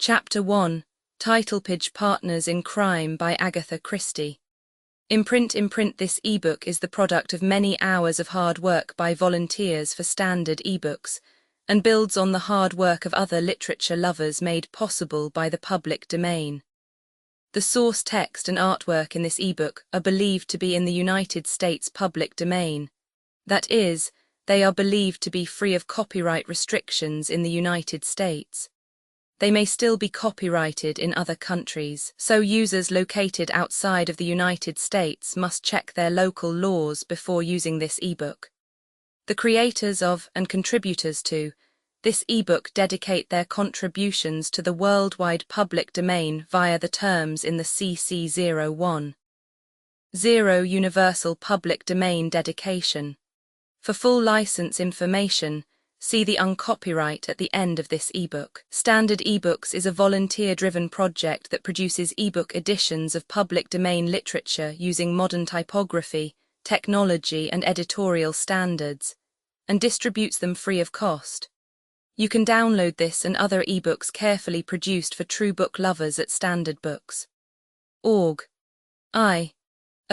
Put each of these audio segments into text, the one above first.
Chapter 1, Title Page Partners in Crime by Agatha Christie. Imprint this ebook is the product of many hours of hard work by volunteers for Standard ebooks and builds on the hard work of other literature lovers made possible by the public domain. The source text and artwork in this ebook are believed to be in the United States public domain. That is, they are believed to be free of copyright restrictions in the United States. They may still be copyrighted in other countries, so users located outside of the United States must check their local laws before using this ebook. The creators of and contributors to this ebook dedicate their contributions to the worldwide public domain via the terms in the CC 01. 0 Universal Public Domain Dedication. For full license information, see the uncopyright at the end of this ebook. Standard eBooks is a volunteer-driven project that produces ebook editions of public domain literature using modern typography, technology, and editorial standards, and distributes them free of cost. You can download this and other ebooks carefully produced for true book lovers at Standard Books. Org. A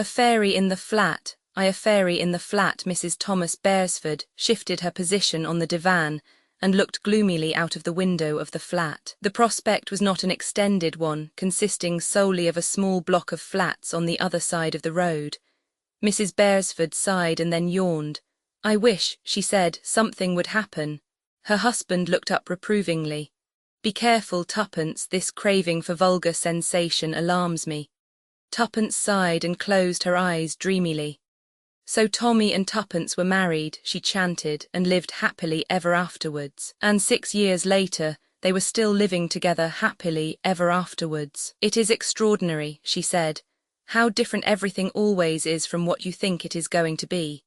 fairy in the flat. A fairy in the flat. Mrs. Thomas Beresford shifted her position on the divan and looked gloomily out of the window of the flat. The prospect was not an extended one, consisting solely of a small block of flats on the other side of the road. Mrs. Beresford sighed and then yawned. "I wish," she said, "something would happen." Her husband looked up reprovingly. "Be careful, Tuppence, this craving for vulgar sensation alarms me." Tuppence sighed and closed her eyes dreamily. "So Tommy and Tuppence were married," she chanted, "and lived happily ever afterwards. And 6 years later, they were still living together happily ever afterwards. It is extraordinary," she said, "how different everything always is from what you think it is going to be."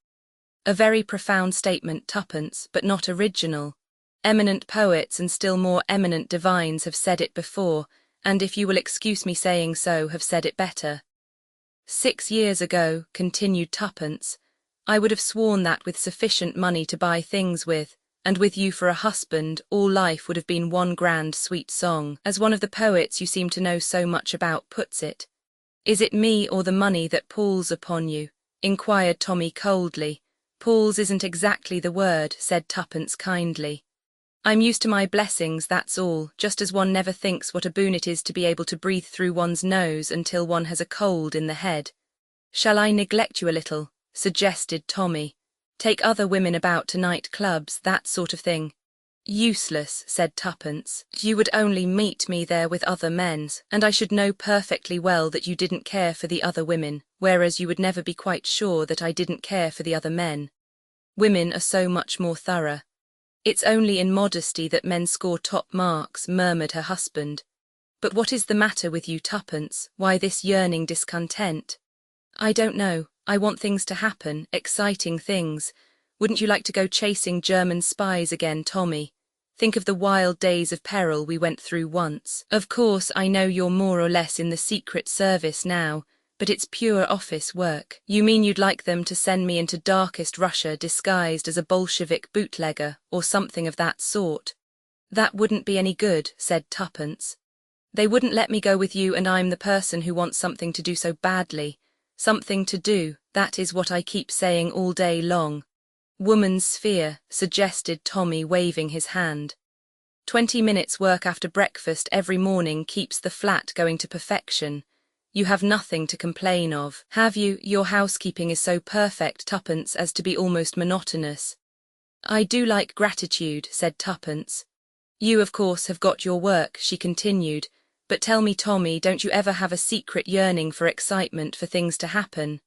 A very profound statement, Tuppence, but not original. Eminent poets and still more eminent divines have said it before, and if you will excuse me saying so, have said it better. 6 years ago, continued Tuppence, I would have sworn that with sufficient money to buy things with, and with you for a husband, all life would have been one grand sweet song, as one of the poets you seem to know so much about puts it. Is it me or the money that palls upon you? Inquired Tommy coldly. Palls isn't exactly the word, said Tuppence kindly. I'm used to my blessings, that's all, just as one never thinks what a boon it is to be able to breathe through one's nose until one has a cold in the head. Shall I neglect you a little? Suggested Tommy. Take other women about to night clubs, that sort of thing. Useless, said Tuppence. You would only meet me there with other men's, and I should know perfectly well that you didn't care for the other women, whereas you would never be quite sure that I didn't care for the other men. Women are so much more thorough. It's only in modesty that men score top marks, murmured her husband. But what is the matter with you, Tuppence? Why this yearning discontent? I don't know. I want things to happen, exciting things. Wouldn't you like to go chasing German spies again, Tommy? Think of the wild days of peril we went through once. Of course, I know you're more or less in the Secret Service now, but it's pure office work. You mean you'd like them to send me into darkest Russia disguised as a Bolshevik bootlegger, or something of that sort? That wouldn't be any good, said Tuppence. They wouldn't let me go with you, and I'm the person who wants something to do so badly. Something to do, that is what I keep saying all day long. Woman's sphere, suggested Tommy, waving his hand. 20 minutes work after breakfast every morning keeps the flat going to perfection. You have nothing to complain of, have you? Your housekeeping is so perfect, Tuppence, as to be almost monotonous. I do like gratitude, said Tuppence. You, of course, have got your work, she continued, but tell me, Tommy, don't you ever have a secret yearning for excitement, for things to happen?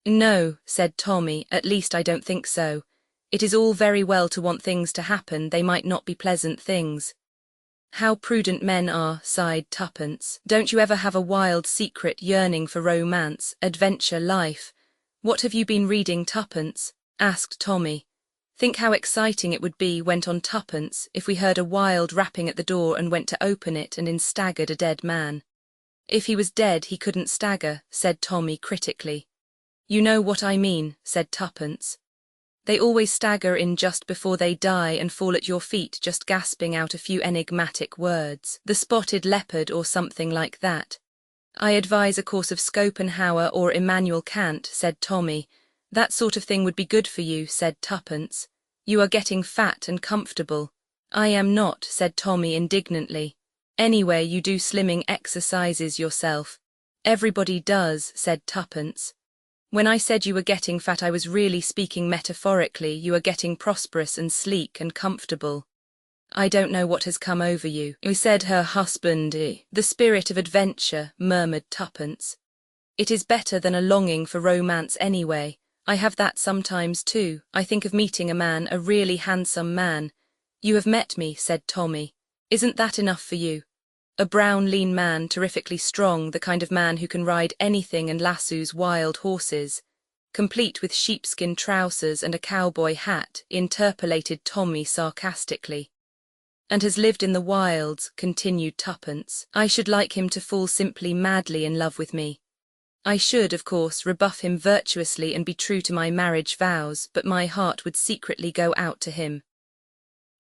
No, said Tommy, at least I don't think so. It is all very well to want things to happen, they might not be pleasant things. How prudent men are, sighed Tuppence. Don't you ever have a wild secret yearning for romance, adventure, life? What have you been reading, Tuppence? Asked Tommy. Think how exciting it would be, went on Tuppence, if we heard a wild rapping at the door and went to open it and in staggered a dead man. If he was dead he couldn't stagger, said Tommy critically. You know what I mean, said Tuppence. They always stagger in just before they die and fall at your feet just gasping out a few enigmatic words. The spotted leopard or something like that. I advise a course of Schopenhauer or Immanuel Kant, said Tommy. That sort of thing would be good for you, said Tuppence. You are getting fat and comfortable. I am not, said Tommy indignantly. Anyway, you do slimming exercises yourself. Everybody does, said Tuppence. When I said you were getting fat, I was really speaking metaphorically. You are getting prosperous and sleek and comfortable. I don't know what has come over you, said her husband. The spirit of adventure, murmured Tuppence. It is better than a longing for romance anyway. I have that sometimes too. I think of meeting a man, a really handsome man. You have met me, said Tommy. Isn't that enough for you? A brown, lean man, terrifically strong, the kind of man who can ride anything and lassoes wild horses. Complete with sheepskin trousers and a cowboy hat, interpolated Tommy sarcastically. And has lived in the wilds, continued Tuppence. I should like him to fall simply madly in love with me. I should, of course, rebuff him virtuously and be true to my marriage vows, but my heart would secretly go out to him.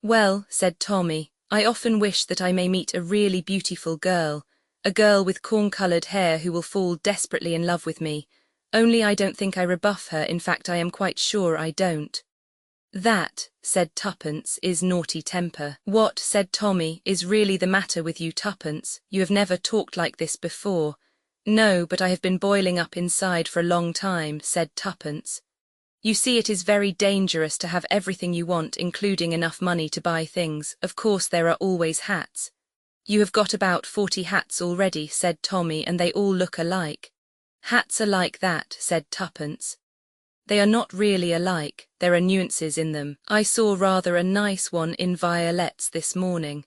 Well, said Tommy, I often wish that I may meet a really beautiful girl, a girl with corn-coloured hair who will fall desperately in love with me, only I don't think I rebuff her. In fact, I am quite sure I don't. That, said Tuppence, is naughty temper. What, said Tommy, is really the matter with you, Tuppence? You have never talked like this before. No, but I have been boiling up inside for a long time, said Tuppence. You see, it is very dangerous to have everything you want, including enough money to buy things. Of course there are always hats. You have got about 40 hats already, said Tommy, and they all look alike. Hats are like that, said Tuppence. They are not really alike, there are nuances in them. I saw rather a nice one in violets this morning.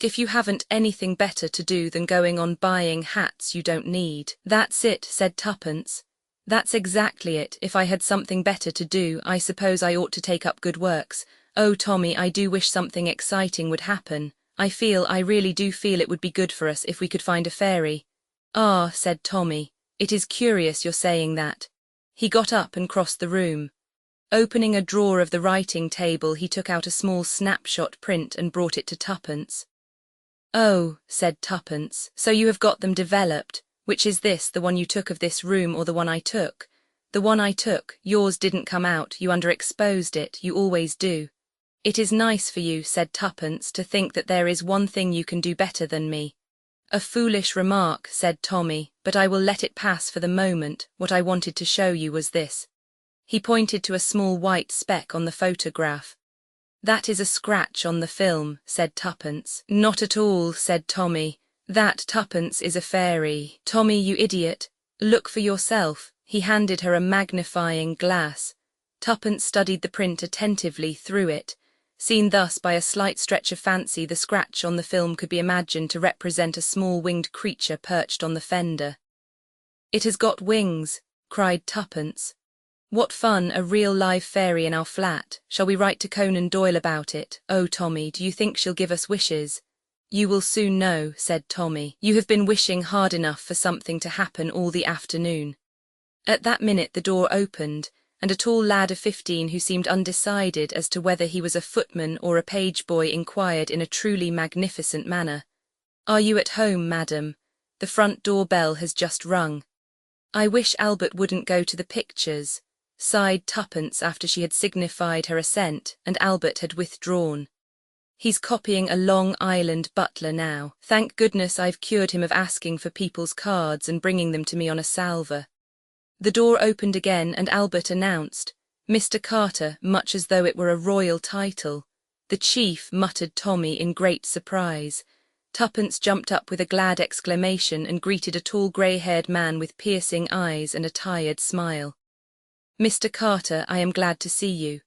If you haven't anything better to do than going on buying hats you don't need. That's it, said Tuppence. That's exactly it. If I had something better to do, I suppose I ought to take up good works. Oh, Tommy, I do wish something exciting would happen. I really do feel it would be good for us if we could find a fairy. Ah, said Tommy, it is curious you're saying that. He got up and crossed the room. Opening a drawer of the writing table, he took out a small snapshot print and brought it to Tuppence. Oh, said Tuppence, so you have got them developed. Which is this, the one you took of this room or the one I took? The one I took. Yours didn't come out, you underexposed it, you always do. It is nice for you, said Tuppence, to think that there is one thing you can do better than me. A foolish remark, said Tommy, but I will let it pass for the moment. What I wanted to show you was this. He pointed to a small white speck on the photograph. That is a scratch on the film, said Tuppence. Not at all, said Tommy. That, Tuppence, is a fairy. Tommy, you idiot. Look for yourself. He handed her a magnifying glass. Tuppence studied the print attentively through it. Seen thus by a slight stretch of fancy, the scratch on the film could be imagined to represent a small winged creature perched on the fender. It has got wings, cried Tuppence. What fun, a real live fairy in our flat. Shall we write to Conan Doyle about it? Oh, Tommy, do you think she'll give us wishes? You will soon know, said Tommy. You have been wishing hard enough for something to happen all the afternoon. At that minute the door opened, and a tall lad of 15 who seemed undecided as to whether he was a footman or a page boy inquired in a truly magnificent manner. Are you at home, madam? The front door bell has just rung. I wish Albert wouldn't go to the pictures, sighed Tuppence after she had signified her assent, and Albert had withdrawn. He's copying a Long Island butler now. Thank goodness I've cured him of asking for people's cards and bringing them to me on a salver. The door opened again and Albert announced, Mr. Carter, much as though it were a royal title. The chief, muttered Tommy in great surprise. Tuppence jumped up with a glad exclamation and greeted a tall grey-haired man with piercing eyes and a tired smile. Mr. Carter, I am glad to see you.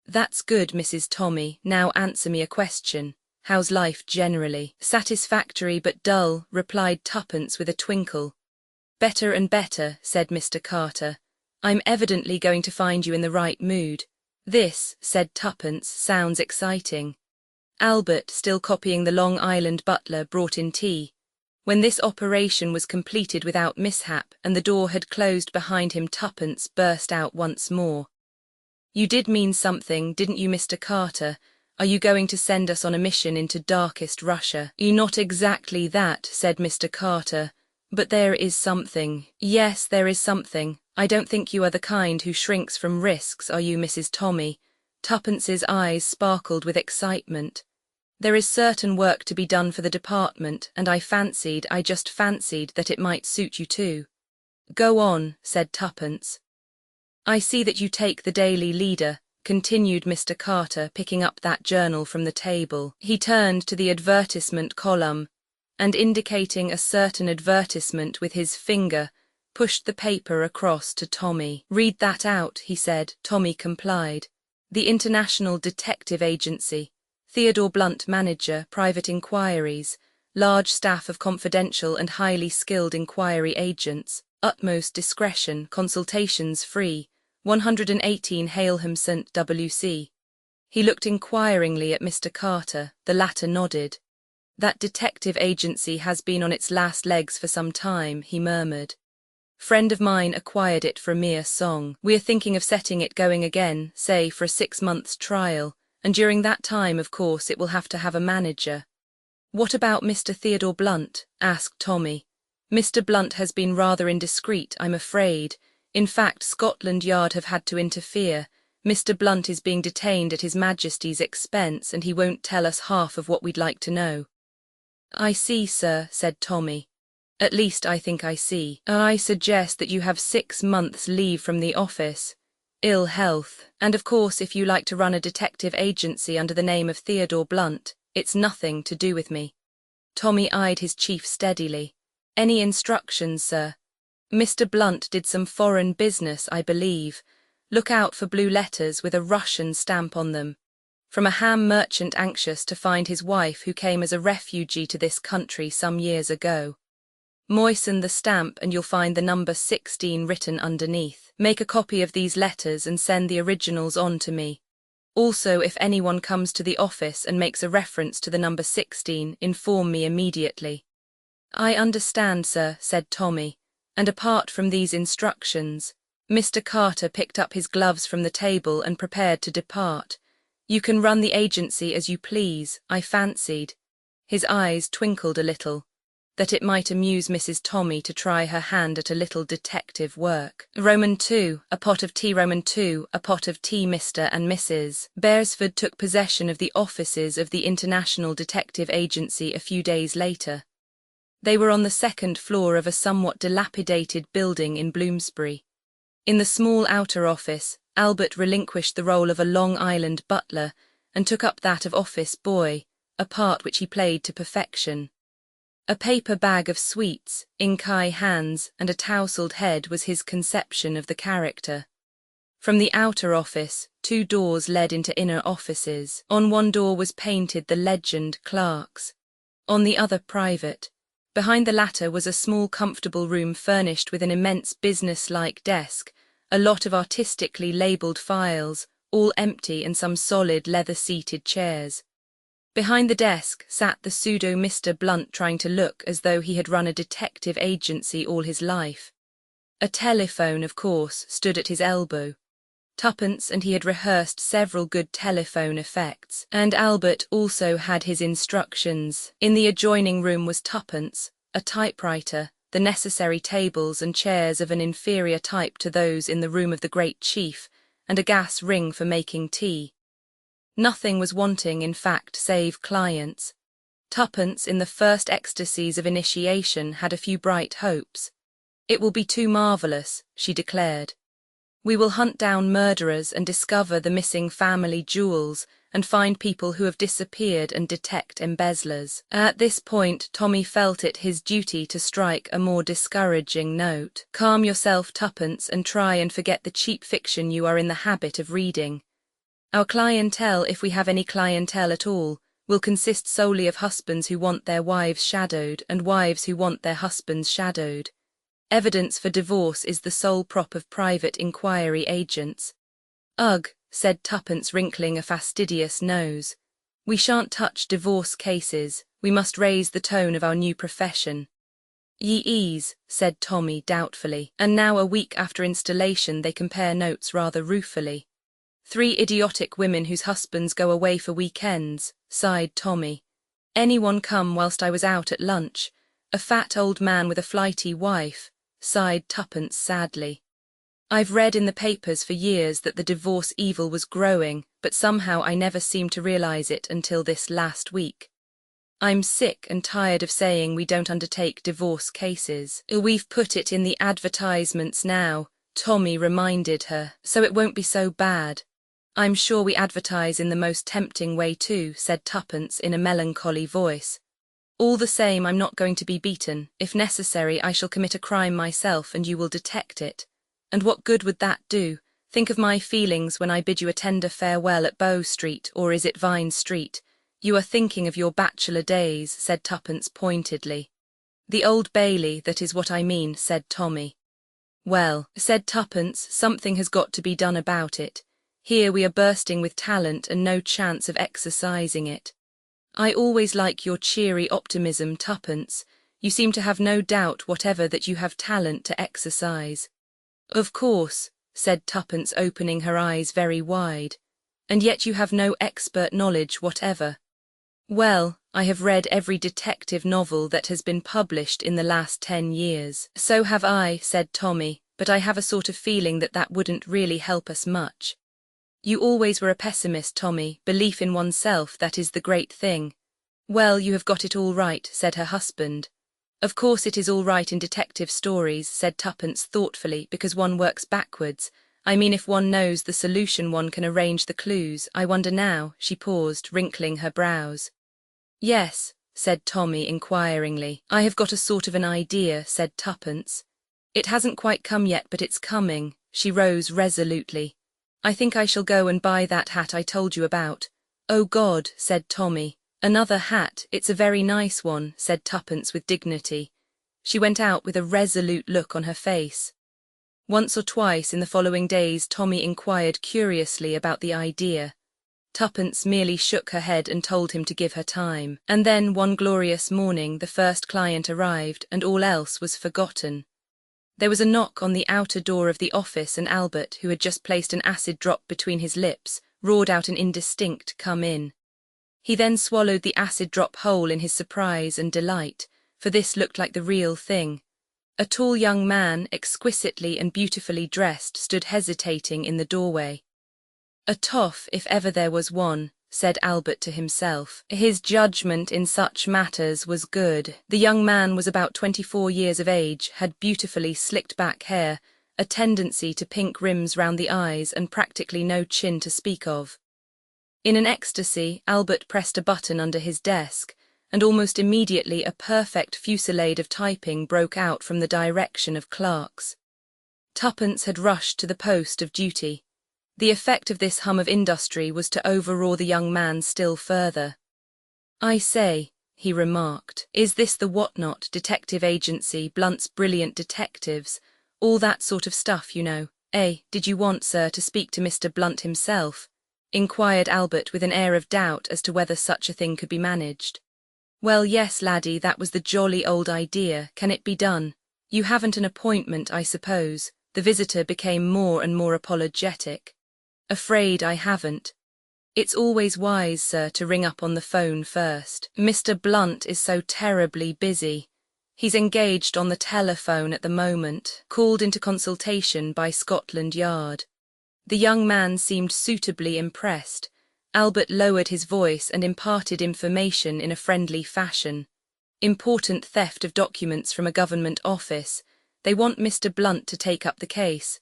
That's good, Mrs. Tommy. Now answer me a question. How's life generally? Satisfactory but dull, replied Tuppence with a twinkle. Better and better, said Mr. Carter. I'm evidently going to find you in the right mood. This, said Tuppence, sounds exciting. Albert, still copying the Long Island butler, brought in tea. When this operation was completed without mishap and the door had closed behind him, Tuppence burst out once more. You did mean something, didn't you, Mr. Carter? Are you going to send us on a mission into darkest Russia? Not exactly that, said Mr. Carter, but there is something. Yes, there is something. I don't think you are the kind who shrinks from risks, are you, Mrs. Tommy? Tuppence's eyes sparkled with excitement. There is certain work to be done for the department, and I just fancied that it might suit you too. Go on, said Tuppence. I see that you take the Daily Leader, continued Mr. Carter, picking up that journal from the table. He turned to the advertisement column, and indicating a certain advertisement with his finger, pushed the paper across to Tommy. Read that out, he said. Tommy complied. The International Detective Agency. Theodore Blunt, manager, private inquiries, large staff of confidential and highly skilled inquiry agents, utmost discretion, consultations free, 118 Haleham St. W.C. He looked inquiringly at Mr. Carter. The latter nodded. That detective agency has been on its last legs for some time, he murmured. Friend of mine acquired it for a mere song. We are thinking of setting it going again, say for a 6 months trial, and during that time, of course, it will have to have a manager. What about Mr. Theodore Blunt? Asked Tommy. Mr. Blunt has been rather indiscreet, I'm afraid. In fact, Scotland Yard have had to interfere. Mr. Blunt is being detained at His Majesty's expense, and he won't tell us half of what we'd like to know. I see, sir, said Tommy. At least I think I see. I suggest that you have 6 months' leave from the office. Ill health, and of course if you like to run a detective agency under the name of Theodore Blunt, it's nothing to do with me. Tommy eyed his chief steadily. Any instructions, sir? Mr. Blunt did some foreign business, I believe. Look out for blue letters with a Russian stamp on them. From a ham merchant anxious to find his wife who came as a refugee to this country some years ago. Moisten the stamp and you'll find the number 16 written underneath. Make a copy of these letters and send the originals on to me. Also, if anyone comes to the office and makes a reference to the number 16, inform me immediately. I understand, sir, said Tommy, and apart from these instructions, Mr. Carter picked up his gloves from the table and prepared to depart. You can run the agency as you please, I fancied. His eyes twinkled a little, that it might amuse Mrs. Tommy to try her hand at a little detective work. Roman 2, a pot of tea. Roman 2, a pot of tea. Mr. and Mrs. Beresford took possession of the offices of the International Detective Agency a few days later. They were on the 2nd floor of a somewhat dilapidated building in Bloomsbury. In the small outer office, Albert relinquished the role of a Long Island butler and took up that of office boy, a part which he played to perfection. A paper bag of sweets, ink-eye hands, and a tousled head was his conception of the character. From the outer office, 2 doors led into inner offices. On one door was painted the legend Clerks, on the other private. Behind the latter was a small comfortable room furnished with an immense business-like desk, a lot of artistically labelled files, all empty, and some solid leather-seated chairs. Behind the desk sat the pseudo Mr. Blunt, trying to look as though he had run a detective agency all his life. A telephone, of course, stood at his elbow. Tuppence and he had rehearsed several good telephone effects, and Albert also had his instructions. In the adjoining room was Tuppence, a typewriter, the necessary tables and chairs of an inferior type to those in the room of the great chief, and a gas ring for making tea. Nothing was wanting, in fact, save clients. Tuppence, in the first ecstasies of initiation, had a few bright hopes. It will be too marvellous, she declared. We will hunt down murderers and discover the missing family jewels and find people who have disappeared and detect embezzlers. At this point, Tommy felt it his duty to strike a more discouraging note. Calm yourself, Tuppence, and try and forget the cheap fiction you are in the habit of reading. Our clientele, if we have any clientele at all, will consist solely of husbands who want their wives shadowed and wives who want their husbands shadowed. Evidence for divorce is the sole prop of private inquiry agents. Ugh, said Tuppence, wrinkling a fastidious nose. We shan't touch divorce cases, we must raise the tone of our new profession. Ye ease, said Tommy doubtfully, and now a week after installation they compare notes rather ruefully. 3 idiotic women whose husbands go away for weekends, sighed Tommy. Anyone come whilst I was out at lunch? A fat old man with a flighty wife, sighed Tuppence sadly. I've read in the papers for years that the divorce evil was growing, but somehow I never seemed to realise it until this last week. I'm sick and tired of saying we don't undertake divorce cases. We've put it in the advertisements now, Tommy reminded her, so it won't be so bad. I'm sure we advertise in the most tempting way too, said Tuppence in a melancholy voice. All the same, I'm not going to be beaten. If necessary, I shall commit a crime myself and you will detect it. And what good would that do? Think of my feelings when I bid you a tender farewell at Bow Street, or is it Vine Street? You are thinking of your bachelor days, said Tuppence pointedly. The Old Bailey, that is what I mean, said Tommy. Well, said Tuppence, something has got to be done about it. Here we are bursting with talent and no chance of exercising it. I always like your cheery optimism, Tuppence. You seem to have no doubt whatever that you have talent to exercise. Of course, said Tuppence, opening her eyes very wide. And yet you have no expert knowledge whatever. Well, I have read every detective novel that has been published in the last 10 years. So have I, said Tommy, but I have a sort of feeling that that wouldn't really help us much. You always were a pessimist, Tommy. Belief in oneself, that is the great thing. Well, you have got it all right, said her husband. Of course it is all right in detective stories, said Tuppence thoughtfully, because one works backwards. I mean, if one knows the solution, one can arrange the clues. I wonder now, she paused, wrinkling her brows. Yes, said Tommy inquiringly. I have got a sort of an idea, said Tuppence. It hasn't quite come yet, but it's coming. She rose resolutely. I think I shall go and buy that hat I told you about. Oh God, said Tommy. Another hat, it's a very nice one, said Tuppence with dignity. She went out with a resolute look on her face. Once or twice in the following days Tommy inquired curiously about the idea. Tuppence merely shook her head and told him to give her time. And then one glorious morning the first client arrived and all else was forgotten. There was a knock on the outer door of the office and Albert, who had just placed an acid drop between his lips, roared out an indistinct "Come in." He then swallowed the acid drop whole in his surprise and delight, for this looked like the real thing. A tall young man, exquisitely and beautifully dressed, stood hesitating in the doorway. A toff, if ever there was one, said Albert to himself. His judgment in such matters was good. The young man was about 24 years of age, had beautifully slicked back hair, a tendency to pink rims round the eyes, and practically no chin to speak of. In an ecstasy, Albert pressed a button under his desk, and almost immediately a perfect fusillade of typing broke out from the direction of clerks. Tuppence had rushed to the post of duty. The effect of this hum of industry was to overawe the young man still further. I say, he remarked, is this the whatnot detective agency, Blunt's brilliant detectives, all that sort of stuff, you know? Did you want, sir, to speak to Mr. Blunt himself? Inquired Albert with an air of doubt as to whether such a thing could be managed. Well, yes, laddie, that was the jolly old idea. Can it be done? You haven't an appointment, I suppose? The visitor became more and more apologetic. Afraid I haven't. It's always wise, sir, to ring up on the phone first. Mr. Blunt is so terribly busy. He's engaged on the telephone at the moment, called into consultation by Scotland Yard. The young man seemed suitably impressed. Albert lowered his voice and imparted information in a friendly fashion. Important theft of documents from a government office. They want Mr. Blunt to take up the case.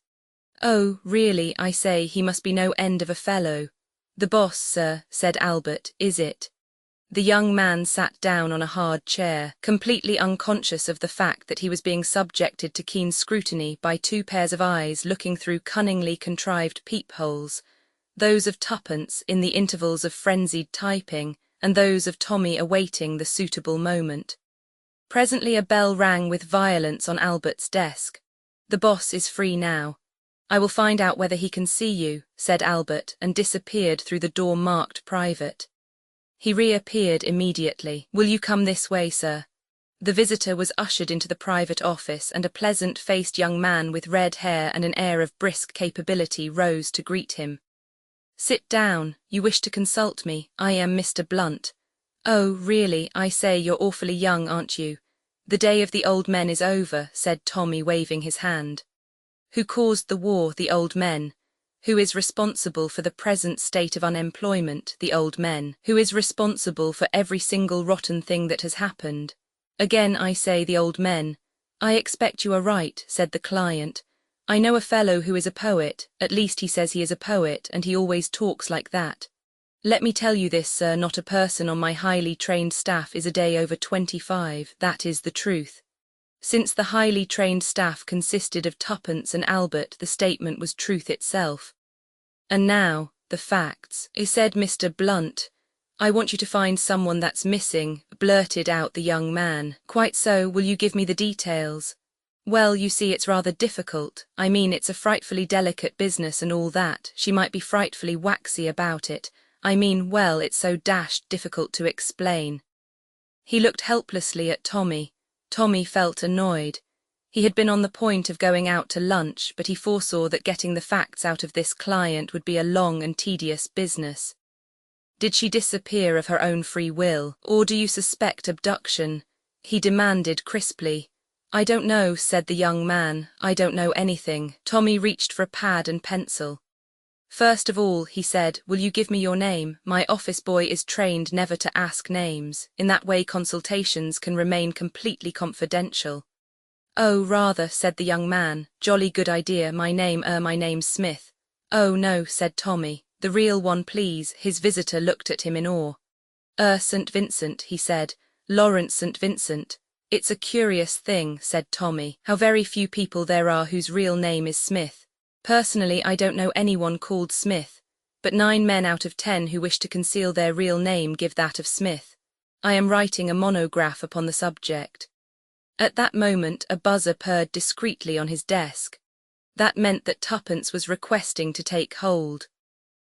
Oh, really, I say, he must be no end of a fellow. The boss, sir, said Albert, is it? The young man sat down on a hard chair, completely unconscious of the fact that he was being subjected to keen scrutiny by 2 pairs of eyes looking through cunningly contrived peepholes, those of Tuppence in the intervals of frenzied typing, and those of Tommy awaiting the suitable moment. Presently a bell rang with violence on Albert's desk. The boss is free now. I will find out whether he can see you, said Albert, and disappeared through the door marked private. He reappeared immediately. Will you come this way, sir? The visitor was ushered into the private office, and a pleasant-faced young man with red hair and an air of brisk capability rose to greet him. Sit down, you wish to consult me, I am Mr. Blunt. Oh, really, I say you're awfully young, aren't you? The day of the old men is over, said Tommy, waving his hand. Who caused the war? The old men. Who is responsible for the present state of unemployment? The old men. Who is responsible for every single rotten thing that has happened? Again I say the old men. I expect you are right, said the client. I know a fellow who is a poet, at least he says he is a poet, and he always talks like that. Let me tell you this, sir, not a person on my highly trained staff is a day over 25, that is the truth. Since the highly trained staff consisted of Tuppence and Albert, the statement was truth itself. And now, the facts, said Mr. Blunt. I want you to find someone that's missing, blurted out the young man. Quite so, will you give me the details? Well, you see, it's rather difficult. I mean, it's a frightfully delicate business and all that. She might be frightfully waxy about it. I mean, well, it's so dashed difficult to explain. He looked helplessly at Tommy. Tommy felt annoyed. He had been on the point of going out to lunch, but he foresaw that getting the facts out of this client would be a long and tedious business. Did she disappear of her own free will, or do you suspect abduction? He demanded crisply. I don't know, said the young man. I don't know anything. Tommy reached for a pad and pencil. First of all, he said, will you give me your name? My office boy is trained never to ask names. In that way consultations can remain completely confidential. Oh, rather, said the young man. Jolly good idea. My name's Smith. Oh, no, said Tommy. The real one, please. His visitor looked at him in awe. St. Vincent, he said. Lawrence St. Vincent. It's a curious thing, said Tommy, how very few people there are whose real name is Smith. Personally, I don't know anyone called Smith, but 9 men out of 10 who wish to conceal their real name give that of Smith. I am writing a monograph upon the subject. At that moment a buzzer purred discreetly on his desk. That meant that Tuppence was requesting to take hold.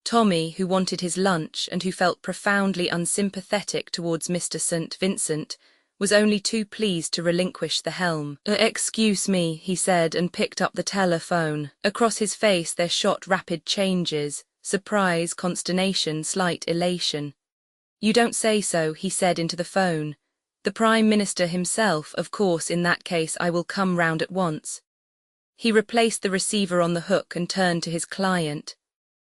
Tommy, who wanted his lunch and who felt profoundly unsympathetic towards Mr. St. Vincent, was only too pleased to relinquish the helm. Excuse me, he said, and picked up the telephone. Across his face there shot rapid changes, surprise, consternation, slight elation. You don't say so, he said into the phone. The Prime Minister himself, of course, in that case I will come round at once. He replaced the receiver on the hook and turned to his client.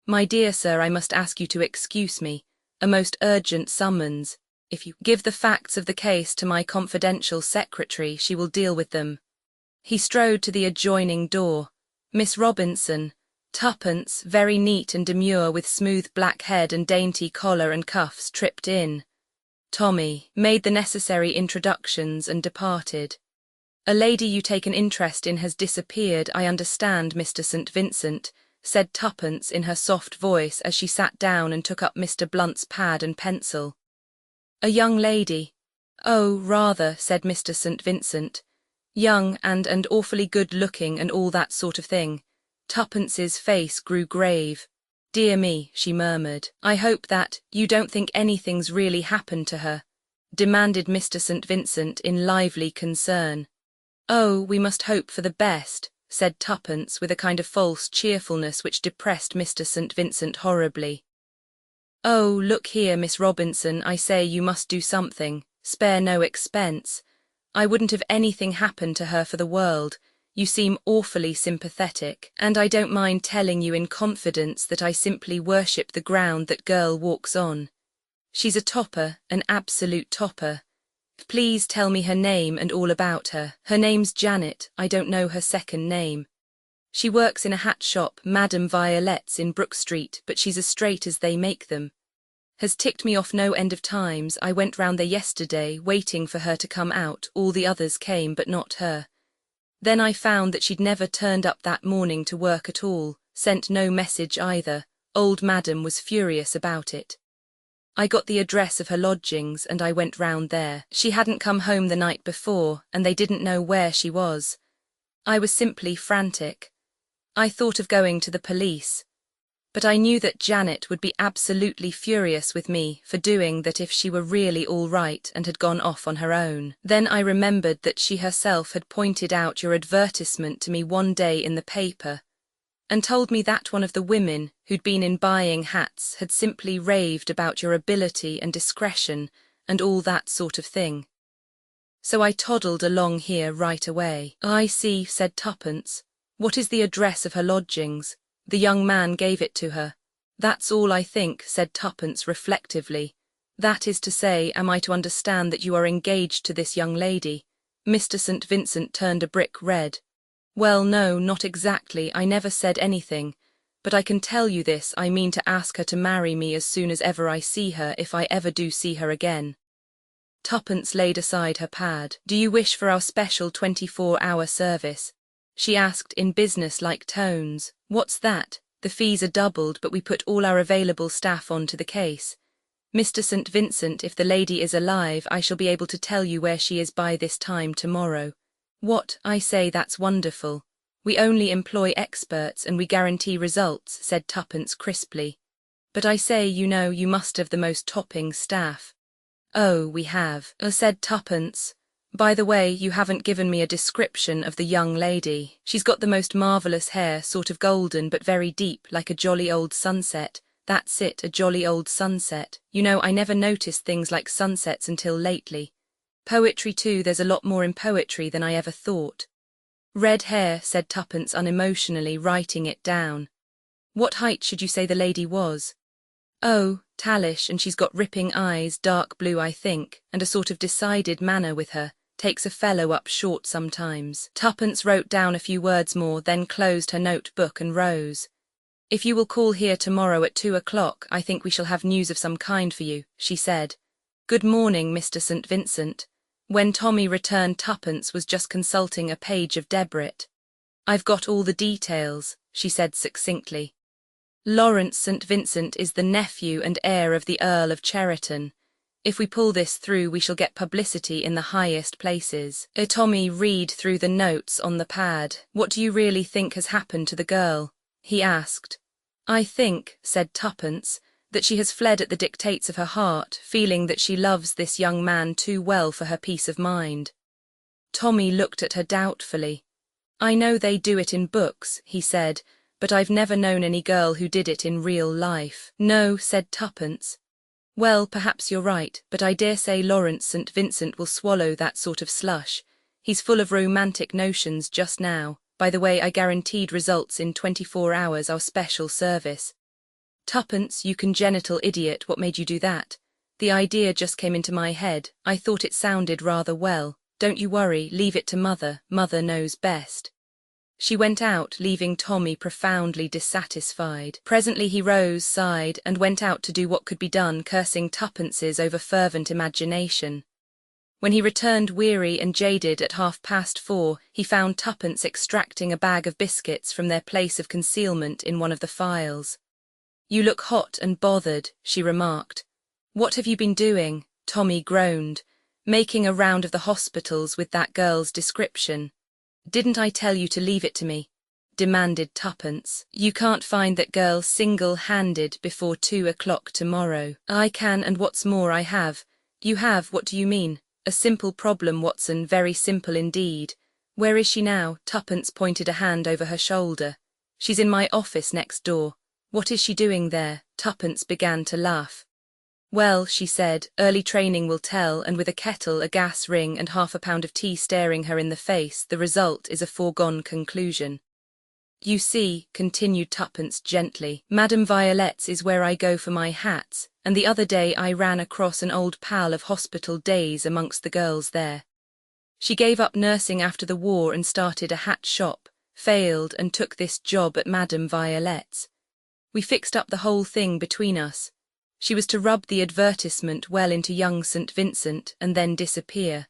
My dear sir, I must ask you to excuse me. A most urgent summons. If you give the facts of the case to my confidential secretary, she will deal with them. He strode to the adjoining door. Miss Robinson, Tuppence, very neat and demure with smooth black head and dainty collar and cuffs, tripped in. Tommy made the necessary introductions and departed. A lady you take an interest in has disappeared, I understand, Mr. St. Vincent, said Tuppence in her soft voice as she sat down and took up Mr. Blunt's pad and pencil. A young lady. Oh, rather, said Mr. St. Vincent. Young and awfully good-looking and all that sort of thing. Tuppence's face grew grave. Dear me, she murmured. I hope that you don't think anything's really happened to her, demanded Mr. St. Vincent in lively concern. Oh, we must hope for the best, said Tuppence with a kind of false cheerfulness which depressed Mr. St. Vincent horribly. Oh, look here, Miss Robinson, I say you must do something. Spare no expense. I wouldn't have anything happen to her for the world. You seem awfully sympathetic, and I don't mind telling you in confidence that I simply worship the ground that girl walks on. She's a topper, an absolute topper. Please tell me her name and all about her. Her name's Janet, I don't know her second name. She works in a hat shop, Madame Violette's in Brook Street, but she's as straight as they make them. Has ticked me off no end of times. I went round there yesterday, waiting for her to come out. All the others came, but not her. Then I found that she'd never turned up that morning to work at all, sent no message either. Old Madam was furious about it. I got the address of her lodgings and I went round there. She hadn't come home the night before, and they didn't know where she was. I was simply frantic. I thought of going to the police, but I knew that Janet would be absolutely furious with me for doing that if she were really all right and had gone off on her own. Then I remembered that she herself had pointed out your advertisement to me one day in the paper, and told me that one of the women who'd been in buying hats had simply raved about your ability and discretion and all that sort of thing. So I toddled along here right away. I see, said Tuppence. What is the address of her lodgings? The young man gave it to her. That's all I think, said Tuppence reflectively. That is to say, am I to understand that you are engaged to this young lady? Mr. St. Vincent turned a brick red. Well, no, not exactly, I never said anything. But I can tell you this, I mean to ask her to marry me as soon as ever I see her, if I ever do see her again. Tuppence laid aside her pad. Do you wish for our special 24-hour service? She asked in business-like tones. What's that? The fees are doubled, but we put all our available staff onto the case. Mr. St. Vincent, if the lady is alive, I shall be able to tell you where she is by this time tomorrow. What? I say, that's wonderful. We only employ experts and we guarantee results, said Tuppence crisply. But I say, you know, you must have the most topping staff. Oh, we have, said Tuppence. By the way, you haven't given me a description of the young lady. She's got the most marvellous hair, sort of golden but very deep, like a jolly old sunset. That's it, a jolly old sunset. You know, I never noticed things like sunsets until lately. Poetry too, there's a lot more in poetry than I ever thought. Red hair, said Tuppence unemotionally, writing it down. What height should you say the lady was? Oh, tallish, and she's got ripping eyes, dark blue I think, and a sort of decided manner with her. Takes a fellow up short sometimes. Tuppence wrote down a few words more, then closed her notebook and rose. If you will call here tomorrow at 2 o'clock, I think we shall have news of some kind for you, she said. Good morning, Mr. St. Vincent. When Tommy returned, Tuppence was just consulting a page of Debrett. I've got all the details, she said succinctly. Lawrence St. Vincent is the nephew and heir of the Earl of Cheriton. If we pull this through, we shall get publicity in the highest places. Tommy read through the notes on the pad. What do you really think has happened to the girl? He asked. I think, said Tuppence, that she has fled at the dictates of her heart, feeling that she loves this young man too well for her peace of mind. Tommy looked at her doubtfully. I know they do it in books, he said, but I've never known any girl who did it in real life. No, said Tuppence. Well, perhaps you're right, but I dare say Lawrence St. Vincent will swallow that sort of slush. He's full of romantic notions just now. By the way, I guaranteed results in 24 hours, our special service. Tuppence, you congenital idiot, what made you do that? The idea just came into my head. I thought it sounded rather well. Don't you worry, leave it to Mother. Mother knows best. She went out, leaving Tommy profoundly dissatisfied. Presently he rose, sighed, and went out to do what could be done, cursing Tuppence's over-fervent imagination. When he returned weary and jaded at 4:30, he found Tuppence extracting a bag of biscuits from their place of concealment in one of the files. You look hot and bothered, she remarked. What have you been doing? Tommy groaned. Making a round of the hospitals with that girl's description. Didn't I tell you to leave it to me? Demanded Tuppence. You can't find that girl single-handed before 2 o'clock tomorrow. I can, and what's more, I have. You have, what do you mean? A simple problem, Watson, very simple indeed. Where is she now? Tuppence pointed a hand over her shoulder. She's in my office next door. What is she doing there? Tuppence began to laugh. Well, she said, early training will tell, and with a kettle, a gas ring, and half a pound of tea staring her in the face, the result is a foregone conclusion. You see, continued Tuppence gently, Madame Violette's is where I go for my hats, and the other day I ran across an old pal of hospital days amongst the girls there. She gave up nursing after the war and started a hat shop, failed, and took this job at Madame Violette's. We fixed up the whole thing between us. She was to rub the advertisement well into young St. Vincent and then disappear.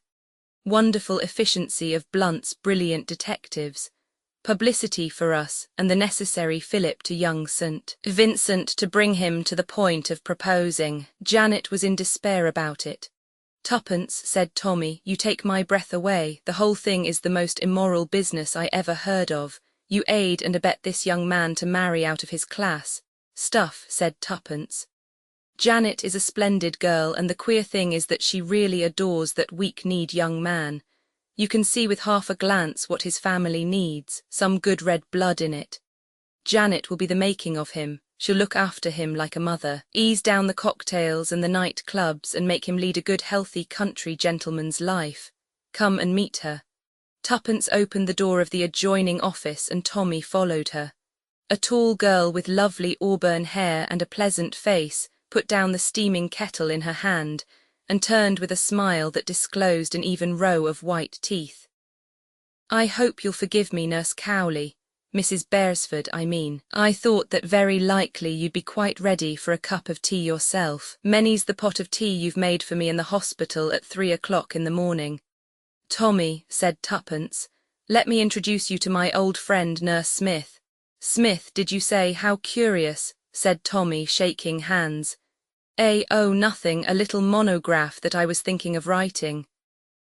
Wonderful efficiency of Blunt's brilliant detectives. Publicity for us, and the necessary fillip to young St. Vincent to bring him to the point of proposing. Janet was in despair about it. Tuppence, said Tommy, you take my breath away. The whole thing is the most immoral business I ever heard of. You aid and abet this young man to marry out of his class. Stuff, said Tuppence. Janet is a splendid girl, and the queer thing is that she really adores that weak-kneed young man. You can see with half a glance what his family needs, some good red blood in it. Janet will be the making of him. She'll look after him like a mother, ease down the cocktails and the night clubs and make him lead a good healthy country gentleman's life. Come and meet her." Tuppence opened the door of the adjoining office and Tommy followed her. A tall girl with lovely auburn hair and a pleasant face put down the steaming kettle in her hand and turned with a smile that disclosed an even row of white teeth. "I hope you'll forgive me, Nurse Cowley. Mrs. Beresford, I mean. I thought that very likely you'd be quite ready for a cup of tea yourself. Many's the pot of tea you've made for me in the hospital at 3 o'clock in the morning." "Tommy," said Tuppence, "let me introduce you to my old friend Nurse Smith." "Smith, did you say? How curious," said Tommy, shaking hands. "Oh, nothing, a little monograph that I was thinking of writing."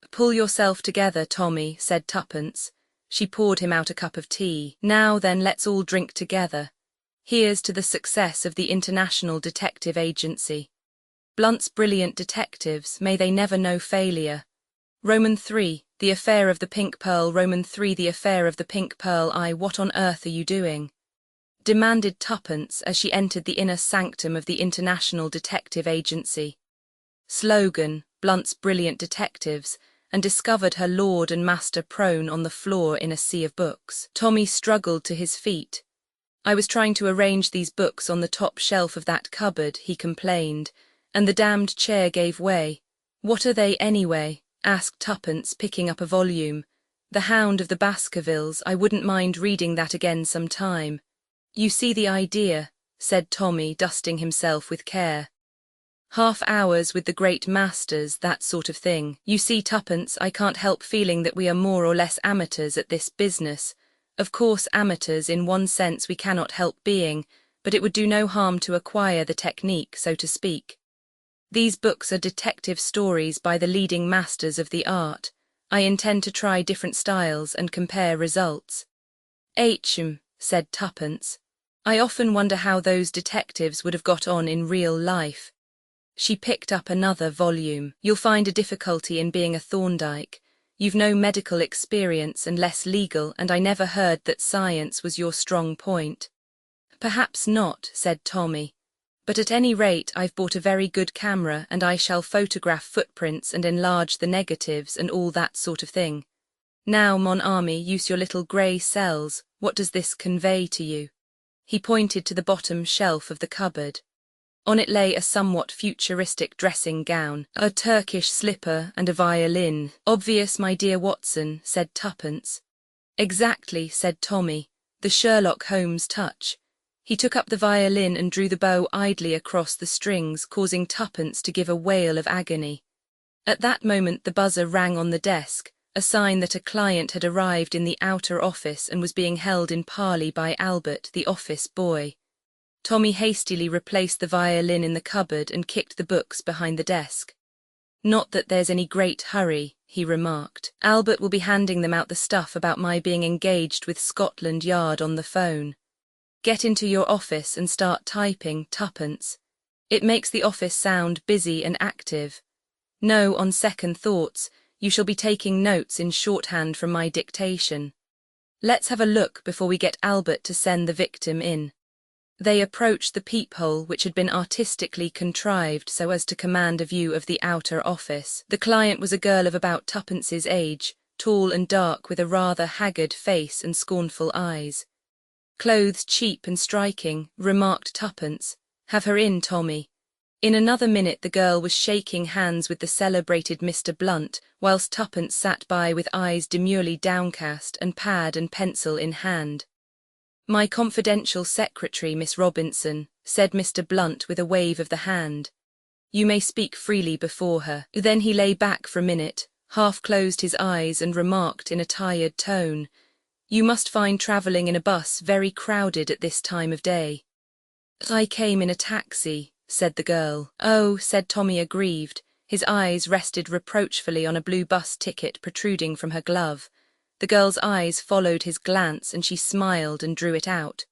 "Pull yourself together, Tommy," said Tuppence. She poured him out a cup of tea. "Now then, let's all drink together. Here's to the success of the International Detective Agency. Blunt's brilliant detectives, may they never know failure. Roman 3, the affair of the pink pearl. Roman 3, the affair of the pink pearl. What on earth are you doing?" demanded Tuppence as she entered the inner sanctum of the International Detective Agency. Slogan, Blunt's brilliant detectives, and discovered her lord and master prone on the floor in a sea of books. Tommy struggled to his feet. "I was trying to arrange these books on the top shelf of that cupboard," he complained, "and the damned chair gave way." "What are they anyway?" asked Tuppence, picking up a volume. "The Hound of the Baskervilles. I wouldn't mind reading that again some time." "You see the idea," said Tommy, dusting himself with care. "Half hours with the great masters, that sort of thing. You see, Tuppence, I can't help feeling that we are more or less amateurs at this business. Of course, amateurs in one sense we cannot help being, but it would do no harm to acquire the technique, so to speak. These books are detective stories by the leading masters of the art. I intend to try different styles and compare results." Said Tuppence. "I often wonder how those detectives would have got on in real life." She picked up another volume. "You'll find a difficulty in being a Thorndyke. You've no medical experience and less legal, and I never heard that science was your strong point." "Perhaps not," said Tommy. "But at any rate I've bought a very good camera and I shall photograph footprints and enlarge the negatives and all that sort of thing. Now, mon ami, use your little grey cells. What does this convey to you?" He pointed to the bottom shelf of the cupboard. On it lay a somewhat futuristic dressing gown, a Turkish slipper and a violin. "Obvious, my dear Watson," said Tuppence. "Exactly," said Tommy, the Sherlock Holmes touch. He took up the violin and drew the bow idly across the strings, causing Tuppence to give a wail of agony. At that moment the buzzer rang on the desk, a sign that a client had arrived in the outer office and was being held in parley by Albert, the office boy. Tommy hastily replaced the violin in the cupboard and kicked the books behind the desk. "Not that there's any great hurry," he remarked. "Albert will be handing them out the stuff about my being engaged with Scotland Yard on the phone. Get into your office and start typing, Tuppence. It makes the office sound busy and active. No, on second thoughts, you shall be taking notes in shorthand from my dictation. Let's have a look before we get Albert to send the victim in." They approached the peephole, which had been artistically contrived so as to command a view of the outer office. The client was a girl of about Tuppence's age, tall and dark with a rather haggard face and scornful eyes. "Clothes cheap and striking," remarked Tuppence. "Have her in, Tommy." In another minute the girl was shaking hands with the celebrated Mr. Blunt, whilst Tuppence sat by with eyes demurely downcast and pad and pencil in hand. "My confidential secretary, Miss Robinson," said Mr. Blunt with a wave of the hand. "You may speak freely before her." Then he lay back for a minute, half closed his eyes and remarked in a tired tone, "You must find travelling in a bus very crowded at this time of day." "I came in a taxi," said the girl. "Oh," said Tommy, aggrieved. His eyes rested reproachfully on a blue bus ticket protruding from her glove. The girl's eyes followed his glance and she smiled and drew it out.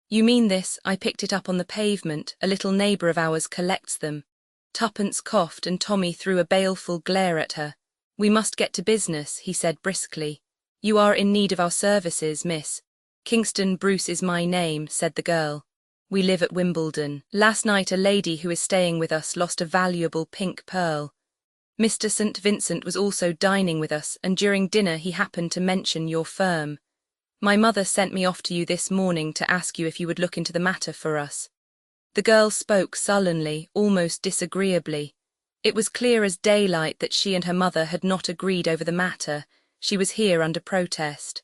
"You mean this? I picked it up on the pavement. A little neighbour of ours collects them." Tuppence coughed and Tommy threw a baleful glare at her. "We must get to business," he said briskly. "You are in need of our services, miss." Kingston Bruce is my name, said the girl. We live at Wimbledon. Last night a lady who is staying with us lost a valuable pink pearl. Mr. St. Vincent was also dining with us, and during dinner he happened to mention your firm. My mother sent me off to you this morning to ask you if you would look into the matter for us. The girl spoke sullenly, almost disagreeably. It was clear as daylight that she and her mother had not agreed over the matter. She was here under protest.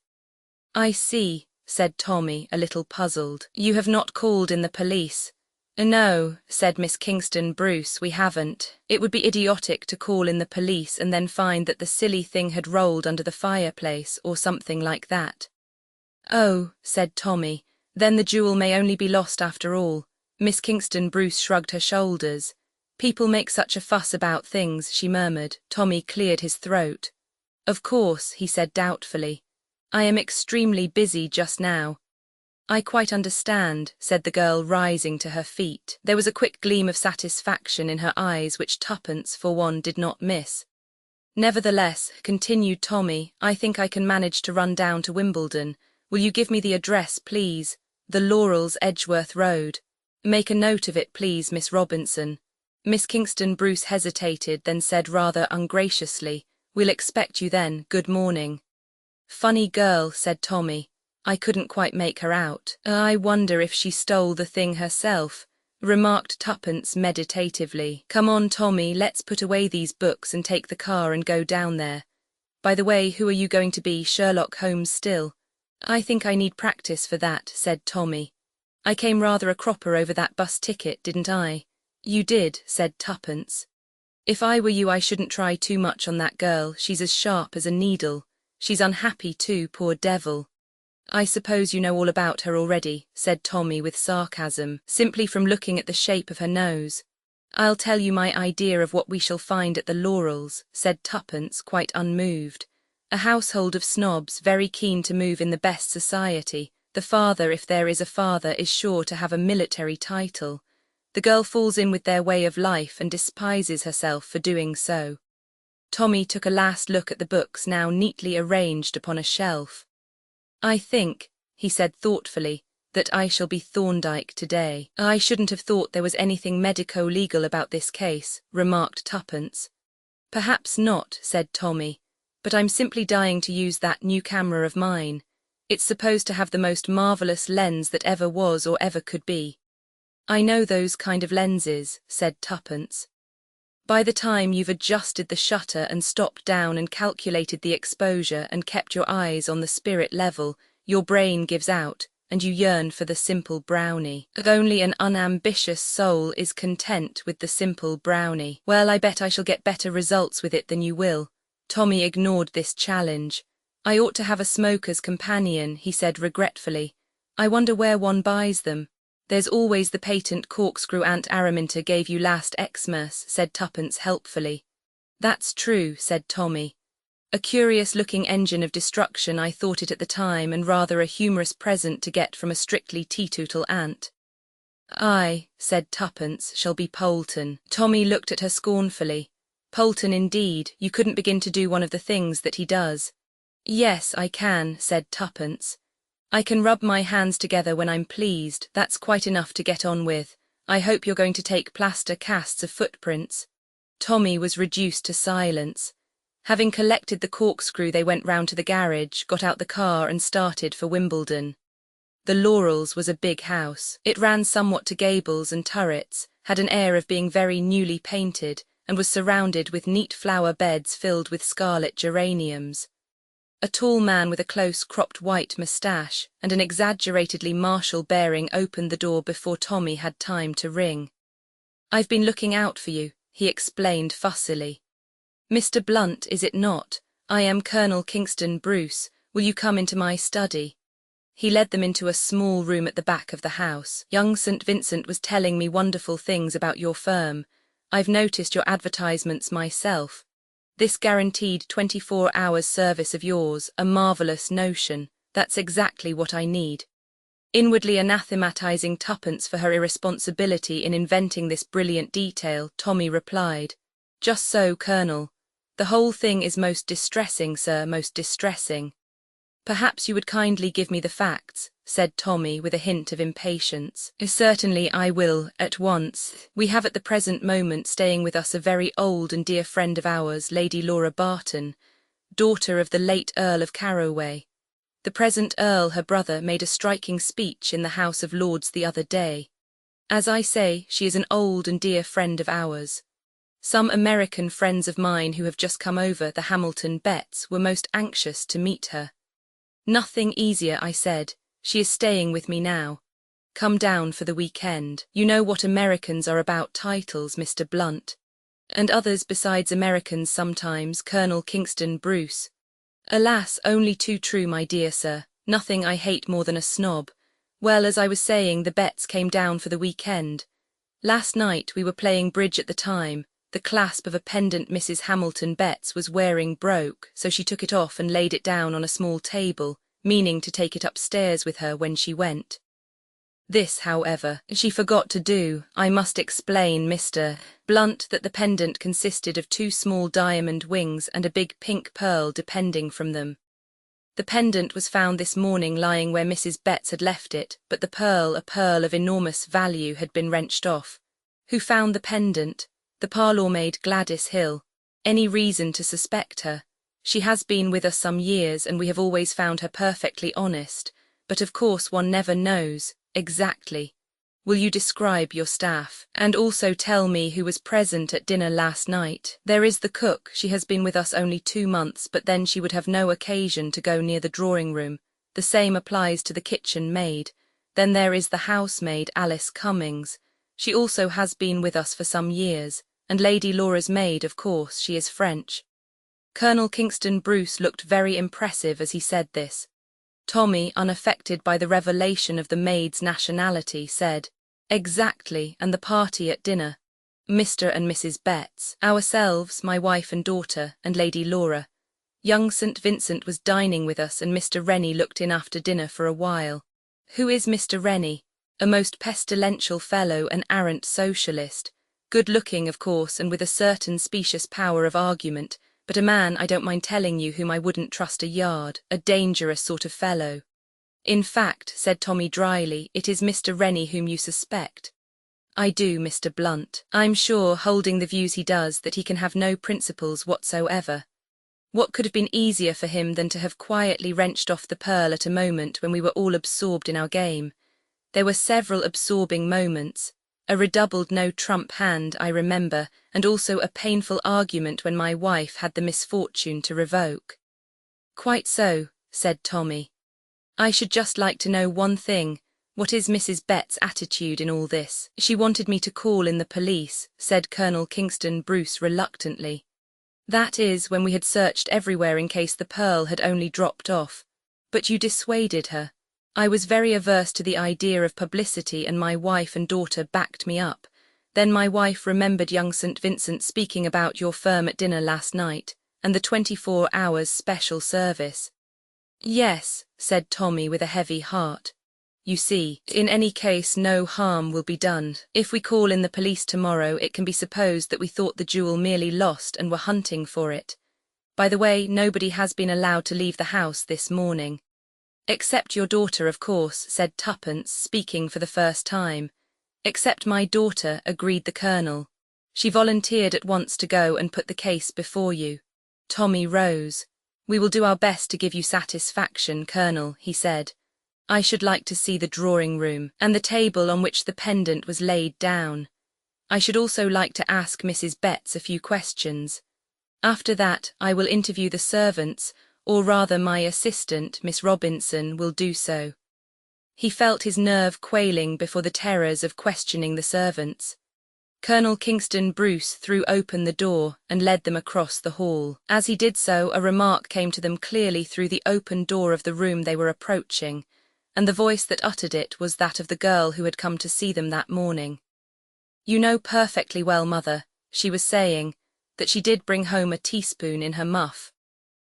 I see, said Tommy, a little puzzled. You have not called in the police. No, said Miss Kingston Bruce, we haven't. It would be idiotic to call in the police and then find that the silly thing had rolled under the fireplace or something like that. Oh, said Tommy, then the jewel may only be lost after all. Miss Kingston Bruce shrugged her shoulders. People make such a fuss about things, she murmured. Tommy cleared his throat. Of course, he said doubtfully. I am extremely busy just now. I quite understand, said the girl, rising to her feet. There was a quick gleam of satisfaction in her eyes which Tuppence, for one, did not miss. Nevertheless, continued Tommy, I think I can manage to run down to Wimbledon. Will you give me the address, please? The Laurels, Edgeworth Road. Make a note of it, please, Miss Robinson. Miss Kingston Bruce hesitated, then said rather ungraciously, We'll expect you then, good morning. Funny girl, said Tommy. I couldn't quite make her out. I wonder if she stole the thing herself, remarked Tuppence meditatively. Come on, Tommy, let's put away these books and take the car and go down there. By the way, who are you going to be, Sherlock Holmes still? I think I need practice for that, said Tommy. I came rather a cropper over that bus ticket, didn't I? You did, said Tuppence. If I were you I shouldn't try too much on that girl, she's as sharp as a needle. She's unhappy too, poor devil. I suppose you know all about her already, said Tommy with sarcasm, simply from looking at the shape of her nose. I'll tell you my idea of what we shall find at the Laurels, said Tuppence, quite unmoved. A household of snobs, very keen to move in the best society. The father, if there is a father, is sure to have a military title. The girl falls in with their way of life and despises herself for doing so. Tommy took a last look at the books now neatly arranged upon a shelf. I think, he said thoughtfully, that I shall be Thorndyke today. I shouldn't have thought there was anything medico-legal about this case, remarked Tuppence. Perhaps not, said Tommy, but I'm simply dying to use that new camera of mine. It's supposed to have the most marvellous lens that ever was or ever could be. I know those kind of lenses, said Tuppence. By the time you've adjusted the shutter and stopped down and calculated the exposure and kept your eyes on the spirit level, your brain gives out, and you yearn for the simple brownie. Only an unambitious soul is content with the simple brownie. Well, I bet I shall get better results with it than you will. Tommy ignored this challenge. I ought to have a smoker's companion, he said regretfully. I wonder where one buys them. There's always the patent corkscrew Aunt Araminta gave you last Xmas, said Tuppence helpfully. That's true, said Tommy. A curious-looking engine of destruction, I thought it at the time, and rather a humorous present to get from a strictly teetotal aunt. I, said Tuppence, shall be Polton. Tommy looked at her scornfully. Polton indeed, you couldn't begin to do one of the things that he does. Yes, I can, said Tuppence. I can rub my hands together when I'm pleased, that's quite enough to get on with. I hope you're going to take plaster casts of footprints. Tommy was reduced to silence. Having collected the corkscrew, they went round to the garage, got out the car and started for Wimbledon. The Laurels was a big house. It ran somewhat to gables and turrets, had an air of being very newly painted, and was surrounded with neat flower beds filled with scarlet geraniums. A tall man with a close-cropped white moustache and an exaggeratedly martial bearing opened the door before Tommy had time to ring. I've been looking out for you, he explained fussily. Mr. Blunt, is it not? I am Colonel Kingston Bruce. Will you come into my study? He led them into a small room at the back of the house. Young St. Vincent was telling me wonderful things about your firm. I've noticed your advertisements myself. This guaranteed 24 hours service of yours, a marvellous notion. That's exactly what I need. Inwardly anathematizing Tuppence for her irresponsibility in inventing this brilliant detail, Tommy replied, Just so, Colonel. The whole thing is most distressing, sir, most distressing. "Perhaps you would kindly give me the facts," said Tommy with a hint of impatience. "Certainly I will, at once. We have at the present moment staying with us a very old and dear friend of ours, Lady Laura Barton, daughter of the late Earl of Carroway. The present Earl, her brother, made a striking speech in the House of Lords the other day. As I say, she is an old and dear friend of ours. Some American friends of mine who have just come over, the Hamilton Betts, were most anxious to meet her. Nothing easier, I said. She is staying with me now. Come down for the weekend. You know what Americans are about titles, Mr. Blunt. And others besides Americans sometimes, Colonel Kingston Bruce. Alas, only too true, my dear sir. Nothing I hate more than a snob. Well, as I was saying, the Betts came down for the weekend. Last night we were playing bridge at the time. The clasp of a pendant Mrs. Hamilton Betts was wearing broke, so she took it off and laid it down on a small table, meaning to take it upstairs with her when she went. This, however, she forgot to do. I must explain, Mr. Blunt, that the pendant consisted of 2 small diamond wings and a big pink pearl depending from them. The pendant was found this morning lying where Mrs. Betts had left it, but the pearl, a pearl of enormous value, had been wrenched off. Who found the pendant? The parlour-maid Gladys Hill. Any reason to suspect her? She has been with us some years, and we have always found her perfectly honest, but of course one never knows. Exactly. Will you describe your staff, and also tell me who was present at dinner last night? There is the cook. She has been with us only 2 months, but then she would have no occasion to go near the drawing-room. The same applies to the kitchen maid. Then there is the housemaid, Alice Cummings. She also has been with us for some years, and Lady Laura's maid, of course, she is French. Colonel Kingston Bruce looked very impressive as he said this. Tommy, unaffected by the revelation of the maid's nationality, said, "Exactly, and the party at dinner. Mr. and Mrs. Betts, ourselves, my wife and daughter, and Lady Laura. Young St. Vincent was dining with us, and Mr. Rennie looked in after dinner for a while." "Who is Mr. Rennie?" "A most pestilential fellow, an arrant socialist. Good-looking, of course, and with a certain specious power of argument, but a man, I don't mind telling you, whom I wouldn't trust a yard, a dangerous sort of fellow." "In fact," said Tommy dryly, "it is Mr. Rennie whom you suspect." "I do, Mr. Blunt. I'm sure, holding the views he does, that he can have no principles whatsoever. What could have been easier for him than to have quietly wrenched off the pearl at a moment when we were all absorbed in our game? There were several absorbing moments. A redoubled no-trump hand, I remember, and also a painful argument when my wife had the misfortune to revoke." "Quite so," said Tommy. "I should just like to know one thing. What is Mrs. Betts' attitude in all this?" "She wanted me to call in the police," said Colonel Kingston Bruce reluctantly. "That is, when we had searched everywhere in case the pearl had only dropped off. But you dissuaded her." "I was very averse to the idea of publicity, and my wife and daughter backed me up. Then my wife remembered young St. Vincent speaking about your firm at dinner last night, and the 24 hours special service." "Yes," said Tommy with a heavy heart. "You see, in any case no harm will be done. If we call in the police tomorrow, it can be supposed that we thought the jewel merely lost and were hunting for it. By the way, nobody has been allowed to leave the house this morning." "Except your daughter, of course," said Tuppence, speaking for the first time. "Except my daughter," agreed the Colonel. "She volunteered at once to go and put the case before you." Tommy rose. "We will do our best to give you satisfaction, Colonel," he said. "I should like to see the drawing-room, and the table on which the pendant was laid down. I should also like to ask Mrs. Betts a few questions. After that, I will interview the servants, or rather my assistant, Miss Robinson, will do so." He felt his nerve quailing before the terrors of questioning the servants. Colonel Kingston Bruce threw open the door and led them across the hall. As he did so, a remark came to them clearly through the open door of the room they were approaching, and the voice that uttered it was that of the girl who had come to see them that morning. "You know perfectly well, Mother," she was saying, "that she did bring home a teaspoon in her muff."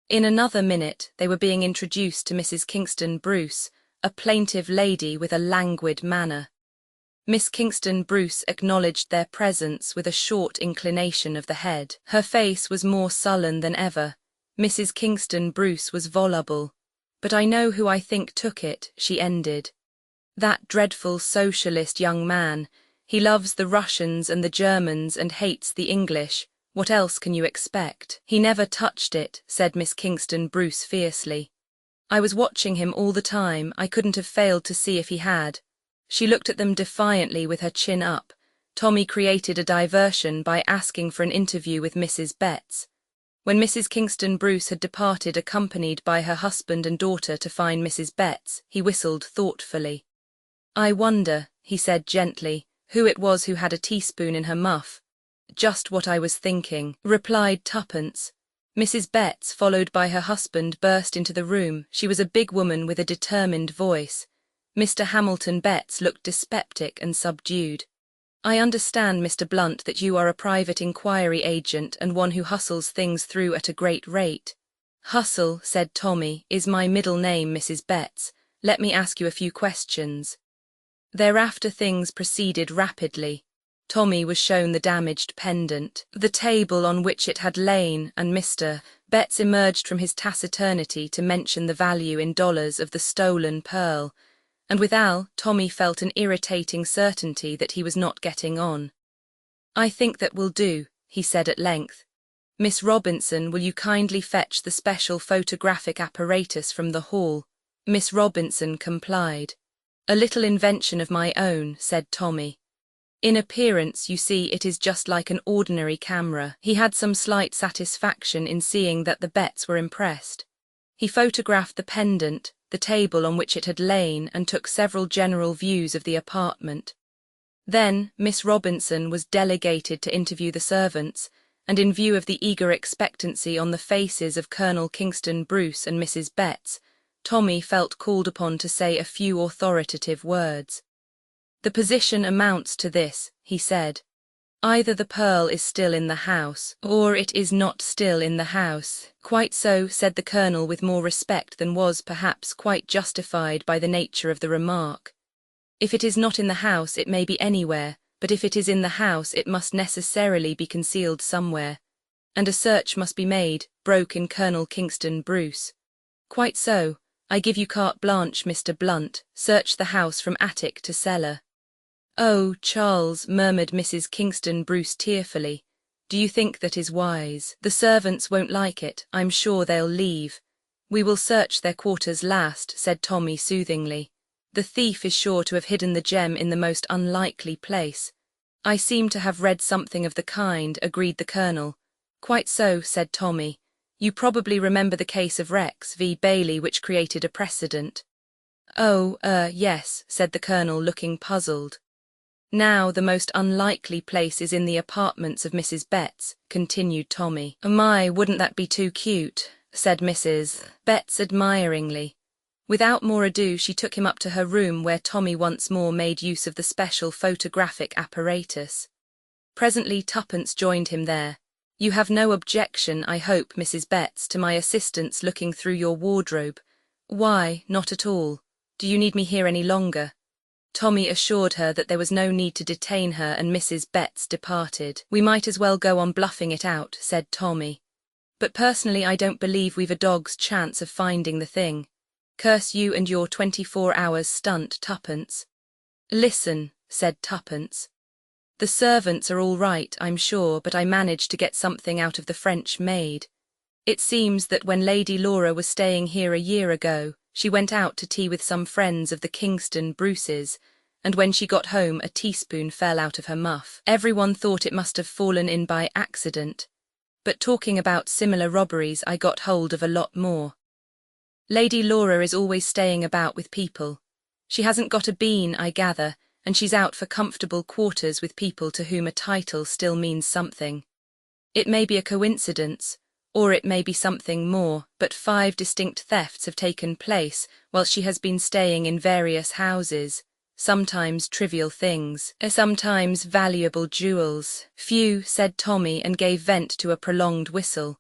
In another minute they were being introduced to Mrs. Kingston Bruce, a plaintive lady with a languid manner. Miss Kingston Bruce acknowledged their presence with a short inclination of the head. Her face was more sullen than ever. Mrs. Kingston Bruce was voluble. But I know who I think took it, she ended. That dreadful socialist young man. He loves the Russians and the Germans and hates the English. What else can you expect? He never touched it, said Miss Kingston Bruce fiercely. I was watching him all the time. I couldn't have failed to see if he had. She looked at them defiantly with her chin up. Tommy created a diversion by asking for an interview with Mrs. Betts. When Mrs. Kingston Bruce had departed accompanied by her husband and daughter to find Mrs. Betts, he whistled thoughtfully. I wonder, he said gently, who it was who had a teaspoon in her muff. Just what I was thinking, replied Tuppence. Mrs. Betts, followed by her husband, burst into the room. She was a big woman with a determined voice. Mr. Hamilton Betts looked dyspeptic and subdued. I understand, Mr. Blunt, that you are a private inquiry agent and one who hustles things through at a great rate. Hustle, said Tommy, is my middle name, Mrs. Betts. Let me ask you a few questions. Thereafter things proceeded rapidly. Tommy was shown the damaged pendant, the table on which it had lain, and Mr. Betts emerged from his taciturnity to mention the value in dollars of the stolen pearl, and with Al, Tommy felt an irritating certainty that he was not getting on. I think that will do, he said at length. Miss Robinson, will you kindly fetch the special photographic apparatus from the hall? Miss Robinson complied. A little invention of my own, said Tommy. In appearance, you see, it is just like an ordinary camera. He had some slight satisfaction in seeing that the Betts were impressed. He photographed the pendant, the table on which it had lain, and took several general views of the apartment. Then Miss Robinson was delegated to interview the servants, and in view of the eager expectancy on the faces of Colonel Kingston Bruce and Mrs. Betts, Tommy felt called upon to say a few authoritative words. The position amounts to this, he said. Either the pearl is still in the house, or it is not still in the house. Quite so, said the Colonel with more respect than was perhaps quite justified by the nature of the remark. If it is not in the house, it may be anywhere, but if it is in the house, it must necessarily be concealed somewhere. And a search must be made, broke in Colonel Kingston Bruce. Quite so. I give you carte blanche, Mr. Blunt. Search the house from attic to cellar. Oh, Charles, murmured Mrs. Kingston Bruce tearfully, do you think that is wise? The servants won't like it, I'm sure they'll leave. We will search their quarters last, said Tommy soothingly. The thief is sure to have hidden the gem in the most unlikely place. I seem to have read something of the kind, agreed the Colonel. Quite so, said Tommy. You probably remember the case of Rex v. Bailey which created a precedent. Oh, yes, said the Colonel looking puzzled. Now the most unlikely place is in the apartments of Mrs. Betts, continued Tommy. My, wouldn't that be too cute, said Mrs. Betts admiringly. Without more ado she took him up to her room where Tommy once more made use of the special photographic apparatus. Presently Tuppence joined him there. You have no objection, I hope, Mrs. Betts, to my assistance looking through your wardrobe. Why, not at all. Do you need me here any longer? Tommy assured her that there was no need to detain her, and Mrs. Betts departed. We might as well go on bluffing it out, said Tommy. But personally I don't believe we've a dog's chance of finding the thing. Curse you and your 24 hours stunt, Tuppence. Listen, said Tuppence. The servants are all right, I'm sure, but I managed to get something out of the French maid. It seems that when Lady Laura was staying here a year ago, she went out to tea with some friends of the Kingston Bruces, and when she got home a teaspoon fell out of her muff. Everyone thought it must have fallen in by accident. But talking about similar robberies, I got hold of a lot more. Lady Laura is always staying about with people. She hasn't got a bean, I gather, and she's out for comfortable quarters with people to whom a title still means something. It may be a coincidence, or it may be something more, but 5 distinct thefts have taken place while she has been staying in various houses, sometimes trivial things, sometimes valuable jewels. Phew, said Tommy and gave vent to a prolonged whistle.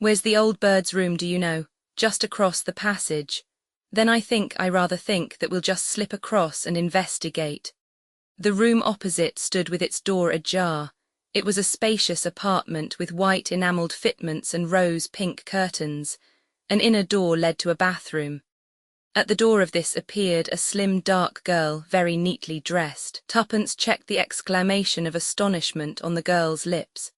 Where's the old bird's room, do you know? Just across the passage. Then I rather think that we'll just slip across and investigate. The room opposite stood with its door ajar. It was a spacious apartment with white enamelled fitments and rose pink curtains. An inner door led to a bathroom. At the door of this appeared a slim dark girl, very neatly dressed. Tuppence checked the exclamation of astonishment on the girl's lips.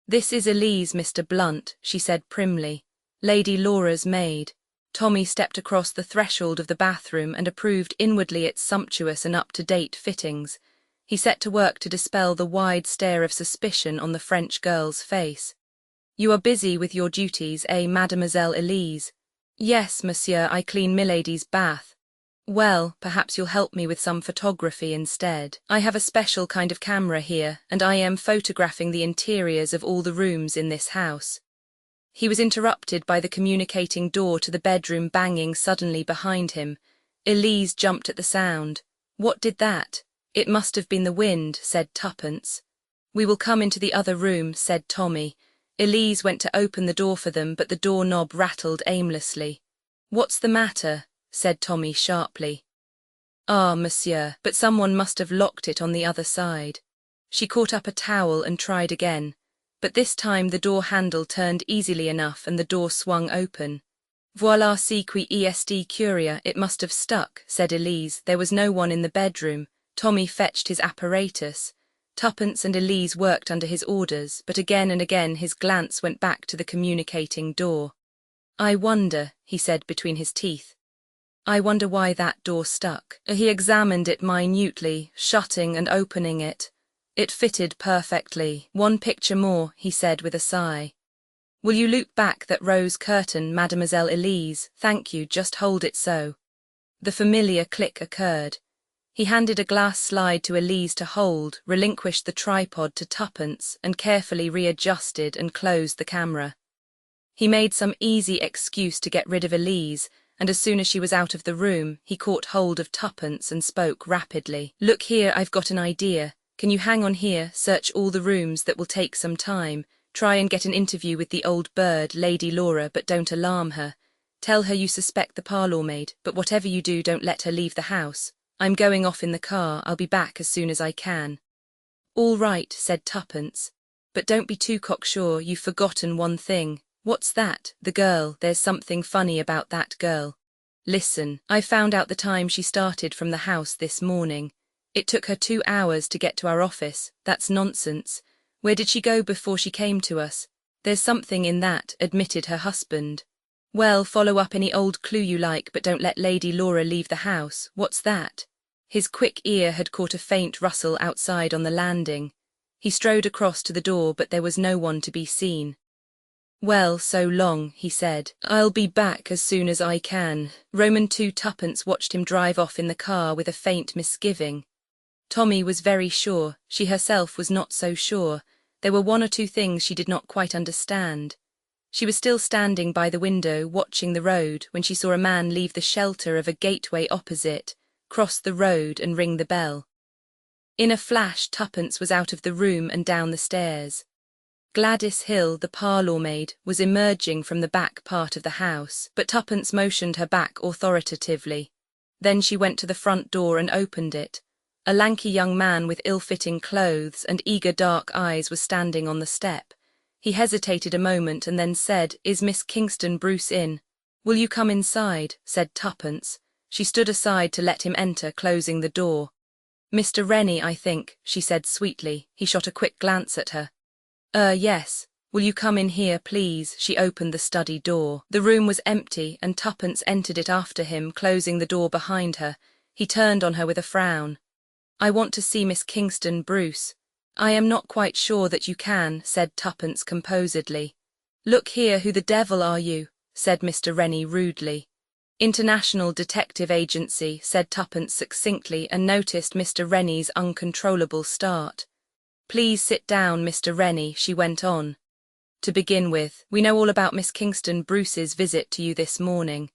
"This is Elise, Mr. Blunt," she said primly. "Lady Laura's maid." Tommy stepped across the threshold of the bathroom and approved inwardly its sumptuous and up-to-date fittings. He set to work to dispel the wide stare of suspicion on the French girl's face. "You are busy with your duties, Mademoiselle Elise?" "Yes, monsieur, I clean Milady's bath." "Well, perhaps you'll help me with some photography instead. I have a special kind of camera here, and I am photographing the interiors of all the rooms in this house." He was interrupted by the communicating door to the bedroom banging suddenly behind him. Elise jumped at the sound. "What did that?" "It must have been the wind," said Tuppence. "We will come into the other room," said Tommy. Elise went to open the door for them, but the doorknob rattled aimlessly. "What's the matter?" said Tommy sharply. "Ah, monsieur, but someone must have locked it on the other side." She caught up a towel and tried again, but this time the door handle turned easily enough and the door swung open. "Voilà ce qui est curieux, it must have stuck," said Elise. There was no one in the bedroom. Tommy fetched his apparatus. Tuppence and Elise worked under his orders, but again and again his glance went back to the communicating door. "I wonder," he said between his teeth. "I wonder why that door stuck." He examined it minutely, shutting and opening it. It fitted perfectly. "One picture more," he said with a sigh. "Will you loop back that rose curtain, Mademoiselle Elise? Thank you, just hold it so." The familiar click occurred. He handed a glass slide to Elise to hold, relinquished the tripod to Tuppence, and carefully readjusted and closed the camera. He made some easy excuse to get rid of Elise, and as soon as she was out of the room, he caught hold of Tuppence and spoke rapidly. "Look here, I've got an idea. Can you hang on here, search all the rooms? That will take some time. Try and get an interview with the old bird, Lady Laura, but don't alarm her. Tell her you suspect the parlour maid, but whatever you do, don't let her leave the house. I'm going off in the car. I'll be back as soon as I can." "All right," said Tuppence. "But don't be too cocksure, you've forgotten one thing." "What's that?" "The girl. There's something funny about that girl. Listen, I found out the time she started from the house this morning. It took her 2 hours to get to our office." "That's nonsense. Where did she go before she came to us?" "There's something in that," admitted her husband. "Well, follow up any old clue you like, but don't let Lady Laura leave the house." "What's that?" His quick ear had caught a faint rustle outside on the landing. He strode across to the door, but there was no one to be seen. "Well, so long," he said. "I'll be back as soon as I can." Roman II Tuppence watched him drive off in the car with a faint misgiving. Tommy was very sure, she herself was not so sure. There were one or two things she did not quite understand. She was still standing by the window, watching the road, when she saw a man leave the shelter of a gateway opposite, cross the road and ring the bell. In a flash, Tuppence was out of the room and down the stairs. Gladys Hill, the parlour maid, was emerging from the back part of the house, but Tuppence motioned her back authoritatively. Then she went to the front door and opened it. A lanky young man with ill-fitting clothes and eager dark eyes was standing on the step. He hesitated a moment and then said, "Is Miss Kingston Bruce in?" "Will you come inside?" said Tuppence. She stood aside to let him enter, closing the door. "Mr. Rennie, I think," she said sweetly. He shot a quick glance at her. Yes. Will you come in here, please?" She opened the study door. The room was empty, and Tuppence entered it after him, closing the door behind her. He turned on her with a frown. "I want to see Miss Kingston Bruce." "I am not quite sure that you can," said Tuppence composedly. "Look here, who the devil are you?" said Mr. Rennie rudely. "International Detective Agency," said Tuppence succinctly, and noticed Mr. Rennie's uncontrollable start. "Please sit down, Mr. Rennie," she went on. "To begin with, we know all about Miss Kingston Bruce's visit to you this morning."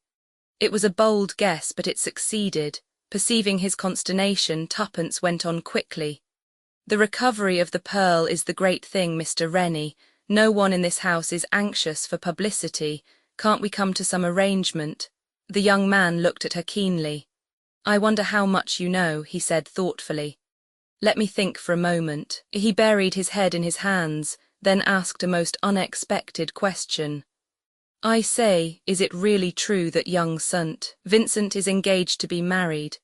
It was a bold guess, but it succeeded. Perceiving his consternation, Tuppence went on quickly. "The recovery of the pearl is the great thing, Mr. Rennie. No one in this house is anxious for publicity. Can't we come to some arrangement?" The young man looked at her keenly. "I wonder how much you know," he said thoughtfully. "Let me think for a moment." He buried his head in his hands, then asked a most unexpected question. "I say, is it really true that young St. Vincent is engaged to be married?"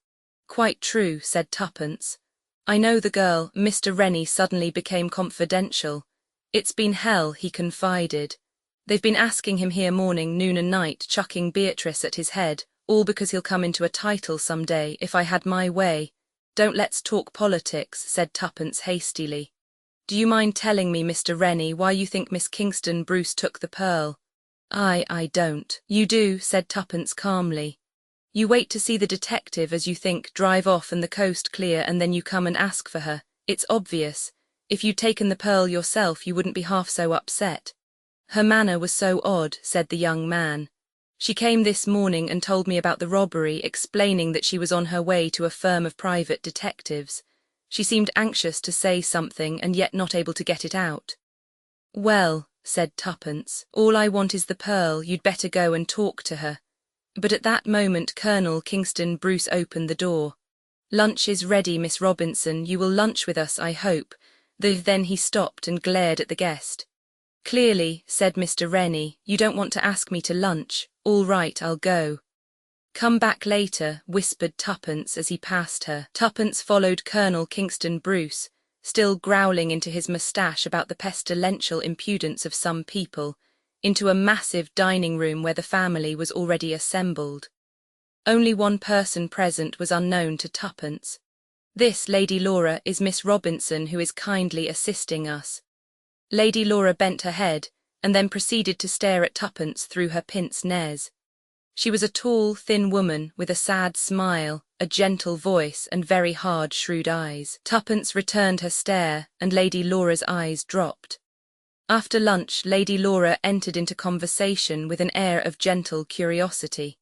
"Quite true," said Tuppence. "I know the girl." Mr. Rennie suddenly became confidential. "It's been hell," he confided. "They've been asking him here morning, noon and night, chucking Beatrice at his head, all because he'll come into a title some day, if I had my way." "Don't let's talk politics," said Tuppence hastily. "Do you mind telling me, Mr. Rennie, why you think Miss Kingston Bruce took the pearl?" I don't." "You do," said Tuppence calmly. "You wait to see the detective, as you think, drive off and the coast clear, and then you come and ask for her. It's obvious. If you'd taken the pearl yourself, you wouldn't be half so upset." "Her manner was so odd," said the young man. "She came this morning and told me about the robbery, explaining that she was on her way to a firm of private detectives. She seemed anxious to say something and yet not able to get it out." "Well," said Tuppence, "all I want is the pearl. You'd better go and talk to her." But at that moment Colonel Kingston Bruce opened the door. "Lunch is ready, Miss Robinson. You will lunch with us, I hope." Then he stopped and glared at the guest. "Clearly," said Mr. Rennie, "you don't want to ask me to lunch. All right, I'll go." "Come back later," whispered Tuppence as he passed her. Tuppence followed Colonel Kingston Bruce, still growling into his moustache about the pestilential impudence of some people, into a massive dining room where the family was already assembled. Only one person present was unknown to Tuppence. "This, Lady Laura, is Miss Robinson, who is kindly assisting us." Lady Laura bent her head, and then proceeded to stare at Tuppence through her pince-nez. She was a tall, thin woman with a sad smile, a gentle voice, and very hard, shrewd eyes. Tuppence returned her stare, and Lady Laura's eyes dropped. After lunch, Lady Laura entered into conversation with an air of gentle curiosity.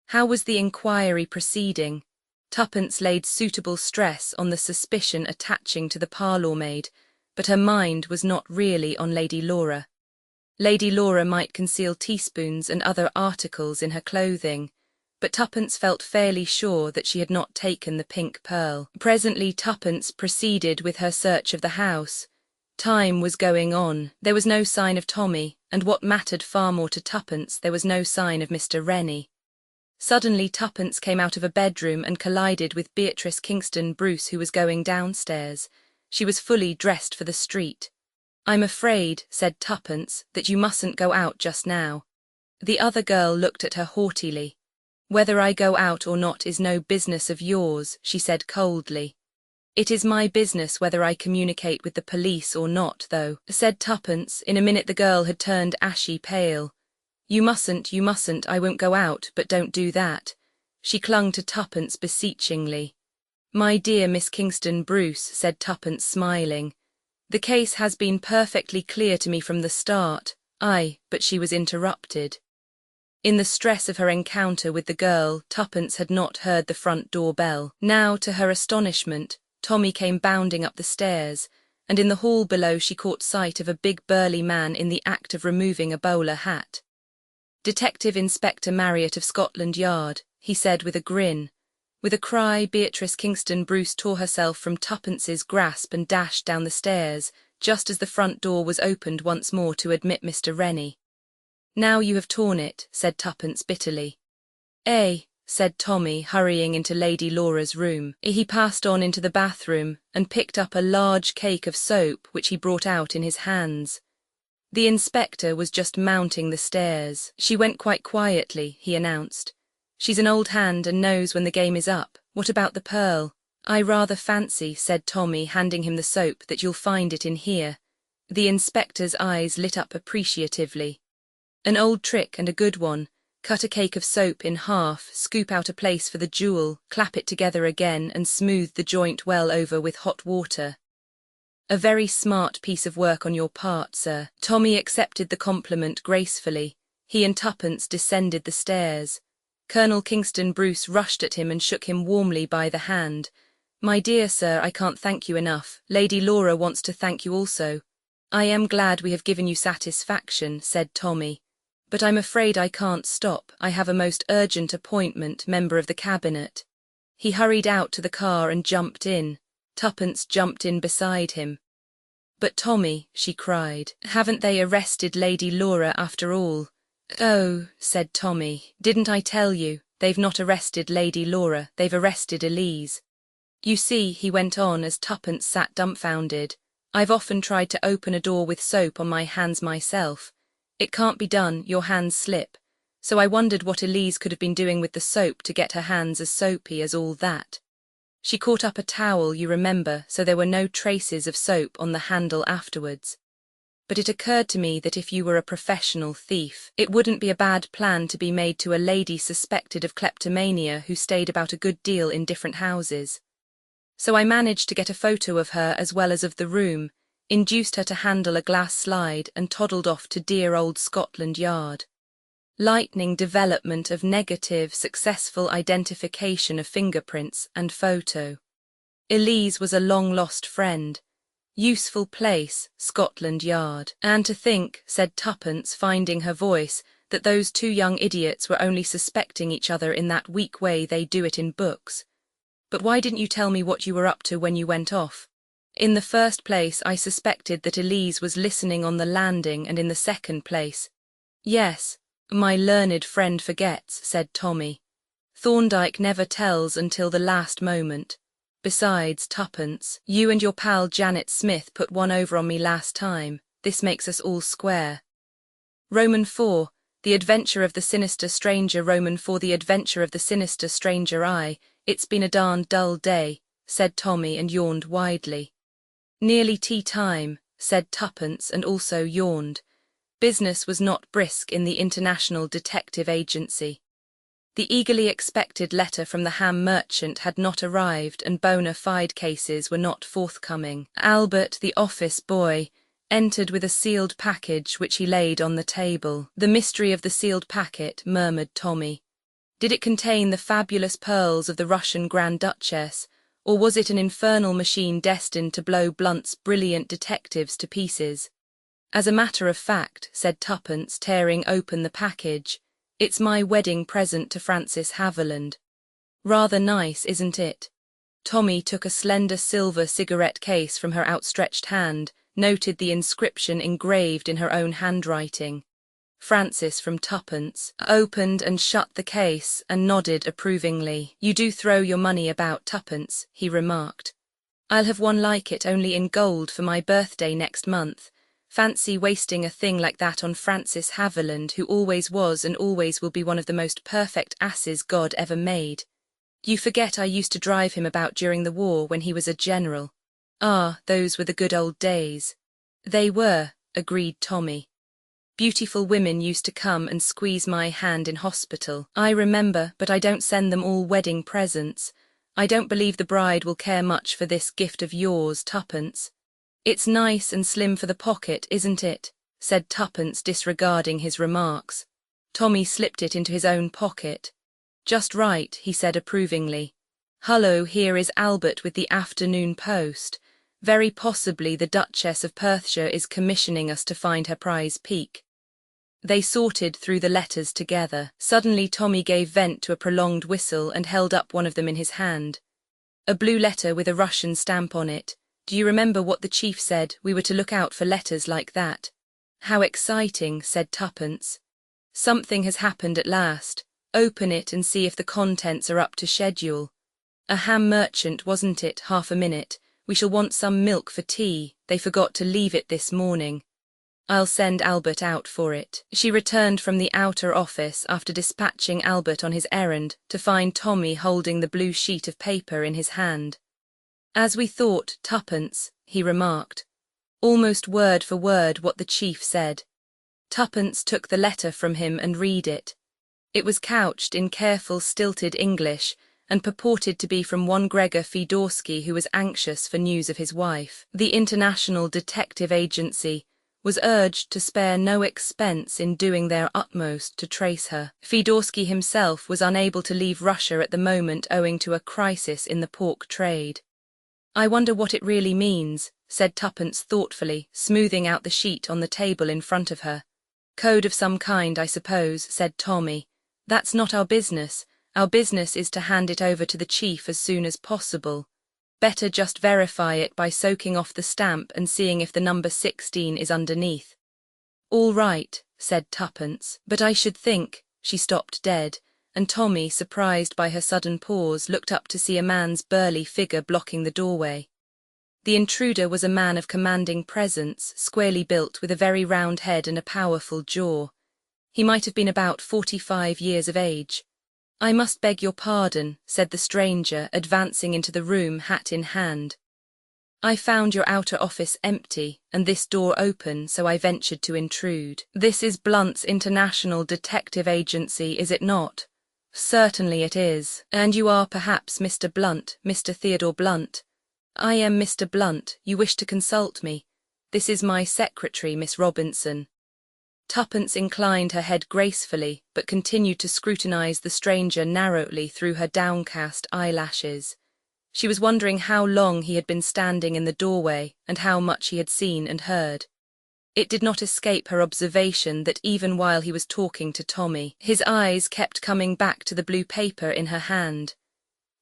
How was the inquiry proceeding? Tuppence laid suitable stress on the suspicion attaching to the parlour-maid, but her mind was not really on Lady Laura. Lady Laura might conceal teaspoons and other articles in her clothing, but Tuppence felt fairly sure that she had not taken the pink pearl. Presently Tuppence proceeded with her search of the house. Time was going on. There was no sign of Tommy, and what mattered far more to Tuppence, there was no sign of Mr. Rennie. Suddenly Tuppence came out of a bedroom and collided with Beatrice Kingston Bruce, who was going downstairs. She was fully dressed for the street. "I'm afraid," said Tuppence, "that you mustn't go out just now." The other girl looked at her haughtily. "Whether I go out or not is no business of yours," she said coldly. "It is my business whether I communicate with the police or not, though," said Tuppence. In a minute the girl had turned ashy pale. You mustn't, I won't go out, but don't do that." She clung to Tuppence beseechingly. "My dear Miss Kingston Bruce," said Tuppence smiling, "the case has been perfectly clear to me from the start." But she was interrupted. In the stress of her encounter with the girl, Tuppence had not heard the front door bell. Now, to her astonishment, Tommy came bounding up the stairs, and in the hall below she caught sight of a big burly man in the act of removing a bowler hat. "Detective Inspector Marriott of Scotland Yard," he said with a grin. With a cry, Beatrice Kingston Bruce tore herself from Tuppence's grasp and dashed down the stairs, just as the front door was opened once more to admit Mr. Rennie. "Now you have torn it," said Tuppence bitterly. Said Tommy, hurrying into Lady Laura's room. He passed on into the bathroom and picked up a large cake of soap which he brought out in his hands. The inspector was just mounting the stairs. "She went quite quietly," he announced. "She's an old hand and knows when the game is up. What about the pearl?" "I rather fancy," said Tommy, handing him the soap, "that you'll find it in here." The inspector's eyes lit up appreciatively. "An old trick and a good one. Cut a cake of soap in half, scoop out a place for the jewel, clap it together again and smooth the joint well over with hot water. A very smart piece of work on your part, sir." Tommy accepted the compliment gracefully. He and Tuppence descended the stairs. Colonel Kingston Bruce rushed at him and shook him warmly by the hand. "My dear sir, I can't thank you enough. Lady Laura wants to thank you also." "I am glad we have given you satisfaction," said Tommy. "But I'm afraid I can't stop. I have a most urgent appointment, member of the cabinet." He hurried out to the car and jumped in. Tuppence jumped in beside him. "But Tommy," she cried, "haven't they arrested Lady Laura after all? Oh, said Tommy, didn't I tell you? They've not arrested Lady Laura, they've arrested Elise. You see, he went on as Tuppence sat dumbfounded, I've often tried to open a door with soap on my hands myself. It can't be done, your hands slip. So I wondered what Elise could have been doing with the soap to get her hands as soapy as all that. She caught up a towel, you remember, so there were no traces of soap on the handle afterwards. But it occurred to me that if you were a professional thief, it wouldn't be a bad plan to be made to a lady suspected of kleptomania who stayed about a good deal in different houses. So I managed to get a photo of her as well as of the room, induced her to handle a glass slide and toddled off to dear old Scotland Yard. Lightning development of negative, successful identification of fingerprints and photo. Elise was a long-lost friend. Useful place, Scotland Yard. And to think, said Tuppence, finding her voice, that those two young idiots were only suspecting each other in that weak way they do it in books. But why didn't you tell me what you were up to when you went off? In the first place, I suspected that Elise was listening on the landing, and in the second place— Yes, my learned friend forgets, said Tommy. Thorndyke never tells until the last moment. Besides, Tuppence, you and your pal Janet Smith put one over on me last time. This makes us all square. Roman 4, The Adventure of the Sinister Stranger. Roman 4, The Adventure of the Sinister Stranger. It's been a darned dull day, said Tommy and yawned widely. Nearly tea time, said Tuppence and also yawned. Business was not brisk in the International Detective Agency. The eagerly expected letter from the ham merchant had not arrived and bona fide cases were not forthcoming. Albert, the office boy, entered with a sealed package which he laid on the table. The mystery of the sealed packet, murmured Tommy. Did it contain the fabulous pearls of the Russian Grand Duchess, or was it an infernal machine destined to blow Blunt's brilliant detectives to pieces? As a matter of fact, said Tuppence, tearing open the package, it's my wedding present to Frances Haviland. Rather nice, isn't it? Tommy took a slender silver cigarette case from her outstretched hand, noted the inscription engraved in her own handwriting. Frances from Tuppence, opened and shut the case and nodded approvingly. You do throw your money about, Tuppence, he remarked. I'll have one like it only in gold for my birthday next month. Fancy wasting a thing like that on Frances Haviland, who always was and always will be one of the most perfect asses God ever made. You forget I used to drive him about during the war when he was a general. Ah, those were the good old days. They were, agreed Tommy. Beautiful women used to come and squeeze my hand in hospital. I remember, but I don't send them all wedding presents. I don't believe the bride will care much for this gift of yours, Tuppence. It's nice and slim for the pocket, isn't it? Said Tuppence, disregarding his remarks. Tommy slipped it into his own pocket. Just right, he said approvingly. Hullo, here is Albert with the afternoon post. Very possibly the Duchess of Perthshire is commissioning us to find her prize peak. They sorted through the letters together. Suddenly Tommy gave vent to a prolonged whistle and held up one of them in his hand. A blue letter with a Russian stamp on it. Do you remember what the chief said? We were to look out for letters like that. How exciting, said Tuppence. Something has happened at last. Open it and see if the contents are up to schedule. A ham merchant, wasn't it? Half a minute. We shall want some milk for tea. They forgot to leave it this morning. I'll send Albert out for it. She returned from the outer office after dispatching Albert on his errand to find Tommy holding the blue sheet of paper in his hand. As we thought, Tuppence, he remarked. Almost word for word what the chief said. Tuppence took the letter from him and read it. It was couched in careful, stilted English and purported to be from one Gregor Fedorsky, who was anxious for news of his wife. The International Detective Agency was urged to spare no expense in doing their utmost to trace her. Fedorsky himself was unable to leave Russia at the moment owing to a crisis in the pork trade. I wonder what it really means, said Tuppence thoughtfully, smoothing out the sheet on the table in front of her. Code of some kind, I suppose, said Tommy. That's not our business. Our business is to hand it over to the chief as soon as possible. Better just verify it by soaking off the stamp and seeing if the number 16 is underneath. All right, said Tuppence, but I should think— She stopped dead, and Tommy, surprised by her sudden pause, looked up to see a man's burly figure blocking the doorway. The intruder was a man of commanding presence, squarely built with a very round head and a powerful jaw. He might have been about 45 years of age. "I must beg your pardon," said the stranger, advancing into the room, hat in hand. "I found your outer office empty, and this door open, so I ventured to intrude. This is Blunt's International Detective Agency, is it not?" "Certainly it is. And you are perhaps Mr. Blunt, Mr. Theodore Blunt?" "I am Mr. Blunt. You wish to consult me. This is my secretary, Miss Robinson." Tuppence inclined her head gracefully, but continued to scrutinize the stranger narrowly through her downcast eyelashes. She was wondering how long he had been standing in the doorway, and how much he had seen and heard. It did not escape her observation that even while he was talking to Tommy, his eyes kept coming back to the blue paper in her hand.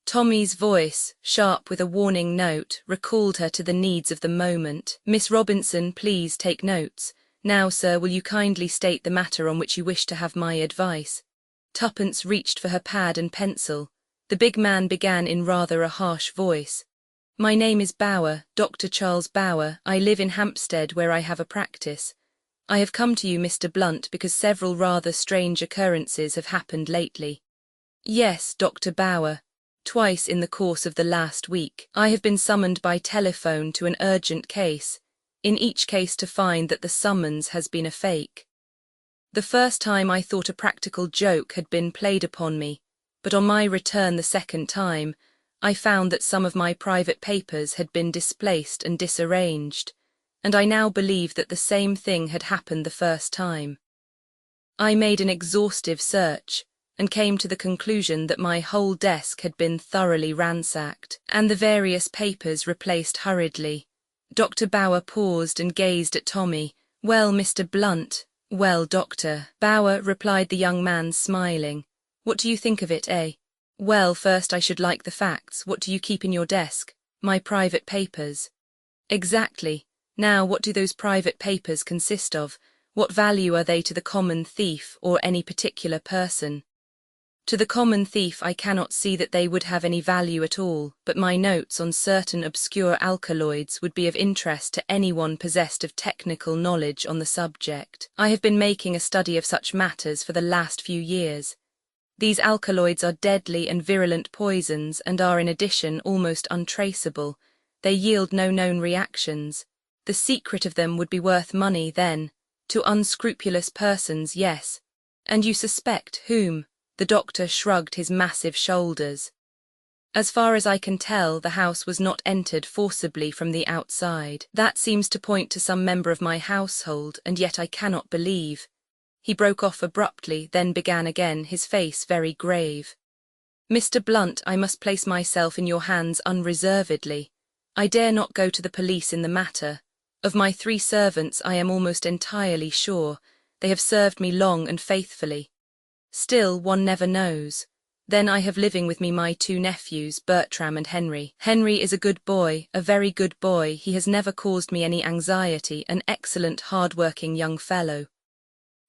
Tommy's voice, sharp with a warning note, recalled her to the needs of the moment. "Miss Robinson, please take notes. Now, sir, will you kindly state the matter on which you wish to have my advice?" Tuppence reached for her pad and pencil. The big man began in rather a harsh voice. "My name is Bower, Dr. Charles Bower. I live in Hampstead, where I have a practice. I have come to you, Mr. Blunt, because several rather strange occurrences have happened lately." "Yes, Dr. Bower. Twice in the course of the last week. I have been summoned by telephone to an urgent case, in each case to find that the summons has been a fake. The first time I thought a practical joke had been played upon me, but on my return the second time, I found that some of my private papers had been displaced and disarranged, and I now believe that the same thing had happened the first time. I made an exhaustive search, and came to the conclusion that my whole desk had been thoroughly ransacked, and the various papers replaced hurriedly." Dr. Bower paused and gazed at Tommy. "Well, Mr. Blunt." "Well, Dr. Bower," replied the young man, smiling. "What do you think of it, eh?" "Well, first I should like the facts. What do you keep in your desk?" "My private papers." "Exactly. Now, what do those private papers consist of? What value are they to the common thief, or any particular person?" "To the common thief I cannot see that they would have any value at all, but my notes on certain obscure alkaloids would be of interest to anyone possessed of technical knowledge on the subject. I have been making a study of such matters for the last few years. These alkaloids are deadly and virulent poisons and are in addition almost untraceable. They yield no known reactions. The secret of them would be worth money then. To unscrupulous persons, yes. And you suspect whom?" The doctor shrugged his massive shoulders. "As far as I can tell, the house was not entered forcibly from the outside. That seems to point to some member of my household, and yet I cannot believe—" He broke off abruptly, then began again, his face very grave. "Mr. Blunt, I must place myself in your hands unreservedly. I dare not go to the police in the matter. Of my 3 servants I am almost entirely sure. They have served me long and faithfully. Still, one never knows. Then I have living with me my 2 nephews, Bertram and Henry. Henry is a good boy, a very good boy. He has never caused me any anxiety, an excellent, hard-working young fellow.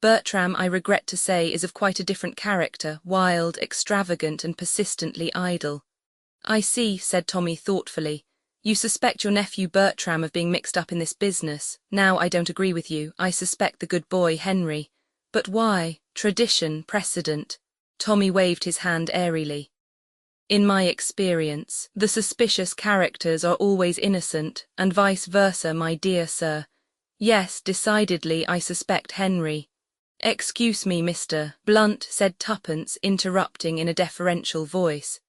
Bertram, I regret to say, is of quite a different character, wild, extravagant, and persistently idle." "I see," said Tommy thoughtfully. "You suspect your nephew Bertram of being mixed up in this business. Now, I don't agree with you. I suspect the good boy Henry." "But why? Tradition, precedent." Tommy waved his hand airily. "In my experience, the suspicious characters are always innocent, and vice versa, my dear sir. Yes, decidedly, I suspect Henry." "Excuse me, Mr. Blunt," said Tuppence, interrupting in a deferential voice.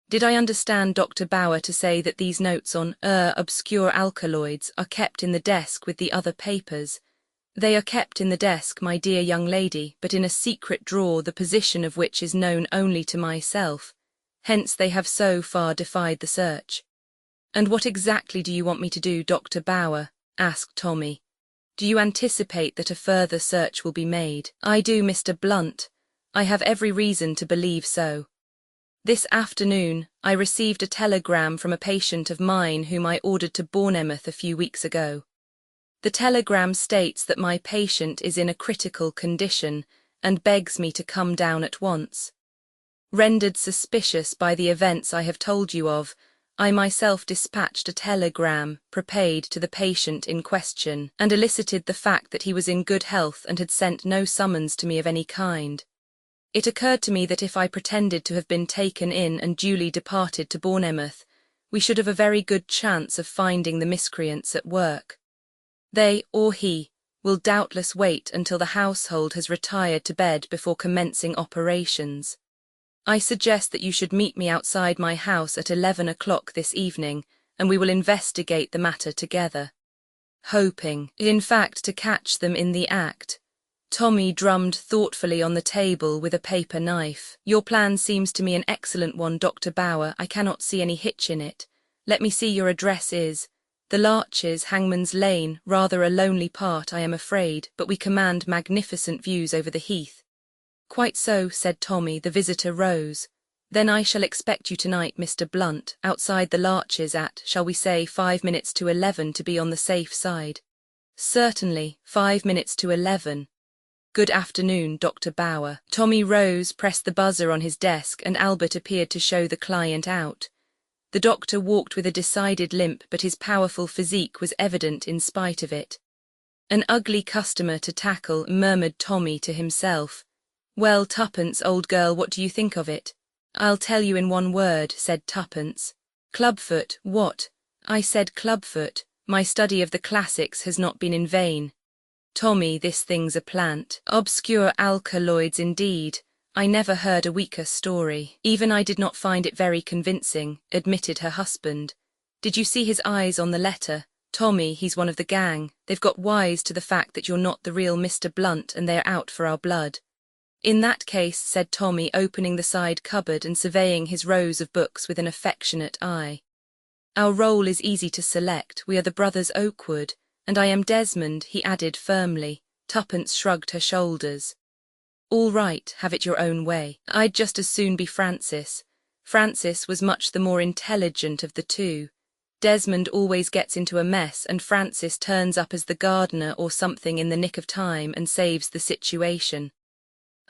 "Did I understand Dr. Bower to say that these notes on, obscure alkaloids are kept in the desk with the other papers?" "They are kept in the desk, my dear young lady, but in a secret drawer, the position of which is known only to myself. Hence they have so far defied the search." "And what exactly do you want me to do, Dr. Bower?" asked Tommy. "Do you anticipate that a further search will be made?" "I do, Mr. Blunt. I have every reason to believe so. This afternoon, I received a telegram from a patient of mine whom I ordered to Bournemouth a few weeks ago. The telegram states that my patient is in a critical condition and begs me to come down at once. Rendered suspicious by the events I have told you of, I myself dispatched a telegram prepaid to the patient in question and elicited the fact that he was in good health and had sent no summons to me of any kind. It occurred to me that if I pretended to have been taken in and duly departed to Bournemouth, we should have a very good chance of finding the miscreants at work. They, or he, will doubtless wait until the household has retired to bed before commencing operations. I suggest that you should meet me outside my house at 11 o'clock this evening, and we will investigate the matter together. Hoping, in fact, to catch them in the act, Tommy drummed thoughtfully on the table with a paper knife. Your plan seems to me an excellent one, Dr. Bower. I cannot see any hitch in it. Let me see, your address is The Larches, Hangman's Lane, rather a lonely part, I am afraid, but we command magnificent views over the heath. Quite so, said Tommy. The visitor rose. Then I shall expect you tonight, Mr. Blunt, outside the Larches at, shall we say, 5 minutes to 11 to be on the safe side. Certainly, 5 minutes to 11. Good afternoon, Dr. Bower. Tommy rose, pressed the buzzer on his desk, and Albert appeared to show the client out. The doctor walked with a decided limp, but his powerful physique was evident in spite of it. An ugly customer to tackle, murmured Tommy to himself. Well, Tuppence, old girl, what do you think of it? I'll tell you in one word, said Tuppence. Clubfoot. What? I said clubfoot. My study of the classics has not been in vain. Tommy, this thing's a plant. Obscure alkaloids indeed. I never heard a weaker story. Even I did not find it very convincing, admitted her husband. Did you see his eyes on the letter? Tommy, he's one of the gang. They've got wise to the fact that you're not the real Mr. Blunt and they're out for our blood. In that case, said Tommy, opening the side cupboard and surveying his rows of books with an affectionate eye. Our role is easy to select. We are the brothers Oakwood, and I am Desmond, he added firmly. Tuppence shrugged her shoulders. All right, have it your own way. I'd just as soon be Francis. Francis was much the more intelligent of the two. Desmond always gets into a mess, and Francis turns up as the gardener or something in the nick of time and saves the situation.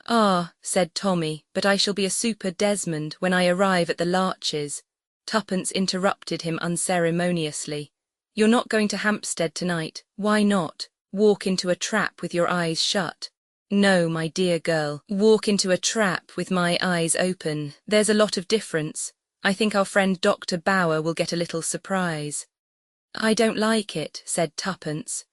Ah, said Tommy, but I shall be a super Desmond when I arrive at the Larches. Tuppence interrupted him unceremoniously. You're not going to Hampstead tonight. Why not? Walk into a trap with your eyes shut. No, my dear girl, walk into a trap with my eyes open. There's a lot of difference. I think our friend Dr. Bower will get a little surprise. I don't like it, said Tuppence.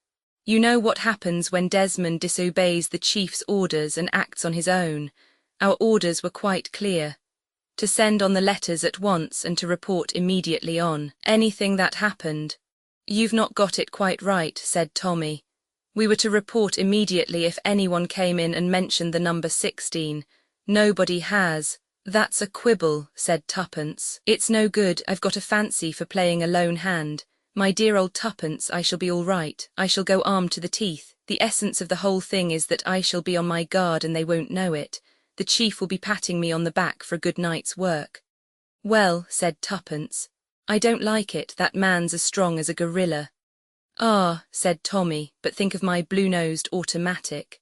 You know what happens when Desmond disobeys the chief's orders and acts on his own. Our orders were quite clear. To send on the letters at once and to report immediately on anything that happened. You've not got it quite right, said Tommy. We were to report immediately if anyone came in and mentioned the number 16. Nobody has. That's a quibble, said Tuppence. It's no good. I've got a fancy for playing a lone hand. My dear old Tuppence, I shall be all right. I shall go armed to the teeth. The essence of the whole thing is that I shall be on my guard and they won't know it. The chief will be patting me on the back for a good night's work. Well, said Tuppence, I don't like it. That man's as strong as a gorilla. Ah, said Tommy, but think of my blue-nosed automatic.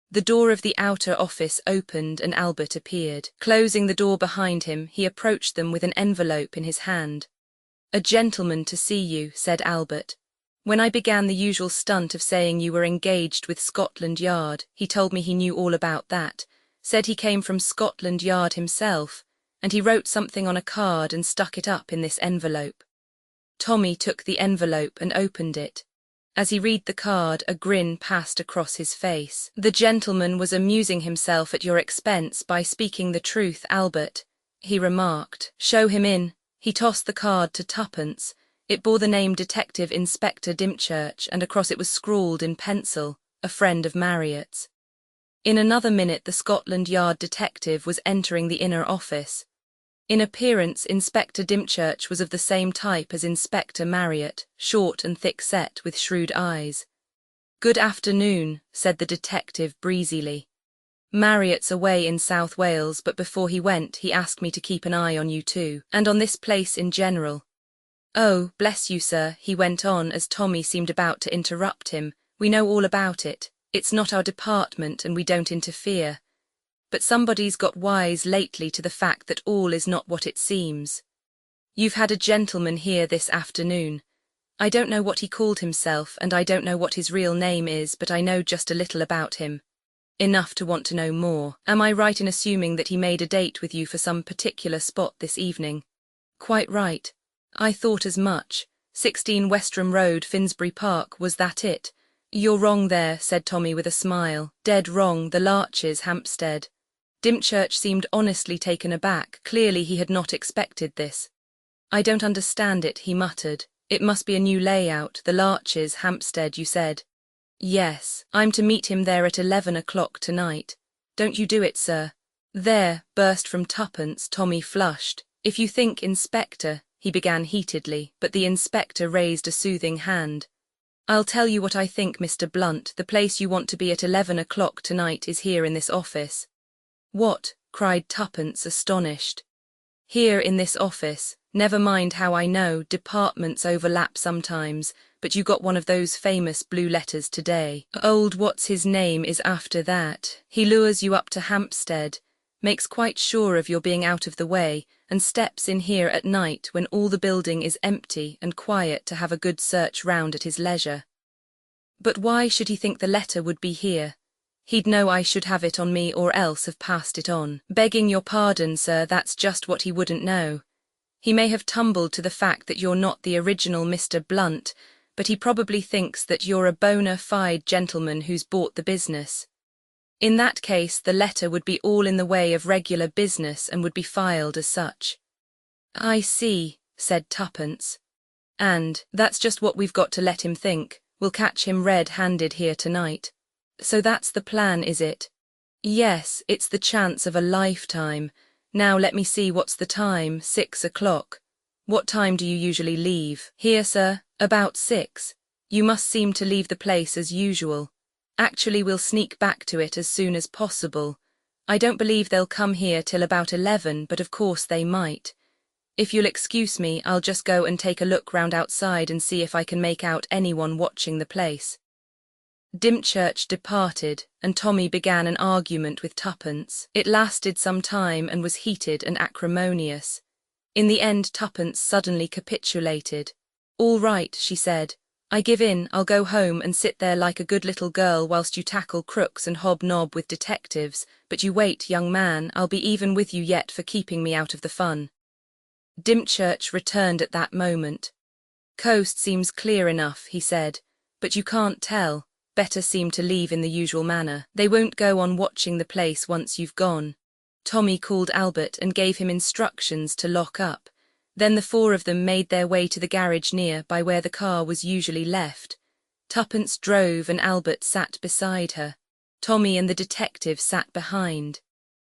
The door of the outer office opened and Albert appeared. Closing the door behind him, he approached them with an envelope in his hand. A gentleman to see you, said Albert. When I began the usual stunt of saying you were engaged with Scotland Yard, he told me he knew all about that, said he came from Scotland Yard himself, and he wrote something on a card and stuck it up in this envelope. Tommy took the envelope and opened it. As he read the card, a grin passed across his face. The gentleman was amusing himself at your expense by speaking the truth, Albert, he remarked. Show him in. He tossed the card to Tuppence. It bore the name Detective Inspector Dymchurch, and across it was scrawled in pencil, a friend of Marriott's. In another minute the Scotland Yard detective was entering the inner office. In appearance, Inspector Dymchurch was of the same type as Inspector Marriott, short and thick-set with shrewd eyes. Good afternoon, said the detective breezily. Marriott's away in South Wales, but before he went he asked me to keep an eye on you too, and on this place in general. "Oh, bless you, sir," he went on as Tommy seemed about to interrupt him. "We know all about it. It's not our department and we don't interfere. But somebody's got wise lately to the fact that all is not what it seems. You've had a gentleman here this afternoon. I don't know what he called himself and I don't know what his real name is, but I know just a little about him. Enough to want to know more. Am I right in assuming that he made a date with you for some particular spot this evening?" "Quite right. I thought as much. 16 Westram Road, Finsbury Park, was that it?" "You're wrong there," said Tommy with a smile. "Dead wrong, the Larches, Hampstead." Dymchurch seemed honestly taken aback. Clearly he had not expected this. "I don't understand it," he muttered. "It must be a new layout. The Larches, Hampstead, you said?" "Yes, I'm to meet him there at 11 o'clock tonight. Don't you do it, sir." "There," burst from Tuppence. Tommy flushed. "If you think, Inspector," he began heatedly, but the inspector raised a soothing hand. "I'll tell you what I think, Mr. Blunt. The place you want to be at 11 o'clock tonight is here in this office." "What?" cried Tuppence, astonished. "Here in this office. Never mind how I know, departments overlap sometimes, but you got one of those famous blue letters today. Old what's-his-name is after that. He lures you up to Hampstead, makes quite sure of your being out of the way, and steps in here at night when all the building is empty and quiet to have a good search round at his leisure." "But why should he think the letter would be here? He'd know I should have it on me or else have passed it on." "Begging your pardon, sir, that's just what he wouldn't know. He may have tumbled to the fact that you're not the original Mr. Blunt, but he probably thinks that you're a bona fide gentleman who's bought the business. In that case, the letter would be all in the way of regular business and would be filed as such." "I see," said Tuppence. "And that's just what we've got to let him think. We'll catch him red-handed here tonight." "So that's the plan, is it?" "Yes, it's the chance of a lifetime. Now let me see, what's the time? 6 o'clock. What time do you usually leave?" "Here, sir, about 6. You must seem to leave the place as usual. Actually, we'll sneak back to it as soon as possible. I don't believe they'll come here till about 11, but of course they might. If you'll excuse me, I'll just go and take a look round outside and see if I can make out anyone watching the place." Dymchurch departed, and Tommy began an argument with Tuppence. It lasted some time and was heated and acrimonious. In the end, Tuppence suddenly capitulated. "All right," she said. "I give in. I'll go home and sit there like a good little girl whilst you tackle crooks and hobnob with detectives, but you wait, young man, I'll be even with you yet for keeping me out of the fun." Dymchurch returned at that moment. "Coast seems clear enough," he said, "but you can't tell. Better seem to leave in the usual manner. They won't go on watching the place once you've gone." Tommy called Albert and gave him instructions to lock up. Then the four of them made their way to the garage near by where the car was usually left. Tuppence drove and Albert sat beside her. Tommy and the detective sat behind.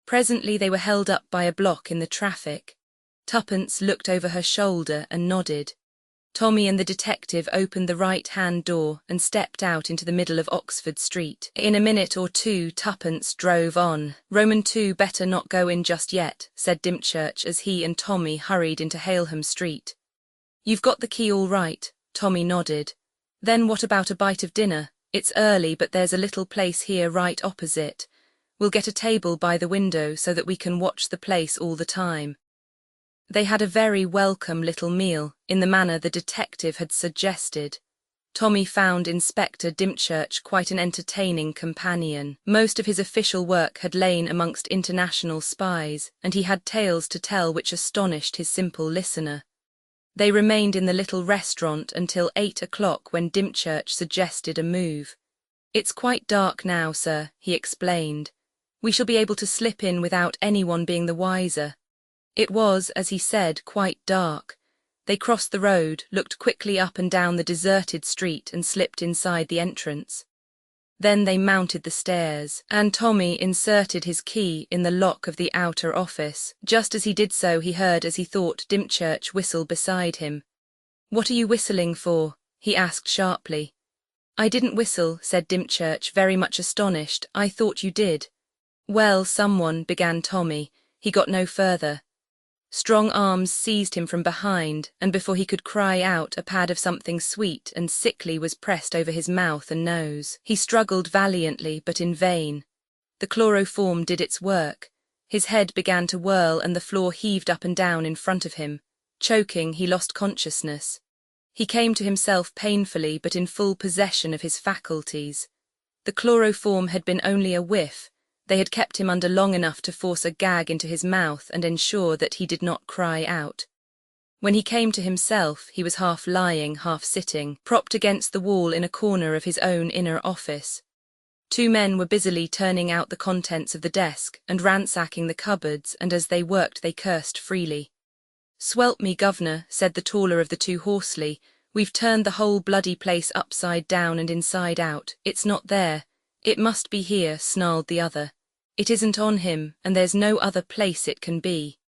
Presently they were held up by a block in the traffic. Tuppence looked over her shoulder and nodded. Tommy and the detective opened the right-hand door and stepped out into the middle of Oxford Street. In a minute or two, Tuppence drove on. "Roman 2 better not go in just yet," said Dymchurch as he and Tommy hurried into Haleham Street. "You've got the key all right," Tommy nodded. "Then what about a bite of dinner? It's early, but there's a little place here right opposite. We'll get a table by the window so that we can watch the place all the time." They had a very welcome little meal, in the manner the detective had suggested. Tommy found Inspector Dymchurch quite an entertaining companion. Most of his official work had lain amongst international spies, and he had tales to tell which astonished his simple listener. They remained in the little restaurant until 8 o'clock when Dymchurch suggested a move. "It's quite dark now, sir," he explained. "We shall be able to slip in without anyone being the wiser." It was, as he said, quite dark. They crossed the road, looked quickly up and down the deserted street and slipped inside the entrance. Then they mounted the stairs, and Tommy inserted his key in the lock of the outer office. Just as he did so, he heard, as he thought, Dymchurch whistle beside him. "What are you whistling for?" he asked sharply. "I didn't whistle," said Dymchurch, very much astonished. "I thought you did." "Well, someone," began Tommy. He got no further. Strong arms seized him from behind, and before he could cry out, a pad of something sweet and sickly was pressed over his mouth and nose. He struggled valiantly, but in vain. The chloroform did its work. His head began to whirl and the floor heaved up and down in front of him. Choking, he lost consciousness. He came to himself painfully, but in full possession of his faculties. The chloroform had been only a whiff. They had kept him under long enough to force a gag into his mouth and ensure that he did not cry out. When he came to himself, he was half lying, half sitting, propped against the wall in a corner of his own inner office. Two men were busily turning out the contents of the desk and ransacking the cupboards, and as they worked they cursed freely. "Swelp me, governor," said the taller of the two hoarsely. "We've turned the whole bloody place upside down and inside out. It's not there." "It must be here," snarled the other. "It isn't on him, and there's no other place it can be."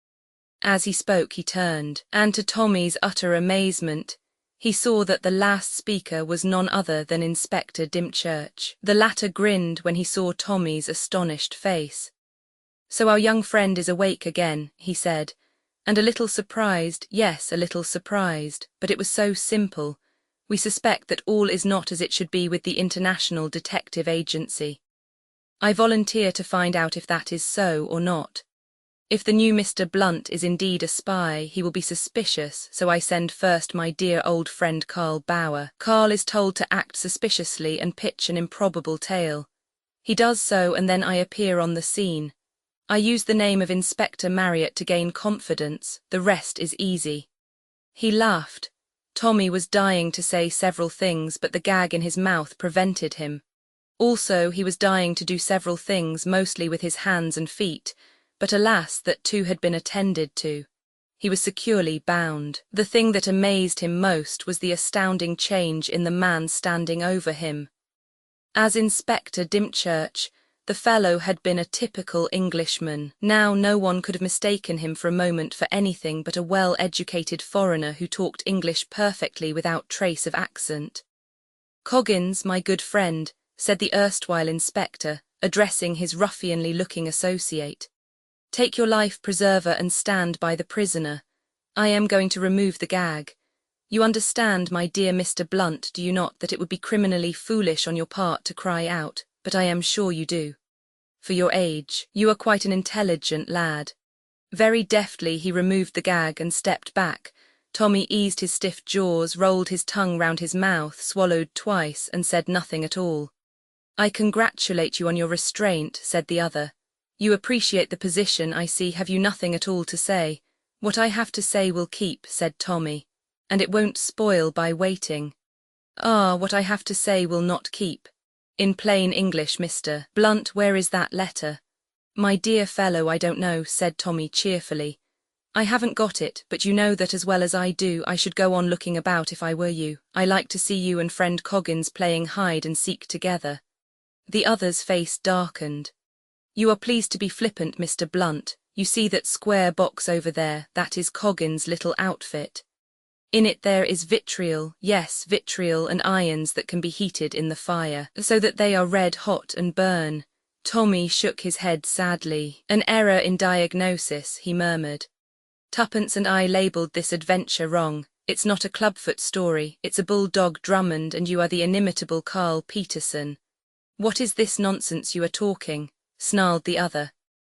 As he spoke he turned, and to Tommy's utter amazement, he saw that the last speaker was none other than Inspector Dymchurch. The latter grinned when he saw Tommy's astonished face. "So our young friend is awake again," he said, and a little surprised, yes, a little surprised, but it was so simple. "We suspect that all is not as it should be with the International Detective Agency. I volunteer to find out if that is so or not. If the new Mr. Blunt is indeed a spy, he will be suspicious, so I send first my dear old friend Carl Bauer. Carl is told to act suspiciously and pitch an improbable tale. He does so, and then I appear on the scene. I use the name of Inspector Marriott to gain confidence. The rest is easy." He laughed. Tommy was dying to say several things, but the gag in his mouth prevented him. Also, he was dying to do several things, mostly with his hands and feet, but alas, that too had been attended to. He was securely bound. The thing that amazed him most was the astounding change in the man standing over him. As Inspector Dymchurch, the fellow had been a typical Englishman. Now no one could have mistaken him for a moment for anything but a well-educated foreigner who talked English perfectly without trace of accent. "Coggins, my good friend," said the erstwhile inspector, addressing his ruffianly-looking associate. "Take your life-preserver and stand by the prisoner. I am going to remove the gag. You understand, my dear Mr. Blunt, do you not, that it would be criminally foolish on your part to cry out, but I am sure you do. For your age, you are quite an intelligent lad." Very deftly he removed the gag and stepped back. Tommy eased his stiff jaws, rolled his tongue round his mouth, swallowed twice, and said nothing at all. "I congratulate you on your restraint," said the other. "You appreciate the position, I see. Have you nothing at all to say?" "What I have to say will keep," said Tommy, "and it won't spoil by waiting." "Ah, what I have to say will not keep. In plain English, Mr. Blunt, where is that letter?" "My dear fellow, I don't know," said Tommy cheerfully. "I haven't got it, but you know that as well as I do. I should go on looking about if I were you. I like to see you and friend Coggins playing hide and seek together." The other's face darkened. "You are pleased to be flippant, Mr. Blunt. You see that square box over there, that is Coggins' little outfit. In it there is vitriol, yes, vitriol and irons that can be heated in the fire, so that they are red hot and burn." Tommy shook his head sadly. "An error in diagnosis," he murmured. "Tuppence and I labelled this adventure wrong. It's not a clubfoot story, it's a bulldog Drummond, and you are the inimitable Carl Peterson." "What is this nonsense you are talking?" snarled the other.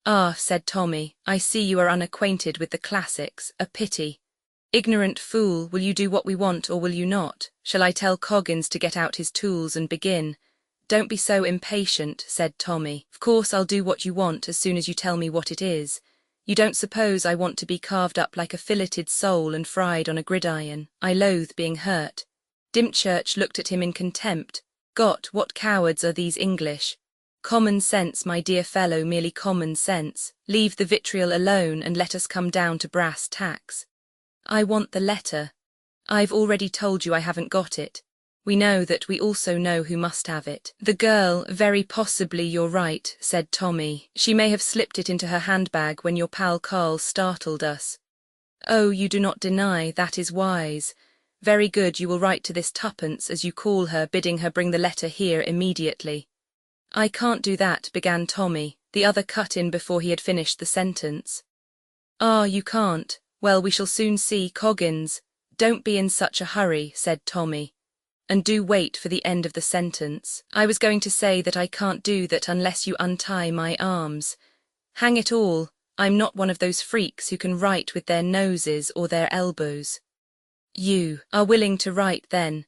"Ah," said Tommy, "I see you are unacquainted with the classics. A pity. Ignorant fool, will you do what we want or will you not? Shall I tell Coggins to get out his tools and begin?" "Don't be so impatient," said Tommy. "Of course I'll do what you want as soon as you tell me what it is. You don't suppose I want to be carved up like a filleted sole and fried on a gridiron. I loathe being hurt." Dymchurch looked at him in contempt. "Got, what cowards are these English? Common sense, my dear fellow, merely common sense. Leave the vitriol alone and let us come down to brass tacks." "I want the letter." "I've already told you I haven't got it. We know that, we also know who must have it." "The girl, very possibly you're right," said Tommy. "She may have slipped it into her handbag when your pal Carl startled us." "Oh, you do not deny, that is wise. Very good, you will write to this Tuppence, as you call her, bidding her bring the letter here immediately." "I can't do that," began Tommy. The other cut in before he had finished the sentence. Ah, you can't. Well, we shall soon see, Coggins. Don't be in such a hurry, said Tommy. And do wait for the end of the sentence. I was going to say that I can't do that unless you untie my arms. Hang it all, I'm not one of those freaks who can write with their noses or their elbows. You are willing to write then?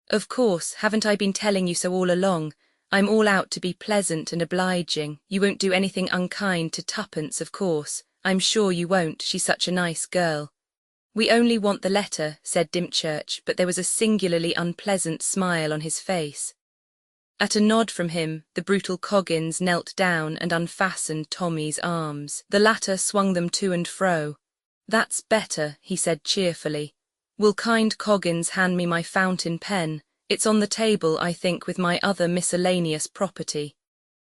Of course, haven't I been telling you so all along? I'm all out to be pleasant and obliging. You won't do anything unkind to Tuppence, of course. I'm sure you won't, she's such a nice girl. We only want the letter, said Dymchurch, but there was a singularly unpleasant smile on his face. At a nod from him, the brutal Coggins knelt down and unfastened Tommy's arms. The latter swung them to and fro. That's better, he said cheerfully. Will kind Coggins hand me my fountain pen? It's on the table, I think, with my other miscellaneous property.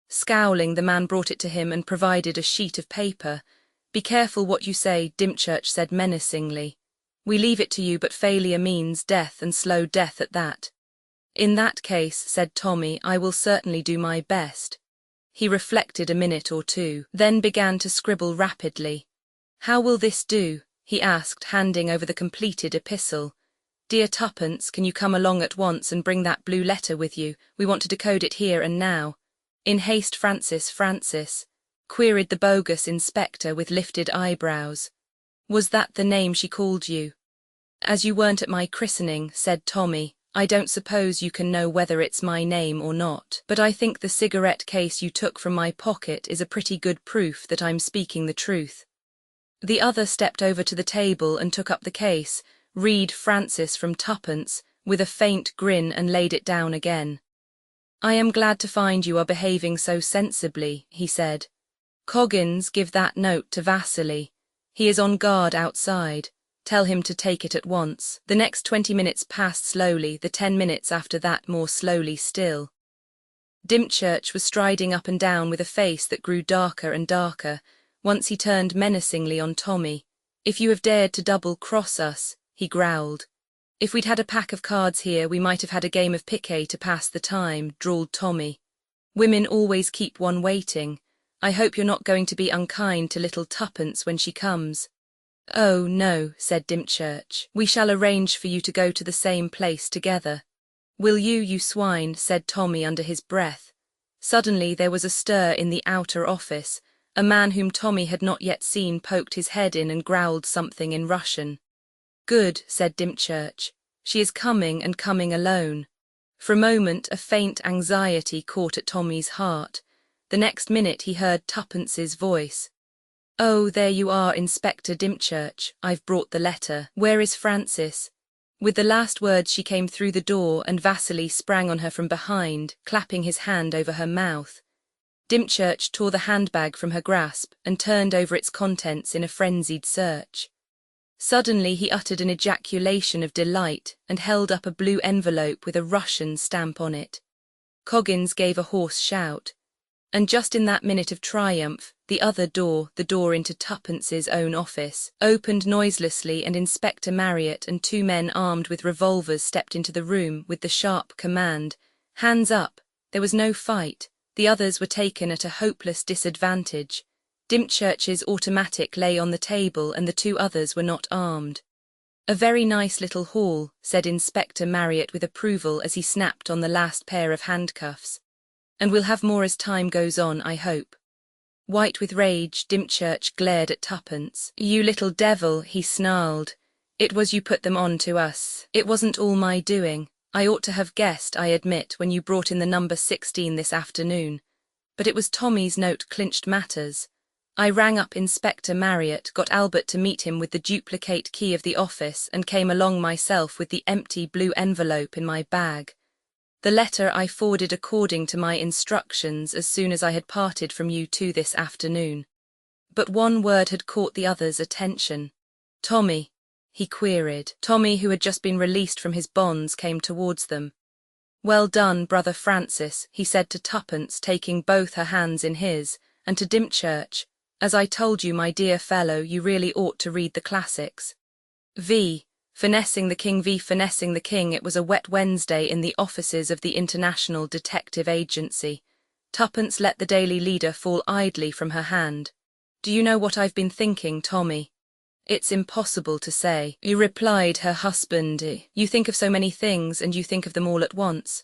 Scowling, the man brought it to him and provided a sheet of paper. Be careful what you say, Dymchurch said menacingly. We leave it to you, but failure means death, and slow death at that. In that case, said Tommy, I will certainly do my best. He reflected a minute or two, then began to scribble rapidly. How will this do? He asked, handing over the completed epistle. Dear Tuppence, can you come along at once and bring that blue letter with you? We want to decode it here and now. In haste, Francis, queried the bogus inspector with lifted eyebrows. Was that the name she called you? As you weren't at my christening, said Tommy, I don't suppose you can know whether it's my name or not, but I think the cigarette case you took from my pocket is a pretty good proof that I'm speaking the truth. The other stepped over to the table and took up the case, read Francis from Tuppence, with a faint grin, and laid it down again. I am glad to find you are behaving so sensibly, he said. Coggins, give that note to Vasily. He is on guard outside. Tell him to take it at once. The next 20 minutes passed slowly, the 10 minutes after that more slowly still. Dymchurch was striding up and down with a face that grew darker and darker. Once he turned menacingly on Tommy. If you have dared to double-cross us, he growled. If we'd had a pack of cards here, we might have had a game of piquet to pass the time, drawled Tommy. Women always keep one waiting. I hope you're not going to be unkind to little Tuppence when she comes. Oh, no, said Dymchurch. We shall arrange for you to go to the same place together. Will you, you swine, said Tommy under his breath. Suddenly there was a stir in the outer office. A man whom Tommy had not yet seen poked his head in and growled something in Russian. Good, said Dymchurch. She is coming, and coming alone. For a moment a faint anxiety caught at Tommy's heart. The next minute he heard Tuppence's voice. Oh, there you are, Inspector Dymchurch. I've brought the letter. Where is Francis? With the last words she came through the door, and Vasily sprang on her from behind, clapping his hand over her mouth. Dymchurch tore the handbag from her grasp and turned over its contents in a frenzied search. Suddenly he uttered an ejaculation of delight and held up a blue envelope with a Russian stamp on it. Coggins gave a hoarse shout. And just in that minute of triumph, the other door, the door into Tuppence's own office, opened noiselessly, and Inspector Marriott and 2 men armed with revolvers stepped into the room with the sharp command, "Hands up!" There was no fight. The others were taken at a hopeless disadvantage. Dymchurch's automatic lay on the table and the 2 others were not armed. A very nice little haul, said Inspector Marriott with approval as he snapped on the last pair of handcuffs. And we'll have more as time goes on, I hope. White with rage, Dymchurch glared at Tuppence. You little devil, he snarled. It was you put them on to us. It wasn't all my doing. I ought to have guessed, I admit, when you brought in the number 16 this afternoon. But it was Tommy's note clinched matters. I rang up Inspector Marriott, got Albert to meet him with the duplicate key of the office, and came along myself with the empty blue envelope in my bag. The letter I forwarded according to my instructions as soon as I had parted from you 2 this afternoon. But one word had caught the others' attention. Tommy, he queried. Tommy, who had just been released from his bonds, came towards them. Well done, brother Francis, he said to Tuppence, taking both her hands in his, and to Dymchurch. As I told you, my dear fellow, you really ought to read the classics. Finessing the King. It was a wet Wednesday in the offices of the International Detective Agency. Tuppence let the Daily Leader fall idly from her hand. Do you know what I've been thinking, Tommy? It's impossible to say, replied her husband. You think of so many things and you think of them all at once.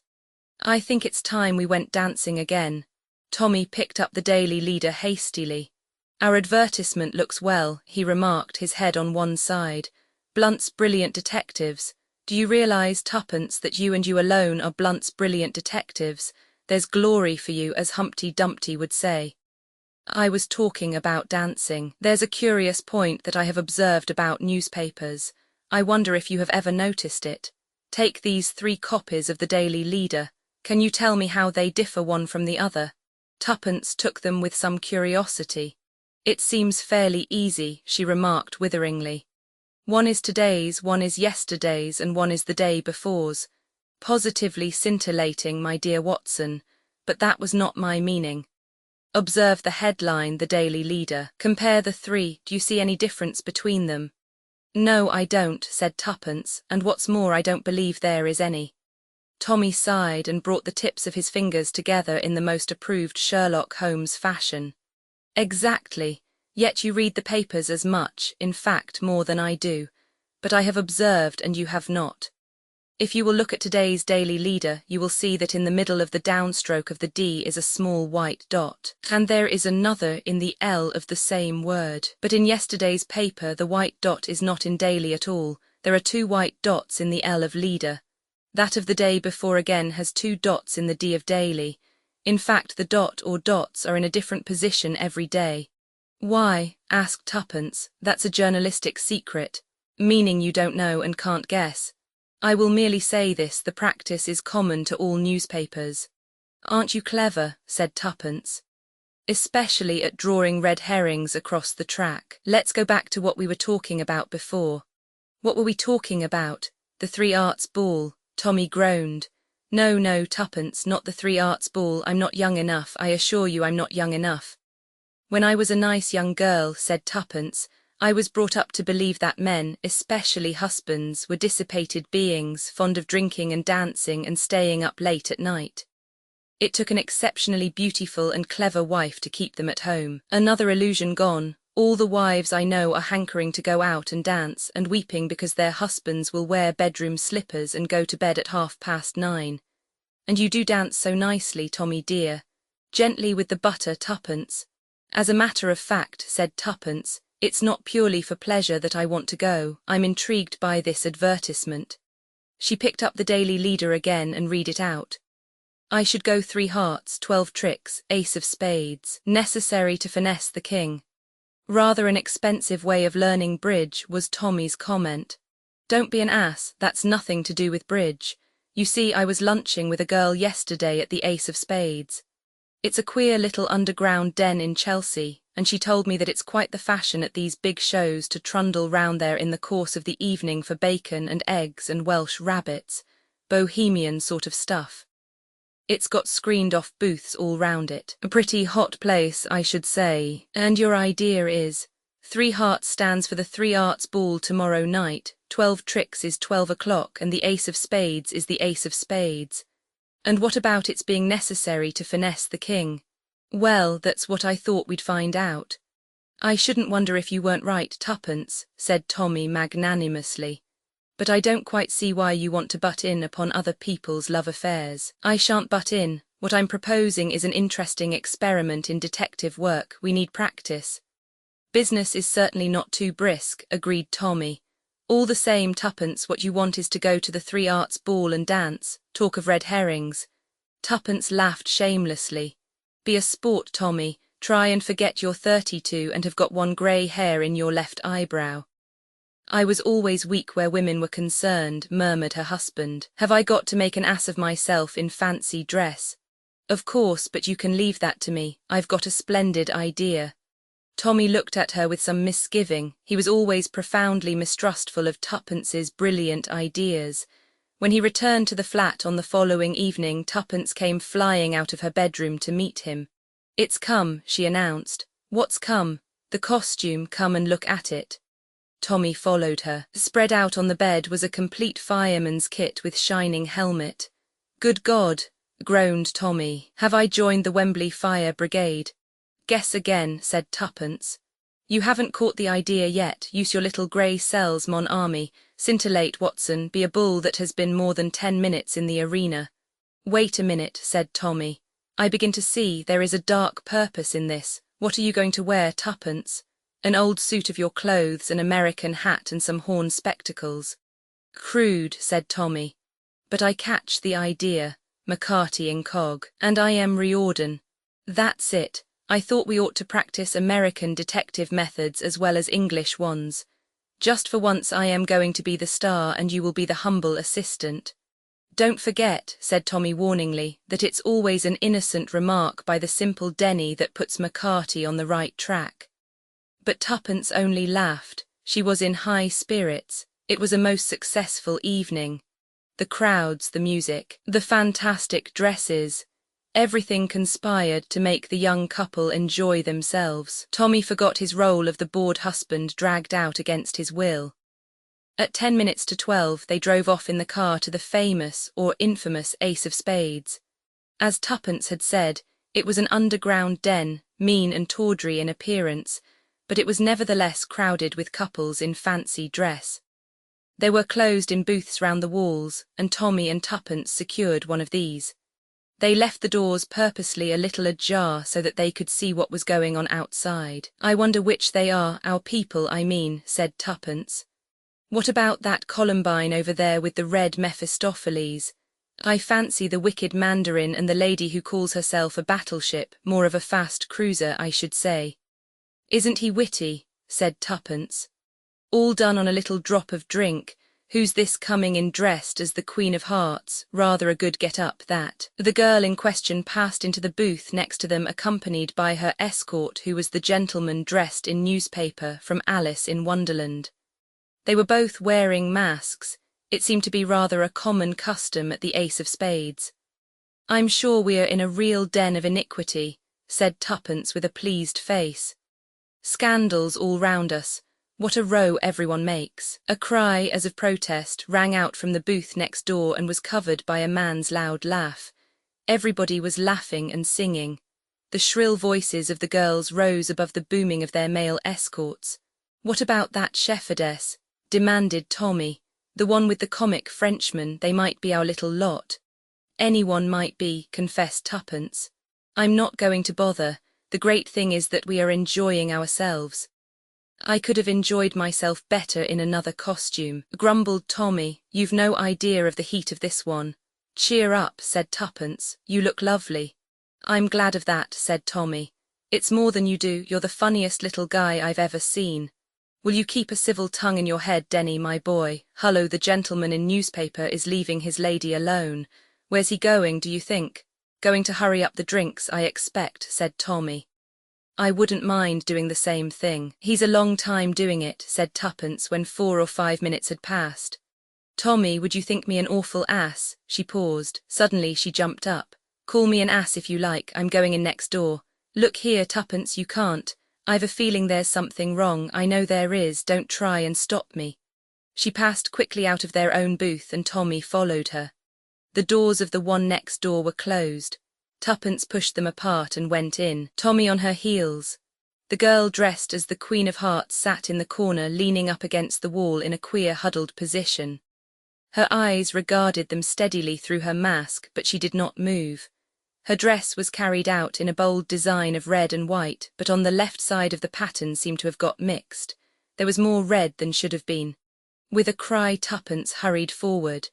I think it's time we went dancing again. Tommy picked up the Daily Leader hastily. Our advertisement looks well, he remarked, his head on one side. Blunt's Brilliant Detectives. Do you realize, Tuppence, that you and you alone are Blunt's Brilliant Detectives? There's glory for you, as Humpty Dumpty would say. I was talking about dancing. There's a curious point that I have observed about newspapers. I wonder if you have ever noticed it. Take these 3 copies of the Daily Leader. Can you tell me how they differ one from the other? Tuppence took them with some curiosity. It seems fairly easy, she remarked witheringly. One is today's, one is yesterday's, and one is the day before's. Positively scintillating, my dear Watson, but that was not my meaning. Observe the headline, the Daily Leader. Compare the 3. Do you see any difference between them? No, I don't, said Tuppence, and what's more, I don't believe there is any. Tommy sighed and brought the tips of his fingers together in the most approved Sherlock Holmes fashion. Exactly, yet you read the papers as much, in fact more than I do, but I have observed and you have not. If you will look at today's Daily Leader, you will see that in the middle of the downstroke of the D is a small white dot, and there is another in the L of the same word. But in yesterday's paper the white dot is not in Daily at all. There are 2 white dots in the L of Leader. That of the day before again has 2 dots in the D of Daily. In fact, the dot or dots are in a different position every day. Why? Asked Tuppence. That's a journalistic secret, meaning you don't know and can't guess. I will merely say this, the practice is common to all newspapers. Aren't you clever? Said Tuppence. Especially at drawing red herrings across the track. Let's go back to what we were talking about before. What were we talking about? The 3 Arts Ball, Tommy groaned. No, Tuppence, not the 3 Arts Ball. I'm not young enough, I assure you I'm not young enough. When I was a nice young girl, said Tuppence, I was brought up to believe that men, especially husbands, were dissipated beings, fond of drinking and dancing and staying up late at night. It took an exceptionally beautiful and clever wife to keep them at home. Another illusion gone. All the wives I know are hankering to go out and dance and weeping because their husbands will wear bedroom slippers and go to bed at 9:30. And you do dance so nicely, Tommy dear. Gently with the butter, Tuppence. As a matter of fact, said Tuppence, it's not purely for pleasure that I want to go. I'm intrigued by this advertisement. She picked up the Daily Leader again and read it out. I should go 3 hearts, 12 tricks, ace of spades, necessary to finesse the king. Rather an expensive way of learning bridge, was Tommy's comment. Don't be an ass, that's nothing to do with bridge. You see, I was lunching with a girl yesterday at the Ace of Spades. It's a queer little underground den in Chelsea, and she told me that it's quite the fashion at these big shows to trundle round there in the course of the evening for bacon and eggs and Welsh rabbits, bohemian sort of stuff. It's got screened-off booths all round it. A pretty hot place, I should say. And your idea is, 3 hearts stands for the 3 Arts Ball tomorrow night, 12 tricks is 12 o'clock, and the Ace of Spades is the Ace of Spades. And what about its being necessary to finesse the king? Well, that's what I thought we'd find out. I shouldn't wonder if you weren't right, Tuppence, said Tommy magnanimously. But I don't quite see why you want to butt in upon other people's love affairs. I shan't butt in. What I'm proposing is an interesting experiment in detective work. We need practice. Business is certainly not too brisk, agreed Tommy. All the same, Tuppence, what you want is to go to the 3 Arts Ball and dance, talk of red herrings. Tuppence laughed shamelessly. Be a sport, Tommy. Try and forget you're 32 and have got 1 grey hair in your left eyebrow. I was always weak where women were concerned, murmured her husband. Have I got to make an ass of myself in fancy dress? Of course, but you can leave that to me. I've got a splendid idea. Tommy looked at her with some misgiving. He was always profoundly mistrustful of Tuppence's brilliant ideas. When he returned to the flat on the following evening, Tuppence came flying out of her bedroom to meet him. It's come, she announced. What's come? The costume, come and look at it. Tommy followed her. Spread out on the bed was a complete fireman's kit with shining helmet. Good God, groaned Tommy. Have I joined the Wembley Fire Brigade? Guess again, said Tuppence. You haven't caught the idea yet. Use your little grey cells, mon ami. Scintillate, Watson. Be a bull that has been more than 10 minutes in the arena. Wait a minute, said Tommy. I begin to see there is a dark purpose in this. What are you going to wear, Tuppence? An old suit of your clothes, an American hat and some horn spectacles. Crude, said Tommy. But I catch the idea. McCarty incog. And I am Riordan. That's it. I thought we ought to practice American detective methods as well as English ones. Just for once I am going to be the star and you will be the humble assistant. Don't forget, said Tommy warningly, that it's always an innocent remark by the simple Denny that puts McCarty on the right track. But Tuppence only laughed. She was in high spirits. It was a most successful evening. The crowds, the music, the fantastic dresses, everything conspired to make the young couple enjoy themselves. Tommy forgot his role of the bored husband dragged out against his will. At 10 minutes to 12 they drove off in the car to the famous or infamous Ace of Spades. As Tuppence had said, it was an underground den, mean and tawdry in appearance, but it was nevertheless crowded with couples in fancy dress. They were closed in booths round the walls, and Tommy and Tuppence secured one of these. They left the doors purposely a little ajar so that they could see what was going on outside. I wonder which they are, our people, I mean, said Tuppence. What about that Columbine over there with the red Mephistopheles? I fancy the wicked Mandarin and the lady who calls herself a battleship, more of a fast cruiser, I should say. Isn't he witty? Said Tuppence. All done on a little drop of drink. Who's this coming in dressed as the Queen of Hearts? Rather a good get-up, that. The girl in question passed into the booth next to them accompanied by her escort who was the gentleman dressed in newspaper from Alice in Wonderland. They were both wearing masks. It seemed to be rather a common custom at the Ace of Spades. I'm sure we are in a real den of iniquity, said Tuppence with a pleased face. Scandals all round us. What a row everyone makes. A cry, as of protest, rang out from the booth next door and was covered by a man's loud laugh. Everybody was laughing and singing. The shrill voices of the girls rose above the booming of their male escorts. What about that shepherdess? Demanded Tommy. The one with the comic Frenchman, they might be our little lot. Anyone might be, confessed Tuppence. I'm not going to bother. The great thing is that we are enjoying ourselves. I could have enjoyed myself better in another costume, grumbled Tommy. You've no idea of the heat of this one. Cheer up, said Tuppence. You look lovely. I'm glad of that, said Tommy. It's more than you do. You're the funniest little guy I've ever seen. Will you keep a civil tongue in your head, Denny, my boy? Hullo, the gentleman in newspaper is leaving his lady alone. Where's he going, do you think? Going to hurry up the drinks, I expect, said Tommy. I wouldn't mind doing the same thing. He's a long time doing it, said Tuppence when 4 or 5 minutes had passed. Tommy, would you think me an awful ass? She paused. Suddenly she jumped up. Call me an ass if you like, I'm going in next door. Look here, Tuppence, you can't. I've a feeling there's something wrong. I know there is. Don't try and stop me. She passed quickly out of their own booth and Tommy followed her. The doors of the one next door were closed. Tuppence pushed them apart and went in, Tommy on her heels. The girl dressed as the Queen of Hearts sat in the corner leaning up against the wall in a queer huddled position. Her eyes regarded them steadily through her mask, but she did not move. Her dress was carried out in a bold design of red and white, but on the left side of the pattern seemed to have got mixed. There was more red than should have been. With a cry, Tuppence hurried forward.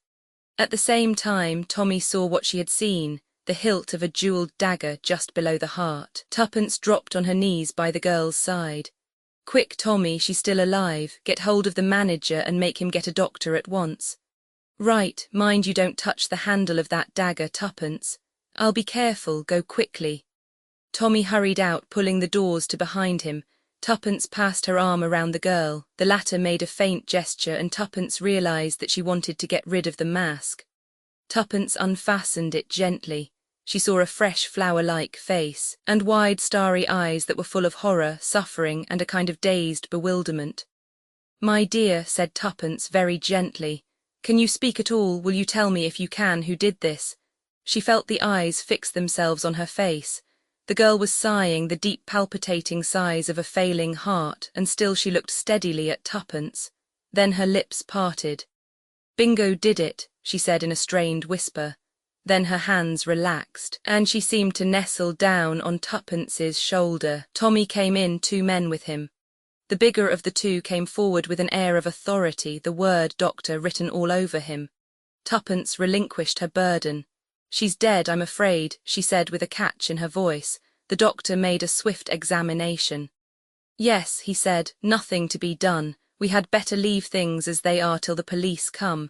At the same time, Tommy saw what she had seen, the hilt of a jewelled dagger just below the heart. Tuppence dropped on her knees by the girl's side. Quick, Tommy, she's still alive. Get hold of the manager and make him get a doctor at once. Right, mind you don't touch the handle of that dagger, Tuppence. I'll be careful, go quickly. Tommy hurried out, pulling the doors to behind him. Tuppence passed her arm around the girl. The latter made a faint gesture and Tuppence realised that she wanted to get rid of the mask. Tuppence unfastened it gently. She saw a fresh flower-like face, and wide starry eyes that were full of horror, suffering, and a kind of dazed bewilderment. My dear, said Tuppence very gently, can you speak at all? Will you tell me, if you can, who did this? She felt the eyes fix themselves on her face. The girl was sighing, the deep palpitating sighs of a failing heart, and still she looked steadily at Tuppence. Then her lips parted. "Bingo did it," she said in a strained whisper. Then her hands relaxed, and she seemed to nestle down on Tuppence's shoulder. Tommy came in, 2 men with him. The bigger of the 2 came forward with an air of authority, the word doctor written all over him. Tuppence relinquished her burden. "She's dead, I'm afraid," she said with a catch in her voice. The doctor made a swift examination. "Yes," he said, "nothing to be done. We had better leave things as they are till the police come."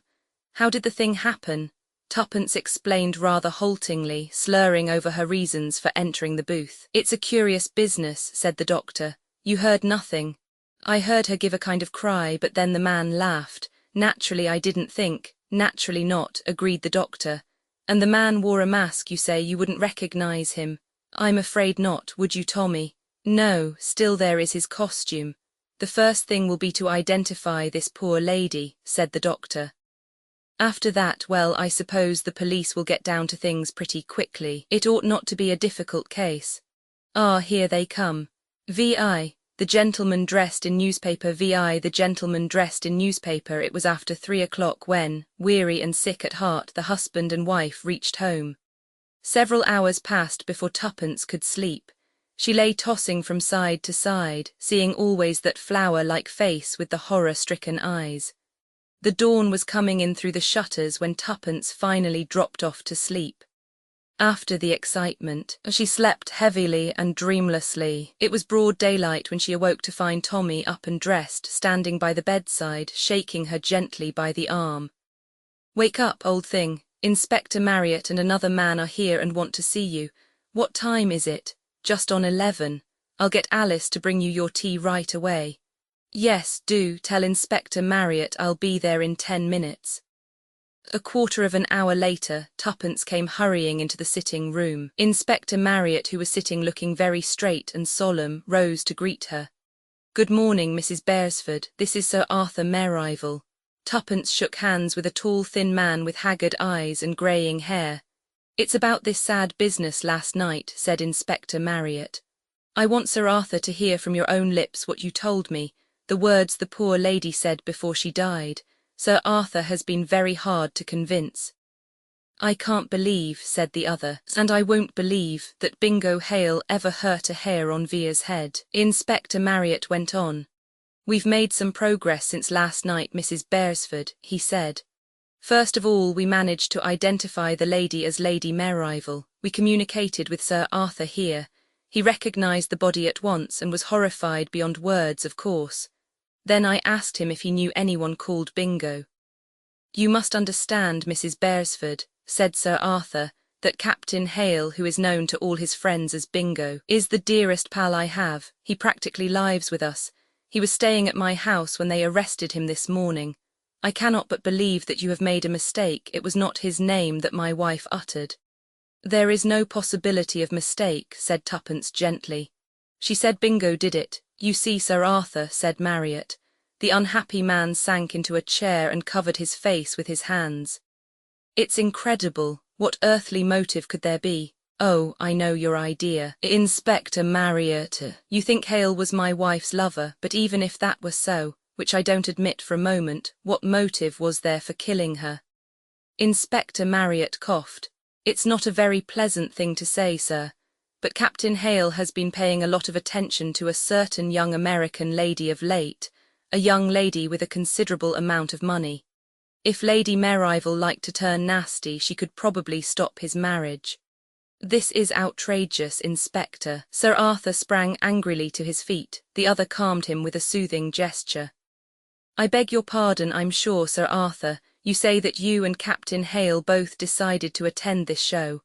"How did the thing happen?" Tuppence explained rather haltingly, slurring over her reasons for entering the booth. "It's a curious business," said the doctor. "You heard nothing?" "I heard her give a kind of cry, but then the man laughed. Naturally I didn't think." "Naturally not," agreed the doctor. "And the man wore a mask, you say? You wouldn't recognize him?" "I'm afraid not, would you, Tommy?" "No, still there is his costume." "The first thing will be to identify this poor lady," said the doctor. "After that, well, I suppose the police will get down to things pretty quickly. It ought not to be a difficult case." "Ah, here they come. VI, the gentleman dressed in newspaper. VI, the gentleman dressed in newspaper." It was after 3 o'clock when, weary and sick at heart, the husband and wife reached home. Several hours passed before Tuppence could sleep. She lay tossing from side to side, seeing always that flower-like face with the horror-stricken eyes. The dawn was coming in through the shutters when Tuppence finally dropped off to sleep. After the excitement, she slept heavily and dreamlessly. It was broad daylight when she awoke to find Tommy up and dressed, standing by the bedside, shaking her gently by the arm. "Wake up, old thing. Inspector Marriott and another man are here and want to see you. What time is it?" "Just on 11. I'll get Alice to bring you your tea right away." "Yes, do. Tell Inspector Marriott I'll be there in 10 minutes. A quarter of an hour later, Tuppence came hurrying into the sitting room. Inspector Marriott, who was sitting looking very straight and solemn, rose to greet her. "Good morning, Mrs. Beresford. This is Sir Arthur Merivale." Tuppence shook hands with a tall, thin man with haggard eyes and greying hair. "It's about this sad business last night," said Inspector Marriott. "I want Sir Arthur to hear from your own lips what you told me, the words the poor lady said before she died. Sir Arthur has been very hard to convince." "I can't believe," said the other, "and I won't believe, that Bingo Hale ever hurt a hair on Via's head." Inspector Marriott went on. "We've made some progress since last night, Mrs. Beresford," he said. "First of all, we managed to identify the lady as Lady Merivale. We communicated with Sir Arthur here. He recognized the body at once and was horrified beyond words, of course. Then I asked him if he knew anyone called Bingo. You must understand, Mrs. Beresford," said Sir Arthur, "that Captain Hale, who is known to all his friends as Bingo, is the dearest pal I have. He practically lives with us. He was staying at my house when they arrested him this morning. I cannot but believe that you have made a mistake. It was not his name that my wife uttered." "There is no possibility of mistake," said Tuppence gently. "She said Bingo did it. You see, Sir Arthur," said Marriott. The unhappy man sank into a chair and covered his face with his hands. "It's incredible. What earthly motive could there be?" "Oh, I know your idea. Inspector Marriott. You think Hale was my wife's lover, but even if that were so, which I don't admit for a moment, what motive was there for killing her?" Inspector Marriott coughed. "It's not a very pleasant thing to say, sir, but Captain Hale has been paying a lot of attention to a certain young American lady of late, a young lady with a considerable amount of money. If Lady Merivale liked to turn nasty, she could probably stop his marriage." "This is outrageous, Inspector." Sir Arthur sprang angrily to his feet. The other calmed him with a soothing gesture. "I beg your pardon, I'm sure, Sir Arthur. You say that you and Captain Hale both decided to attend this show.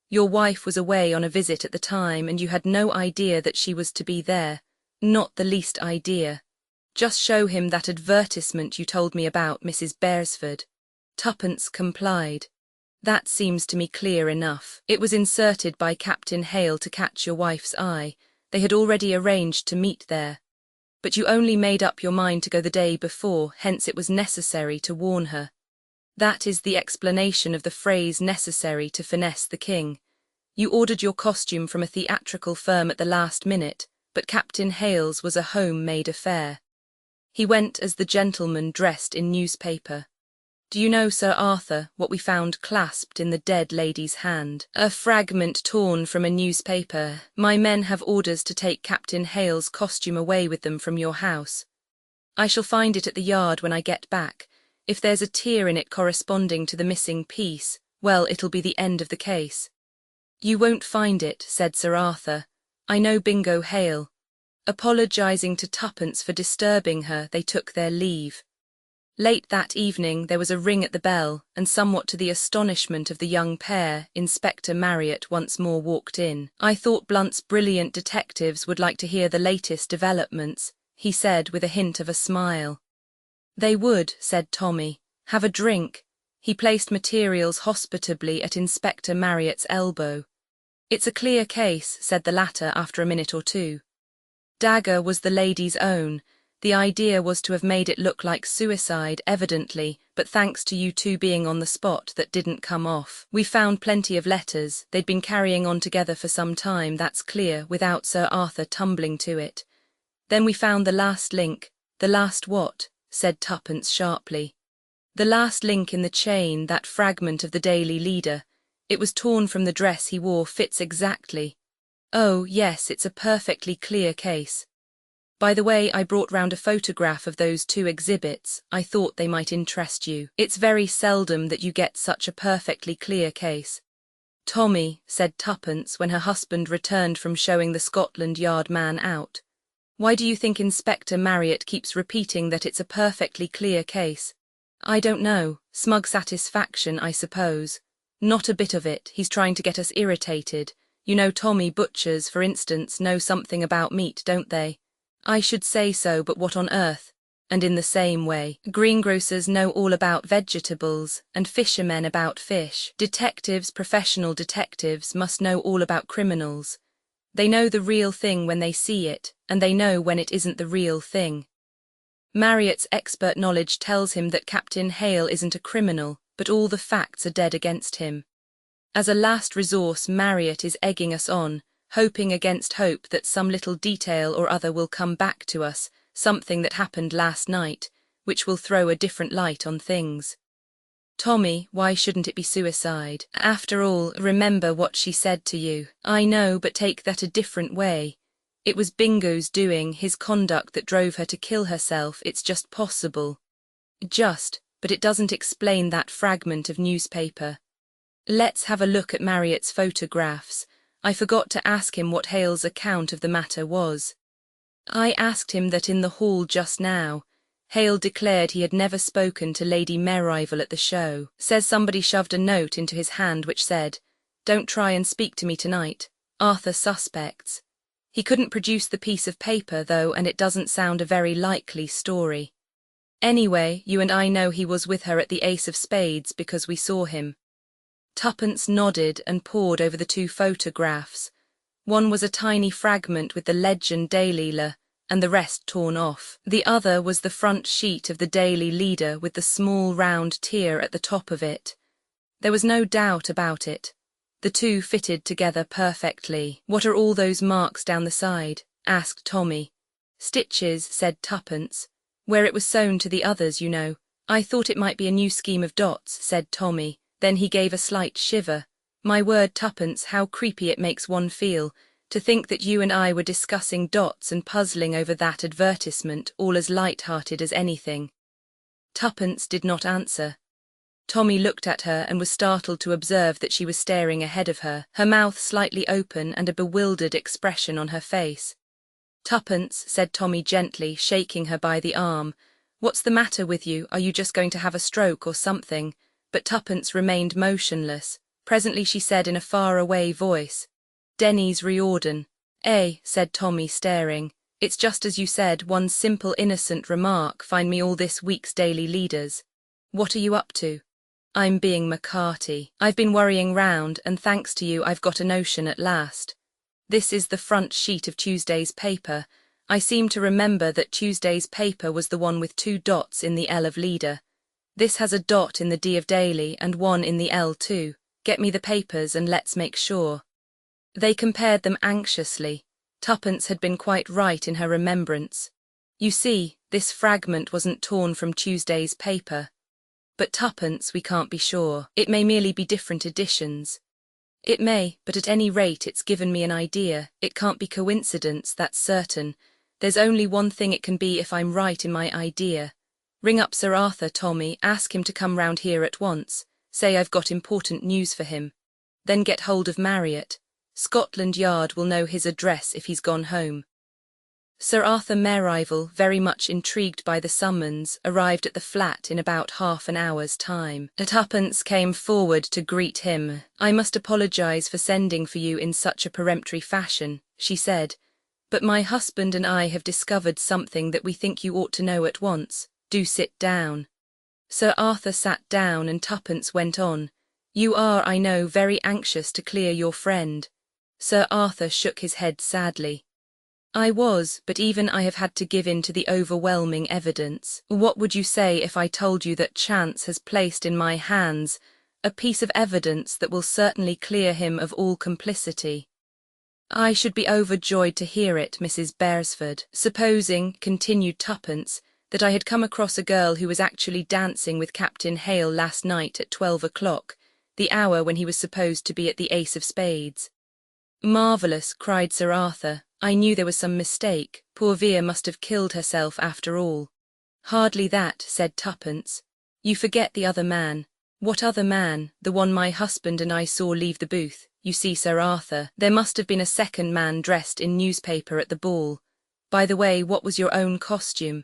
Your wife was away on a visit at the time, and you had no idea that she was to be there. Not the least idea. Just show him that advertisement you told me about, Mrs. Beresford." Tuppence complied. "That seems to me clear enough. It was inserted by Captain Hale to catch your wife's eye. They had already arranged to meet there. But you only made up your mind to go the day before, hence it was necessary to warn her. That is the explanation of the phrase necessary to finesse the king. You ordered your costume from a theatrical firm at the last minute, but Captain Hale's was a home-made affair. He went as the gentleman dressed in newspaper. Do you know, Sir Arthur, what we found clasped in the dead lady's hand? A fragment torn from a newspaper. My men have orders to take Captain Hale's costume away with them from your house. I shall find it at the yard when I get back. If there's a tear in it corresponding to the missing piece, well, it'll be the end of the case. You won't find it, said Sir Arthur. I know Bingo Hale. Apologising to Tuppence for disturbing her, they took their leave. Late that evening there was a ring at the bell, and somewhat to the astonishment of the young pair, Inspector Marriott once more walked in. I thought Blunt's brilliant detectives would like to hear the latest developments, he said with a hint of a smile. They would, said Tommy. Have a drink. He placed materials hospitably at Inspector Marriott's elbow. It's a clear case, said the latter after a minute or two. Dagger was the lady's own. The idea was to have made it look like suicide, evidently, but thanks to you two being on the spot, that didn't come off. We found plenty of letters. They'd been carrying on together for some time, that's clear, without Sir Arthur tumbling to it. Then we found the last link. The last what? Said Tuppence sharply. The last link in the chain, that fragment of the Daily Leader. It was torn from the dress he wore, fits exactly. Oh, yes, it's a perfectly clear case. By the way, I brought round a photograph of those two exhibits. I thought they might interest you. It's very seldom that you get such a perfectly clear case. Tommy, said Tuppence when her husband returned from showing the Scotland Yard man out. Why do you think Inspector Marriott keeps repeating that it's a perfectly clear case? I don't know. Smug satisfaction, I suppose. Not a bit of it. He's trying to get us irritated. You know Tommy butchers, for instance, know something about meat, don't they? I should say so, but what on earth? And in the same way, greengrocers know all about vegetables, and fishermen about fish. Detectives, professional detectives, must know all about criminals. They know the real thing when they see it, and they know when it isn't the real thing. Marriott's expert knowledge tells him that Captain Hale isn't a criminal, but all the facts are dead against him. As a last resource, Marriott is egging us on, hoping against hope that some little detail or other will come back to us, something that happened last night, which will throw a different light on things. Tommy, why shouldn't it be suicide? After all, remember what she said to you. I know, but take that a different way. It was Bingo's doing, his conduct that drove her to kill herself. It's just possible. Just, but it doesn't explain that fragment of newspaper. Let's have a look at Marriott's photographs. I forgot to ask him what Hale's account of the matter was. I asked him that in the hall just now. Hale declared he had never spoken to Lady Merrival at the show. Says somebody shoved a note into his hand which said, "Don't try and speak to me tonight. Arthur suspects." He couldn't produce the piece of paper, though, and it doesn't sound a very likely story. Anyway, you and I know he was with her at the Ace of Spades because we saw him. Tuppence nodded and pored over the two photographs. One was a tiny fragment with the legend Daily, and the rest torn off. The other was the front sheet of the Daily Leader with the small round tear at the top of it. There was no doubt about it. The two fitted together perfectly. What are all those marks down the side? Asked Tommy. Stitches, said Tuppence. Where it was sewn to the others, you know. I thought it might be a new scheme of dots, said Tommy. Then he gave a slight shiver. My word, Tuppence, how creepy it makes one feel. To think that you and I were discussing dots and puzzling over that advertisement, all as light-hearted as anything. Tuppence did not answer. Tommy looked at her and was startled to observe that she was staring ahead of her, her mouth slightly open and a bewildered expression on her face. Tuppence, said Tommy gently, shaking her by the arm. What's the matter with you? Are you just going to have a stroke or something? But Tuppence remained motionless. Presently she said in a far-away voice, Denny's Riordan. Said Tommy, staring. It's just as you said, one simple innocent remark, find me all this week's Daily Leaders. What are you up to? I'm being McCarty. I've been worrying round, and thanks to you I've got a notion at last. This is the front sheet of Tuesday's paper. I seem to remember that Tuesday's paper was the one with 2 dots in the L of Leader. This has a dot in the D of Daily and one in the L too. Get me the papers and let's make sure. They compared them anxiously. Tuppence had been quite right in her remembrance. You see, this fragment wasn't torn from Tuesday's paper. But Tuppence, we can't be sure. It may merely be different editions. It may, but at any rate it's given me an idea. It can't be coincidence, that's certain. There's only one thing it can be if I'm right in my idea. Ring up Sir Arthur, Tommy, ask him to come round here at once. Say I've got important news for him. Then get hold of Marriott. Scotland Yard will know his address if he's gone home. Sir Arthur Merivale, very much intrigued by the summons, arrived at the flat in about half an hour's time. Tuppence came forward to greet him. "I must apologise for sending for you in such a peremptory fashion," she said, "but my husband and I have discovered something that we think you ought to know at once. Do sit down." Sir Arthur sat down and Tuppence went on. "You are, I know, very anxious to clear your friend." Sir Arthur shook his head sadly. "I was, but even I have had to give in to the overwhelming evidence. What would you say if I told you that chance has placed in my hands a piece of evidence that will certainly clear him of all complicity?" "I should be overjoyed to hear it, Mrs. Beresford. Supposing," continued Tuppence, "that I had come across a girl who was actually dancing with Captain Hale last night at 12 o'clock, the hour when he was supposed to be at the Ace of Spades." "Marvellous," cried Sir Arthur. "I knew there was some mistake. Poor Vere must have killed herself after all." "Hardly that," said Tuppence. "You forget the other man." "What other man?" "The one my husband and I saw leave the booth. You see, Sir Arthur, there must have been a second man dressed in newspaper at the ball. By the way, what was your own costume?"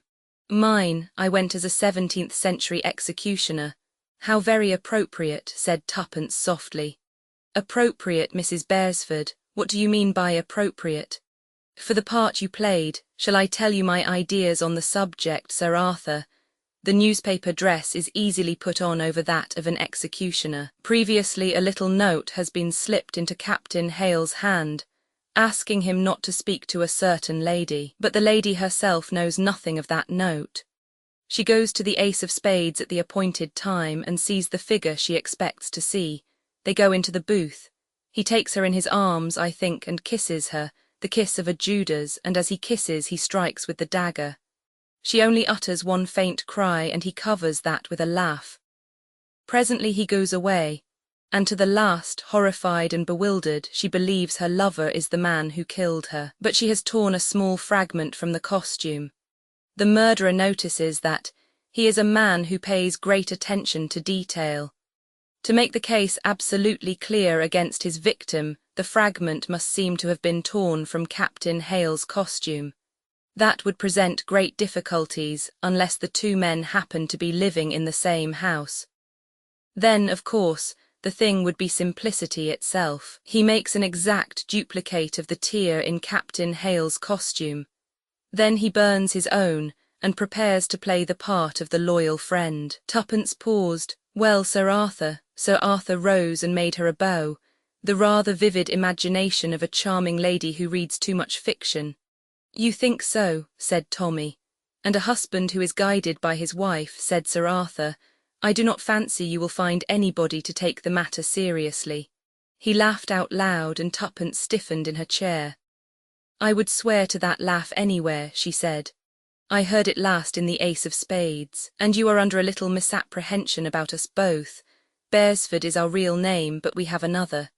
"Mine. I went as a 17th century executioner." "How very appropriate," said Tuppence softly. "Appropriate, Mrs. Beresford? What do you mean by appropriate?" "For the part you played. Shall I tell you my ideas on the subject, Sir Arthur? The newspaper dress is easily put on over that of an executioner. Previously a little note has been slipped into Captain Hale's hand, asking him not to speak to a certain lady, but the lady herself knows nothing of that note. She goes to the Ace of Spades at the appointed time and sees the figure she expects to see. They go into the booth. He takes her in his arms, I think, and kisses her, the kiss of a Judas, and as he kisses he strikes with the dagger. She only utters one faint cry and he covers that with a laugh. Presently he goes away, and to the last, horrified and bewildered, she believes her lover is the man who killed her, but she has torn a small fragment from the costume. The murderer notices that he is a man who pays great attention to detail. To make the case absolutely clear against his victim, the fragment must seem to have been torn from Captain Hale's costume. That would present great difficulties unless the two men happen to be living in the same house. Then, of course, the thing would be simplicity itself. He makes an exact duplicate of the tear in Captain Hale's costume. Then he burns his own and prepares to play the part of the loyal friend. Tuppence paused. "Well, Sir Arthur." Sir Arthur rose and made her a bow, the rather vivid imagination of a charming lady who reads too much fiction. "You think so," said Tommy. "And a husband who is guided by his wife," said Sir Arthur. "I do not fancy you will find anybody to take the matter seriously." He laughed out loud and Tuppence stiffened in her chair. "I would swear to that laugh anywhere," she said. "I heard it last in the Ace of Spades. And you are under a little misapprehension about us both. Beresford is our real name, but we have another."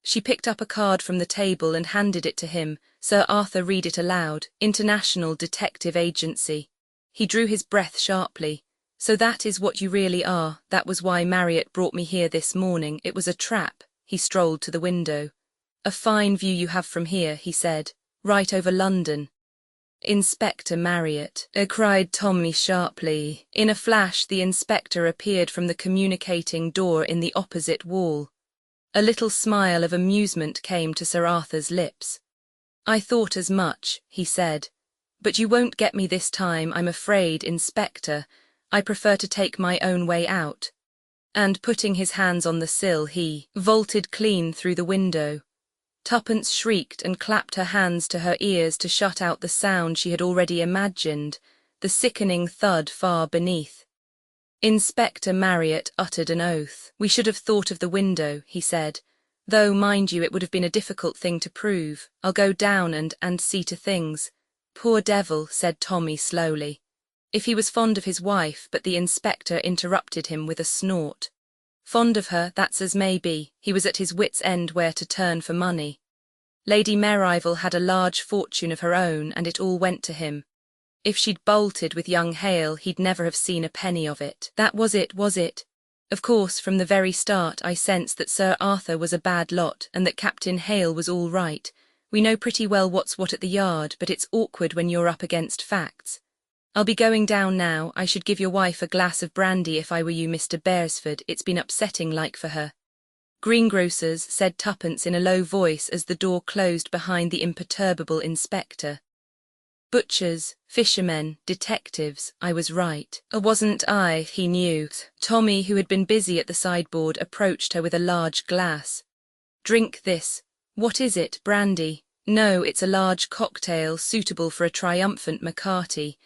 She picked up a card from the table and handed it to him. Sir Arthur read it aloud. "International Detective Agency." He drew his breath sharply. "So that is what you really are. That was why Marriott brought me here this morning. It was a trap." He strolled to the window. "A fine view you have from here," he said. "Right over London." "Inspector Marriott," cried Tommy sharply. In a flash the inspector appeared from the communicating door in the opposite wall. A little smile of amusement came to Sir Arthur's lips. "I thought as much," he said. "But you won't get me this time, I'm afraid, Inspector. I prefer to take my own way out." And putting his hands on the sill he vaulted clean through the window. Tuppence shrieked and clapped her hands to her ears to shut out the sound she had already imagined, the sickening thud far beneath. Inspector Marriott uttered an oath. "We should have thought of the window," he said. Though, mind you, it would have been a difficult thing to prove. I'll go down and see to things. Poor devil, said Tommy slowly. If he was fond of his wife, but the inspector interrupted him with a snort. Fond of her, that's as may be. He was at his wits' end where to turn for money. Lady Merivale had a large fortune of her own, and it all went to him. If she'd bolted with young Hale, he'd never have seen a penny of it. That was it, was it? Of course, from the very start I sensed that Sir Arthur was a bad lot and that Captain Hale was all right. We know pretty well what's what at the Yard, but it's awkward when you're up against facts. I'll be going down now. I should give your wife a glass of brandy if I were you, Mr. Beresford. It's been upsetting like for her. Greengrocers, said Tuppence in a low voice as the door closed behind the imperturbable inspector. Butchers, fishermen, detectives, I was right. Wasn't I, he knew. Tommy, who had been busy at the sideboard, approached her with a large glass. Drink this. What is it, brandy? No, it's a large cocktail suitable for a triumphant McCarty.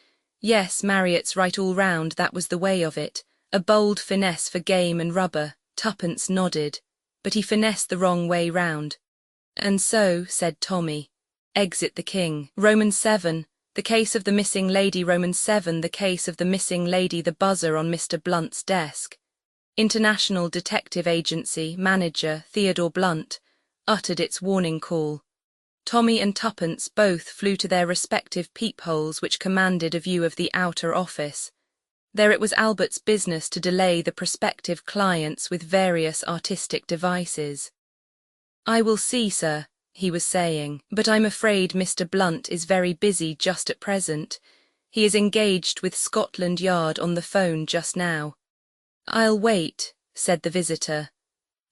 Yes, Marriott's right all round, that was the way of it. A bold finesse for game and rubber. Tuppence nodded. But he finessed the wrong way round. And so, said Tommy. Exit the king. Roman 7. The case of the missing lady. Roman 7. The case of the missing lady. The buzzer on Mr. Blunt's desk. International Detective Agency, manager, Theodore Blunt, uttered its warning call. Tommy and Tuppence both flew to their respective peepholes which commanded a view of the outer office. There it was Albert's business to delay the prospective clients with various artistic devices. I will see, sir, he was saying, but I'm afraid Mr. Blunt is very busy just at present. He is engaged with Scotland Yard on the phone just now. I'll wait, said the visitor.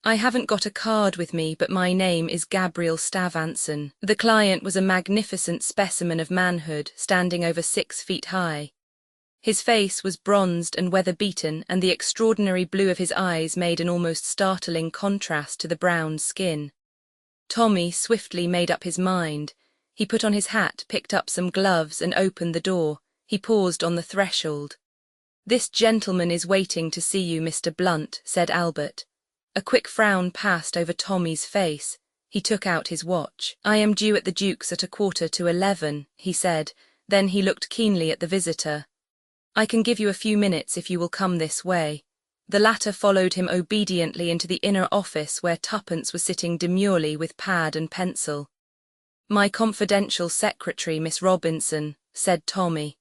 I haven't got a card with me, but my name is Gabriel Stavanson. The client was a magnificent specimen of manhood, standing over 6 feet high. His face was bronzed and weather-beaten, and the extraordinary blue of his eyes made an almost startling contrast to the brown skin. Tommy swiftly made up his mind. He put on his hat, picked up some gloves, and opened the door. He paused on the threshold. This gentleman is waiting to see you, Mr. Blunt, said Albert. A quick frown passed over Tommy's face. He took out his watch. I am due at the Duke's at 11:15, he said. Then he looked keenly at the visitor. I can give you a few minutes if you will come this way. The latter followed him obediently into the inner office where Tuppence was sitting demurely with pad and pencil. My confidential secretary, Miss Robinson, said Tommy.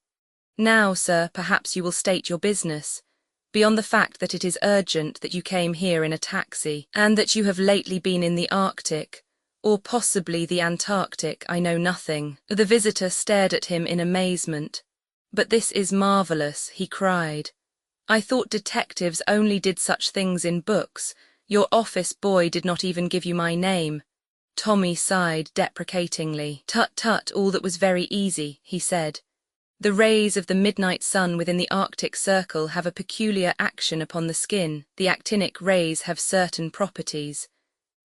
Now, sir, perhaps you will state your business. Beyond the fact that it is urgent that you came here in a taxi, and that you have lately been in the Arctic, or possibly the Antarctic, I know nothing. The visitor stared at him in amazement. But this is marvellous, he cried. I thought detectives only did such things in books. Your office boy did not even give you my name. Tommy sighed deprecatingly. Tut tut, all that was very easy, he said. The rays of the midnight sun within the Arctic Circle have a peculiar action upon the skin. The actinic rays have certain properties.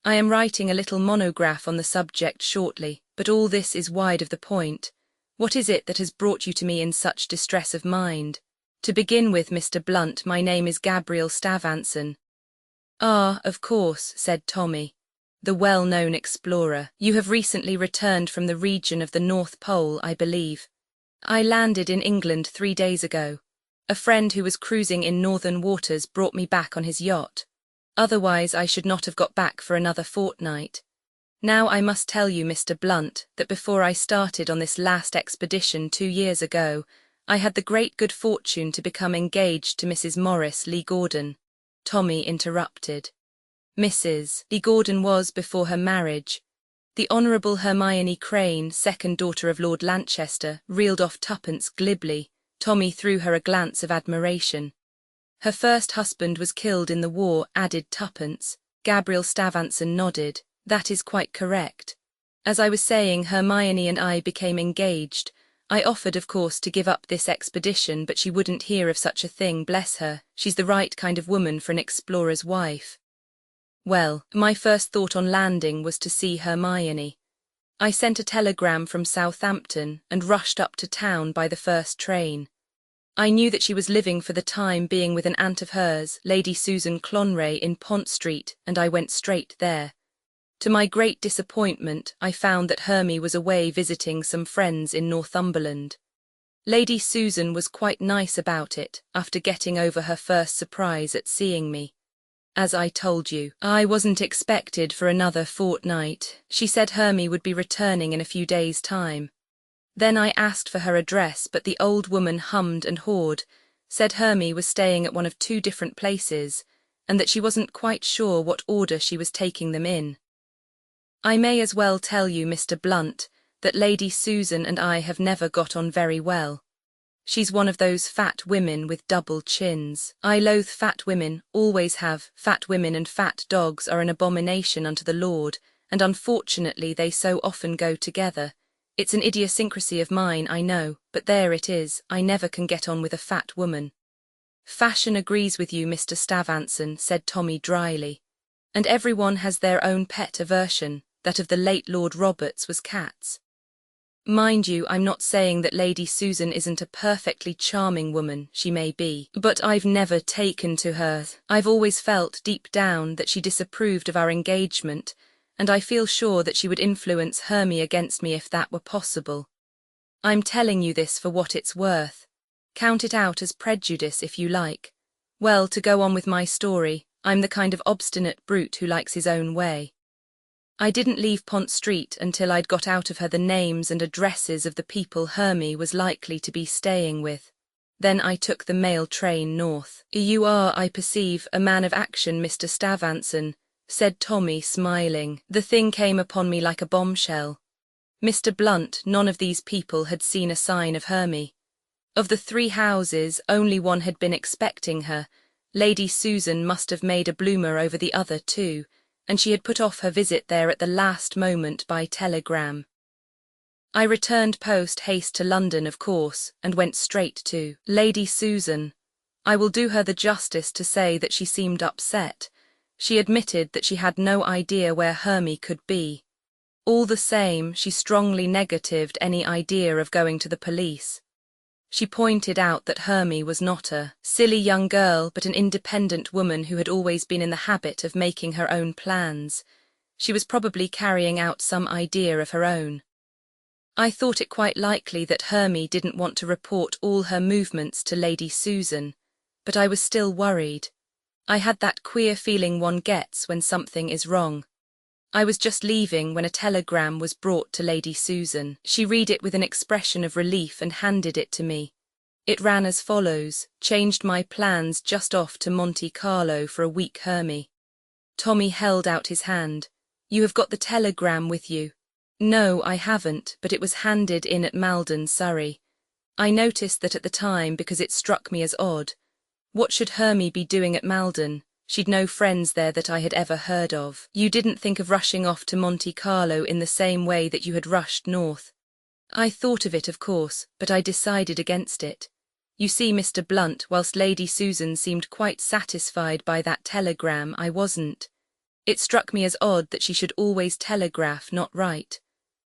I am writing a little monograph on the subject shortly, but all this is wide of the point. What is it that has brought you to me in such distress of mind? To begin with, Mr. Blunt, my name is Gabriel Stavanson. Ah, of course, said Tommy. The well-known explorer. You have recently returned from the region of the North Pole, I believe. I landed in England 3 days ago. A friend who was cruising in northern waters brought me back on his yacht. Otherwise I should not have got back for another fortnight. Now I must tell you, Mr. Blunt, that before I started on this last expedition 2 years ago, I had the great good fortune to become engaged to Mrs. Morris Lee Gordon. Tommy interrupted. Mrs. Lee Gordon was, before her marriage, the Honourable Hermione Crane, second daughter of Lord Lanchester, reeled off Tuppence glibly. Tommy threw her a glance of admiration. Her first husband was killed in the war, added Tuppence. Gabriel Stavanson nodded. That is quite correct. As I was saying, Hermione and I became engaged. I offered, of course, to give up this expedition, but she wouldn't hear of such a thing, bless her. She's the right kind of woman for an explorer's wife. Well, my first thought on landing was to see Hermione. I sent a telegram from Southampton and rushed up to town by the first train. I knew that she was living for the time being with an aunt of hers, Lady Susan Clonray, in Pont Street, and I went straight there. To my great disappointment, I found that Hermie was away visiting some friends in Northumberland. Lady Susan was quite nice about it, after getting over her first surprise at seeing me. As I told you, I wasn't expected for another fortnight. She said Hermie would be returning in a few days' time. Then I asked for her address, but the old woman hummed and hawed, said Hermie was staying at one of 2 different places, and that she wasn't quite sure what order she was taking them in. I may as well tell you, Mr. Blunt, that Lady Susan and I have never got on very well. She's one of those fat women with double chins. I loathe fat women, always have. Fat women and fat dogs are an abomination unto the Lord, and unfortunately they so often go together. It's an idiosyncrasy of mine, I know, but there it is, I never can get on with a fat woman. Fashion agrees with you, Mr. Stavanson, said Tommy dryly. And everyone has their own pet aversion. That of the late Lord Roberts was cats. Mind you, I'm not saying that Lady Susan isn't a perfectly charming woman, she may be, but I've never taken to her. I've always felt, deep down, that she disapproved of our engagement, and I feel sure that she would influence Hermie against me if that were possible. I'm telling you this for what it's worth. Count it out as prejudice if you like. Well, to go on with my story, I'm the kind of obstinate brute who likes his own way. I didn't leave Pont Street until I'd got out of her the names and addresses of the people Hermie was likely to be staying with. Then I took the mail train north. You are, I perceive, a man of action, Mr. Stavanson, said Tommy, smiling. The thing came upon me like a bombshell. Mr. Blunt, none of these people had seen a sign of Hermie. Of the 3 houses, only one had been expecting her. Lady Susan must have made a bloomer over the other 2, and she had put off her visit there at the last moment by telegram. I returned post haste to London, of course, and went straight to Lady Susan. I will do her the justice to say that she seemed upset. She admitted that she had no idea where Hermie could be. All the same, she strongly negatived any idea of going to the police. She pointed out that Hermie was not a silly young girl, but an independent woman who had always been in the habit of making her own plans. She was probably carrying out some idea of her own. I thought it quite likely that Hermie didn't want to report all her movements to Lady Susan, but I was still worried. I had that queer feeling one gets when something is wrong. I was just leaving when a telegram was brought to Lady Susan. She read it with an expression of relief and handed it to me. It ran as follows: changed my plans just off to Monte Carlo for a week, Hermie. Tommy held out his hand. You have got the telegram with you? No, I haven't, but it was handed in at Maldon, Surrey. I noticed that at the time because it struck me as odd. What should Hermie be doing at Maldon? She'd no friends there that I had ever heard of. You didn't think of rushing off to Monte Carlo in the same way that you had rushed north? I thought of it, of course, but I decided against it. You see, Mr. Blunt, whilst Lady Susan seemed quite satisfied by that telegram, I wasn't. It struck me as odd that she should always telegraph, not write.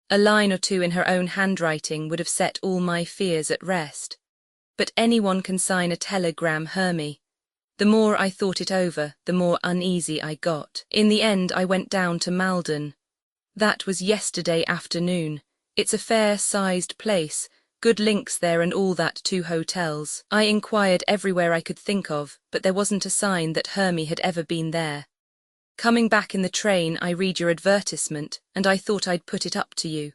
A line or 2 in her own handwriting would have set all my fears at rest. But anyone can sign a telegram, Hermie. The more I thought it over, the more uneasy I got. In the end, I went down to Maldon. That was yesterday afternoon. It's a fair-sized place, good links there and all that, 2 hotels. I inquired everywhere I could think of, but there wasn't a sign that Hermie had ever been there. Coming back in the train, I read your advertisement, and I thought I'd put it up to you.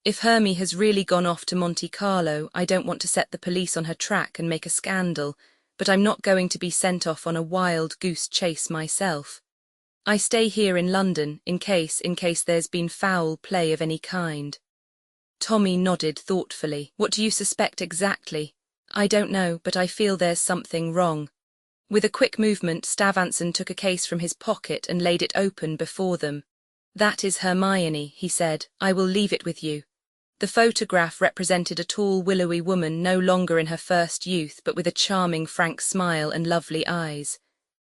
If Hermie has really gone off to Monte Carlo, I don't want to set the police on her track and make a scandal, but I'm not going to be sent off on a wild goose chase myself. I stay here in London in case there's been foul play of any kind. Tommy nodded thoughtfully. What do you suspect exactly? I don't know, but I feel there's something wrong. With a quick movement, Stavanson took a case from his pocket and laid it open before them. That is Hermione, he said. I will leave it with you. The photograph represented a tall, willowy woman no longer in her first youth, but with a charming, frank smile and lovely eyes.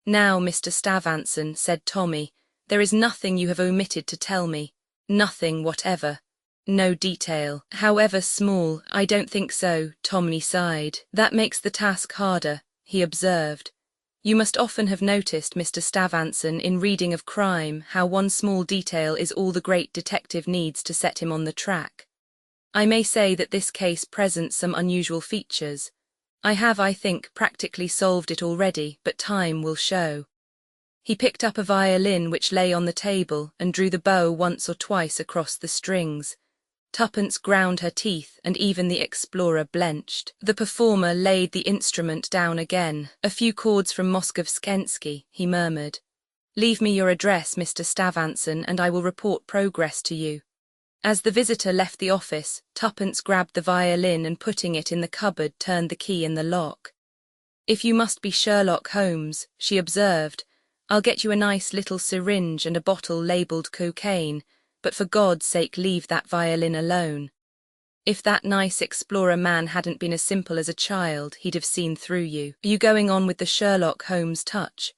Now, Mr. Stavanson, said Tommy, there is nothing you have omitted to tell me. Nothing whatever. No detail, however small. I don't think so, Tommy sighed. That makes the task harder, he observed. You must often have noticed, Mr. Stavanson, in reading of crime, how one small detail is all the great detective needs to set him on the track. I may say that this case presents some unusual features. I have, I think, practically solved it already, but time will show. He picked up a violin which lay on the table and drew the bow once or twice across the strings. Tuppence ground her teeth, and even the explorer blenched. The performer laid the instrument down again. "A few chords from Moskowskensky," he murmured. "Leave me your address, Mr. Stavanson, and I will report progress to you." As the visitor left the office, Tuppence grabbed the violin and, putting it in the cupboard, turned the key in the lock. "If you must be Sherlock Holmes," she observed, "I'll get you a nice little syringe and a bottle labelled cocaine, but for God's sake leave that violin alone." If that nice explorer man hadn't been as simple as a child, he'd have seen through you. "Are you going on with the Sherlock Holmes touch?"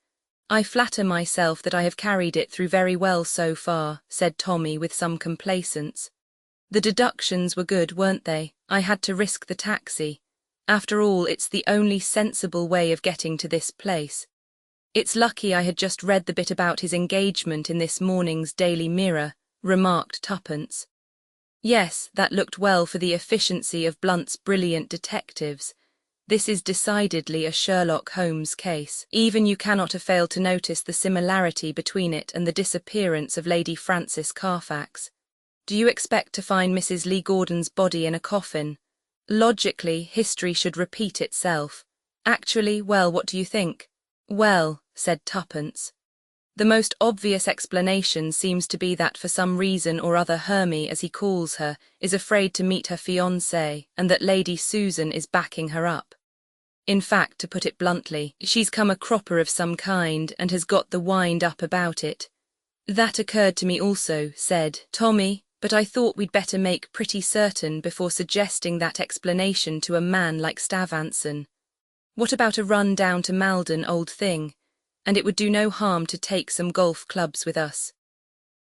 "I flatter myself that I have carried it through very well so far," said Tommy with some complacence. "The deductions were good, weren't they? I had to risk the taxi. After all, it's the only sensible way of getting to this place. It's lucky I had just read the bit about his engagement in this morning's Daily Mirror," remarked Tuppence. "Yes, that looked well for the efficiency of Blunt's brilliant detectives. This is decidedly a Sherlock Holmes case. Even you cannot have failed to notice the similarity between it and the disappearance of Lady Frances Carfax. Do you expect to find Mrs. Lee Gordon's body in a coffin? Logically, history should repeat itself. Actually, well, what do you think?" "Well," said Tuppence, "the most obvious explanation seems to be that for some reason or other Hermie, as he calls her, is afraid to meet her fiancé, and that Lady Susan is backing her up. In fact, to put it bluntly, she's come a cropper of some kind and has got the wind up about it." "That occurred to me also," said Tommy, "but I thought we'd better make pretty certain before suggesting that explanation to a man like Stavanson. What about a run down to Malden, old thing? And it would do no harm to take some golf clubs with us."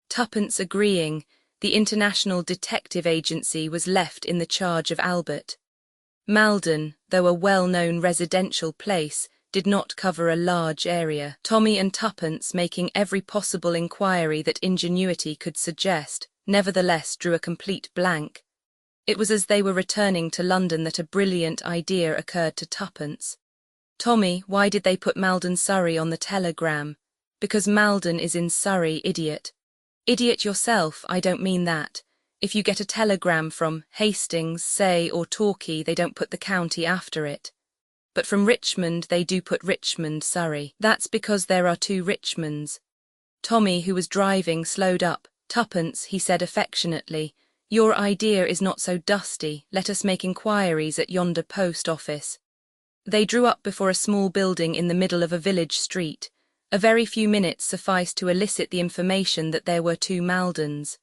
Tuppence agreeing, the International Detective Agency was left in the charge of Albert. Malden, though a well-known residential place, did not cover a large area. Tommy and Tuppence, making every possible inquiry that ingenuity could suggest, nevertheless drew a complete blank. It was as they were returning to London that a brilliant idea occurred to Tuppence. "Tommy, why did they put Malden, Surrey on the telegram?" "Because Malden is in Surrey, idiot." "Idiot yourself, I don't mean that. If you get a telegram from Hastings, say, or Torquay, they don't put the county after it. But from Richmond they do put Richmond, Surrey. That's because there are two Richmonds." Tommy, who was driving, slowed up. "Tuppence," he said affectionately, "your idea is not so dusty. Let us make inquiries at yonder post office." They drew up before a small building in the middle of a village street. A very few minutes sufficed to elicit the information that there were two Maldens.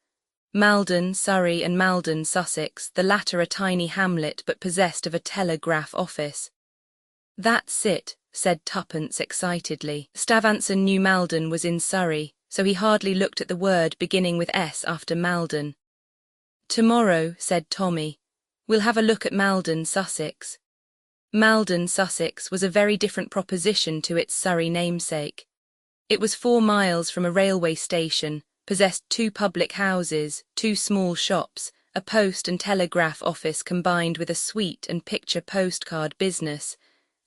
Malden, Surrey, and Malden, Sussex, the latter a tiny hamlet but possessed of a telegraph office. "That's it," said Tuppence excitedly. Stavanson knew Malden was in Surrey, so he hardly looked at the word beginning with S after Malden. "Tomorrow," said Tommy, "we'll have a look at Malden, Sussex." Malden, Sussex was a very different proposition to its Surrey namesake. It was 4 miles from a railway station, possessed 2 public houses, 2 small shops, a post and telegraph office combined with a sweet and picture postcard business,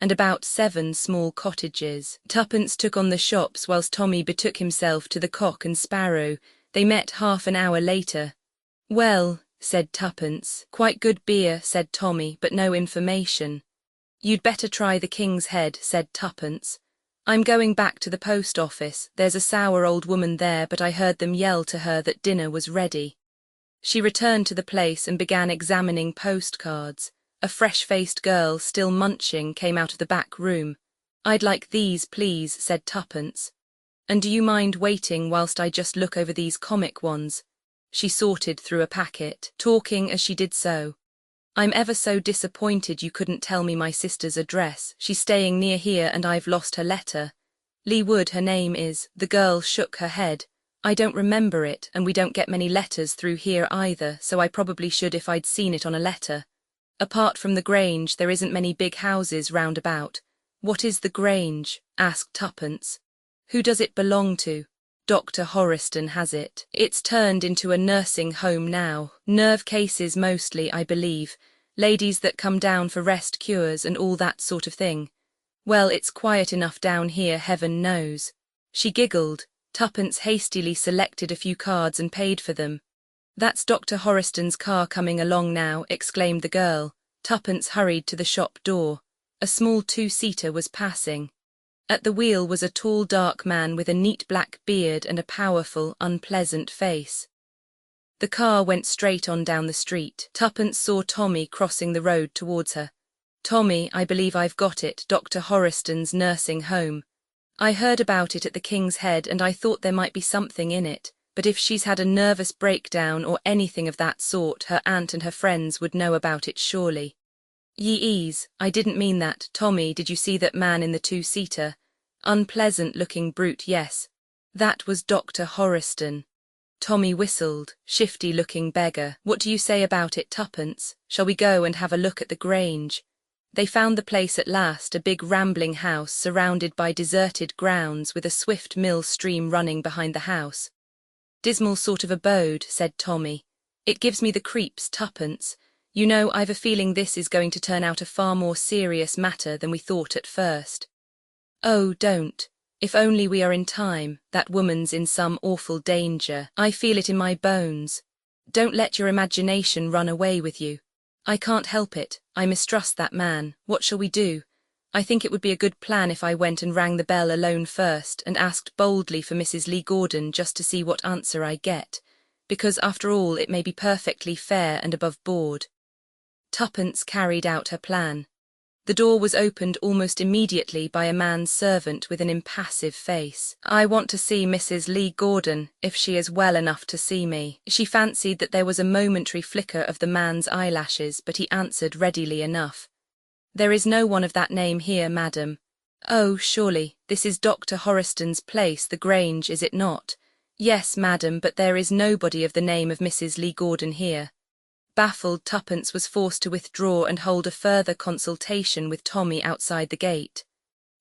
and about 7 small cottages. Tuppence took on the shops whilst Tommy betook himself to the Cock and Sparrow. They met half an hour later. "Well," said Tuppence. "Quite good beer," said Tommy, "but no information." "You'd better try the King's Head," said Tuppence. "I'm going back to the post office. There's a sour old woman there, but I heard them yell to her that dinner was ready." She returned to the place and began examining postcards. A fresh-faced girl, still munching, came out of the back room. "I'd like these, please," said Tuppence. "And do you mind waiting whilst I just look over these comic ones?" She sorted through a packet, talking as she did so. "I'm ever so disappointed you couldn't tell me my sister's address. She's staying near here and I've lost her letter. Lee Wood, her name is." The girl shook her head. "I don't remember it, and we don't get many letters through here either, so I probably should if I'd seen it on a letter. Apart from the Grange, there isn't many big houses round about. What is the Grange? Asked Tuppence. Who does it belong to? Dr. Horiston has it. It's turned into a nursing home now. Nerve cases mostly, I believe. Ladies that come down for rest cures and all that sort of thing. Well, it's quiet enough down here, heaven knows. She giggled. Tuppence hastily selected a few cards and paid for them. That's Dr. Horiston's car coming along now, exclaimed the girl. Tuppence hurried to the shop door. A small two-seater was passing. At the wheel was a tall dark man with a neat black beard and a powerful, unpleasant face. The car went straight on down the street. Tuppence saw Tommy crossing the road towards her. Tommy, I believe I've got it, Dr. Horiston's nursing home. I heard about it at the King's Head and I thought there might be something in it, but if she's had a nervous breakdown or anything of that sort, her aunt and her friends would know about it surely. Ye ease, I didn't mean that. Tommy, did you see that man in the two-seater? Unpleasant-looking brute, yes. That was Dr. Horiston. Tommy whistled. Shifty-looking beggar. What do you say about it, Tuppence? Shall we go and have a look at the Grange? They found the place at last, a big rambling house surrounded by deserted grounds with a swift mill stream running behind the house. Dismal sort of abode, said Tommy. It gives me the creeps, Tuppence. You know, I've a feeling this is going to turn out a far more serious matter than we thought at first. Oh, don't. If only we are in time. That woman's in some awful danger. I feel it in my bones. Don't let your imagination run away with you. I can't help it. I mistrust that man. What shall we do? I think it would be a good plan if I went and rang the bell alone first and asked boldly for Mrs. Lee Gordon just to see what answer I get. Because, after all, it may be perfectly fair and above board. Tuppence carried out her plan. The door was opened almost immediately by a man's servant with an impassive face. I want to see Mrs. Lee Gordon, if she is well enough to see me. She fancied that there was a momentary flicker of the man's eyelashes, but he answered readily enough. There is no one of that name here, madam. Oh, surely, this is Dr. Horiston's place, the Grange, is it not? Yes, madam, but there is nobody of the name of Mrs. Lee Gordon here. Baffled, Tuppence was forced to withdraw and hold a further consultation with Tommy outside the gate.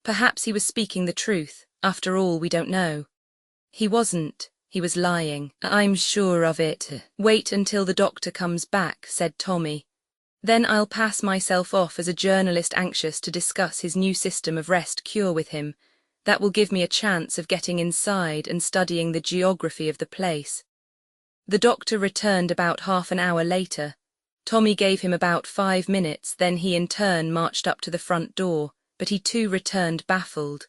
Perhaps he was speaking the truth. After all, we don't know. He wasn't. He was lying. I'm sure of it. Wait until the doctor comes back, said Tommy. Then I'll pass myself off as a journalist anxious to discuss his new system of rest cure with him. That will give me a chance of getting inside and studying the geography of the place. The doctor returned about half an hour later. Tommy gave him about 5 minutes, then he in turn marched up to the front door, but he too returned baffled.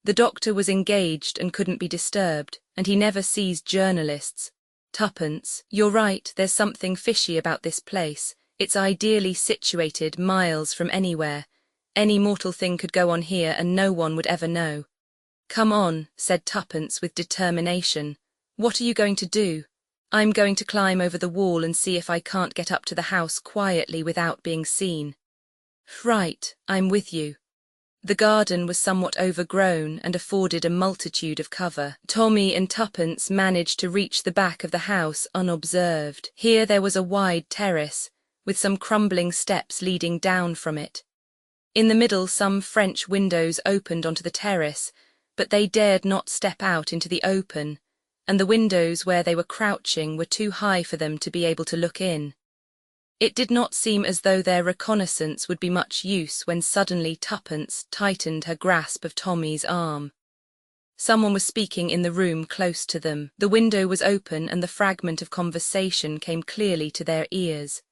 The doctor was engaged and couldn't be disturbed, and he never sees journalists. Tuppence, you're right, there's something fishy about this place. It's ideally situated miles from anywhere. Any mortal thing could go on here and no one would ever know. Come on, said Tuppence with determination. What are you going to do? I'm going to climb over the wall and see if I can't get up to the house quietly without being seen. Right, I'm with you. The garden was somewhat overgrown and afforded a multitude of cover. Tommy and Tuppence managed to reach the back of the house unobserved. Here there was a wide terrace, with some crumbling steps leading down from it. In the middle some French windows opened onto the terrace, but they dared not step out into the open, and the windows where they were crouching were too high for them to be able to look in. It did not seem as though their reconnaissance would be much use when suddenly Tuppence tightened her grasp of Tommy's arm. Someone was speaking in the room close to them. The window was open and the fragment of conversation came clearly to their ears.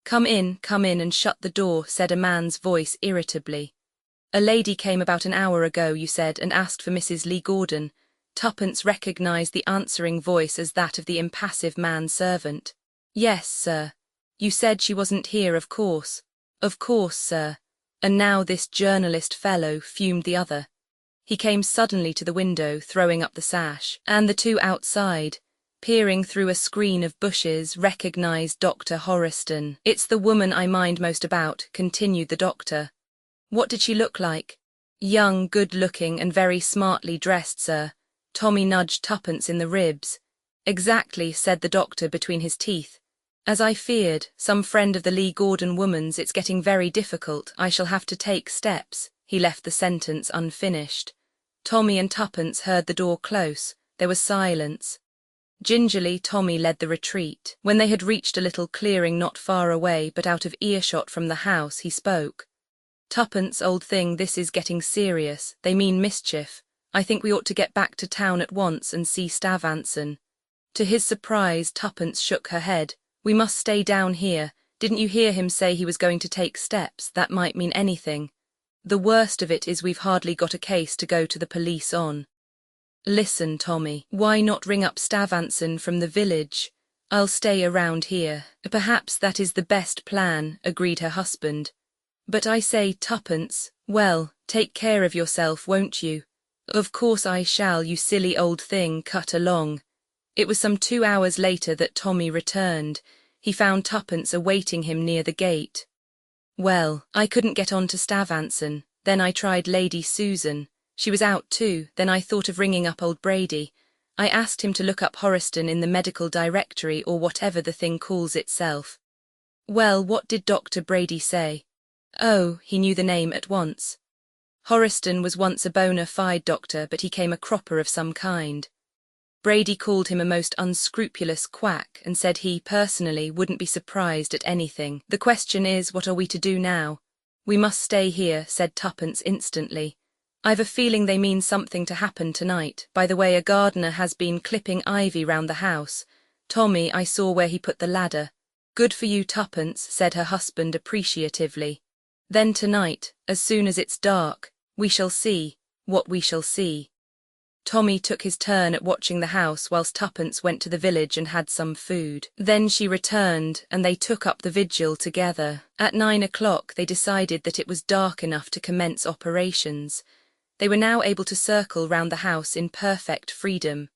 Come in and shut the door, said a man's voice irritably. A lady came about an hour ago, you said, and asked for Mrs. Lee Gordon. Tuppence recognised the answering voice as that of the impassive man-servant. Yes, sir. You said she wasn't here, of course. Of course, sir. And now this journalist fellow, fumed the other. He came suddenly to the window, throwing up the sash, and the two outside, peering through a screen of bushes, recognised Dr. Horiston. It's the woman I mind most about, continued the doctor. What did she look like? Young, good-looking, and very smartly dressed, sir. Tommy nudged Tuppence in the ribs. Exactly, said the doctor between his teeth. As I feared, some friend of the Lee Gordon woman's. It's getting very difficult. I shall have to take steps. He left the sentence unfinished. Tommy and Tuppence heard the door close. There was silence. Gingerly, Tommy led the retreat. When they had reached a little clearing not far away but out of earshot from the house, he spoke. "Tuppence, old thing, this is getting serious. They mean mischief. I think we ought to get back to town at once and see Stavanson." To his surprise, Tuppence shook her head. "We must stay down here. Didn't you hear him say he was going to take steps? That might mean anything. The worst of it is we've hardly got a case to go to the police on." "Listen, Tommy, why not ring up Stavanson from the village? I'll stay around here." "Perhaps that is the best plan," agreed her husband. "But I say, Tuppence, well, take care of yourself, won't you?" "Of course I shall, you silly old thing, cut along." It was some 2 hours later that Tommy returned. He found Tuppence awaiting him near the gate. "Well, I couldn't get on to Stavanson. Then I tried Lady Susan. She was out too. Then I thought of ringing up old Brady. I asked him to look up Horiston in the medical directory or whatever the thing calls itself." "Well, what did Dr. Brady say?" "Oh, he knew the name at once. Horiston was once a bona fide doctor, but he came a cropper of some kind. Brady called him a most unscrupulous quack and said he, personally, wouldn't be surprised at anything. The question is, what are we to do now?" "We must stay here," said Tuppence instantly. "I've a feeling they mean something to happen tonight. By the way, a gardener has been clipping ivy round the house. Tommy, I saw where he put the ladder." "Good for you, Tuppence," said her husband appreciatively. "Then tonight, as soon as it's dark, we shall see what we shall see." Tommy took his turn at watching the house whilst Tuppence went to the village and had some food. Then she returned, and they took up the vigil together. At 9 o'clock they decided that it was dark enough to commence operations. They were now able to circle round the house in perfect freedom.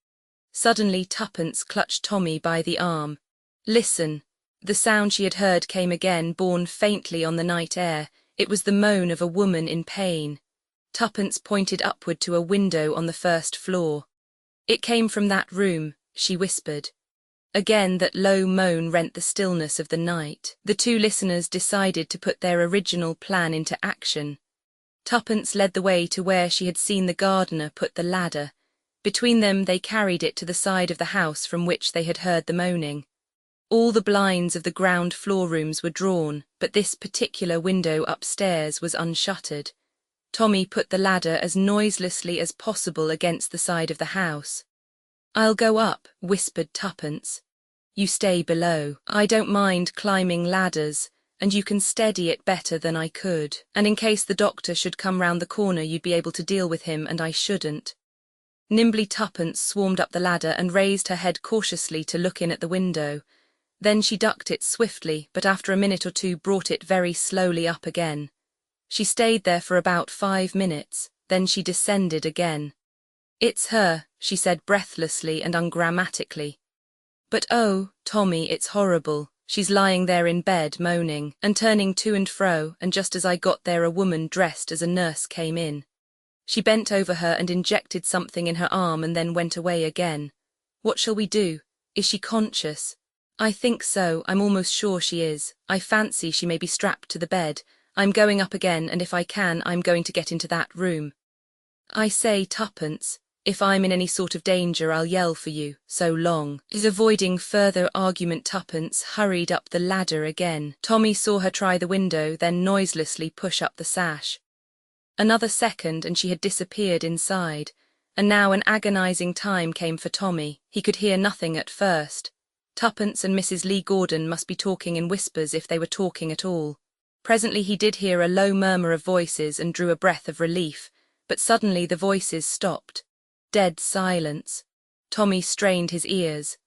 Suddenly Tuppence clutched Tommy by the arm. "Listen." The sound she had heard came again, borne faintly on the night air. It was the moan of a woman in pain. Tuppence pointed upward to a window on the first floor. "It came from that room," she whispered. Again that low moan rent the stillness of the night. The two listeners decided to put their original plan into action. Tuppence led the way to where she had seen the gardener put the ladder. Between them they carried it to the side of the house from which they had heard the moaning. All the blinds of the ground floor rooms were drawn, but this particular window upstairs was unshuttered. Tommy put the ladder as noiselessly as possible against the side of the house. "I'll go up," whispered Tuppence. "You stay below. I don't mind climbing ladders, and you can steady it better than I could. And in case the doctor should come round the corner, you'd be able to deal with him, and I shouldn't." Nimbly Tuppence swarmed up the ladder and raised her head cautiously to look in at the window. Then she ducked it swiftly, but after a minute or two brought it very slowly up again. She stayed there for about 5 minutes, then she descended again. "It's her," she said breathlessly and ungrammatically. "But oh, Tommy, it's horrible. She's lying there in bed, moaning, and turning to and fro, and just as I got there a woman dressed as a nurse came in. She bent over her and injected something in her arm and then went away again. What shall we do? Is she conscious?" "I think so. I'm almost sure she is. I fancy she may be strapped to the bed. I'm going up again, and if I can, I'm going to get into that room. I say, Tuppence, if I'm in any sort of danger, I'll yell for you. So long." Avoiding further argument, Tuppence hurried up the ladder again. Tommy saw her try the window, then noiselessly push up the sash. Another second and she had disappeared inside, and now an agonizing time came for Tommy. He could hear nothing at first. Tuppence and Mrs. Lee Gordon must be talking in whispers if they were talking at all. Presently he did hear a low murmur of voices and drew a breath of relief, but suddenly the voices stopped. Dead silence. Tommy strained his ears.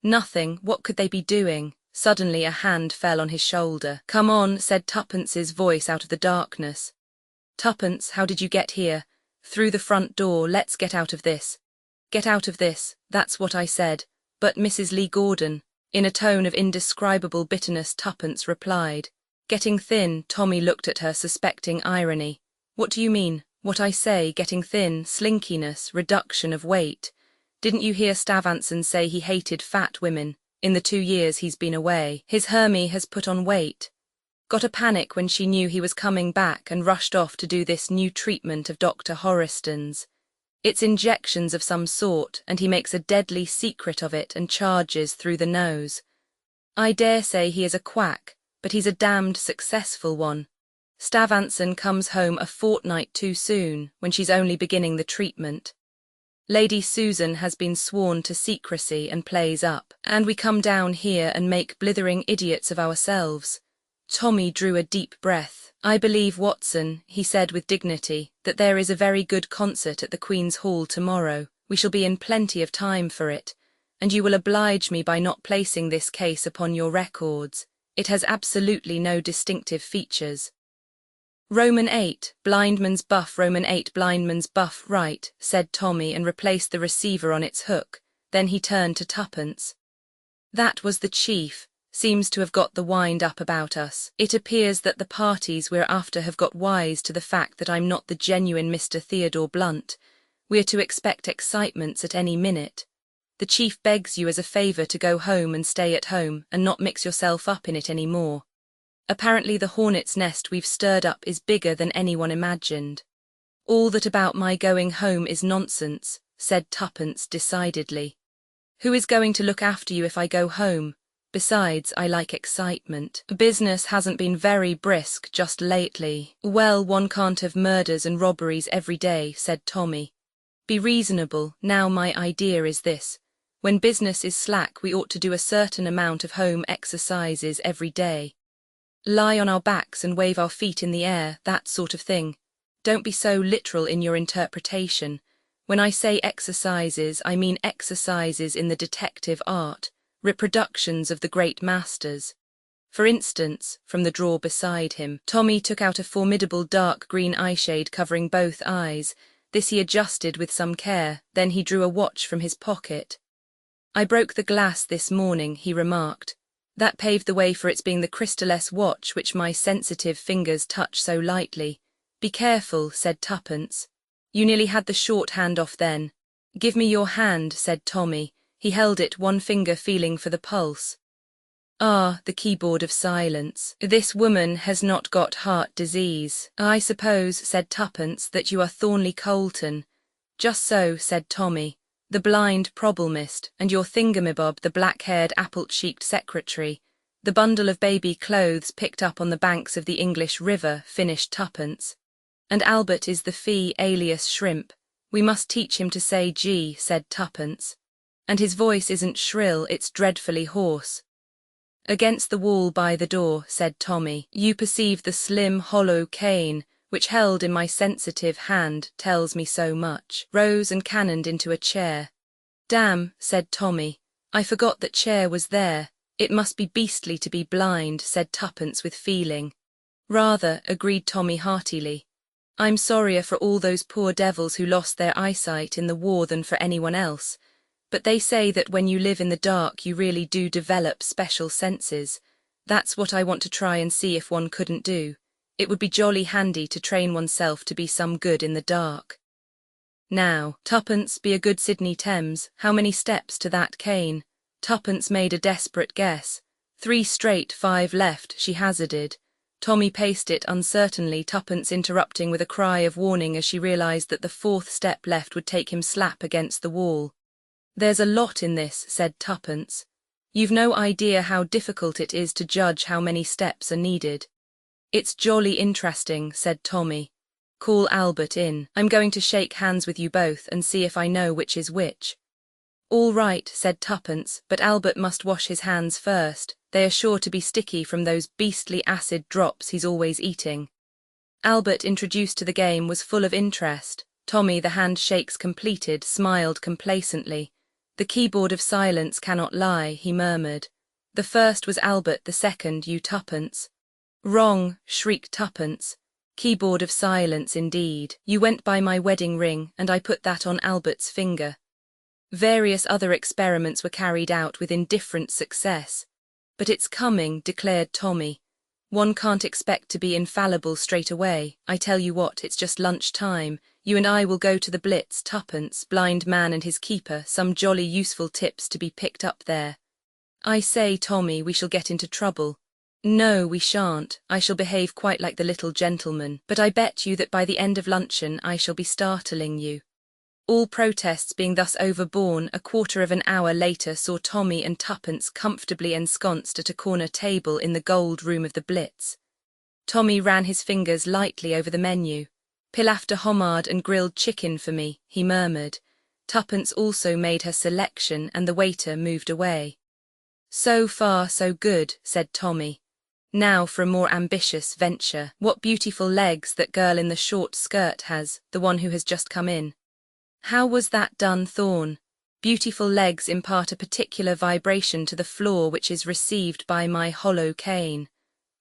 Nothing. What could they be doing? Suddenly a hand fell on his shoulder. "Come on," said Tuppence's voice out of the darkness. "Tuppence, how did you get here?" "Through the front door. Let's get out of this." "Get out of this. That's what I said. But Mrs. Lee Gordon." In a tone of indescribable bitterness, Tuppence replied. Getting thin, Tommy looked at her, suspecting irony. "What do you mean?" "What I say, getting thin, slinkiness, reduction of weight. Didn't you hear Stavanson say he hated fat women? In the 2 years he's been away, his Hermie has put on weight." got a panic when she knew he was coming back and rushed off to do this new treatment of Dr. Horiston's. It's injections of some sort, and he makes a deadly secret of it and charges through the nose. I dare say he is a quack, but he's a damned successful one. Stavanson comes home a fortnight too soon, when she's only beginning the treatment. Lady Susan has been sworn to secrecy and plays up, and we come down here and make blithering idiots of ourselves. Tommy drew a deep breath. I believe, Watson, he said with dignity, that there is a very good concert at the Queen's Hall tomorrow. We shall be in plenty of time for it, and you will oblige me by not placing this case upon your records. It has absolutely no distinctive features. Roman 8, blindman's buff, Roman 8, blindman's buff, right, said Tommy and replaced the receiver on its hook. Then he turned to Tuppence. That was the chief. Seems to have got the wind up about us. It appears that the parties we're after have got wise to the fact that I'm not the genuine Mr. Theodore Blunt. We're to expect excitements at any minute. The chief begs you as a favour to go home and stay at home and not mix yourself up in it any more. Apparently the hornet's nest we've stirred up is bigger than anyone imagined. All that about my going home is nonsense, said Tuppence decidedly. Who is going to look after you if I go home? Besides, I like excitement. Business hasn't been very brisk just lately. Well, one can't have murders and robberies every day, said Tommy. Be reasonable. Now my idea is this. When business is slack, we ought to do a certain amount of home exercises every day. Lie on our backs and wave our feet in the air, that sort of thing. Don't be so literal in your interpretation. When I say exercises, I mean exercises in the detective art. Reproductions of the great masters. For instance, from the drawer beside him, Tommy took out a formidable dark green eyeshade covering both eyes. This he adjusted with some care, then he drew a watch from his pocket. I broke the glass this morning, he remarked. That paved the way for its being the crystalless watch which my sensitive fingers touch so lightly. Be careful, said Tuppence. You nearly had the shorthand off then. Give me your hand, said Tommy. He held it, one finger feeling for the pulse. Ah, the keyboard of silence. This woman has not got heart disease. I suppose, said Tuppence, that you are Thornley Colton. Just so, said Tommy. The blind problemist, and your thingamabob, the black-haired, apple-cheeked secretary. The bundle of baby clothes picked up on the banks of the English River, finished Tuppence. And Albert is the fee alias Shrimp. We must teach him to say G, said Tuppence. And his voice isn't shrill, it's dreadfully hoarse. Against the wall by the door, said Tommy, you perceive the slim, hollow cane, which held in my sensitive hand tells me so much. Rose and cannoned into a chair. Damn, said Tommy, I forgot that chair was there. It must be beastly to be blind, said Tuppence with feeling. Rather, agreed Tommy heartily. I'm sorrier for all those poor devils who lost their eyesight in the war than for anyone else. But they say that when you live in the dark you really do develop special senses. That's what I want to try and see if one couldn't do. It would be jolly handy to train oneself to be some good in the dark. Now, Tuppence, be a good Sydney Thames, how many steps to that cane? Tuppence made a desperate guess. 3 straight, 5 left, she hazarded. Tommy paced it uncertainly, Tuppence interrupting with a cry of warning as she realised that the 4th step left would take him slap against the wall. There's a lot in this, said Tuppence. You've no idea how difficult it is to judge how many steps are needed. It's jolly interesting, said Tommy. Call Albert in. I'm going to shake hands with you both and see if I know which is which. All right, said Tuppence, but Albert must wash his hands first. They are sure to be sticky from those beastly acid drops he's always eating. Albert, introduced to the game, was full of interest. Tommy, the handshakes completed, smiled complacently. The keyboard of silence cannot lie, he murmured. The first was Albert, the second you, Tuppence. Wrong, shrieked Tuppence. Keyboard of silence indeed. You went by my wedding ring, and I put that on Albert's finger. Various other experiments were carried out with indifferent success. But it's coming, declared Tommy. One can't expect to be infallible straight away. I tell you what, it's just lunch time. You and I will go to the Blitz, Tuppence, blind man and his keeper, some jolly useful tips to be picked up there. I say, Tommy, we shall get into trouble. No, we shan't. I shall behave quite like the little gentleman, but I bet you that by the end of luncheon I shall be startling you. All protests being thus overborne, a quarter of an hour later saw Tommy and Tuppence comfortably ensconced at a corner table in the gold room of the Blitz. Tommy ran his fingers lightly over the menu. "Pilafter homard and grilled chicken for me," he murmured. Tuppence also made her selection and the waiter moved away. "So far, so good," said Tommy. "Now for a more ambitious venture. What beautiful legs that girl in the short skirt has, the one who has just come in." "How was that done, Thorne?" "Beautiful legs impart a particular vibration to the floor which is received by my hollow cane.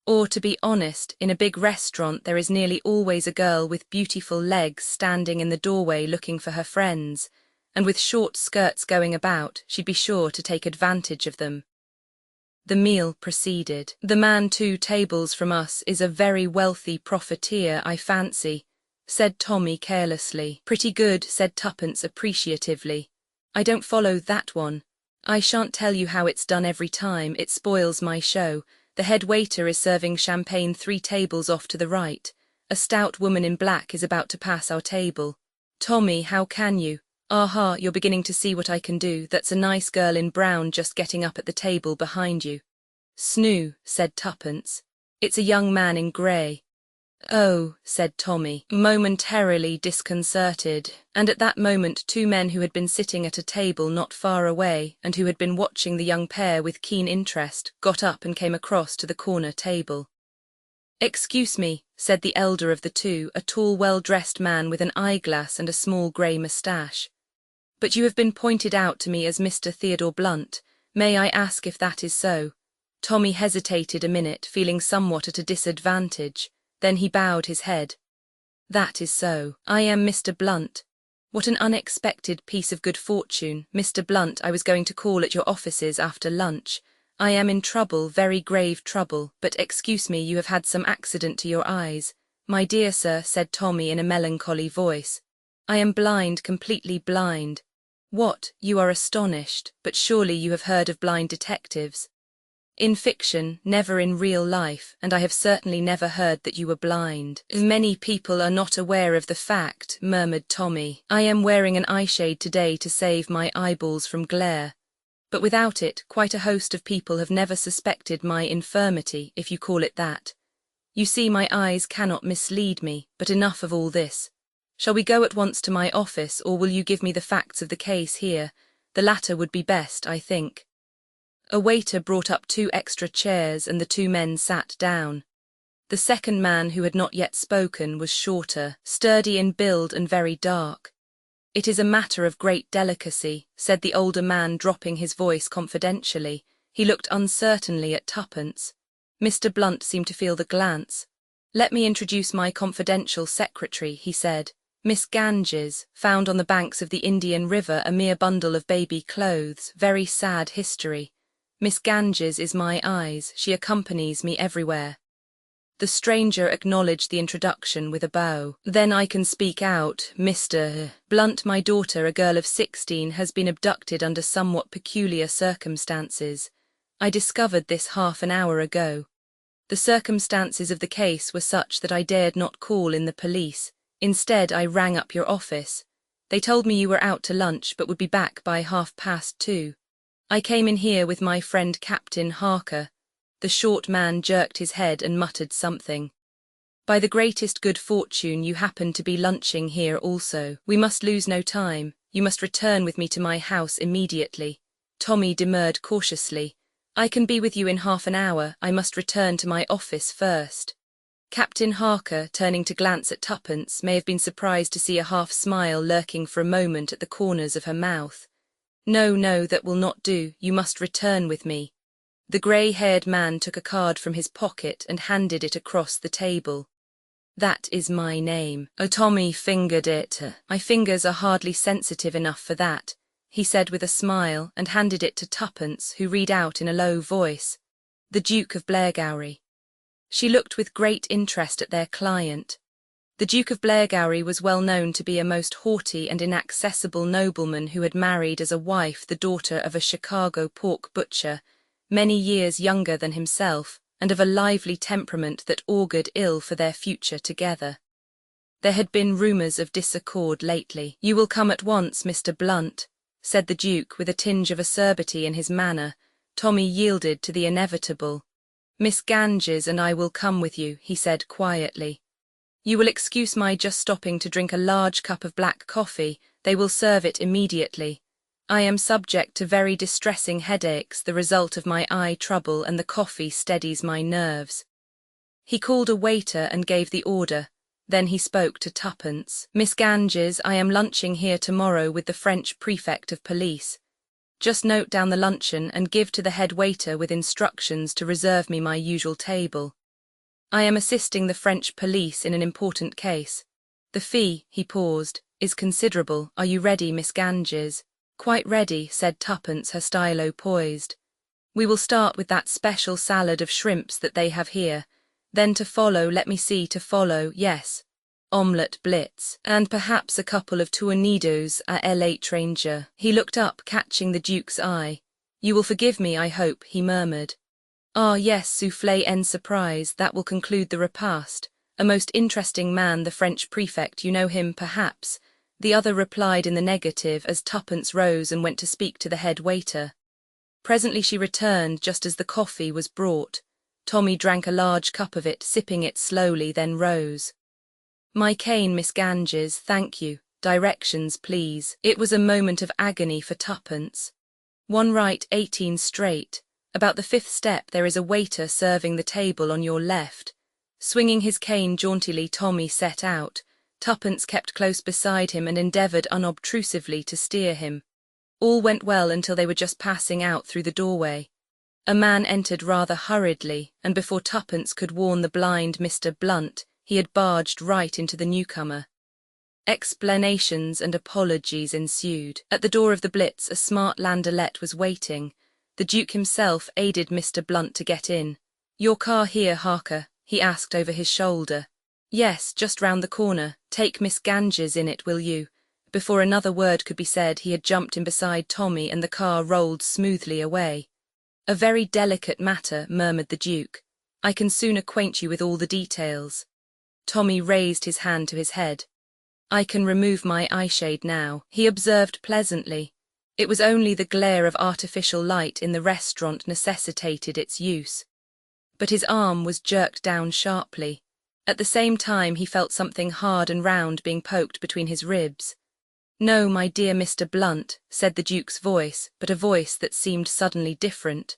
Or, to be honest, in a big restaurant there is nearly always a girl with beautiful legs standing in the doorway looking for her friends, and with short skirts going about, she'd be sure to take advantage of them." The meal proceeded. "The man 2 tables from us is a very wealthy profiteer, I fancy," said Tommy carelessly. "Pretty good," said Tuppence appreciatively. "I don't follow that one. I shan't tell you how it's done every time, it spoils my show. The head waiter is serving champagne 3 tables off to the right. A stout woman in black is about to pass our table." "Tommy, how can you? Aha, you're beginning to see what I can do. That's a nice girl in brown just getting up at the table behind you." "Snoo," said Tuppence. "It's a young man in grey." "Oh," said Tommy, momentarily disconcerted, and at that moment 2 men who had been sitting at a table not far away and who had been watching the young pair with keen interest got up and came across to the corner table. "Excuse me," said the elder of the 2, a tall, well-dressed man with an eyeglass and a small grey moustache. "But you have been pointed out to me as Mr. Theodore Blunt. May I ask if that is so?" Tommy hesitated a minute, feeling somewhat at a disadvantage. Then he bowed his head. "That is so. I am Mr. Blunt. What an unexpected piece of good fortune. Mr. Blunt, I was going to call at your offices after lunch. I am in trouble, very grave trouble, but excuse me, you have had some accident to your eyes." "My dear sir," said Tommy in a melancholy voice, "I am blind, completely blind." "What, you are astonished, but surely you have heard of blind detectives?" "In fiction, never in real life, and I have certainly never heard that you were blind." "Many people are not aware of the fact," murmured Tommy. "I am wearing an eyeshade today to save my eyeballs from glare. But without it, quite a host of people have never suspected my infirmity, if you call it that. You see, my eyes cannot mislead me, but enough of all this. Shall we go at once to my office, or will you give me the facts of the case here? The latter would be best, I think." A waiter brought up 2 extra chairs and the 2 men sat down. The second man, who had not yet spoken, was shorter, sturdy in build and very dark. "It is a matter of great delicacy," said the older man, dropping his voice confidentially. He looked uncertainly at Tuppence. Mr. Blunt seemed to feel the glance. "Let me introduce my confidential secretary," he said. "Miss Ganges, found on the banks of the Indian River, a mere bundle of baby clothes, very sad history. Miss Ganges is my eyes, she accompanies me everywhere." The stranger acknowledged the introduction with a bow. "Then I can speak out, Mr. Blunt. My daughter, a girl of 16, has been abducted under somewhat peculiar circumstances. I discovered this half an hour ago. The circumstances of the case were such that I dared not call in the police. Instead, I rang up your office. They told me you were out to lunch but would be back by 2:30. I came in here with my friend Captain Harker." The short man jerked his head and muttered something. "By the greatest good fortune you happen to be lunching here also. We must lose no time. You must return with me to my house immediately." Tommy demurred cautiously. "I can be with you in half an hour. I must return to my office first." Captain Harker, turning to glance at Tuppence, may have been surprised to see a half-smile lurking for a moment at the corners of her mouth. "No, no, that will not do. You must return with me." The grey-haired man took a card from his pocket and handed it across the table. "That is my name." Tommy fingered it. "My fingers are hardly sensitive enough for that," he said with a smile, and handed it to Tuppence, who read out in a low voice, "The Duke of Blairgowrie." She looked with great interest at their client. The Duke of Blairgowrie was well known to be a most haughty and inaccessible nobleman who had married as a wife the daughter of a Chicago pork butcher, many years younger than himself, and of a lively temperament that augured ill for their future together. There had been rumours of disaccord lately. "You will come at once, Mr. Blunt," said the Duke with a tinge of acerbity in his manner. Tommy yielded to the inevitable. "Miss Ganges and I will come with you," he said quietly. "You will excuse my just stopping to drink a large cup of black coffee. They will serve it immediately. I am subject to very distressing headaches, the result of my eye trouble, and the coffee steadies my nerves." He called a waiter and gave the order. Then he spoke to Tuppence. "Miss Ganges, I am lunching here tomorrow with the French prefect of police. Just note down the luncheon and give to the head waiter with instructions to reserve me my usual table. I am assisting the French police in an important case. The fee," he paused, "is considerable. Are you ready, Miss Ganges?" "Quite ready," said Tuppence, her stylo poised. "We will start with that special salad of shrimps that they have here. Then to follow, yes, omelette blitz, and perhaps a couple of tournedos à l'étranger." He looked up, catching the Duke's eye. "You will forgive me, I hope," he murmured. "Ah, yes, soufflé en surprise, that will conclude the repast. A most interesting man, the French prefect, you know him, perhaps?" The other replied in the negative as Tuppence rose and went to speak to the head waiter. Presently she returned just as the coffee was brought. Tommy drank a large cup of it, sipping it slowly, then rose. "My cane, Miss Ganges, thank you. Directions, please." It was a moment of agony for Tuppence. "One right, 18 straight. About the 5th step there is a waiter serving the table on your left." Swinging his cane jauntily, Tommy set out. Tuppence kept close beside him and endeavoured unobtrusively to steer him. All went well until they were just passing out through the doorway. A man entered rather hurriedly, and before Tuppence could warn the blind Mr. Blunt, he had barged right into the newcomer. Explanations and apologies ensued. At the door of the Blitz a smart landaulette was waiting. The Duke himself aided Mr. Blunt to get in. "Your car here, Harker?" he asked over his shoulder. "Yes, just round the corner. Take Miss Ganges in it, will you?" Before another word could be said, he had jumped in beside Tommy and the car rolled smoothly away. "A very delicate matter," murmured the Duke. "I can soon acquaint you with all the details." Tommy raised his hand to his head. "I can remove my eyeshade now," he observed pleasantly. It was only the glare of artificial light in the restaurant necessitated its use. But his arm was jerked down sharply. At the same time he felt something hard and round being poked between his ribs. "No, my dear Mr. Blunt," said the Duke's voice, but a voice that seemed suddenly different.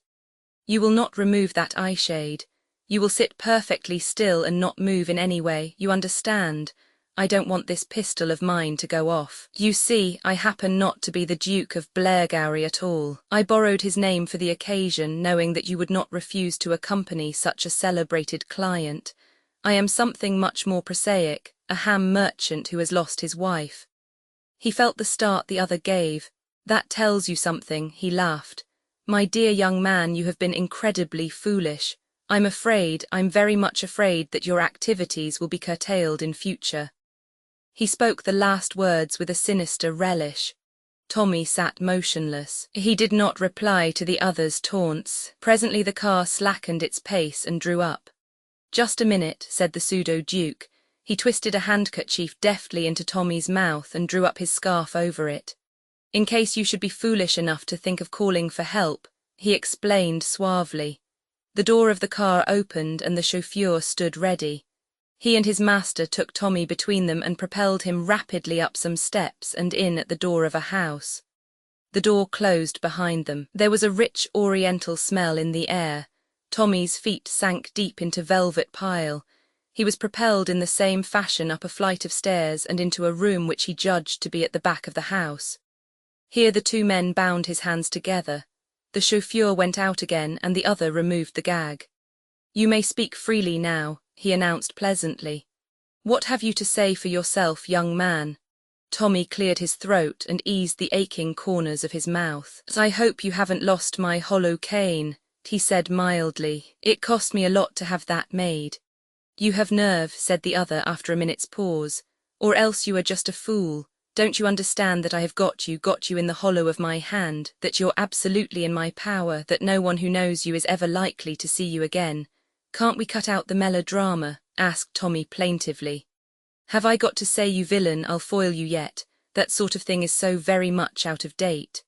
"You will not remove that eyeshade. You will sit perfectly still and not move in any way, you understand? I don't want this pistol of mine to go off. You see, I happen not to be the Duke of Blairgowrie at all. I borrowed his name for the occasion, knowing that you would not refuse to accompany such a celebrated client. I am something much more prosaic, a ham merchant who has lost his wife." He felt the start the other gave. "That tells you something," he laughed. "My dear young man, you have been incredibly foolish. I'm very much afraid that your activities will be curtailed in future." He spoke the last words with a sinister relish. Tommy sat motionless. He did not reply to the other's taunts. Presently the car slackened its pace and drew up. "Just a minute," said the pseudo-duke. He twisted a handkerchief deftly into Tommy's mouth and drew up his scarf over it. "In case you should be foolish enough to think of calling for help," he explained suavely. The door of the car opened and the chauffeur stood ready. He and his master took Tommy between them and propelled him rapidly up some steps and in at the door of a house. The door closed behind them. There was a rich oriental smell in the air. Tommy's feet sank deep into velvet pile. He was propelled in the same fashion up a flight of stairs and into a room which he judged to be at the back of the house. Here the two men bound his hands together. The chauffeur went out again and the other removed the gag. "You may speak freely now," he announced pleasantly. "What have you to say for yourself, young man?" Tommy cleared his throat and eased the aching corners of his mouth. "I hope you haven't lost my hollow cane," he said mildly. "It cost me a lot to have that made." "You have nerve," said the other after a minute's pause. "Or else you are just a fool. Don't you understand that I have got you in the hollow of my hand, that you're absolutely in my power, that no one who knows you is ever likely to see you again? Can't we cut out the melodrama? Asked Tommy plaintively. Have I got to say, you villain, I'll foil you yet? That sort of thing is so very much out of date.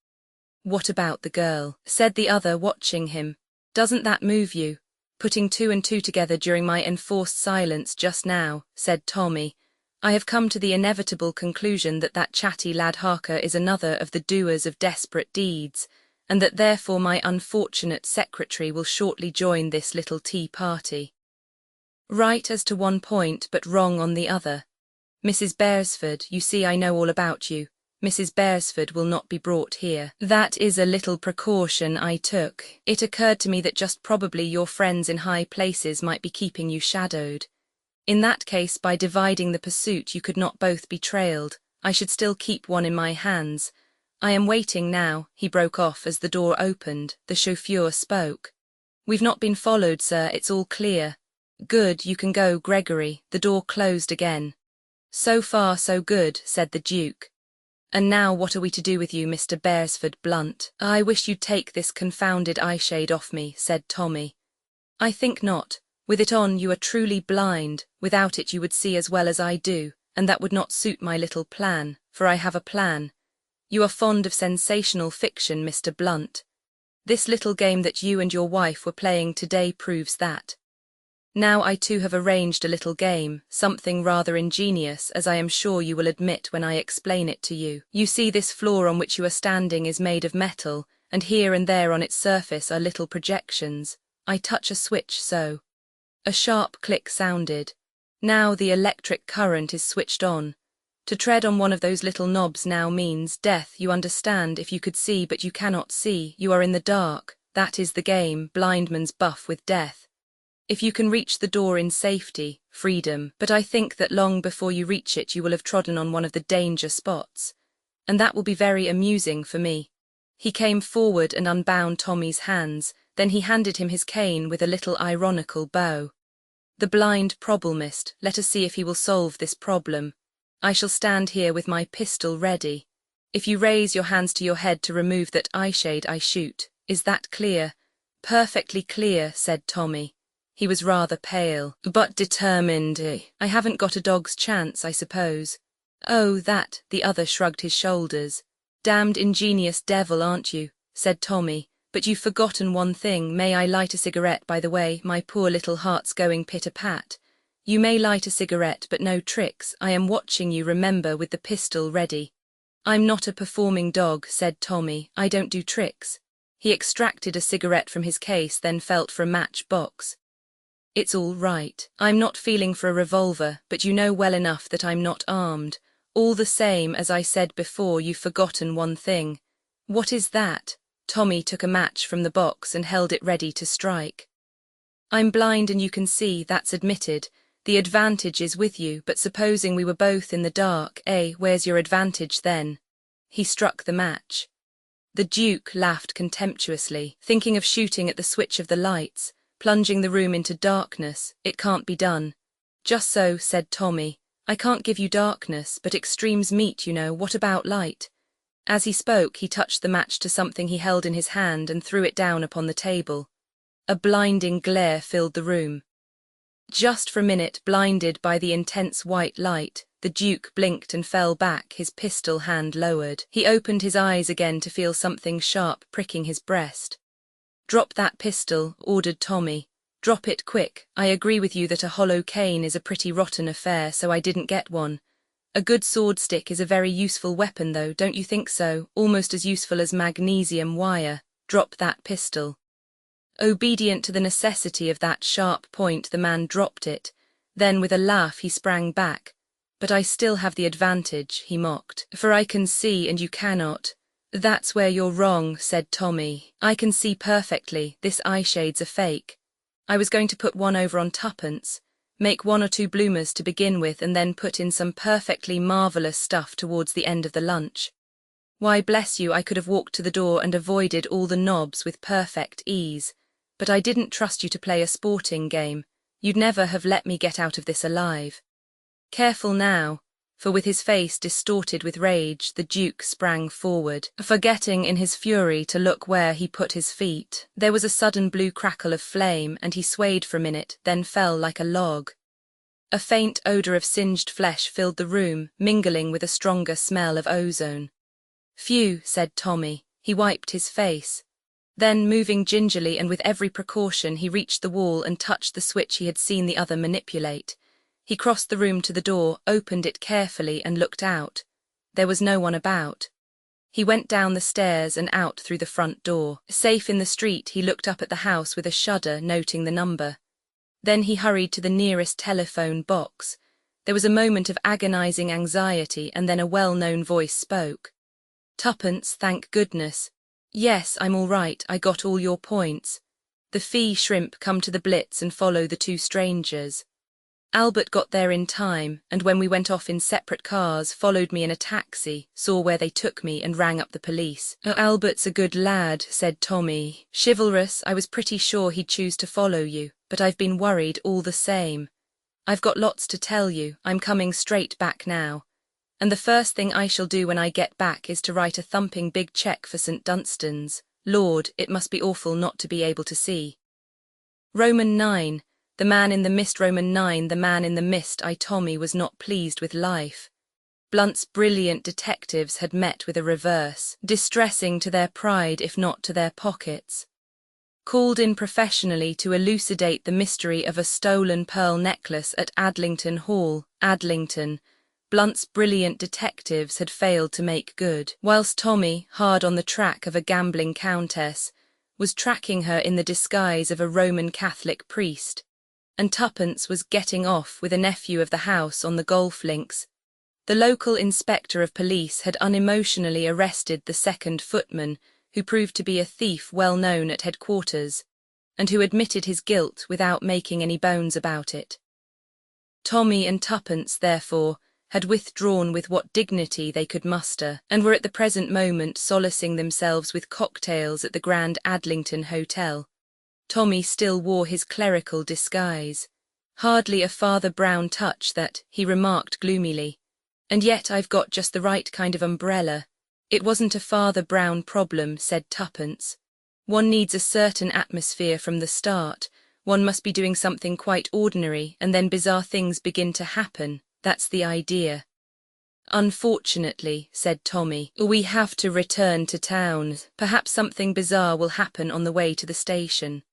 What about the girl? Said the other, watching him. Doesn't that move you? Putting two and two together during my enforced silence just now, said Tommy. I have come to the inevitable conclusion that that chatty lad Harker is another of the doers of desperate deeds, and that therefore my unfortunate secretary will shortly join this little tea party. Right as to one point, but wrong on the other. Mrs. Beresford, you see I know all about you. Mrs. Beresford will not be brought here. That is a little precaution I took. It occurred to me that just probably your friends in high places might be keeping you shadowed. In that case, by dividing the pursuit, you could not both be trailed. I should still keep one in my hands. I am waiting now, he broke off as the door opened. The chauffeur spoke. We've not been followed, sir, it's all clear. Good, you can go, Gregory. The door closed again. So far so good, said the Duke. And now what are we to do with you, Mr. Beresford Blunt? I wish you'd take this confounded eyeshade off me, said Tommy. I think not. With it on you are truly blind. Without it you would see as well as I do, and that would not suit my little plan, for I have a plan. You are fond of sensational fiction, Mr. Blunt. This little game that you and your wife were playing today proves that. Now I too have arranged a little game, something rather ingenious, as I am sure you will admit when I explain it to you. You see, this floor on which you are standing is made of metal, and here and there on its surface are little projections. I touch a switch so. A sharp click sounded. Now the electric current is switched on. To tread on one of those little knobs now means death, you understand. If you could see but you cannot see, you are in the dark. That is the game, blindman's buff with death. If you can reach the door in safety, freedom, but I think that long before you reach it you will have trodden on one of the danger spots. And that will be very amusing for me. He came forward and unbound Tommy's hands, then he handed him his cane with a little ironical bow. The blind problemist, let us see if he will solve this problem. I shall stand here with my pistol ready. If you raise your hands to your head to remove that eyeshade I shoot. Is that clear? Perfectly clear, said Tommy. He was rather pale, but determined. I haven't got a dog's chance, I suppose. Oh, that, the other shrugged his shoulders. Damned ingenious devil, aren't you? Said Tommy. But you've forgotten one thing. May I light a cigarette, by the way? My poor little heart's going pit-a-pat. You may light a cigarette, but no tricks. I am watching you, remember, with the pistol ready. I'm not a performing dog, said Tommy. I don't do tricks. He extracted a cigarette from his case, then felt for a matchbox. It's all right. I'm not feeling for a revolver, but you know well enough that I'm not armed. All the same, as I said before, you've forgotten one thing. What is that? Tommy took a match from the box and held it ready to strike. I'm blind and you can see, that's admitted. The advantage is with you, but supposing we were both in the dark, where's your advantage then? He struck the match. The Duke laughed contemptuously, thinking of shooting at the switch of the lights, plunging the room into darkness. It can't be done. Just so, said Tommy. I can't give you darkness, but extremes meet, you know. What about light? As he spoke, he touched the match to something he held in his hand and threw it down upon the table. A blinding glare filled the room. Just for a minute, blinded by the intense white light, the Duke blinked and fell back, his pistol hand lowered. He opened his eyes again to feel something sharp pricking his breast. Drop that pistol, ordered Tommy. Drop it quick. I agree with you that a hollow cane is a pretty rotten affair, so I didn't get one. A good sword stick is a very useful weapon though, don't you think so? Almost as useful as magnesium wire. Drop that pistol. Obedient to the necessity of that sharp point, the man dropped it. Then with a laugh he sprang back. But I still have the advantage, he mocked, for I can see and you cannot. That's where you're wrong, said Tommy. I can see perfectly. This eyeshade's a fake. I was going to put one over on Tuppence, make one or two bloomers to begin with, and then put in some perfectly marvellous stuff towards the end of the lunch. Why, bless you, I could have walked to the door and avoided all the knobs with perfect ease. But I didn't trust you to play a sporting game. You'd never have let me get out of this alive. Careful now. for with his face distorted with rage, the Duke sprang forward, forgetting in his fury to look where he put his feet. There was a sudden blue crackle of flame, and he swayed for a minute, then fell like a log. A faint odour of singed flesh filled the room, mingling with a stronger smell of ozone. "Phew," said Tommy. He wiped his face. Then, moving gingerly and with every precaution, he reached the wall and touched the switch he had seen the other manipulate. He crossed the room to the door, opened it carefully and looked out. There was no one about. He went down the stairs and out through the front door. Safe in the street, he looked up at the house with a shudder, noting the number. Then he hurried to the nearest telephone box. There was a moment of agonizing anxiety, and then a well-known voice spoke. "Tuppence, thank goodness. Yes, I'm all right, I got all your points. The fee shrimp come to the Blitz and follow the two strangers. Albert got there in time, and when we went off in separate cars, followed me in a taxi, saw where they took me and rang up the police." "Oh, Albert's a good lad," said Tommy. "Chivalrous, I was pretty sure he'd choose to follow you, but I've been worried all the same. I've got lots to tell you, I'm coming straight back now. And the first thing I shall do when I get back is to write a thumping big cheque for St. Dunstan's. Lord, it must be awful not to be able to see. Roman 9. The man in the mist. Roman 9. The man in the mist. Tommy was not pleased with life. Blunt's brilliant detectives had met with a reverse, distressing to their pride if not to their pockets. Called in professionally to elucidate the mystery of a stolen pearl necklace at Adlington Hall, Adlington, Blunt's brilliant detectives had failed to make good, whilst Tommy, hard on the track of a gambling countess, was tracking her in the disguise of a Roman Catholic priest, and Tuppence was getting off with a nephew of the house on the golf links. The local inspector of police had unemotionally arrested the second footman, who proved to be a thief well known at headquarters, and who admitted his guilt without making any bones about it. Tommy and Tuppence, therefore, had withdrawn with what dignity they could muster, and were at the present moment solacing themselves with cocktails at the Grand Adlington Hotel. Tommy still wore his clerical disguise. "Hardly a Father Brown touch, that," he remarked gloomily. "And yet I've got just the right kind of umbrella." "It wasn't a Father Brown problem," said Tuppence. "One needs a certain atmosphere from the start. One must be doing something quite ordinary, and then bizarre things begin to happen. That's the idea." "Unfortunately," said Tommy, "we have to return to town. Perhaps something bizarre will happen on the way to the station."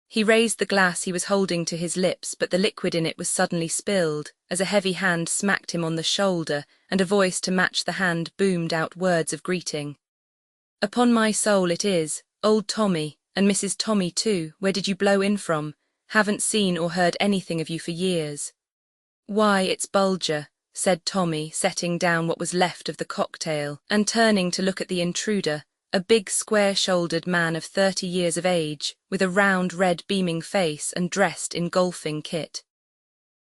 He raised the glass he was holding to his lips, but the liquid in it was suddenly spilled, as a heavy hand smacked him on the shoulder, and a voice to match the hand boomed out words of greeting. "Upon my soul it is. Old Tommy, and Mrs. Tommy too. Where did you blow in from? Haven't seen or heard anything of you for years." "Why, it's Bulger," said Tommy, setting down what was left of the cocktail, and turning to look at the intruder, a big square-shouldered man of 30 years of age, with a round red beaming face and dressed in golfing kit.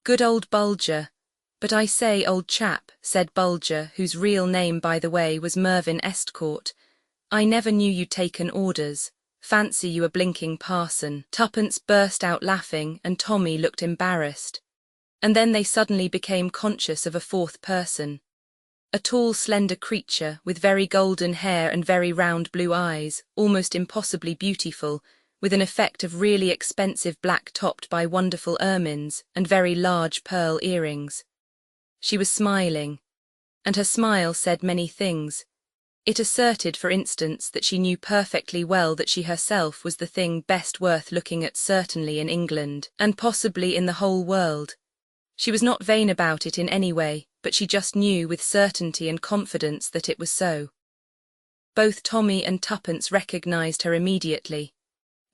"Good old Bulger. But I say, old chap," said Bulger, whose real name, by the way, was Mervyn Estcourt, "I never knew you'd taken orders. Fancy you a blinking parson." Tuppence burst out laughing, and Tommy looked embarrassed. And then they suddenly became conscious of a fourth person. A tall, slender creature, with very golden hair and very round blue eyes, almost impossibly beautiful, with an effect of really expensive black topped by wonderful ermines and very large pearl earrings. She was smiling, and her smile said many things. It asserted, for instance, that she knew perfectly well that she herself was the thing best worth looking at, certainly in England, and possibly in the whole world. She was not vain about it in any way, but she just knew with certainty and confidence that it was so. Both Tommy and Tuppence recognized her immediately.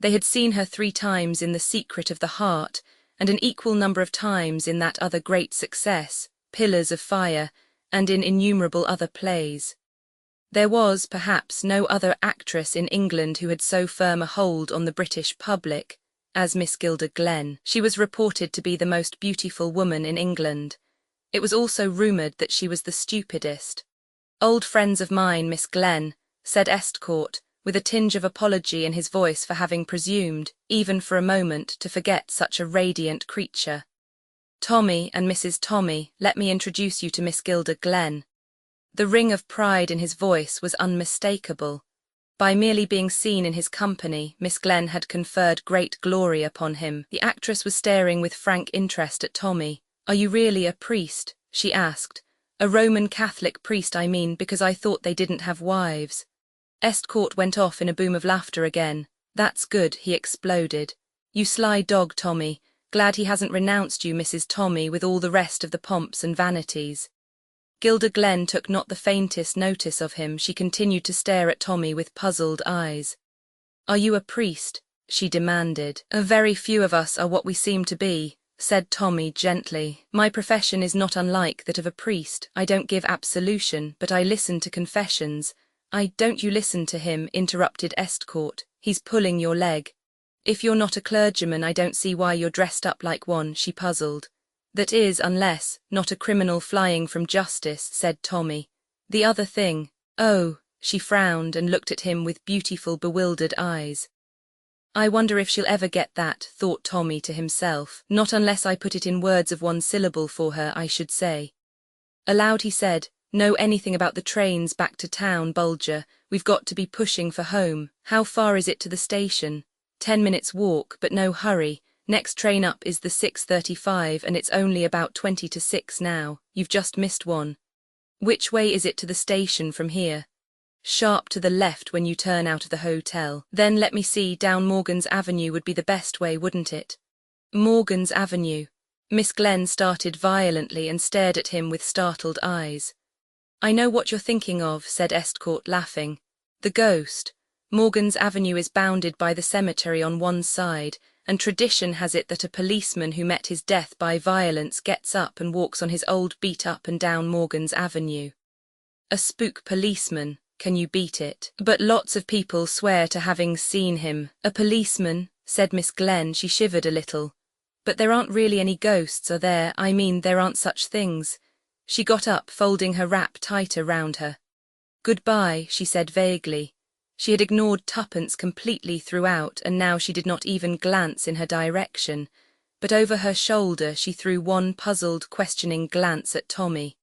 They had seen her 3 times in The Secret of the Heart, and an equal number of times in that other great success, Pillars of Fire, and in innumerable other plays. There was, perhaps, no other actress in England who had so firm a hold on the British public as Miss Gilda Glenn. She was reported to be the most beautiful woman in England. It was also rumoured that she was the stupidest. "Old friends of mine, Miss Glenn," said Estcourt, with a tinge of apology in his voice for having presumed, even for a moment, to forget such a radiant creature. Tommy and Mrs. Tommy, let me introduce you to Miss Gilda Glenn. The ring of pride in his voice was unmistakable. By merely being seen in his company, Miss Glenn had conferred great glory upon him. The actress was staring with frank interest at Tommy. "Are you really a priest?" she asked. "A Roman Catholic priest, I mean, because I thought they didn't have wives." Estcourt went off in a boom of laughter again. "That's good," he exploded. "You sly dog, Tommy. Glad he hasn't renounced you, Mrs. Tommy, with all the rest of the pomps and vanities." Gilda Glenn took not the faintest notice of him. She continued to stare at Tommy with puzzled eyes. "Are you a priest?" she demanded. "A very few of us are what we seem to be," said Tommy gently. "My profession is not unlike that of a priest. I don't give absolution, but I listen to confessions." Don't you listen to him," interrupted Estcourt. "He's pulling your leg." "If you're not a clergyman, I don't see why you're dressed up like one," she puzzled. "That is, unless, not a criminal flying from justice," said Tommy. "The other thing." "Oh," she frowned and looked at him with beautiful, bewildered eyes. "I wonder if she'll ever get that," thought Tommy to himself. "Not unless I put it in words of one syllable for her, I should say." Aloud he said, "Know anything about the trains back to town, Bulger? We've got to be pushing for home. How far is it to the station?" 10 minutes walk, but no hurry. Next train up is the 6:35 and it's only about 20 to 6 now. You've just missed one." "Which way is it to the station from here?" "Sharp to the left when you turn out of the hotel." "Then let me see, down Morgan's Avenue would be the best way, wouldn't it?" "Morgan's Avenue." Miss Glenn started violently and stared at him with startled eyes. "I know what you're thinking of," said Estcourt, laughing. "The ghost. Morgan's Avenue is bounded by the cemetery on one side, and tradition has it that a policeman who met his death by violence gets up and walks on his old beat up and down Morgan's Avenue. A spook policeman, can you beat it? But lots of people swear to having seen him." "A policeman," said Miss Glenn. She shivered a little. "But there aren't really any ghosts, are there? I mean, there aren't such things." She got up, folding her wrap tighter round her. "Goodbye," she said vaguely. She had ignored Tuppence completely throughout, and now she did not even glance in her direction, but over her shoulder she threw one puzzled, questioning glance at Tommy.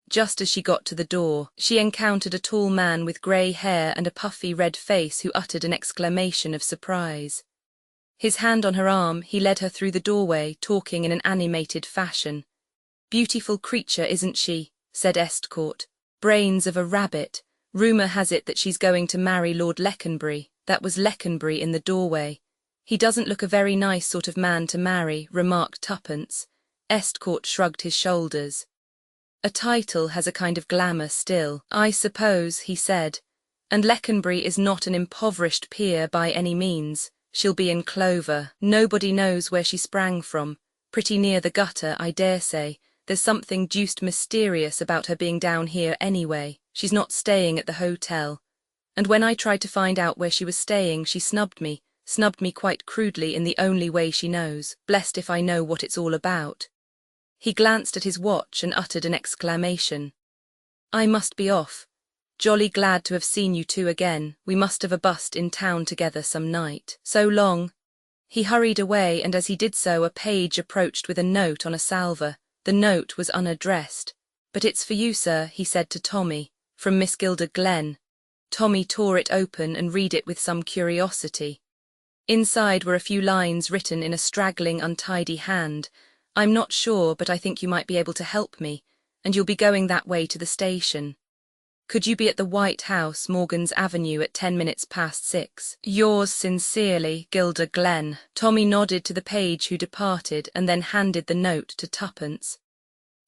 Just as she got to the door, she encountered a tall man with grey hair and a puffy red face who uttered an exclamation of surprise. His hand on her arm, he led her through the doorway, talking in an animated fashion. "Beautiful creature, isn't she?" said Estcourt. "Brains of a rabbit. Rumour has it that she's going to marry Lord Leconbury." That was Leconbury in the doorway. "He doesn't look a very nice sort of man to marry," remarked Tuppence. Estcourt shrugged his shoulders. "A title has a kind of glamour still, I suppose," he said. "And Leconbury is not an impoverished peer by any means. She'll be in clover. Nobody knows where she sprang from. Pretty near the gutter, I dare say. There's something deuced mysterious about her being down here anyway. She's not staying at the hotel. And when I tried to find out where she was staying, she snubbed me quite crudely in the only way she knows. Blessed if I know what it's all about." He glanced at his watch and uttered an exclamation. "I must be off. Jolly glad to have seen you two again. We must have a bust in town together some night. So long." He hurried away, and as he did so a page approached with a note on a salver. The note was unaddressed. "But it's for you, sir," he said to Tommy, "from Miss Gilda Glenn." Tommy tore it open and read it with some curiosity. Inside were a few lines written in a straggling, untidy hand. "I'm not sure, but I think you might be able to help me, and you'll be going that way to the station. Could you be at the White House, Morgan's Avenue, at 10 minutes past 6? Yours sincerely, Gilda Glenn." Tommy nodded to the page who departed and then handed the note to Tuppence.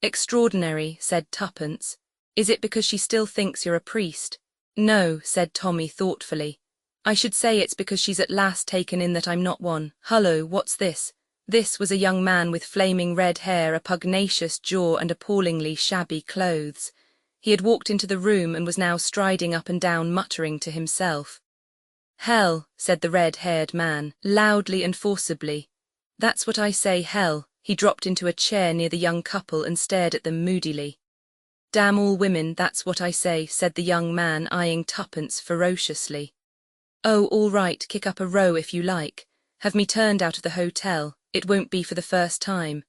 "Extraordinary," said Tuppence. "Is it because she still thinks you're a priest?" "No," said Tommy thoughtfully. "I should say it's because she's at last taken in that I'm not one. Hullo, what's this?" This was a young man with flaming red hair, a pugnacious jaw and appallingly shabby clothes. He had walked into the room and was now striding up and down, muttering to himself. "Hell," said the red-haired man, loudly and forcibly. "That's what I say, hell." He dropped into a chair near the young couple and stared at them moodily. "Damn all women, that's what I say," said the young man, eyeing Tuppence ferociously. "Oh, all right, kick up a row if you like. Have me turned out of the hotel. It won't be for the first time."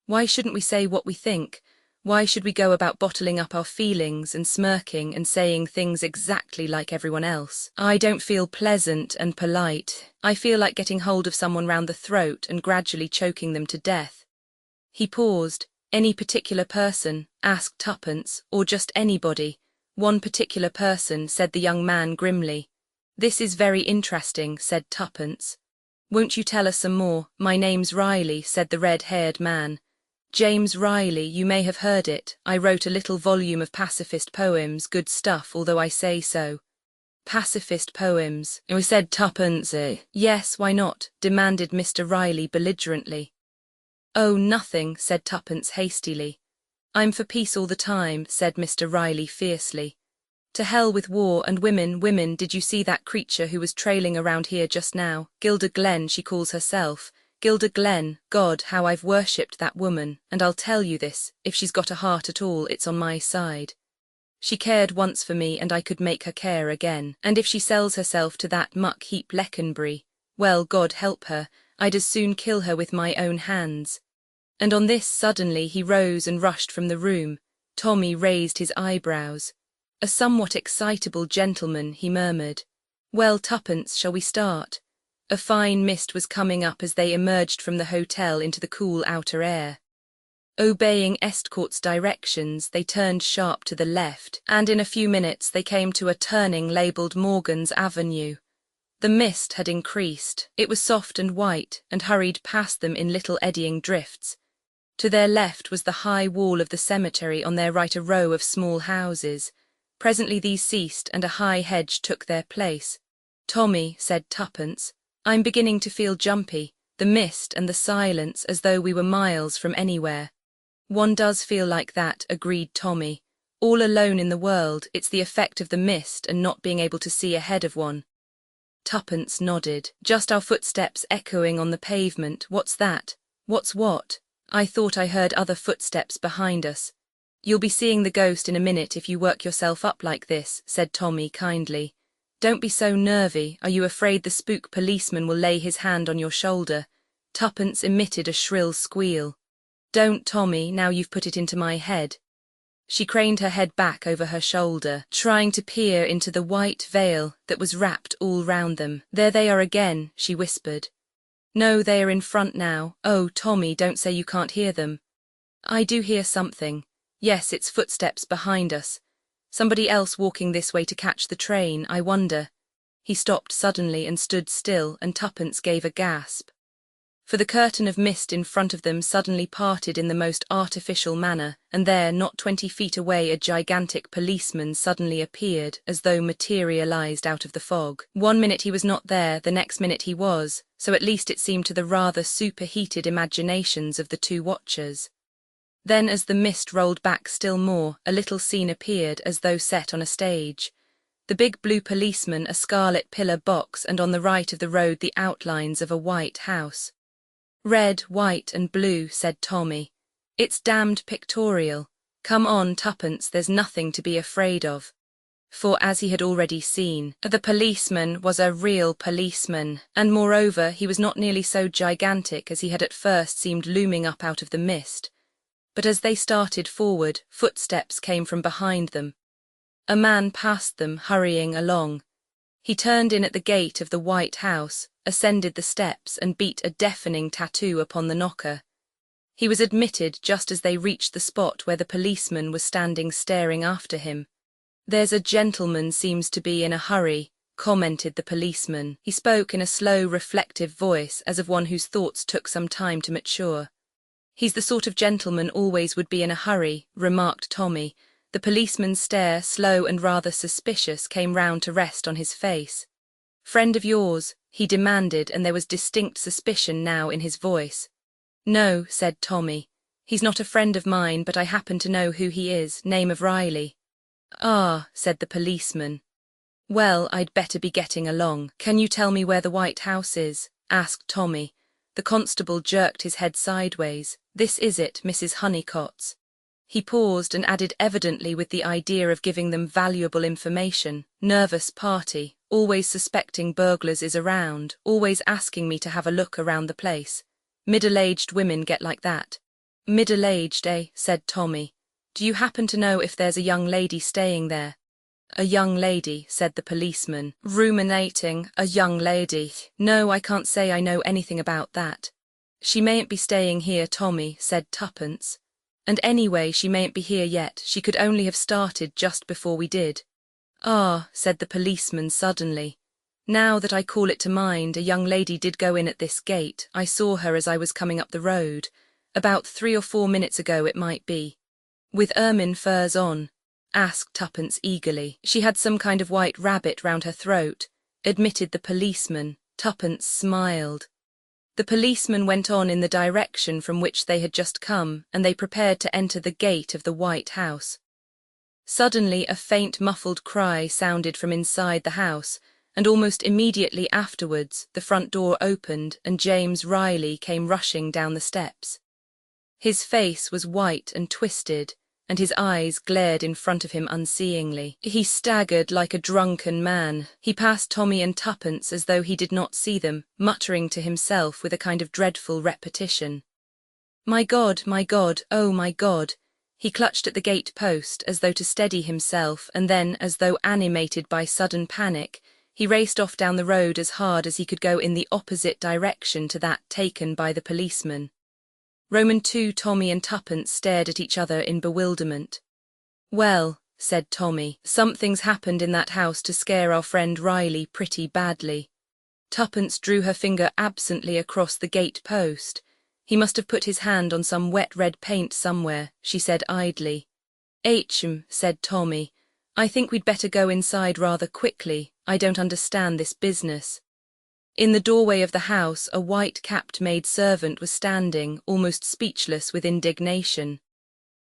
Why shouldn't we say what we think? Why should we go about bottling up our feelings and smirking and saying things exactly like everyone else? I don't feel pleasant and polite. I feel like getting hold of someone round the throat and gradually choking them to death." He paused. "Any particular person?" asked Tuppence, "or just anybody?" "One particular person," said the young man grimly. "This is very interesting," said Tuppence. "Won't you tell us some more?" "My name's Riley," said the red-haired man. "James Riley, you may have heard it. I wrote a little volume of pacifist poems, good stuff, although I say so." "Pacifist poems," said Tuppence. "Yes, why not?" demanded Mr. Riley belligerently. "Oh, nothing," said Tuppence hastily. "I'm for peace all the time," said Mr. Riley fiercely. "To hell with war and women, women, did you see that creature who was trailing around here just now? Gilda Glenn, she calls herself. Gilda Glenn, God, how I've worshipped that woman, and I'll tell you this, if she's got a heart at all, it's on my side. She cared once for me and I could make her care again, and if she sells herself to that muck heap Leconbury, well, God help her, I'd as soon kill her with my own hands." And on this suddenly he rose and rushed from the room. Tommy raised his eyebrows. "A somewhat excitable gentleman," he murmured. "Well, Tuppence, shall we start?" A fine mist was coming up as they emerged from the hotel into the cool outer air. Obeying Estcourt's directions, they turned sharp to the left, and in a few minutes they came to a turning labelled Morgan's Avenue. The mist had increased. It was soft and white, and hurried past them in little eddying drifts. To their left was the high wall of the cemetery, on their right a row of small houses. Presently these ceased, and a high hedge took their place. "Tommy," said Tuppence, "I'm beginning to feel jumpy, the mist and the silence, as though we were miles from anywhere." "One does feel like that," agreed Tommy. "All alone in the world, it's the effect of the mist and not being able to see ahead of one." Tuppence nodded. "Just our footsteps echoing on the pavement. What's that?" "What's what?" "I thought I heard other footsteps behind us." "You'll be seeing the ghost in a minute if you work yourself up like this," said Tommy kindly. "Don't be so nervy. Are you afraid the spook policeman will lay his hand on your shoulder?" Tuppence emitted a shrill squeal. "Don't, Tommy, now you've put it into my head." She craned her head back over her shoulder, trying to peer into the white veil that was wrapped all round them. "There they are again," she whispered. "No, they are in front now. Oh, Tommy, don't say you can't hear them." "I do hear something. Yes, it's footsteps behind us. Somebody else walking this way to catch the train, I wonder." He stopped suddenly and stood still, and Tuppence gave a gasp. For the curtain of mist in front of them suddenly parted in the most artificial manner, and there, not 20 feet away, a gigantic policeman suddenly appeared, as though materialized out of the fog. One minute he was not there, the next minute he was, so at least it seemed to the rather superheated imaginations of the two watchers. Then, as the mist rolled back still more, a little scene appeared, as though set on a stage. The big blue policeman, a scarlet pillar box, and on the right of the road the outlines of a white house. "Red, white and blue," said Tommy. "It's damned pictorial. Come on, Tuppence, there's nothing to be afraid of." For, as he had already seen, the policeman was a real policeman, and moreover he was not nearly so gigantic as he had at first seemed looming up out of the mist. But as they started forward, footsteps came from behind them. A man passed them, hurrying along. He turned in at the gate of the white house, ascended the steps, and beat a deafening tattoo upon the knocker. He was admitted just as they reached the spot where the policeman was standing staring after him. "There's a gentleman seems to be in a hurry," commented the policeman. He spoke in a slow, reflective voice, as of one whose thoughts took some time to mature. "He's the sort of gentleman always would be in a hurry," remarked Tommy. The policeman's stare, slow and rather suspicious, came round to rest on his face. "Friend of yours?" he demanded, and there was distinct suspicion now in his voice. "No," said Tommy. "He's not a friend of mine, but I happen to know who he is, name of Riley." "Ah," said the policeman. "Well, I'd better be getting along. Can you tell me where the White House is?" asked Tommy. The constable jerked his head sideways. "This is it, Mrs. Honeycott's." He paused and added, evidently with the idea of giving them valuable information. "Nervous party, always suspecting burglars is around, always asking me to have a look around the place. Middle-aged women get like that." Middle-aged, eh? Said Tommy. Do you happen to know if there's a young lady staying there? A young lady, said the policeman, ruminating. A young lady. No, I can't say I know anything about that. She mayn't be staying here, Tommy, said Tuppence. And anyway, she mayn't be here yet. She could only have started just before we did. Ah, said the policeman suddenly. Now that I call it to mind, a young lady did go in at this gate. I saw her as I was coming up the road. About 3 or 4 minutes ago it might be. With ermine furs on? Asked Tuppence eagerly. She had some kind of white rabbit round her throat, admitted the policeman. Tuppence smiled. The policeman went on in the direction from which they had just come, and they prepared to enter the gate of the White House. Suddenly a faint muffled cry sounded from inside the house, and almost immediately afterwards the front door opened and James Riley came rushing down the steps. His face was white and twisted, and his eyes glared in front of him unseeingly. He staggered like a drunken man. He passed Tommy and Tuppence as though he did not see them, muttering to himself with a kind of dreadful repetition. My God, oh my God! He clutched at the gate post as though to steady himself, and then, as though animated by sudden panic, he raced off down the road as hard as he could go in the opposite direction to that taken by the policeman. II, Tommy and Tuppence stared at each other in bewilderment. Well, said Tommy, something's happened in that house to scare our friend Riley pretty badly. Tuppence drew her finger absently across the gate post. He must have put his hand on some wet red paint somewhere, she said idly. Said Tommy. I think we'd better go inside rather quickly. I don't understand this business. In the doorway of the house, a white-capped maid-servant was standing, almost speechless with indignation.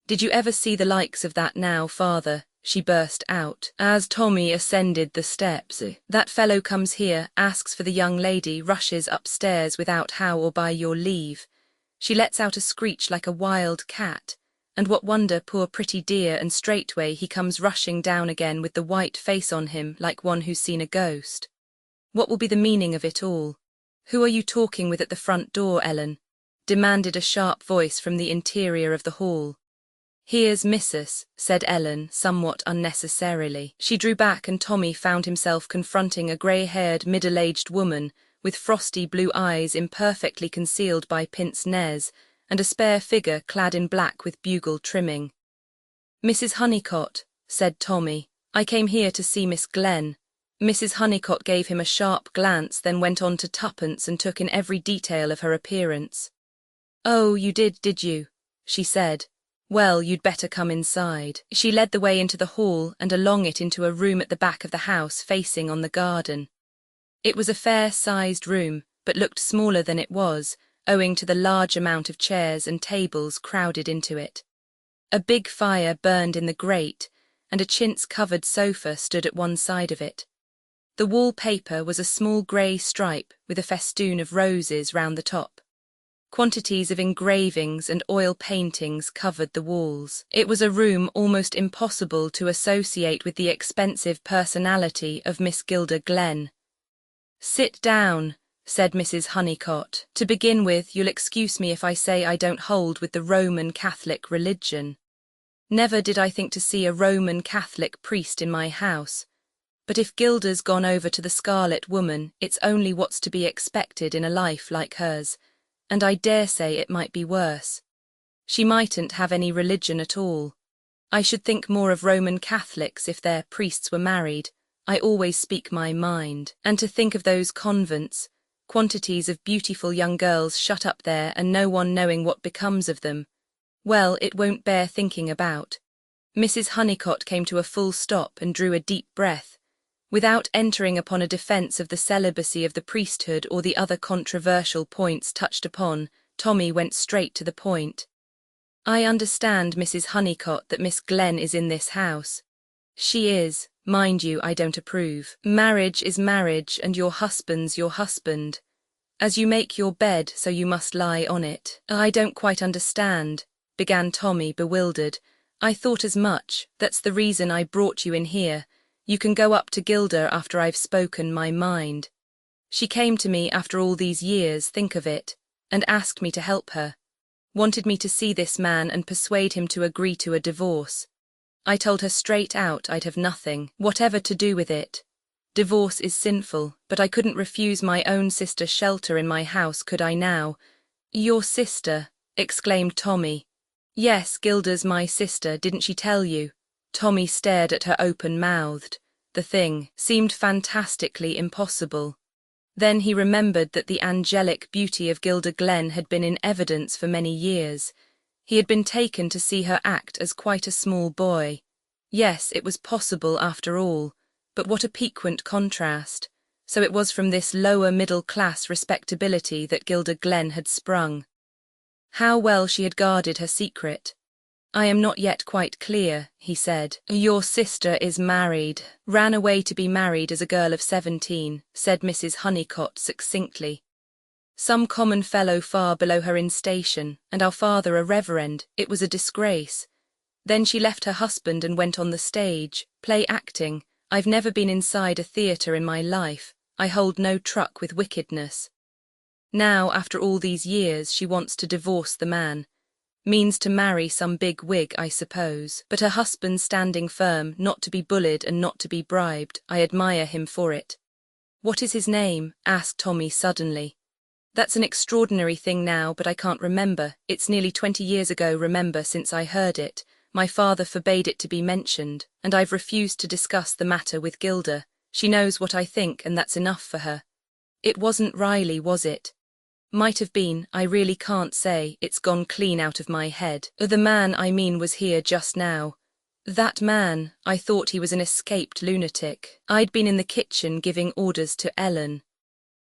Did you ever see the likes of that now, father? She burst out, as Tommy ascended the steps. That fellow comes here, asks for the young lady, rushes upstairs without how or by your leave. She lets out a screech like a wild cat, and what wonder, poor pretty dear, and straightway he comes rushing down again with the white face on him like one who's seen a ghost. What will be the meaning of it all? Who are you talking with at the front door, Ellen? Demanded a sharp voice from the interior of the hall. Here's Missus, said Ellen, somewhat unnecessarily. She drew back and Tommy found himself confronting a grey-haired, middle-aged woman with frosty blue eyes imperfectly concealed by pince-nez and a spare figure clad in black with bugle trimming. Mrs. Honeycott, said Tommy, I came here to see Miss Glenn. Mrs. Honeycott gave him a sharp glance, then went on to Tuppence and took in every detail of her appearance. Oh, you did you? She said. Well, you'd better come inside. She led the way into the hall and along it into a room at the back of the house facing on the garden. It was a fair-sized room, but looked smaller than it was, owing to the large amount of chairs and tables crowded into it. A big fire burned in the grate, and a chintz-covered sofa stood at one side of it. The wallpaper was a small grey stripe with a festoon of roses round the top. Quantities of engravings and oil paintings covered the walls. It was a room almost impossible to associate with the expensive personality of Miss Gilder Glenn. Sit down, said Mrs. Honeycott. To begin with, you'll excuse me if I say I don't hold with the Roman Catholic religion. Never did I think to see a Roman Catholic priest in my house. But if Gilder's gone over to the Scarlet Woman, it's only what's to be expected in a life like hers, and I dare say it might be worse. She mightn't have any religion at all. I should think more of Roman Catholics if their priests were married. I always speak my mind. And to think of those convents, quantities of beautiful young girls shut up there and no one knowing what becomes of them. Well, it won't bear thinking about. Mrs. Honeycott came to a full stop and drew a deep breath. Without entering upon a defence of the celibacy of the priesthood or the other controversial points touched upon, Tommy went straight to the point. I understand, Mrs. Honeycott, that Miss Glenn is in this house. She is. Mind you, I don't approve. Marriage is marriage, and your husband's your husband. As you make your bed, so you must lie on it. I don't quite understand, began Tommy, bewildered. I thought as much. That's the reason I brought you in here. You can go up to Gilder after I've spoken my mind. She came to me after all these years, think of it, and asked me to help her. Wanted me to see this man and persuade him to agree to a divorce. I told her straight out I'd have nothing, whatever to do with it. Divorce is sinful, but I couldn't refuse my own sister shelter in my house, could I now? Your sister, exclaimed Tommy. Yes, Gilda's my sister, didn't she tell you? Tommy stared at her open-mouthed. The thing seemed fantastically impossible. Then he remembered that the angelic beauty of Gilda Glenn had been in evidence for many years. He had been taken to see her act as quite a small boy. Yes, it was possible after all, but what a piquant contrast. So it was from this lower middle-class respectability that Gilda Glenn had sprung. How well she had guarded her secret. I am not yet quite clear, he said. Your sister is married. Ran away to be married as a girl of 17, said Mrs. Honeycott succinctly. Some common fellow far below her in station, and our father a reverend. It was a disgrace. Then she left her husband and went on the stage, play acting. I've never been inside a theatre in my life. I hold no truck with wickedness. Now, after all these years, she wants to divorce the man. Means to marry some big wig, I suppose. But her husband's standing firm, not to be bullied and not to be bribed. I admire him for it. What is his name? Asked Tommy suddenly. That's an extraordinary thing now, but I can't remember. It's nearly 20 years ago, remember, since I heard it. My father forbade it to be mentioned, and I've refused to discuss the matter with Gilda. She knows what I think, and that's enough for her. It wasn't Riley, was it? Might have been, I really can't say, it's gone clean out of my head. The man I mean was here just now. That man, I thought he was an escaped lunatic. I'd been in the kitchen giving orders to Ellen.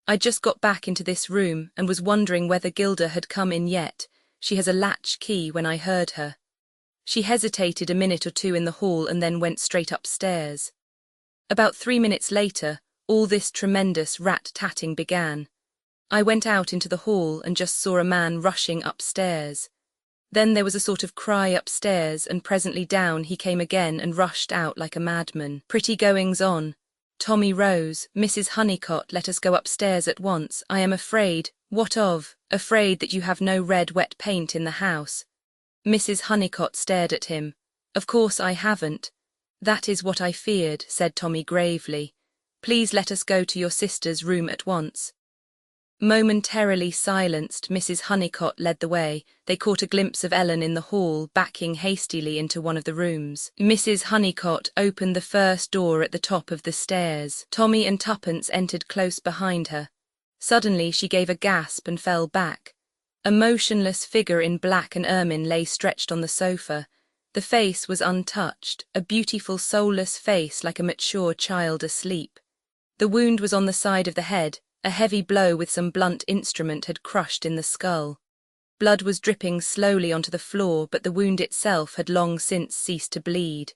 I'd just got back into this room and was wondering whether Gilda had come in yet. She has a latch key when I heard her. She hesitated a minute or two in the hall and then went straight upstairs. About 3 minutes later, all this tremendous rat-tatting began. I went out into the hall and just saw a man rushing upstairs. Then there was a sort of cry upstairs, and presently down he came again and rushed out like a madman. Pretty goings-on. Tommy rose. Mrs. Honeycott, let us go upstairs at once. I am afraid. What of? Afraid that you have no red wet paint in the house. Mrs. Honeycott stared at him. Of course I haven't. That is what I feared, said Tommy gravely. Please let us go to your sister's room at once. Momentarily silenced, Mrs. Honeycott led the way. They caught a glimpse of Ellen in the hall, backing hastily into one of the rooms. Mrs. Honeycott opened the first door at the top of the stairs. Tommy and Tuppence entered close behind her. Suddenly she gave a gasp and fell back. A motionless figure in black and ermine lay stretched on the sofa. The face was untouched, a beautiful soulless face like a mature child asleep. The wound was on the side of the head. A heavy blow with some blunt instrument had crushed in the skull. Blood was dripping slowly onto the floor, but the wound itself had long since ceased to bleed.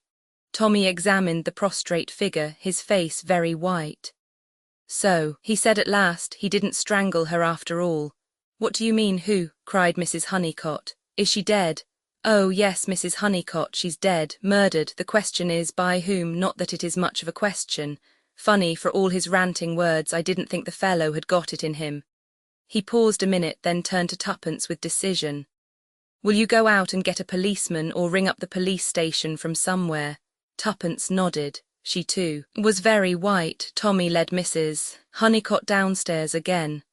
Tommy examined the prostrate figure, his face very white. So, he said at last, he didn't strangle her after all. What do you mean, who? Cried Mrs. Honeycott. Is she dead? Oh, yes, Mrs. Honeycott, she's dead, murdered. The question is, by whom? Not that it is much of a question. Funny, for all his ranting words, I didn't think the fellow had got it in him. He paused a minute, then turned to Tuppence with decision. Will you go out and get a policeman or ring up the police station from somewhere? Tuppence nodded. She, too, was very white. Tommy led Mrs. Honeycott downstairs again.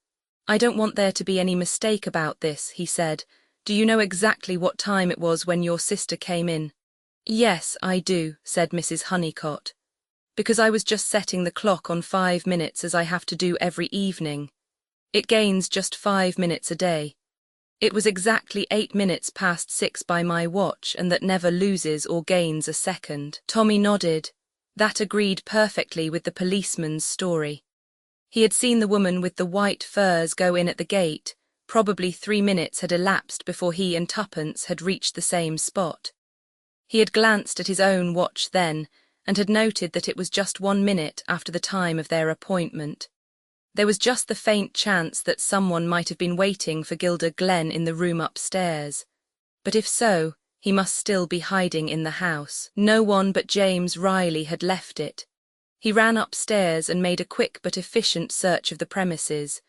I don't want there to be any mistake about this, he said. Do you know exactly what time it was when your sister came in? Yes, I do, said Mrs. Honeycott. Because I was just setting the clock on 5 minutes as I have to do every evening. It gains just 5 minutes a day. It was exactly 8 minutes past 6 by my watch, and that never loses or gains a second. Tommy nodded. That agreed perfectly with the policeman's story. He had seen the woman with the white furs go in at the gate. Probably 3 minutes had elapsed before he and Tuppence had reached the same spot. He had glanced at his own watch then, and had noted that it was just 1 minute after the time of their appointment. There was just the faint chance that someone might have been waiting for Gilda Glenn in the room upstairs. But if so, he must still be hiding in the house. No one but James Riley had left it. He ran upstairs and made a quick but efficient search of the premises,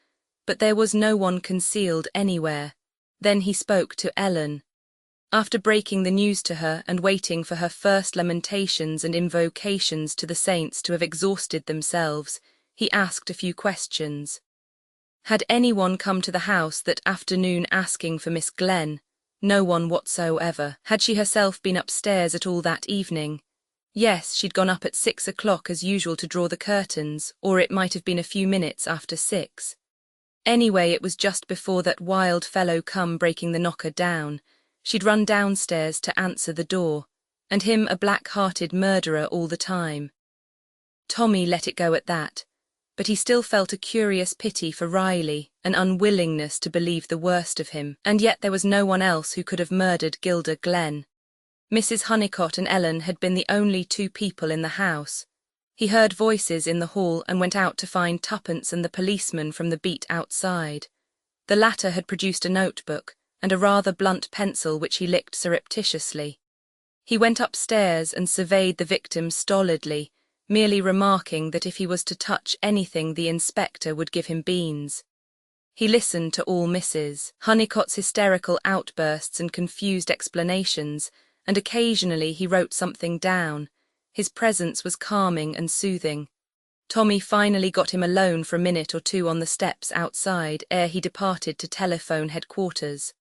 but there was no one concealed anywhere. Then he spoke to Ellen. After breaking the news to her and waiting for her first lamentations and invocations to the saints to have exhausted themselves, he asked a few questions. Had anyone come to the house that afternoon asking for Miss Glenn? No one whatsoever. Had she herself been upstairs at all that evening? Yes, she'd gone up at 6 o'clock as usual to draw the curtains, or it might have been a few minutes after 6. Anyway, it was just before that wild fellow come breaking the knocker down. She'd run downstairs to answer the door, and him a black-hearted murderer all the time. Tommy let it go at that, but he still felt a curious pity for Riley, an unwillingness to believe the worst of him, and yet there was no one else who could have murdered Gilda Glenn. Mrs. Honeycott and Ellen had been the only two people in the house. He heard voices in the hall and went out to find Tuppence and the policeman from the beat outside. The latter had produced a notebook and a rather blunt pencil which he licked surreptitiously. He went upstairs and surveyed the victim stolidly, merely remarking that if he was to touch anything the inspector would give him beans. He listened to all Mrs. Honeycott's hysterical outbursts and confused explanations, and occasionally he wrote something down. His presence was calming and soothing. Tommy finally got him alone for a minute or two on the steps outside ere he departed to telephone headquarters.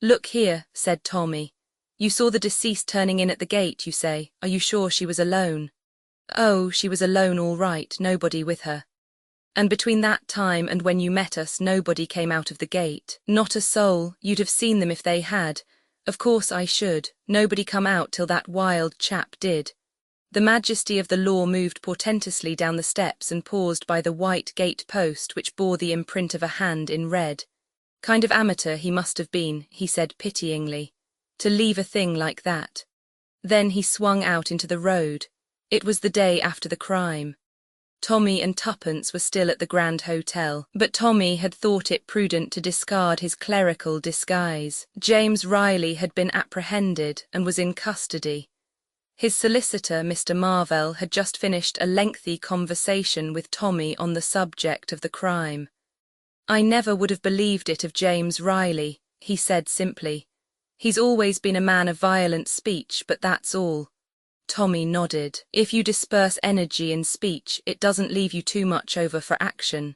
"Look here," said Tommy. "You saw the deceased turning in at the gate, you say. Are you sure she was alone?" "Oh, she was alone all right, nobody with her." "And between that time and when you met us nobody came out of the gate?" "Not a soul. You'd have seen them if they had." "Of course I should. Nobody come out till that wild chap did." The majesty of the law moved portentously down the steps and paused by the white gate post which bore the imprint of a hand in red. "Kind of amateur he must have been," he said pityingly, "to leave a thing like that." Then he swung out into the road. It was the day after the crime. Tommy and Tuppence were still at the Grand Hotel, but Tommy had thought it prudent to discard his clerical disguise. James Riley had been apprehended and was in custody. His solicitor, Mr. Marvell, had just finished a lengthy conversation with Tommy on the subject of the crime. "I never would have believed it of James Riley," he said simply. "He's always been a man of violent speech, but that's all." Tommy nodded. "If you disperse energy in speech, it doesn't leave you too much over for action.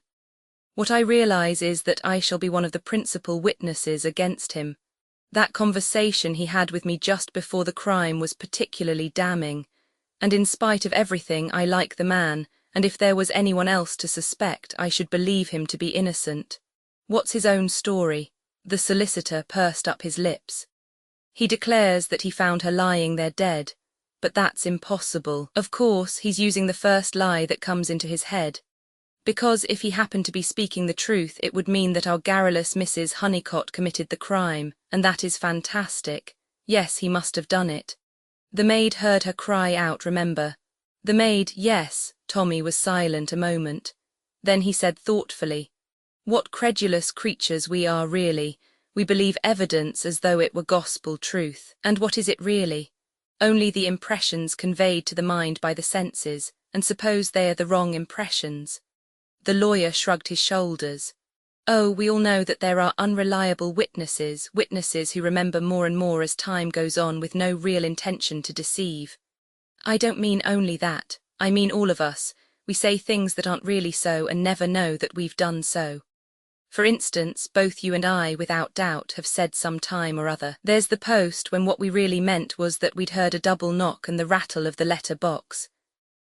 What I realize is that I shall be one of the principal witnesses against him. That conversation he had with me just before the crime was particularly damning, and in spite of everything I like the man, and if there was anyone else to suspect I should believe him to be innocent." "What's his own story?" The solicitor pursed up his lips. "He declares that he found her lying there dead. But that's impossible. Of course, he's using the first lie that comes into his head. Because if he happened to be speaking the truth, it would mean that our garrulous Mrs. Honeycott committed the crime, and that is fantastic. Yes, he must have done it. The maid heard her cry out, remember?" "The maid, yes." Tommy was silent a moment. Then he said thoughtfully, "What credulous creatures we are really. We believe evidence as though it were gospel truth. And what is it really? Only the impressions conveyed to the mind by the senses, and suppose they are the wrong impressions." The lawyer shrugged his shoulders. "Oh, we all know that there are unreliable witnesses who remember more and more as time goes on with no real intention to deceive. I don't mean only that, I mean all of us. We say things that aren't really so and never know that we've done so. For instance, both you and I, without doubt, have said some time or other, 'There's the post,' when what we really meant was that we'd heard a double knock and the rattle of the letter box.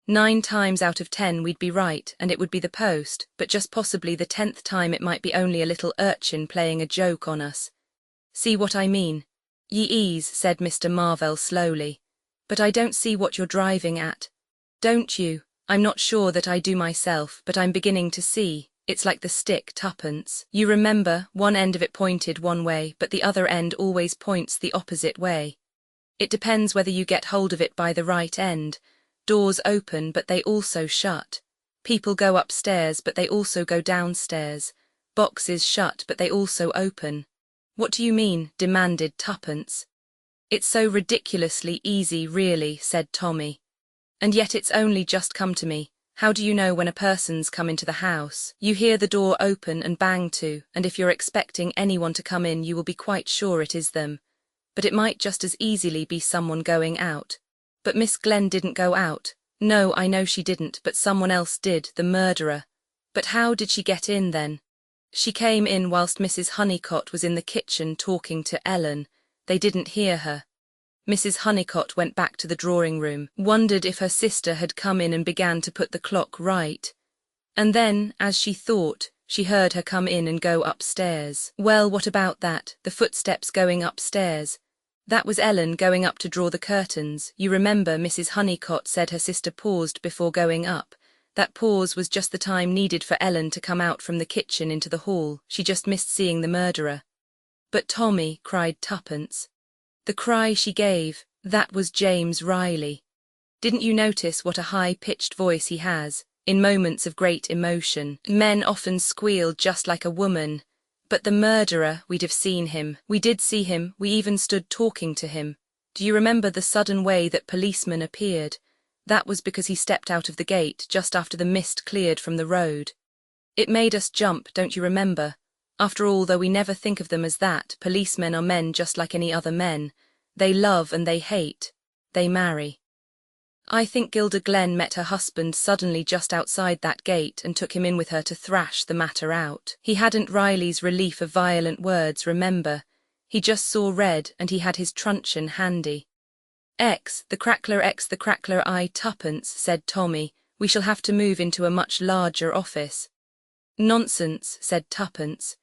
9 times out of 10 we'd be right, and it would be the post, but just possibly the 10th time it might be only a little urchin playing a joke on us. See what I mean?" "Ye ease," said Mr. Marvell slowly. "But I don't see what you're driving at." "Don't you? I'm not sure that I do myself, but I'm beginning to see. It's like the stick, Tuppence. You remember, one end of it pointed one way, but the other end always points the opposite way. It depends whether you get hold of it by the right end. Doors open, but they also shut. People go upstairs, but they also go downstairs. Boxes shut, but they also open." "What do you mean?" demanded Tuppence. "It's so ridiculously easy, really," said Tommy. "And yet it's only just come to me. How do you know when a person's come into the house? You hear the door open and bang to, and if you're expecting anyone to come in you will be quite sure it is them. But it might just as easily be someone going out. But Miss Glenn didn't go out. No, I know she didn't, but someone else did, the murderer. But how did she get in then? She came in whilst Mrs. Honeycott was in the kitchen talking to Ellen. They didn't hear her. Mrs. Honeycott went back to the drawing-room, wondered if her sister had come in and began to put the clock right. And then, as she thought, she heard her come in and go upstairs. Well, what about that? The footsteps going upstairs. That was Ellen going up to draw the curtains. You remember Mrs. Honeycott said her sister paused before going up. That pause was just the time needed for Ellen to come out from the kitchen into the hall. She just missed seeing the murderer. But Tommy, cried Tuppence. The cry she gave, that was James Riley. Didn't you notice what a high-pitched voice he has? In moments of great emotion, men often squeal just like a woman. But the murderer, we'd have seen him. We did see him, we even stood talking to him. Do you remember the sudden way that policeman appeared? That was because he stepped out of the gate just after the mist cleared from the road. It made us jump, don't you remember? After all, though we never think of them as that, policemen are men just like any other men. They love and they hate. They marry. I think Gilda Glenn met her husband suddenly just outside that gate and took him in with her to thrash the matter out. He hadn't Riley's relief of violent words, remember. He just saw red and he had his truncheon handy. The crackler, I Tuppence, said Tommy. We shall have to move into a much larger office. Nonsense, said Tuppence.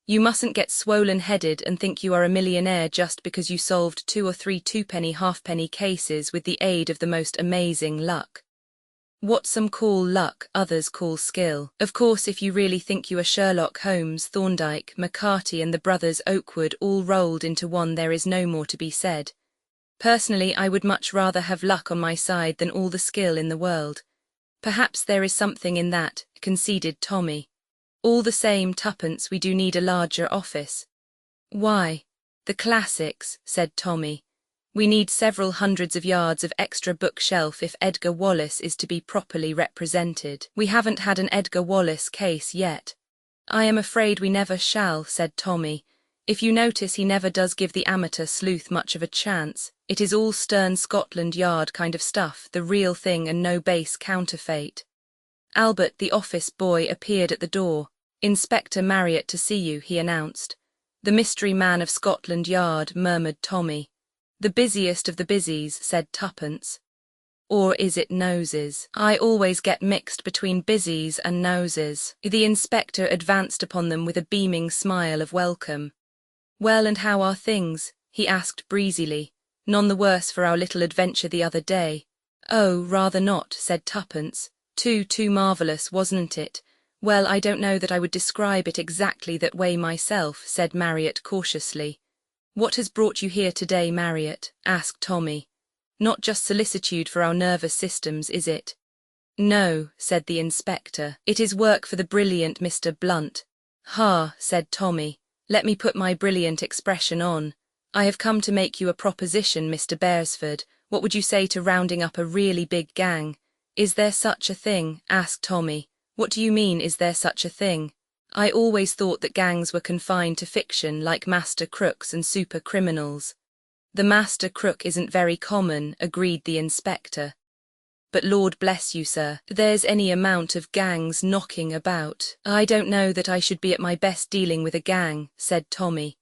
You mustn't get swollen-headed and think you are a millionaire just because you solved 2 or 3 two-penny halfpenny cases with the aid of the most amazing luck. What some call luck, others call skill. Of course, if you really think you are Sherlock Holmes, Thorndyke, McCarthy and the brothers Oakwood all rolled into one, there is no more to be said. Personally, I would much rather have luck on my side than all the skill in the world. Perhaps there is something in that, conceded Tommy. All the same, Tuppence, we do need a larger office. Why? The classics, said Tommy. We need several hundreds of yards of extra bookshelf if Edgar Wallace is to be properly represented. We haven't had an Edgar Wallace case yet. I am afraid we never shall, said Tommy. If you notice, he never does give the amateur sleuth much of a chance. It is all stern Scotland Yard kind of stuff, the real thing and no base counterfeit. Albert, the office boy, appeared at the door. Inspector Marriott to see you, he announced. The mystery man of Scotland Yard, murmured Tommy. The busiest of the busies, said Tuppence. Or is it noses? I always get mixed between busies and noses. The inspector advanced upon them with a beaming smile of welcome. Well, and how are things? He asked breezily. None the worse for our little adventure the other day. Oh, rather not, said Tuppence. Too marvellous, wasn't it? Well, I don't know that I would describe it exactly that way myself, said Marriott cautiously. What has brought you here today, Marriott? Asked Tommy. Not just solicitude for our nervous systems, is it? No, said the inspector. It is work for the brilliant Mr. Blunt. Ha, said Tommy. Let me put my brilliant expression on. I have come to make you a proposition, Mr. Beresford. What would you say to rounding up a really big gang? Is there such a thing? Asked Tommy. What do you mean, is there such a thing? I always thought that gangs were confined to fiction like master crooks and super criminals. The master crook isn't very common, agreed the inspector. But Lord bless you, sir, there's any amount of gangs knocking about. I don't know that I should be at my best dealing with a gang, said Tommy.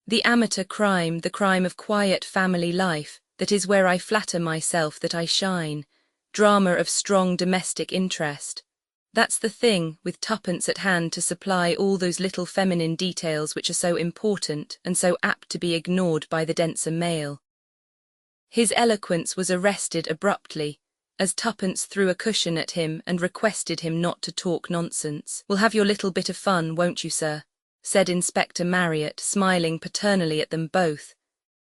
The amateur crime, the crime of quiet family life, that is where I flatter myself that I shine. Drama of strong domestic interest. That's the thing, with Tuppence at hand to supply all those little feminine details which are so important and so apt to be ignored by the denser male. His eloquence was arrested abruptly, as Tuppence threw a cushion at him and requested him not to talk nonsense. We'll have your little bit of fun, won't you, sir? Said Inspector Marriott, smiling paternally at them both.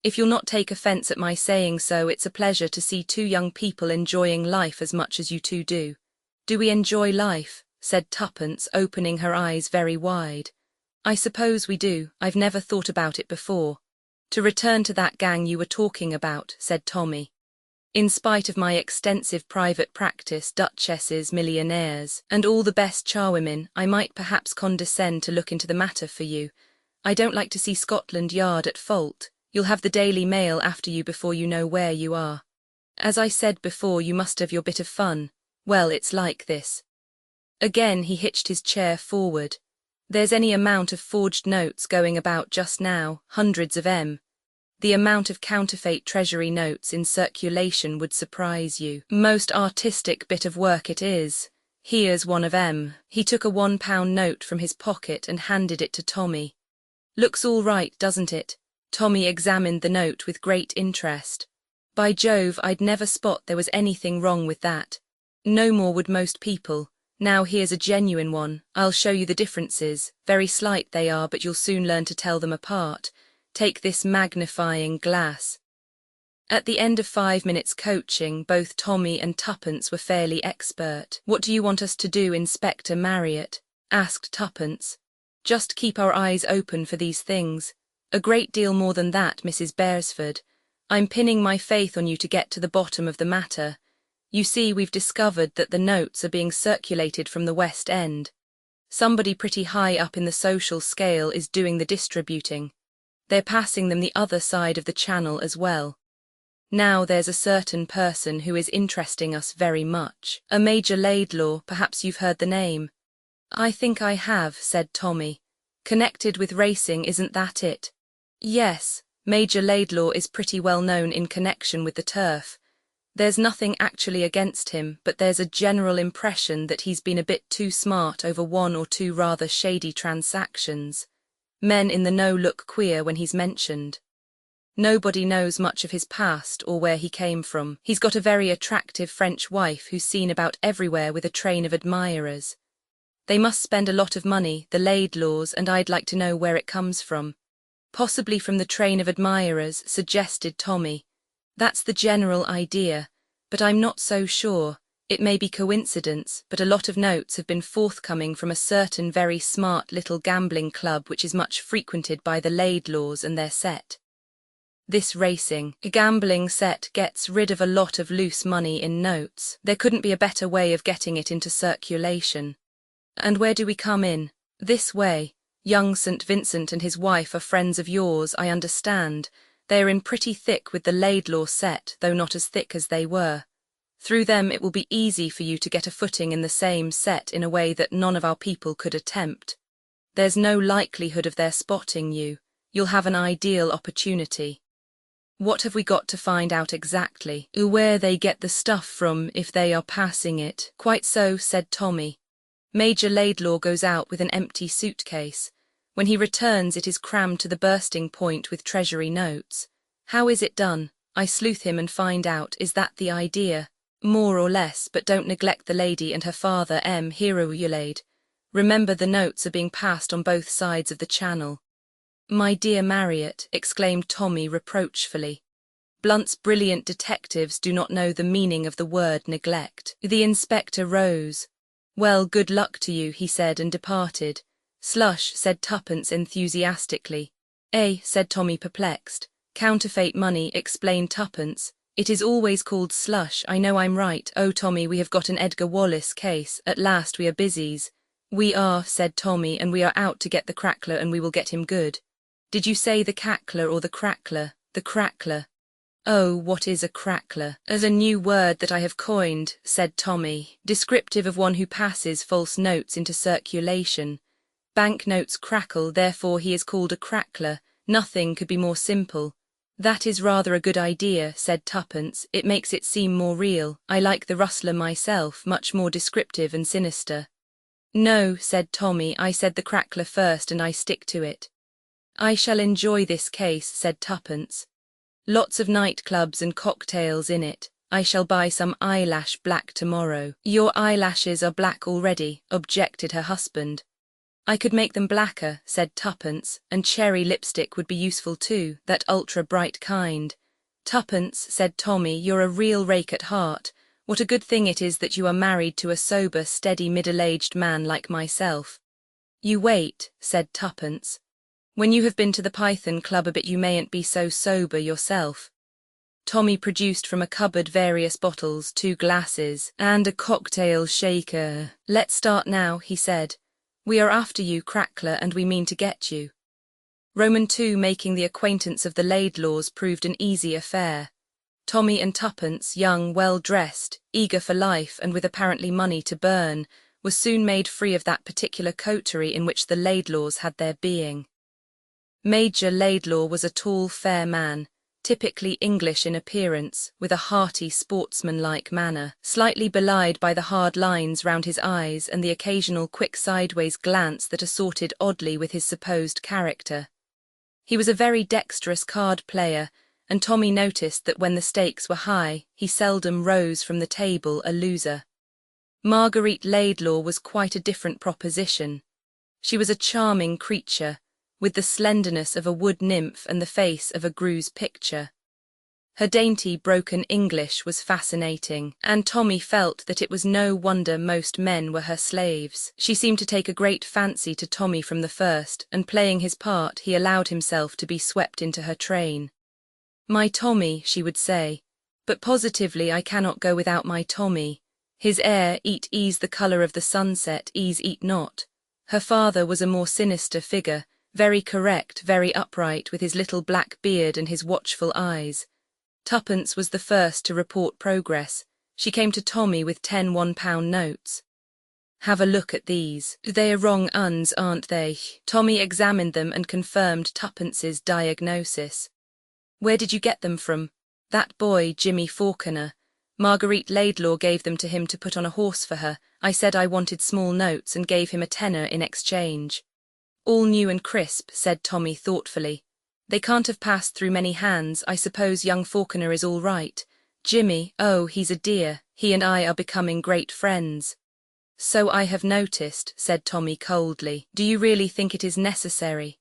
If you'll not take offence at my saying so, it's a pleasure to see 2 young people enjoying life as much as you 2 do. Do we enjoy life? Said Tuppence, opening her eyes very wide. I suppose we do. I've never thought about it before. To return to that gang you were talking about, said Tommy. In spite of my extensive private practice, duchesses, millionaires, and all the best charwomen, I might perhaps condescend to look into the matter for you. I don't like to see Scotland Yard at fault. You'll have the Daily Mail after you before you know where you are. As I said before, you must have your bit of fun. Well, it's like this. Again he hitched his chair forward. There's any amount of forged notes going about just now, hundreds of them. The amount of counterfeit treasury notes in circulation would surprise you. Most artistic bit of work it is. Here's one of 'em. He took a £1 note from his pocket and handed it to Tommy. Looks all right, doesn't it? Tommy examined the note with great interest. By Jove, I'd never spot there was anything wrong with that. No more would most people. Now here's a genuine one. I'll show you the differences. Very slight they are, but you'll soon learn to tell them apart. Take this magnifying glass. At the end of 5 minutes coaching, both Tommy and Tuppence were fairly expert. What do you want us to do, Inspector Marriott? Asked Tuppence. Just keep our eyes open for these things. A great deal more than that, Mrs. Beresford. I'm pinning my faith on you to get to the bottom of the matter. You see, we've discovered that the notes are being circulated from the West End. Somebody pretty high up in the social scale is doing the distributing. They're passing them the other side of the channel as well. Now there's a certain person who is interesting us very much. A Major Laidlaw, perhaps you've heard the name. I think I have, said Tommy. Connected with racing, isn't that it? Yes, Major Laidlaw is pretty well known in connection with the turf. There's nothing actually against him, but there's a general impression that he's been a bit too smart over one or two rather shady transactions. Men in the know look queer when he's mentioned. Nobody knows much of his past or where he came from. He's got a very attractive French wife who's seen about everywhere with a train of admirers. They must spend a lot of money, the Laidlaws, and I'd like to know where it comes from. Possibly from the train of admirers, suggested Tommy. That's the general idea, but I'm not so sure. It may be coincidence, but a lot of notes have been forthcoming from a certain very smart little gambling club which is much frequented by the Laidlaws and their set. This racing, gambling set gets rid of a lot of loose money in notes. There couldn't be a better way of getting it into circulation. And where do we come in? This way. Young St. Vincent and his wife are friends of yours, I understand. They are in pretty thick with the Laidlaw set, though not as thick as they were. Through them it will be easy for you to get a footing in the same set in a way that none of our people could attempt. There's no likelihood of their spotting you. You'll have an ideal opportunity. What have we got to find out exactly? Where they get the stuff from if they are passing it. Quite so, said Tommy. Major Laidlaw goes out with an empty suitcase. When he returns it is crammed to the bursting point with treasury notes. How is it done? I sleuth him and find out. Is that the idea? More or less, but don't neglect the lady and her father, Heroulade. Remember the notes are being passed on both sides of the channel. My dear Marriott, exclaimed Tommy reproachfully. Blunt's brilliant detectives do not know the meaning of the word neglect. The inspector rose. Well, good luck to you, he said and departed. Slush, said Tuppence enthusiastically. Said Tommy perplexed. Counterfeit money, explained Tuppence. It is always called slush, I know I'm right. Oh, Tommy, we have got an Edgar Wallace case. At last we are busies. We are, said Tommy, and we are out to get the crackler and we will get him good. Did you say the cackler or the crackler? The crackler. Oh, what is a crackler? As a new word that I have coined, said Tommy, descriptive of one who passes false notes into circulation. Banknotes crackle, therefore he is called a crackler. Nothing could be more simple. That is rather a good idea, said Tuppence. It makes it seem more real. I like the rustler myself, much more descriptive and sinister. No, said Tommy, I said the crackler first and I stick to it. I shall enjoy this case, said Tuppence. Lots of nightclubs and cocktails in it. I shall buy some eyelash black tomorrow. Your eyelashes are black already, objected her husband. I could make them blacker, said Tuppence, and cherry lipstick would be useful too, that ultra-bright kind. Tuppence, said Tommy, you're a real rake at heart. What a good thing it is that you are married to a sober, steady, middle-aged man like myself. You wait, said Tuppence. When you have been to the Python Club a bit you mayn't be so sober yourself. Tommy produced from a cupboard various bottles, 2 glasses, and a cocktail shaker. "Let's start now," he said. "We are after you, Crackler, and we mean to get you." Roman II making the acquaintance of the Laidlaws proved an easy affair. Tommy and Tuppence, young, well-dressed, eager for life and with apparently money to burn, was soon made free of that particular coterie in which the Laidlaws had their being. Major Laidlaw was a tall, fair man, typically English in appearance, with a hearty, sportsmanlike manner, slightly belied by the hard lines round his eyes and the occasional quick sideways glance that assorted oddly with his supposed character. He was a very dexterous card player, and Tommy noticed that when the stakes were high, he seldom rose from the table a loser. Marguerite Laidlaw was quite a different proposition. She was a charming creature, with the slenderness of a wood nymph and the face of a Greuze picture. Her dainty, broken English was fascinating, and Tommy felt that it was no wonder most men were her slaves. She seemed to take a great fancy to Tommy from the first, and playing his part, he allowed himself to be swept into her train. "My Tommy," she would say, "but positively I cannot go without my Tommy. His air, eat the colour of the sunset, eat not." Her father was a more sinister figure, very correct, very upright, with his little black beard and his watchful eyes. Tuppence was the first to report progress. She came to Tommy with 10 £1 notes. "Have a look at these. They are wrong uns, aren't they?" Tommy examined them and confirmed Tuppence's diagnosis. "Where did you get them from?" "That boy, Jimmy Falconer. Marguerite Laidlaw gave them to him to put on a horse for her. I said I wanted small notes and gave him a tenner in exchange." "All new and crisp," said Tommy thoughtfully. "They can't have passed through many hands. I suppose young Falconer is all right. Jimmy, oh, he's a dear. He and I are becoming great friends." "So I have noticed," said Tommy coldly. "Do you really think it is necessary?"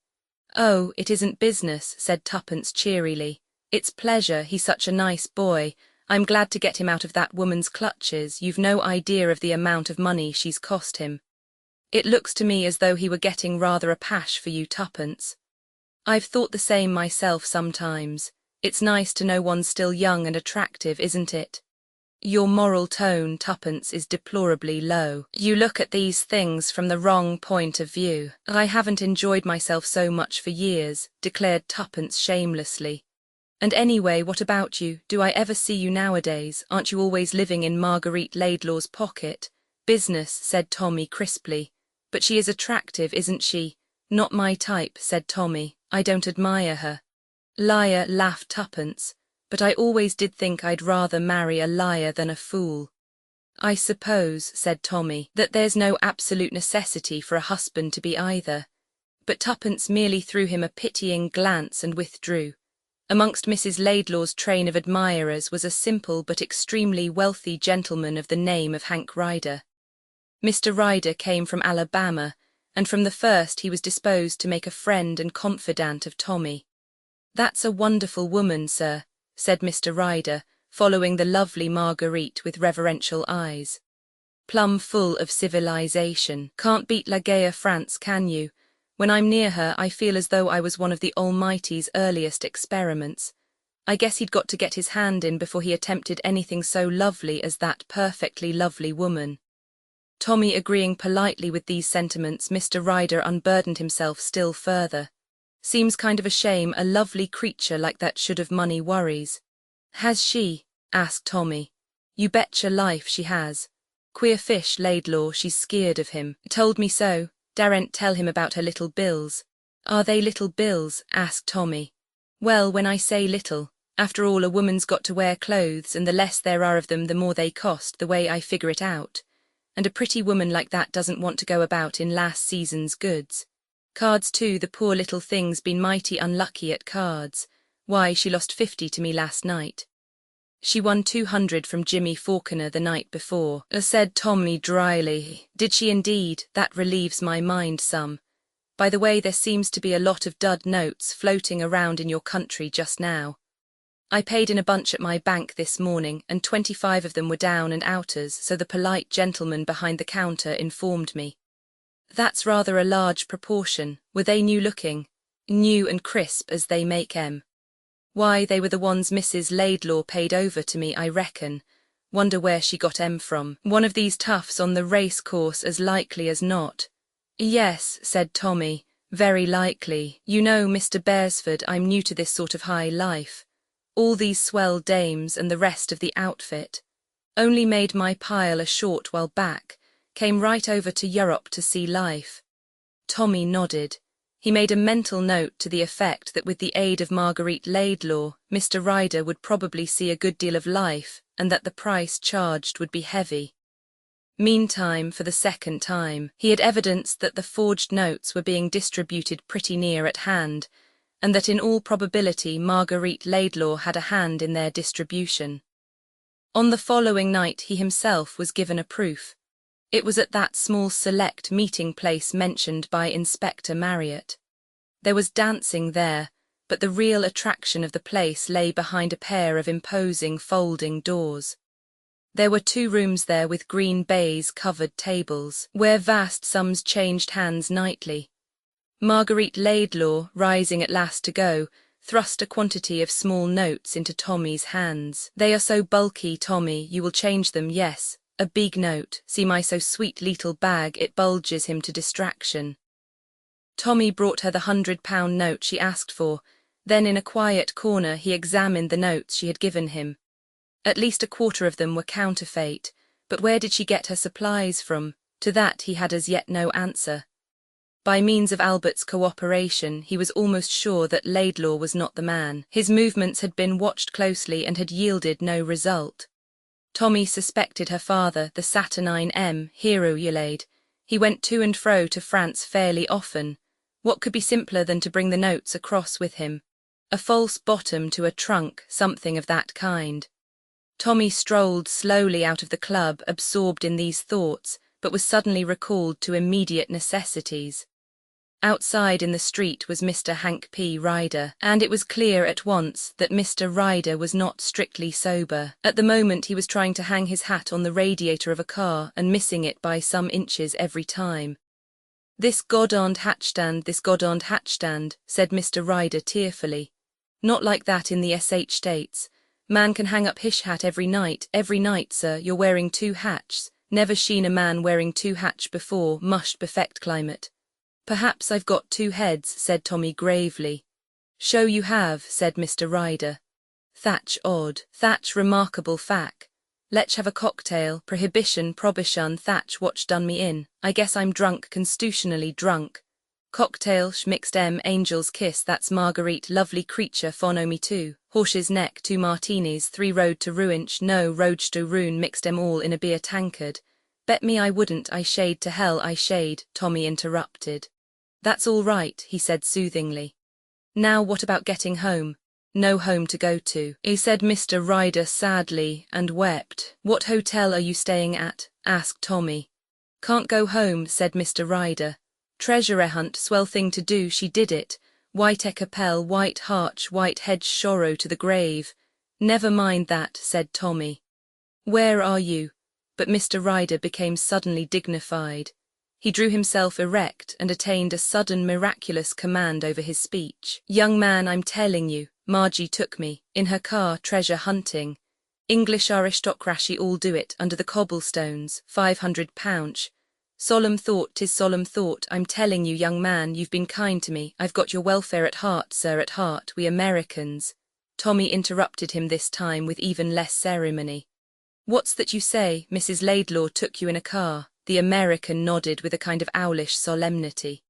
"Oh, it isn't business," said Tuppence cheerily. "It's pleasure. He's such a nice boy. I'm glad to get him out of that woman's clutches. You've no idea of the amount of money she's cost him. It looks to me as though he were getting rather a pash for you, Tuppence." "I've thought the same myself sometimes. It's nice to know one's still young and attractive, isn't it?" "Your moral tone, Tuppence, is deplorably low. You look at these things from the wrong point of view." "I haven't enjoyed myself so much for years," declared Tuppence shamelessly. "And anyway, what about you? Do I ever see you nowadays? Aren't you always living in Marguerite Laidlaw's pocket?" "Business," said Tommy crisply. "But she is attractive, isn't she?" "Not my type," said Tommy. "I don't admire her." "Liar," laughed Tuppence. "But I always did think I'd rather marry a liar than a fool." "I suppose," said Tommy, "that there's no absolute necessity for a husband to be either." But Tuppence merely threw him a pitying glance and withdrew. Amongst Mrs. Laidlaw's train of admirers was a simple but extremely wealthy gentleman of the name of Hank Ryder. Mr. Ryder came from Alabama, and from the first he was disposed to make a friend and confidant of Tommy. "That's a wonderful woman, sir," said Mr. Ryder, following the lovely Marguerite with reverential eyes. "Plumb full of civilization. Can't beat La Gaia France, can you? When I'm near her, I feel as though I was one of the Almighty's earliest experiments. I guess he'd got to get his hand in before he attempted anything so lovely as that perfectly lovely woman." Tommy agreeing politely with these sentiments, Mr. Ryder unburdened himself still further. "Seems kind of a shame a lovely creature like that should have money worries." "Has she?" asked Tommy. "You betcha life she has. Queer fish, Laidlaw, she's skeered of him. Told me so. Daren't tell him about her little bills." "Are they little bills?" asked Tommy. "Well, when I say little, after all a woman's got to wear clothes, and the less there are of them the more they cost, the way I figure it out. And a pretty woman like that doesn't want to go about in last season's goods. Cards too, the poor little thing's been mighty unlucky at cards. Why, she lost 50 to me last night." "She won 200 from Jimmy Falconer the night before," said Tommy dryly. "Did she indeed? That relieves my mind some. By the way, there seems to be a lot of dud notes floating around in your country just now. I paid in a bunch at my bank this morning, and 25 of them were down and outers, so the polite gentleman behind the counter informed me." "That's rather a large proportion. Were they new looking?" "New and crisp as they make 'em." Why, they were the ones Mrs. Laidlaw paid over to me, I reckon. Wonder where she got 'em from. One of these toughs on the race course as likely as not. Yes, said Tommy, very likely. You know, Mr. Beresford, I'm new to this sort of high life. All these swell dames and the rest of the outfit. Only made my pile a short while back, came right over to Europe to see life. Tommy nodded. He made a mental note to the effect that with the aid of Marguerite Laidlaw, Mr. Ryder would probably see a good deal of life, and that the price charged would be heavy. Meantime, for the second time, he had evidenced that the forged notes were being distributed pretty near at hand, and that in all probability Marguerite Laidlaw had a hand in their distribution. On the following night he himself was given a proof. It was at that small select meeting place mentioned by Inspector Marriott. There was dancing there, but the real attraction of the place lay behind a pair of imposing folding doors. There were 2 rooms there with green baize-covered tables, where vast sums changed hands nightly. Marguerite Laidlaw, rising at last to go, thrust a quantity of small notes into Tommy's hands. They are so bulky, Tommy, you will change them, yes. A big note, see my so sweet little bag, it bulges him to distraction. Tommy brought her the £100 note she asked for, then in a quiet corner he examined the notes she had given him. At least a quarter of them were counterfeit, but where did she get her supplies from? To that he had as yet no answer. By means of Albert's cooperation, he was almost sure that Laidlaw was not the man. His movements had been watched closely and had yielded no result. Tommy suspected her father, the saturnine hero Yulaid. He went to and fro to France fairly often. What could be simpler than to bring the notes across with him? A false bottom to a trunk, something of that kind. Tommy strolled slowly out of the club, absorbed in these thoughts, but was suddenly recalled to immediate necessities. Outside in the street was Mr. Hank P. Ryder, and it was clear at once that Mr. Ryder was not strictly sober. At the moment he was trying to hang his hat on the radiator of a car and missing it by some inches every time. This goddamned hatchstand, said Mr. Ryder tearfully. Not like that in the SH States. Man can hang up his hat every night, sir, you're wearing 2 hats. Never seen a man wearing 2 hats before, mushed perfect climate. Perhaps I've got 2 heads, said Tommy gravely. Show you have, said Mr. Ryder. Thatch odd, thatch remarkable fac. Let's have a cocktail, prohibition, thatch watch done me in. I guess I'm drunk, constitutionally drunk. Cocktail, schmixed angel's kiss, that's Marguerite, lovely creature, phono me too. Horse's neck, 2 martinis, 3 road to ruinch, no road to ruin, mixed all in a beer tankard. Bet me I wouldn't, I shade to hell, I shade, Tommy interrupted. That's all right, he said soothingly. Now what about getting home? No home to go to, said Mr. Ryder sadly, and wept. What hotel are you staying at? Asked Tommy. Can't go home, said Mr. Ryder. Treasure hunt, swell thing to do, she did it. White Capel, white harch, white hedge shorrow to the grave. Never mind that, said Tommy. Where are you? But Mr. Ryder became suddenly dignified. He drew himself erect and attained a sudden miraculous command over his speech. Young man, I'm telling you, Margie took me, in her car, treasure hunting. English aristocracy all do it, under the cobblestones, £500. Solemn thought, 'tis solemn thought, I'm telling you, young man, you've been kind to me, I've got your welfare at heart, sir, at heart, we Americans. Tommy interrupted him this time with even less ceremony. What's that you say, Mrs. Laidlaw took you in a car? The American nodded with a kind of owlish solemnity.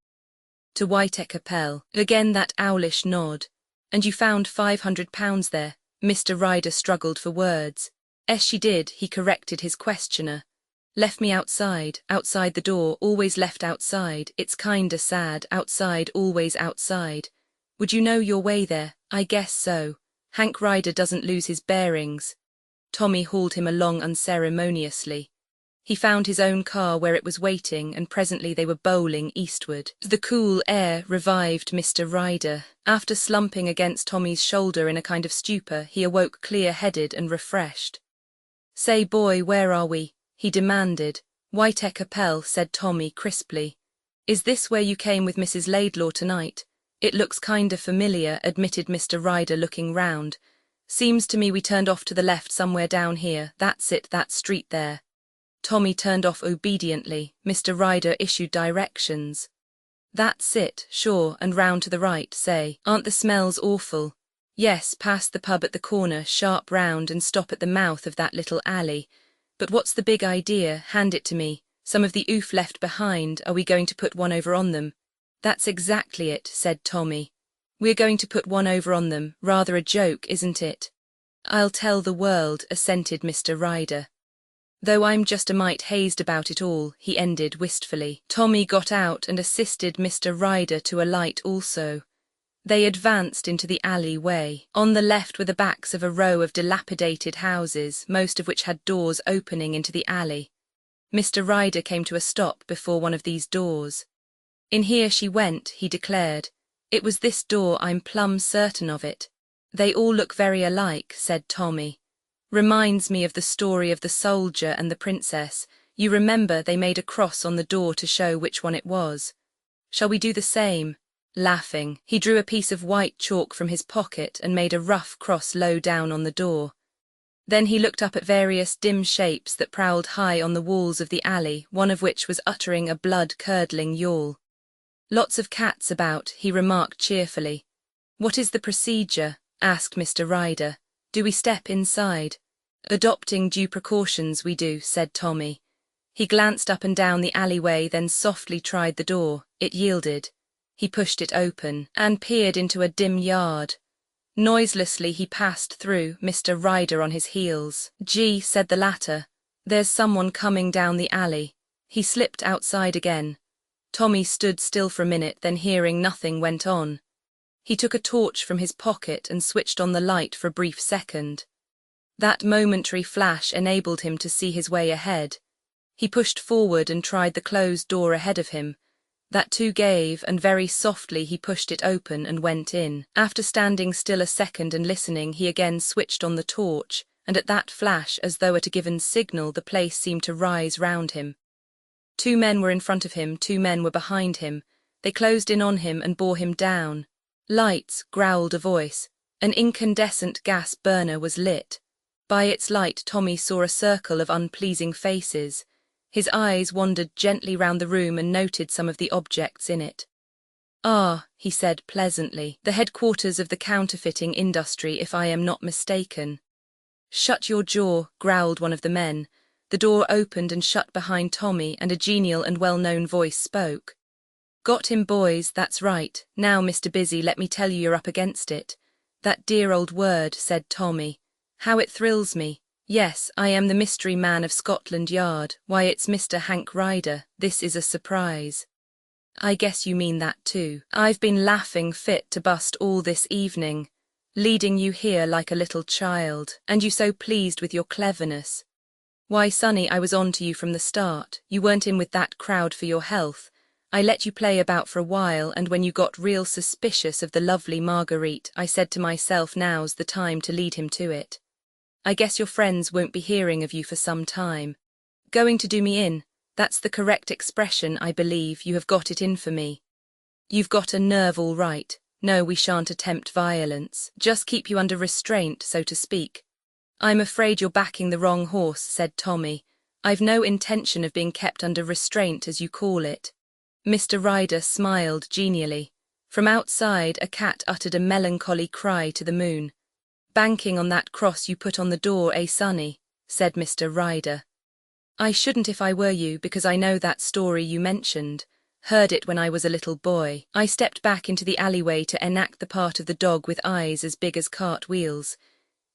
To White Capel, again that owlish nod. And you found £500 there? Mr. Ryder struggled for words. Yes, she did, he corrected his questioner. Left me outside the door, always left outside, it's kinda sad, outside, always outside. Would you know your way there? I guess so. Hank Ryder doesn't lose his bearings. Tommy hauled him along unceremoniously. He found his own car where it was waiting, and presently they were bowling eastward. The cool air revived Mr. Ryder. After slumping against Tommy's shoulder in a kind of stupor, he awoke clear-headed and refreshed. Say, boy, where are we? He demanded. White Capel, said Tommy crisply. Is this where you came with Mrs. Laidlaw tonight? It looks kinda familiar, admitted Mr. Ryder, looking round. Seems to me we turned off to the left somewhere down here. That's it, that street there. Tommy turned off obediently. Mr. Ryder issued directions. That's it, sure, and round to the right, say. Aren't the smells awful? Yes, past the pub at the corner, sharp round and stop at the mouth of that little alley. But what's the big idea? Hand it to me. Some of the oof left behind, are we going to put one over on them? That's exactly it, said Tommy. We're going to put one over on them, rather a joke, isn't it? I'll tell the world, assented Mr. Ryder. Though I'm just a mite hazed about it all, he ended wistfully. Tommy got out and assisted Mr. Ryder to alight also. They advanced into the alleyway. On the left were the backs of a row of dilapidated houses, most of which had doors opening into the alley. Mr. Ryder came to a stop before one of these doors. In here she went, he declared. It was this door, I'm plumb certain of it. They all look very alike, said Tommy. Reminds me of the story of the soldier and the princess. You remember they made a cross on the door to show which one it was. Shall we do the same? Laughing, he drew a piece of white chalk from his pocket and made a rough cross low down on the door. Then he looked up at various dim shapes that prowled high on the walls of the alley, one of which was uttering a blood-curdling yawl. Lots of cats about, he remarked cheerfully. What is the procedure? Asked Mr. Ryder. Do we step inside? Adopting due precautions we do, said Tommy. He glanced up and down the alleyway, then softly tried the door. It yielded. He pushed it open and peered into a dim yard. Noiselessly he passed through, Mr. Ryder on his heels. Gee, said the latter. There's someone coming down the alley. He slipped outside again. Tommy stood still for a minute, then hearing nothing went on. He took a torch from his pocket and switched on the light for a brief second. That momentary flash enabled him to see his way ahead. He pushed forward and tried the closed door ahead of him. That too gave, and very softly he pushed it open and went in. After standing still a second and listening, he again switched on the torch, and at that flash, as though at a given signal, the place seemed to rise round him. 2 men were in front of him, 2 men were behind him. They closed in on him and bore him down. Lights, growled a voice. An incandescent gas burner was lit. By its light Tommy saw a circle of unpleasing faces. His eyes wandered gently round the room and noted some of the objects in it. Ah, he said pleasantly, the headquarters of the counterfeiting industry, if I am not mistaken. Shut your jaw, growled one of the men. The door opened and shut behind Tommy, and a genial and well-known voice spoke. Got him, boys, that's right. Now, Mr. Busy, let me tell you you're up against it. That dear old word, said Tommy. How it thrills me. Yes, I am the mystery man of Scotland Yard. Why, it's Mr. Hank Ryder. This is a surprise. I guess you mean that too. I've been laughing fit to bust all this evening, leading you here like a little child, and you so pleased with your cleverness. Why, Sonny, I was on to you from the start. You weren't in with that crowd for your health. I let you play about for a while, and when you got real suspicious of the lovely Marguerite, I said to myself, now's the time to lead him to it. I guess your friends won't be hearing of you for some time. Going to do me in, that's the correct expression, I believe. You have got it in for me. You've got a nerve all right. No, we shan't attempt violence. Just keep you under restraint, so to speak. I'm afraid you're backing the wrong horse, said Tommy. I've no intention of being kept under restraint, as you call it. Mr. Ryder smiled genially. From outside, a cat uttered a melancholy cry to the moon. Banking on that cross you put on the door, eh, Sonny? Said Mr. Ryder. I shouldn't if I were you, because I know that story you mentioned. Heard it when I was a little boy. I stepped back into the alleyway to enact the part of the dog with eyes as big as cart wheels.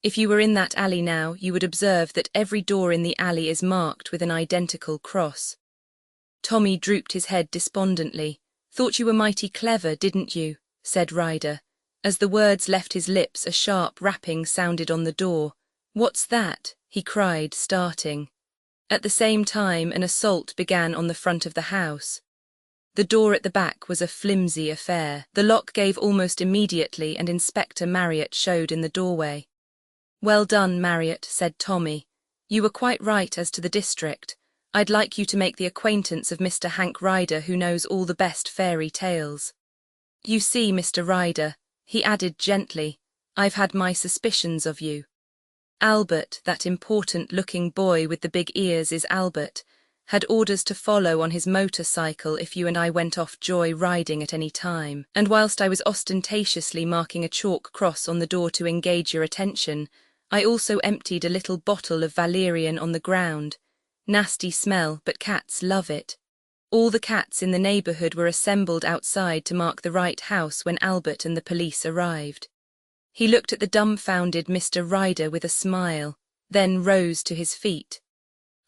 If you were in that alley now, you would observe that every door in the alley is marked with an identical cross. Tommy drooped his head despondently. Thought you were mighty clever, didn't you? Said Ryder. As the words left his lips, a sharp rapping sounded on the door. What's that? He cried, starting. At the same time, an assault began on the front of the house. The door at the back was a flimsy affair. The lock gave almost immediately, and Inspector Marriott showed in the doorway. Well done, Marriott, said Tommy. You were quite right as to the district. I'd like you to make the acquaintance of Mr. Hank Ryder, who knows all the best fairy tales. You see, Mr. Ryder, he added gently, I've had my suspicions of you. Albert, that important-looking boy with the big ears is Albert, had orders to follow on his motorcycle if you and I went off joy riding at any time, and whilst I was ostentatiously marking a chalk cross on the door to engage your attention, I also emptied a little bottle of valerian on the ground. Nasty smell, but cats love it. All the cats in the neighbourhood were assembled outside to mark the right house when Albert and the police arrived. He looked at the dumbfounded Mr. Ryder with a smile, then rose to his feet.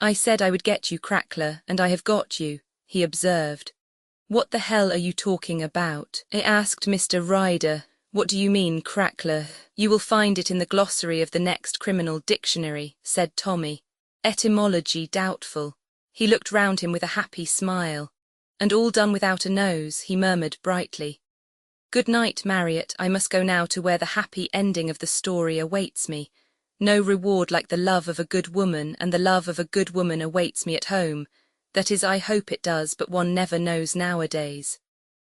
I said I would get you, Crackler, and I have got you, he observed. What the hell are you talking about? I asked Mr. Ryder. What do you mean, Crackler? You will find it in the glossary of the next criminal dictionary, said Tommy. Etymology doubtful. He looked round him with a happy smile. And all done without a nose, he murmured brightly. Good night, Marriott, I must go now to where the happy ending of the story awaits me. No reward like the love of a good woman, and the love of a good woman awaits me at home. That is, I hope it does, but one never knows nowadays.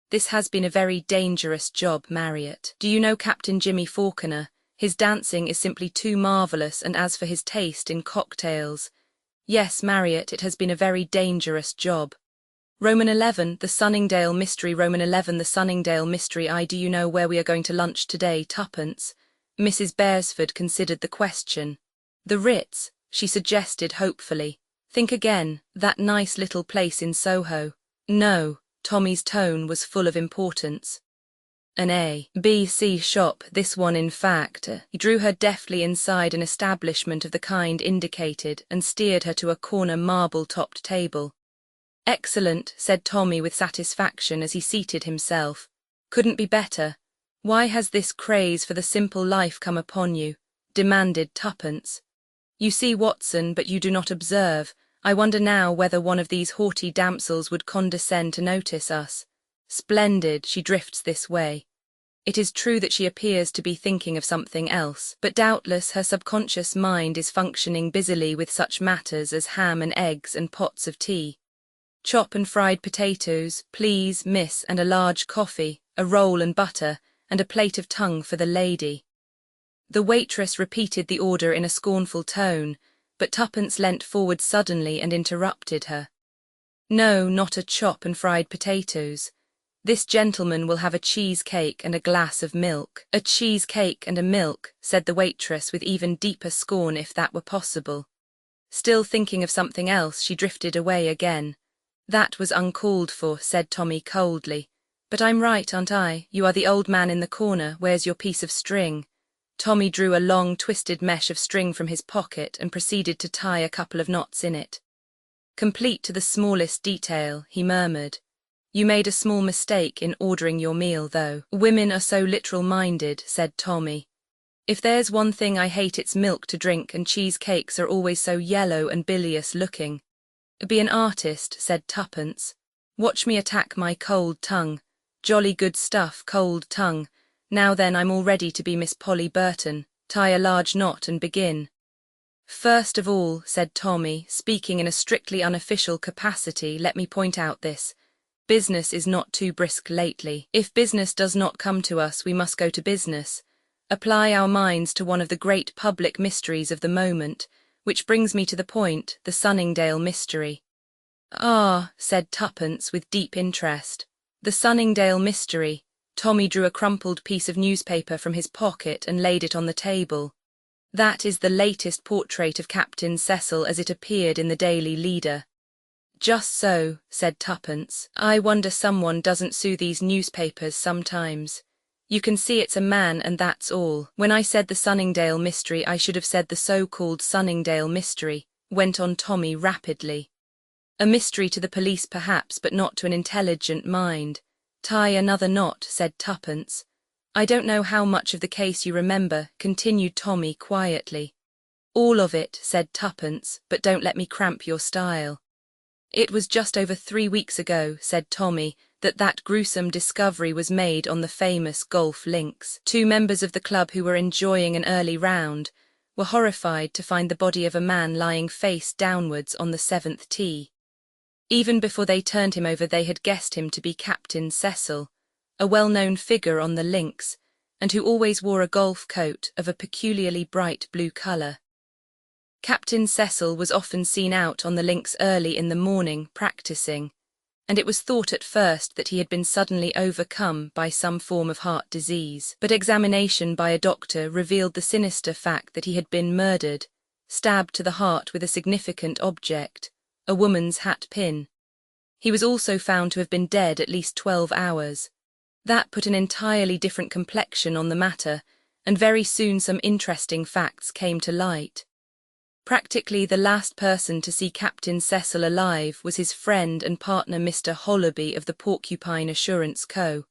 This has been a very dangerous job, Marriott. Do you know Captain Jimmy Falconer? His dancing is simply too marvellous, and as for his taste in cocktails. Yes, Marriott, it has been a very dangerous job. Roman 11, the Sunningdale Mystery. Roman 11, the Sunningdale Mystery. Do you know where we are going to lunch today, Tuppence? Mrs. Beresford considered the question. The Ritz, she suggested hopefully. Think again, that nice little place in Soho. No, Tommy's tone was full of importance. An A.B.C. shop, this one in fact. He drew her deftly inside an establishment of the kind indicated and steered her to a corner marble-topped table. Excellent, said Tommy with satisfaction as he seated himself. Couldn't be better. Why has this craze for the simple life come upon you? Demanded Tuppence. You see, Watson, but you do not observe. I wonder now whether one of these haughty damsels would condescend to notice us. Splendid, she drifts this way. It is true that she appears to be thinking of something else, but doubtless her subconscious mind is functioning busily with such matters as ham and eggs and pots of tea. Chop and fried potatoes, please, miss, and a large coffee, a roll and butter, and a plate of tongue for the lady. The waitress repeated the order in a scornful tone, but Tuppence leant forward suddenly and interrupted her. No, not a chop and fried potatoes. This gentleman will have a cheesecake and a glass of milk. A cheesecake and a milk, said the waitress with even deeper scorn if that were possible. Still thinking of something else, she drifted away again. That was uncalled for, said Tommy coldly. But I'm right, aren't I? You are the old man in the corner. Where's your piece of string? Tommy drew a long, twisted mesh of string from his pocket and proceeded to tie a couple of knots in it. Complete to the smallest detail, he murmured. You made a small mistake in ordering your meal, though. Women are so literal-minded, said Tommy. If there's one thing I hate, it's milk to drink, and cheesecakes are always so yellow and bilious-looking. Be an artist, said Tuppence. Watch me attack my cold tongue. Jolly good stuff, cold tongue. Now then, I'm all ready to be Miss Polly Burton. Tie a large knot and begin. First of all, said Tommy, speaking in a strictly unofficial capacity, let me point out this. Business is not too brisk lately. If business does not come to us, we must go to business. Apply our minds to one of the great public mysteries of the moment, which brings me to the point, the Sunningdale mystery. Ah, said Tuppence with deep interest. The Sunningdale mystery. Tommy drew a crumpled piece of newspaper from his pocket and laid it on the table. That is the latest portrait of Captain Cecil as it appeared in the Daily Leader. Just so, said Tuppence. I wonder someone doesn't sue these newspapers sometimes. You can see it's a man and that's all. When I said the Sunningdale mystery, I should have said the so-called Sunningdale mystery, went on Tommy rapidly. A mystery to the police perhaps, but not to an intelligent mind. Tie another knot, said Tuppence. I don't know how much of the case you remember, continued Tommy quietly. All of it, said Tuppence, but don't let me cramp your style. It was just over 3 weeks ago, said Tommy, that gruesome discovery was made on the famous golf links. 2 members of the club who were enjoying an early round were horrified to find the body of a man lying face downwards on the 7th tee. Even before they turned him over, they had guessed him to be Captain Cecil. a well-known figure on the links, and who always wore a golf coat of a peculiarly bright blue colour. Captain Cecil was often seen out on the links early in the morning practising, and it was thought at first that he had been suddenly overcome by some form of heart disease. But examination by a doctor revealed the sinister fact that he had been murdered, stabbed to the heart with a significant object, a woman's hat pin. He was also found to have been dead at least 12 hours. That put an entirely different complexion on the matter, and very soon some interesting facts came to light. Practically the last person to see Captain Cecil alive was his friend and partner Mr. Hollaby of the Porcupine Assurance Co.,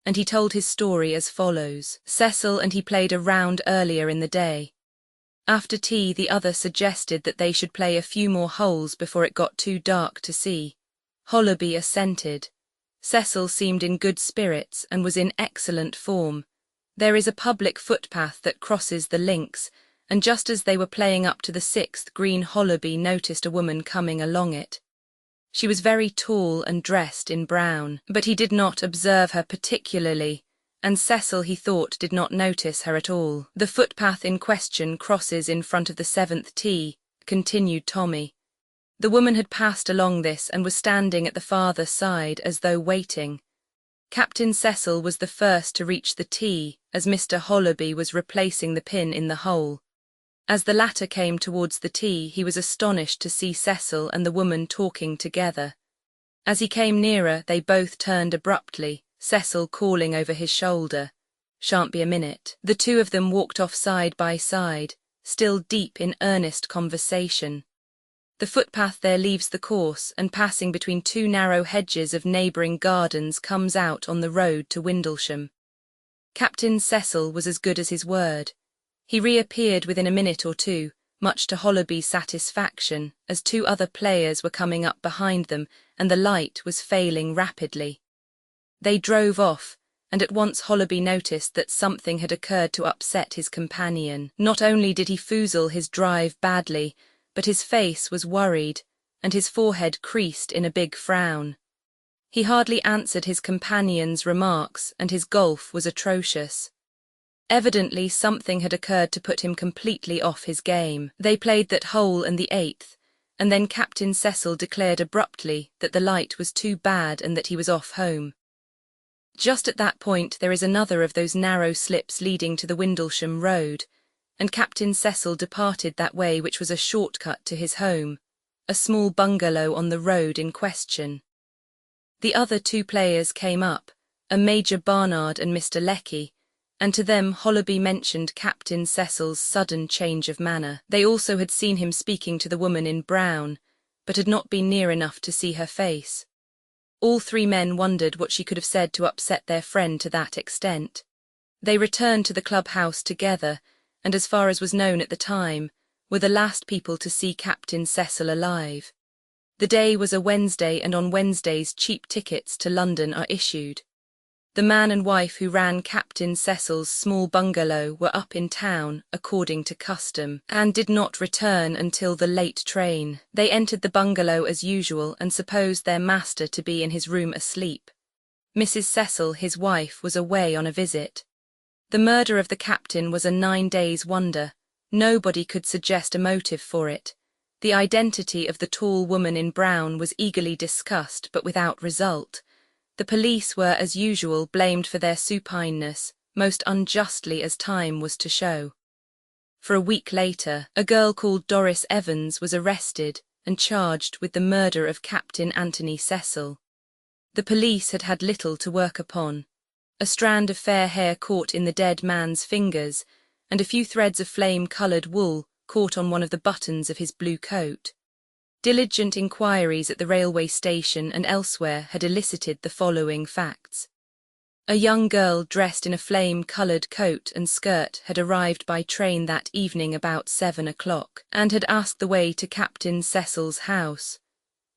and he told his story as follows. Cecil and he played a round earlier in the day. After tea the other suggested that they should play a few more holes before it got too dark to see. Hollaby assented. Cecil seemed in good spirits and was in excellent form. There is a public footpath that crosses the links, and just as they were playing up to the 6th green, Hollaby noticed a woman coming along it. She was very tall and dressed in brown, but he did not observe her particularly, and Cecil, he thought, did not notice her at all. The footpath in question crosses in front of the 7th tee, continued Tommy. The woman had passed along this and was standing at the farther side as though waiting. Captain Cecil was the first to reach the tee as Mr. Hollaby was replacing the pin in the hole. As the latter came towards the tee, he was astonished to see Cecil and the woman talking together. As he came nearer, they both turned abruptly, Cecil calling over his shoulder, "Shan't be a minute." The two of them walked off side by side, still deep in earnest conversation. The footpath there leaves the course and passing between two narrow hedges of neighbouring gardens comes out on the road to Windlesham. Captain Cecil was as good as his word. He reappeared within a minute or two, much to Hollaby's satisfaction, as two other players were coming up behind them and the light was failing rapidly. They drove off, and at once Hollaby noticed that something had occurred to upset his companion. Not only did he foozle his drive badly, but his face was worried, and his forehead creased in a big frown. He hardly answered his companion's remarks, and his golf was atrocious. Evidently something had occurred to put him completely off his game. They played that hole and the 8th, and then Captain Cecil declared abruptly that the light was too bad and that he was off home. Just at that point there is another of those narrow slips leading to the Windlesham road, and Captain Cecil departed that way, which was a shortcut to his home, a small bungalow on the road in question. The other two players came up, a Major Barnard and Mr. Lecky, and to them Hollaby mentioned Captain Cecil's sudden change of manner. They also had seen him speaking to the woman in brown, but had not been near enough to see her face. All three men wondered what she could have said to upset their friend to that extent. They returned to the clubhouse together, and as far as was known at the time, were the last people to see Captain Cecil alive. The day was a Wednesday, and on Wednesdays cheap tickets to London are issued. The man and wife who ran Captain Cecil's small bungalow were up in town, according to custom, and did not return until the late train. They entered the bungalow as usual and supposed their master to be in his room asleep. Mrs. Cecil, his wife, was away on a visit. The murder of the captain was a 9 days' wonder. Nobody could suggest a motive for it. The identity of the tall woman in brown was eagerly discussed, but without result. The police were, as usual, blamed for their supineness, most unjustly as time was to show. For a week later, a girl called Doris Evans was arrested and charged with the murder of Captain Anthony Cecil. The police had had little to work upon. A strand of fair hair caught in the dead man's fingers, and a few threads of flame-coloured wool caught on one of the buttons of his blue coat. Diligent inquiries at the railway station and elsewhere had elicited the following facts. A young girl dressed in a flame-coloured coat and skirt had arrived by train that evening about 7 o'clock, and had asked the way to Captain Cecil's house.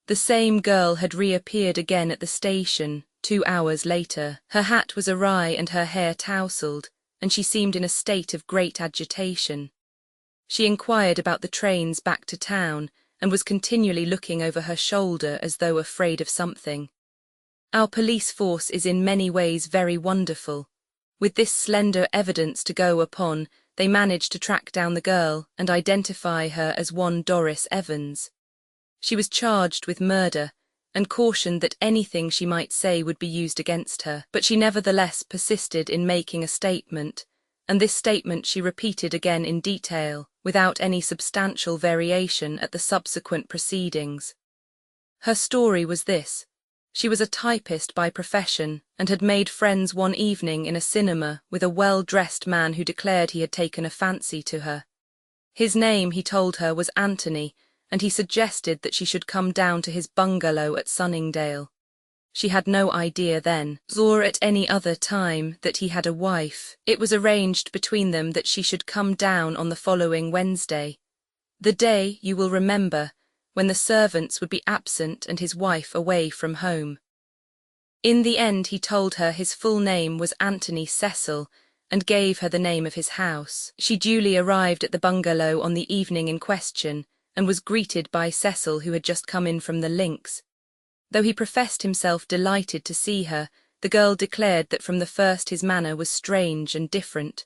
The same girl had reappeared again at the station 2 hours later. Her hat was awry and her hair tousled, and she seemed in a state of great agitation. She inquired about the trains back to town, and was continually looking over her shoulder as though afraid of something. Our police force is in many ways very wonderful. With this slender evidence to go upon, they managed to track down the girl and identify her as one Doris Evans. She was charged with murder and cautioned that anything she might say would be used against her, but she nevertheless persisted in making a statement, and this statement she repeated again in detail, without any substantial variation at the subsequent proceedings. Her story was this. She was a typist by profession and had made friends one evening in a cinema with a well-dressed man who declared he had taken a fancy to her. His name, he told her, was Anthony, and he suggested that she should come down to his bungalow at Sunningdale. She had no idea then, or at any other time, that he had a wife. It was arranged between them that she should come down on the following Wednesday. The day, you will remember, when the servants would be absent and his wife away from home. In the end he told her his full name was Anthony Cecil, and gave her the name of his house. She duly arrived at the bungalow on the evening in question, and was greeted by Cecil, who had just come in from the links. Though he professed himself delighted to see her, the girl declared that from the first his manner was strange and different.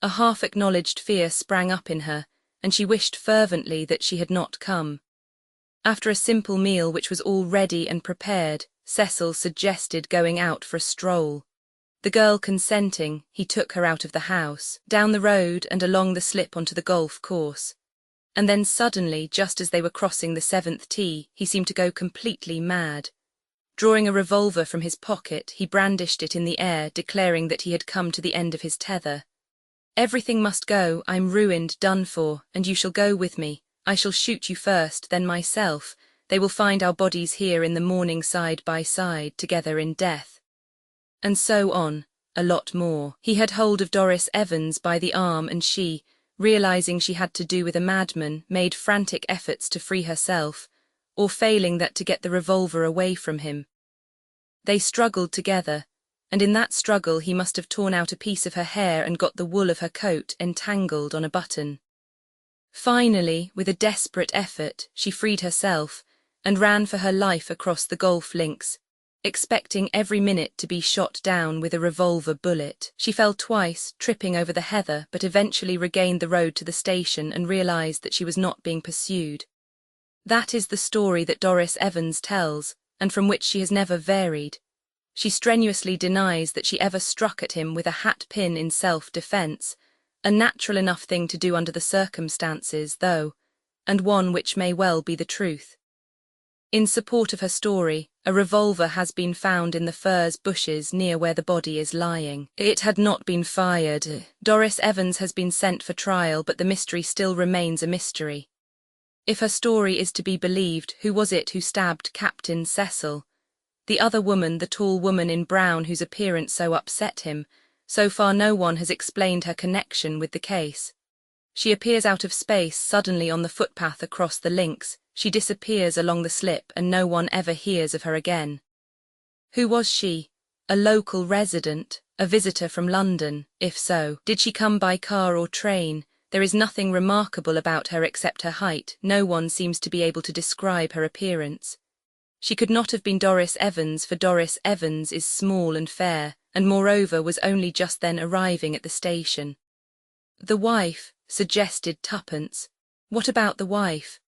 A half-acknowledged fear sprang up in her, and she wished fervently that she had not come. After a simple meal which was all ready and prepared, Cecil suggested going out for a stroll. The girl consenting, he took her out of the house, down the road and along the slip onto the golf course. And then suddenly, just as they were crossing the 7th tee, he seemed to go completely mad. Drawing a revolver from his pocket, he brandished it in the air, declaring that he had come to the end of his tether. "Everything must go, I'm ruined, done for, and you shall go with me. I shall shoot you first, then myself. They will find our bodies here in the morning side by side, together in death." And so on, a lot more. He had hold of Doris Evans by the arm, and she, realizing she had to do with a madman, made frantic efforts to free herself, or failing that to get the revolver away from him. They struggled together, and in that struggle he must have torn out a piece of her hair and got the wool of her coat entangled on a button. Finally, with a desperate effort, she freed herself and ran for her life across the golf links, expecting every minute to be shot down with a revolver bullet. She fell twice, tripping over the heather, but eventually regained the road to the station and realized that she was not being pursued. That is the story that Doris Evans tells, and from which she has never varied. She strenuously denies that she ever struck at him with a hat pin in self-defense, a natural enough thing to do under the circumstances, though, and one which may well be the truth. In support of her story, a revolver has been found in the furze bushes near where the body is lying. It had not been fired. Doris Evans has been sent for trial, but the mystery still remains a mystery. If her story is to be believed, who was it who stabbed Captain Cecil? The other woman, the tall woman in brown whose appearance so upset him, so far no one has explained her connection with the case. She appears out of space suddenly on the footpath across the links. She disappears along the slip and no one ever hears of her again. Who was she? A local resident? A visitor from London? If so, did she come by car or train? There is nothing remarkable about her except her height. No one seems to be able to describe her appearance. She could not have been Doris Evans, for Doris Evans is small and fair, and moreover was only just then arriving at the station. The wife, suggested Tuppence. What about the wife?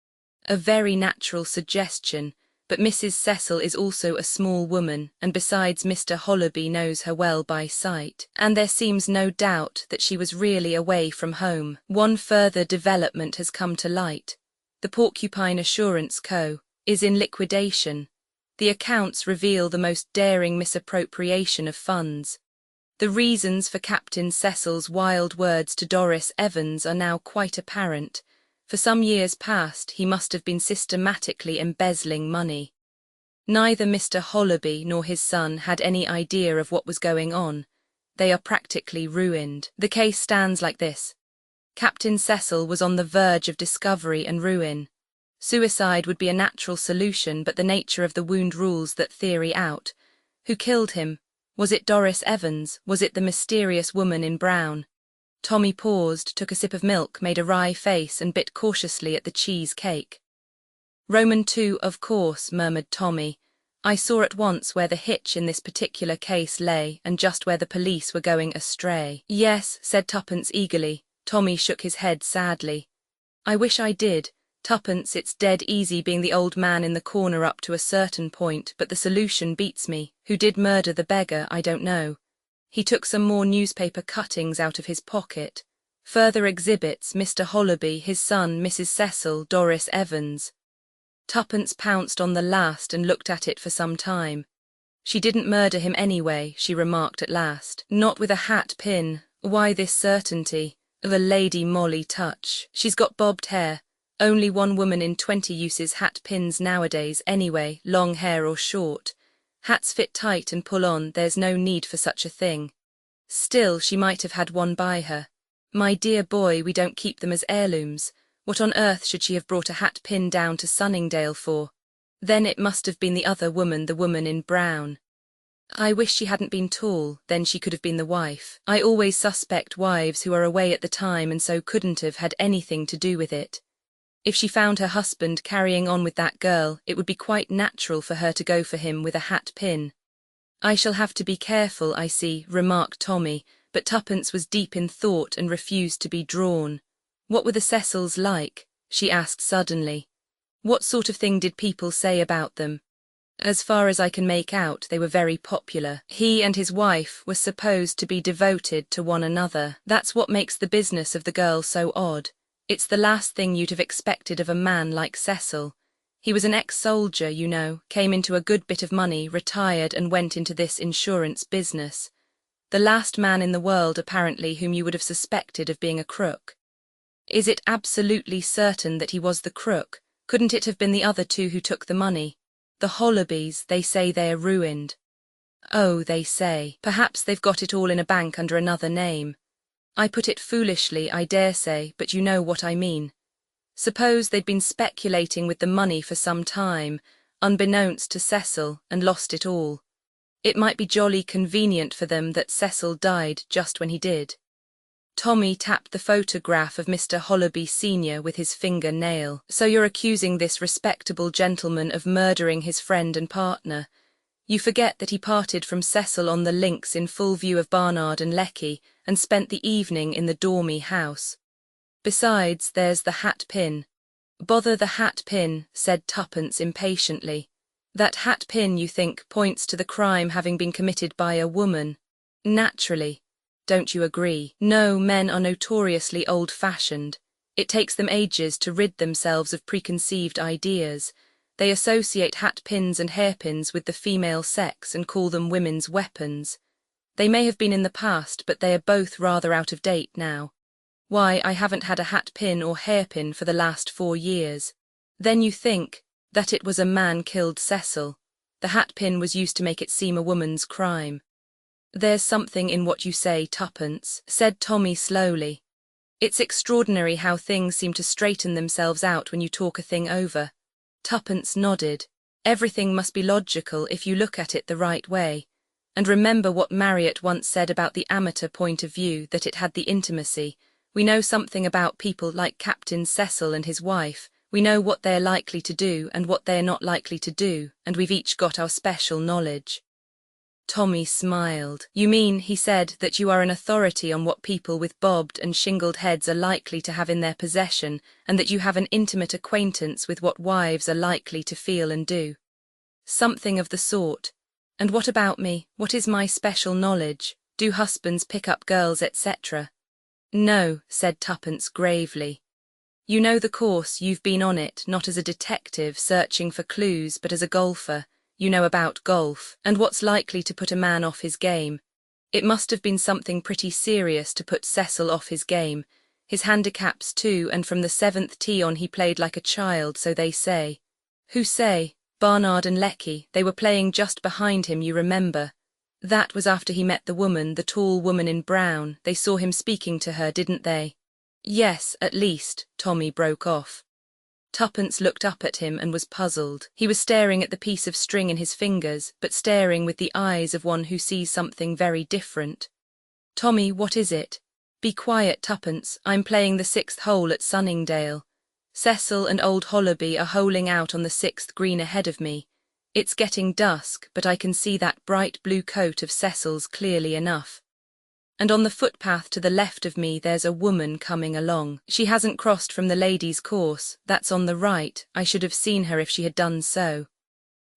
A very natural suggestion, but Mrs. Cecil is also a small woman, and besides Mr. Hollerby knows her well by sight, and there seems no doubt that she was really away from home. One further development has come to light. The Porcupine Assurance Co. is in liquidation. The accounts reveal the most daring misappropriation of funds. The reasons for Captain Cecil's wild words to Doris Evans are now quite apparent. For some years past, he must have been systematically embezzling money. Neither Mr. Hollerby nor his son had any idea of what was going on. They are practically ruined. The case stands like this. Captain Cecil was on the verge of discovery and ruin. Suicide would be a natural solution, but the nature of the wound rules that theory out. Who killed him? Was it Doris Evans? Was it the mysterious woman in brown? Tommy paused, took a sip of milk, made a wry face, and bit cautiously at the cheese cake. Roman II, of course, murmured Tommy. I saw at once where the hitch in this particular case lay and just where the police were going astray. Yes, said Tuppence eagerly. Tommy shook his head sadly. I wish I did. Tuppence, it's dead easy being the old man in the corner up to a certain point, but the solution beats me. Who did murder the beggar, I don't know. He took some more newspaper cuttings out of his pocket. Further exhibits, Mr. Hollaby, his son, Mrs. Cecil, Doris Evans. Tuppence pounced on the last and looked at it for some time. She didn't murder him anyway, she remarked at last. Not with a hat pin. Why this certainty? The Lady Molly touch. She's got bobbed hair. Only one woman in 20 uses hat pins nowadays anyway, long hair or short. Hats fit tight and pull on, there's no need for such a thing. Still, she might have had one by her. My dear boy, we don't keep them as heirlooms. What on earth should she have brought a hat pin down to Sunningdale for? Then it must have been the other woman, the woman in brown. I wish she hadn't been tall, then she could have been the wife. I always suspect wives who are away at the time and so couldn't have had anything to do with it. If she found her husband carrying on with that girl, it would be quite natural for her to go for him with a hat pin. I shall have to be careful, I see, remarked Tommy, but Tuppence was deep in thought and refused to be drawn. What were the Cecils like? She asked suddenly. What sort of thing did people say about them? As far as I can make out, they were very popular. He and his wife were supposed to be devoted to one another. That's what makes the business of the girl so odd. It's the last thing you'd have expected of a man like Cecil. He was an ex-soldier, you know, came into a good bit of money, retired and went into this insurance business. The last man in the world, apparently, whom you would have suspected of being a crook. Is it absolutely certain that he was the crook? Couldn't it have been the other two who took the money? The Hollabys, they say they're ruined. Oh, they say. Perhaps they've got it all in a bank under another name. I put it foolishly, I dare say, but you know what I mean. Suppose they'd been speculating with the money for some time, unbeknownst to Cecil, and lost it all. It might be jolly convenient for them that Cecil died just when he did. Tommy tapped the photograph of Mr. Hollaby Sr. with his finger-nail. So you're accusing this respectable gentleman of murdering his friend and partner. You forget that he parted from Cecil on the links in full view of Barnard and Lecky, and spent the evening in the Dormy house. Besides, there's the hat pin. Bother the hat pin, said Tuppence impatiently. That hat pin, you think, points to the crime having been committed by a woman? Naturally. Don't you agree? No, men are notoriously old-fashioned. It takes them ages to rid themselves of preconceived ideas. They associate hat pins and hairpins with the female sex and call them women's weapons. They may have been in the past, but they are both rather out of date now. Why, I haven't had a hat pin or hairpin for the last 4 years. Then you think that it was a man killed Cecil. The hat pin was used to make it seem a woman's crime. There's something in what you say, Tuppence, said Tommy slowly. It's extraordinary how things seem to straighten themselves out when you talk a thing over. Tuppence nodded. Everything must be logical if you look at it the right way. And remember what Marriott once said about the amateur point of view, that it had the intimacy. We know something about people like Captain Cecil and his wife. We know what they're likely to do and what they're not likely to do, and we've each got our special knowledge. Tommy smiled. You mean, he said, that you are an authority on what people with bobbed and shingled heads are likely to have in their possession, and that you have an intimate acquaintance with what wives are likely to feel and do. Something of the sort. And what about me? What is my special knowledge? Do husbands pick up girls, etc.? No, said Tuppence gravely. You know the course, you've been on it, not as a detective searching for clues, but as a golfer. You know about golf, and what's likely to put a man off his game. It must have been something pretty serious to put Cecil off his game. His handicaps too, and from the 7th tee on he played like a child, so they say. Who say? Barnard and Lecky. They were playing just behind him, you remember. That was after he met the woman, the tall woman in brown. They saw him speaking to her, didn't they? Yes, at least, Tommy broke off. Tuppence looked up at him and was puzzled. He was staring at the piece of string in his fingers, but staring with the eyes of one who sees something very different. Tommy, what is it? Be quiet, Tuppence. I'm playing the 6th hole at Sunningdale. Cecil and old Hollaby are holing out on the 6th green ahead of me. It's getting dusk, but I can see that bright blue coat of Cecil's clearly enough. And on the footpath to the left of me there's a woman coming along. She hasn't crossed from the ladies' course, that's on the right. I should have seen her if she had done so.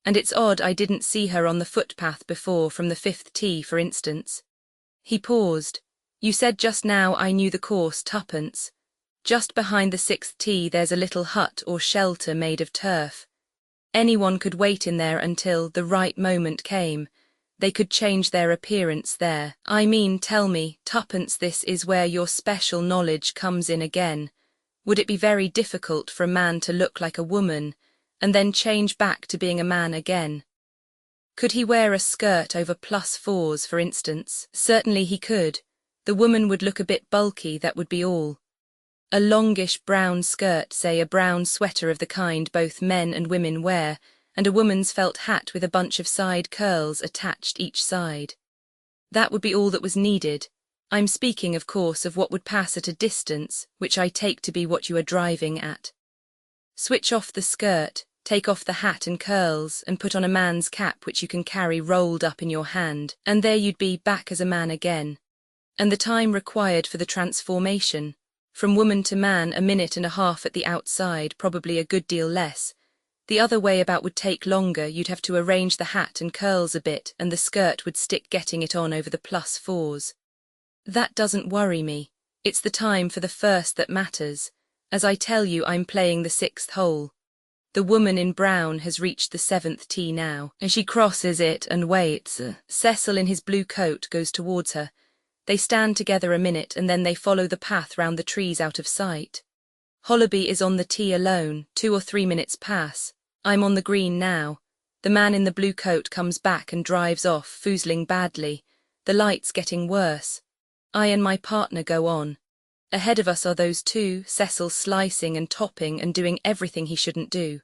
And it's odd I didn't see her on the footpath before, from the 5th tee, for instance. He paused. You said just now I knew the course, Tuppence. Just behind the 6th tee there's a little hut or shelter made of turf. Anyone could wait in there until the right moment came. They could change their appearance there. I mean, tell me, Tuppence, this is where your special knowledge comes in again. Would it be very difficult for a man to look like a woman, and then change back to being a man again? Could he wear a skirt over +4s, for instance? Certainly he could. The woman would look a bit bulky, that would be all. A longish brown skirt, say a brown sweater of the kind both men and women wear, and a woman's felt hat with a bunch of side curls attached each side. That would be all that was needed. I'm speaking, of course, of what would pass at a distance, which I take to be what you are driving at. Switch off the skirt, take off the hat and curls, and put on a man's cap which you can carry rolled up in your hand, and there you'd be back as a man again. And the time required for the transformation, from woman to man, 1.5 minutes at the outside, probably a good deal less. The other way about would take longer. You'd have to arrange the hat and curls a bit, and the skirt would stick getting it on over the +4s. That doesn't worry me. It's the time for the first that matters. As I tell you, I'm playing the 6th hole. The woman in brown has reached the 7th tee now, and she crosses it and waits. Cecil in his blue coat goes towards her. They stand together a minute, and then they follow the path round the trees out of sight. Hollaby is on the tee alone. 2 or 3 minutes pass. I'm on the green now. The man in the blue coat comes back and drives off, foozling badly. The light's getting worse. I and my partner go on. Ahead of us are those two, Cecil slicing and topping and doing everything he shouldn't do.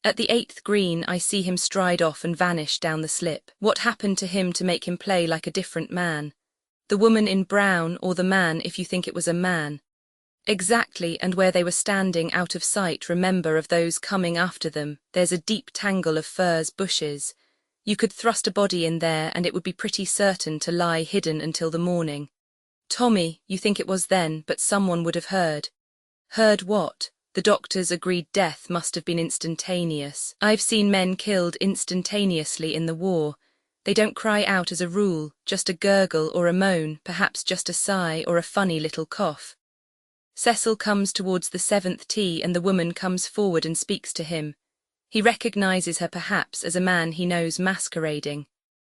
At the 8th green I see him stride off and vanish down the slip. What happened to him to make him play like a different man? The woman in brown, or the man if you think it was a man? Exactly, and where they were standing out of sight, remember, of those coming after them, there's a deep tangle of furze bushes. You could thrust a body in there and it would be pretty certain to lie hidden until the morning. Tommy, you think it was then, but someone would have heard. Heard what? The doctors agreed death must have been instantaneous. I've seen men killed instantaneously in the war. They don't cry out as a rule, just a gurgle or a moan, perhaps just a sigh or a funny little cough. Cecil comes towards the 7th tee and the woman comes forward and speaks to him. He recognizes her perhaps as a man he knows masquerading.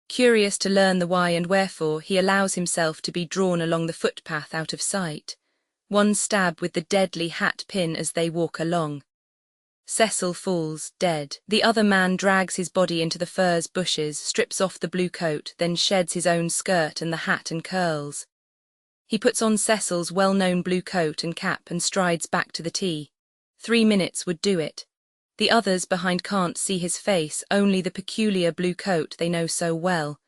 Curious to learn the why and wherefore, he allows himself to be drawn along the footpath out of sight. One stab with the deadly hat pin as they walk along. Cecil falls, dead. The other man drags his body into the furze bushes, strips off the blue coat, then sheds his own skirt and the hat and curls. He puts on Cecil's well-known blue coat and cap and strides back to the tee. 3 minutes would do it. The others behind can't see his face, only the peculiar blue coat they know so well.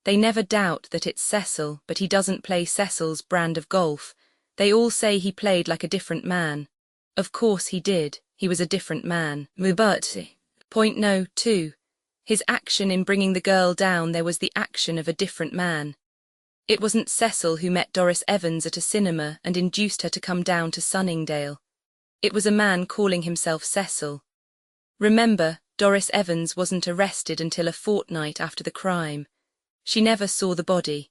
They never doubt that it's Cecil, but he doesn't play Cecil's brand of golf. They all say he played like a different man. Of course he did. He was a different man. But, point no, 2. His action in bringing the girl down, there was the action of a different man. It wasn't Cecil who met Doris Evans at a cinema and induced her to come down to Sunningdale. It was a man calling himself Cecil. Remember, Doris Evans wasn't arrested until a fortnight after the crime. She never saw the body.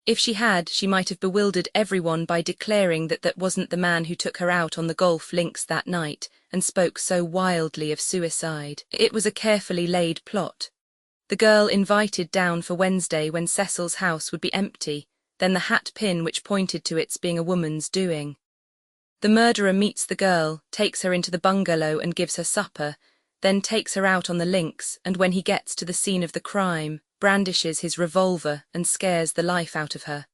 If she had, she might have bewildered everyone by declaring that that wasn't the man who took her out on the golf links that night and spoke so wildly of suicide. It was a carefully laid plot. The girl invited down for Wednesday when Cecil's house would be empty, then the hat pin which pointed to its being a woman's doing. The murderer meets the girl, takes her into the bungalow and gives her supper, then takes her out on the links, and when he gets to the scene of the crime, brandishes his revolver and scares the life out of her.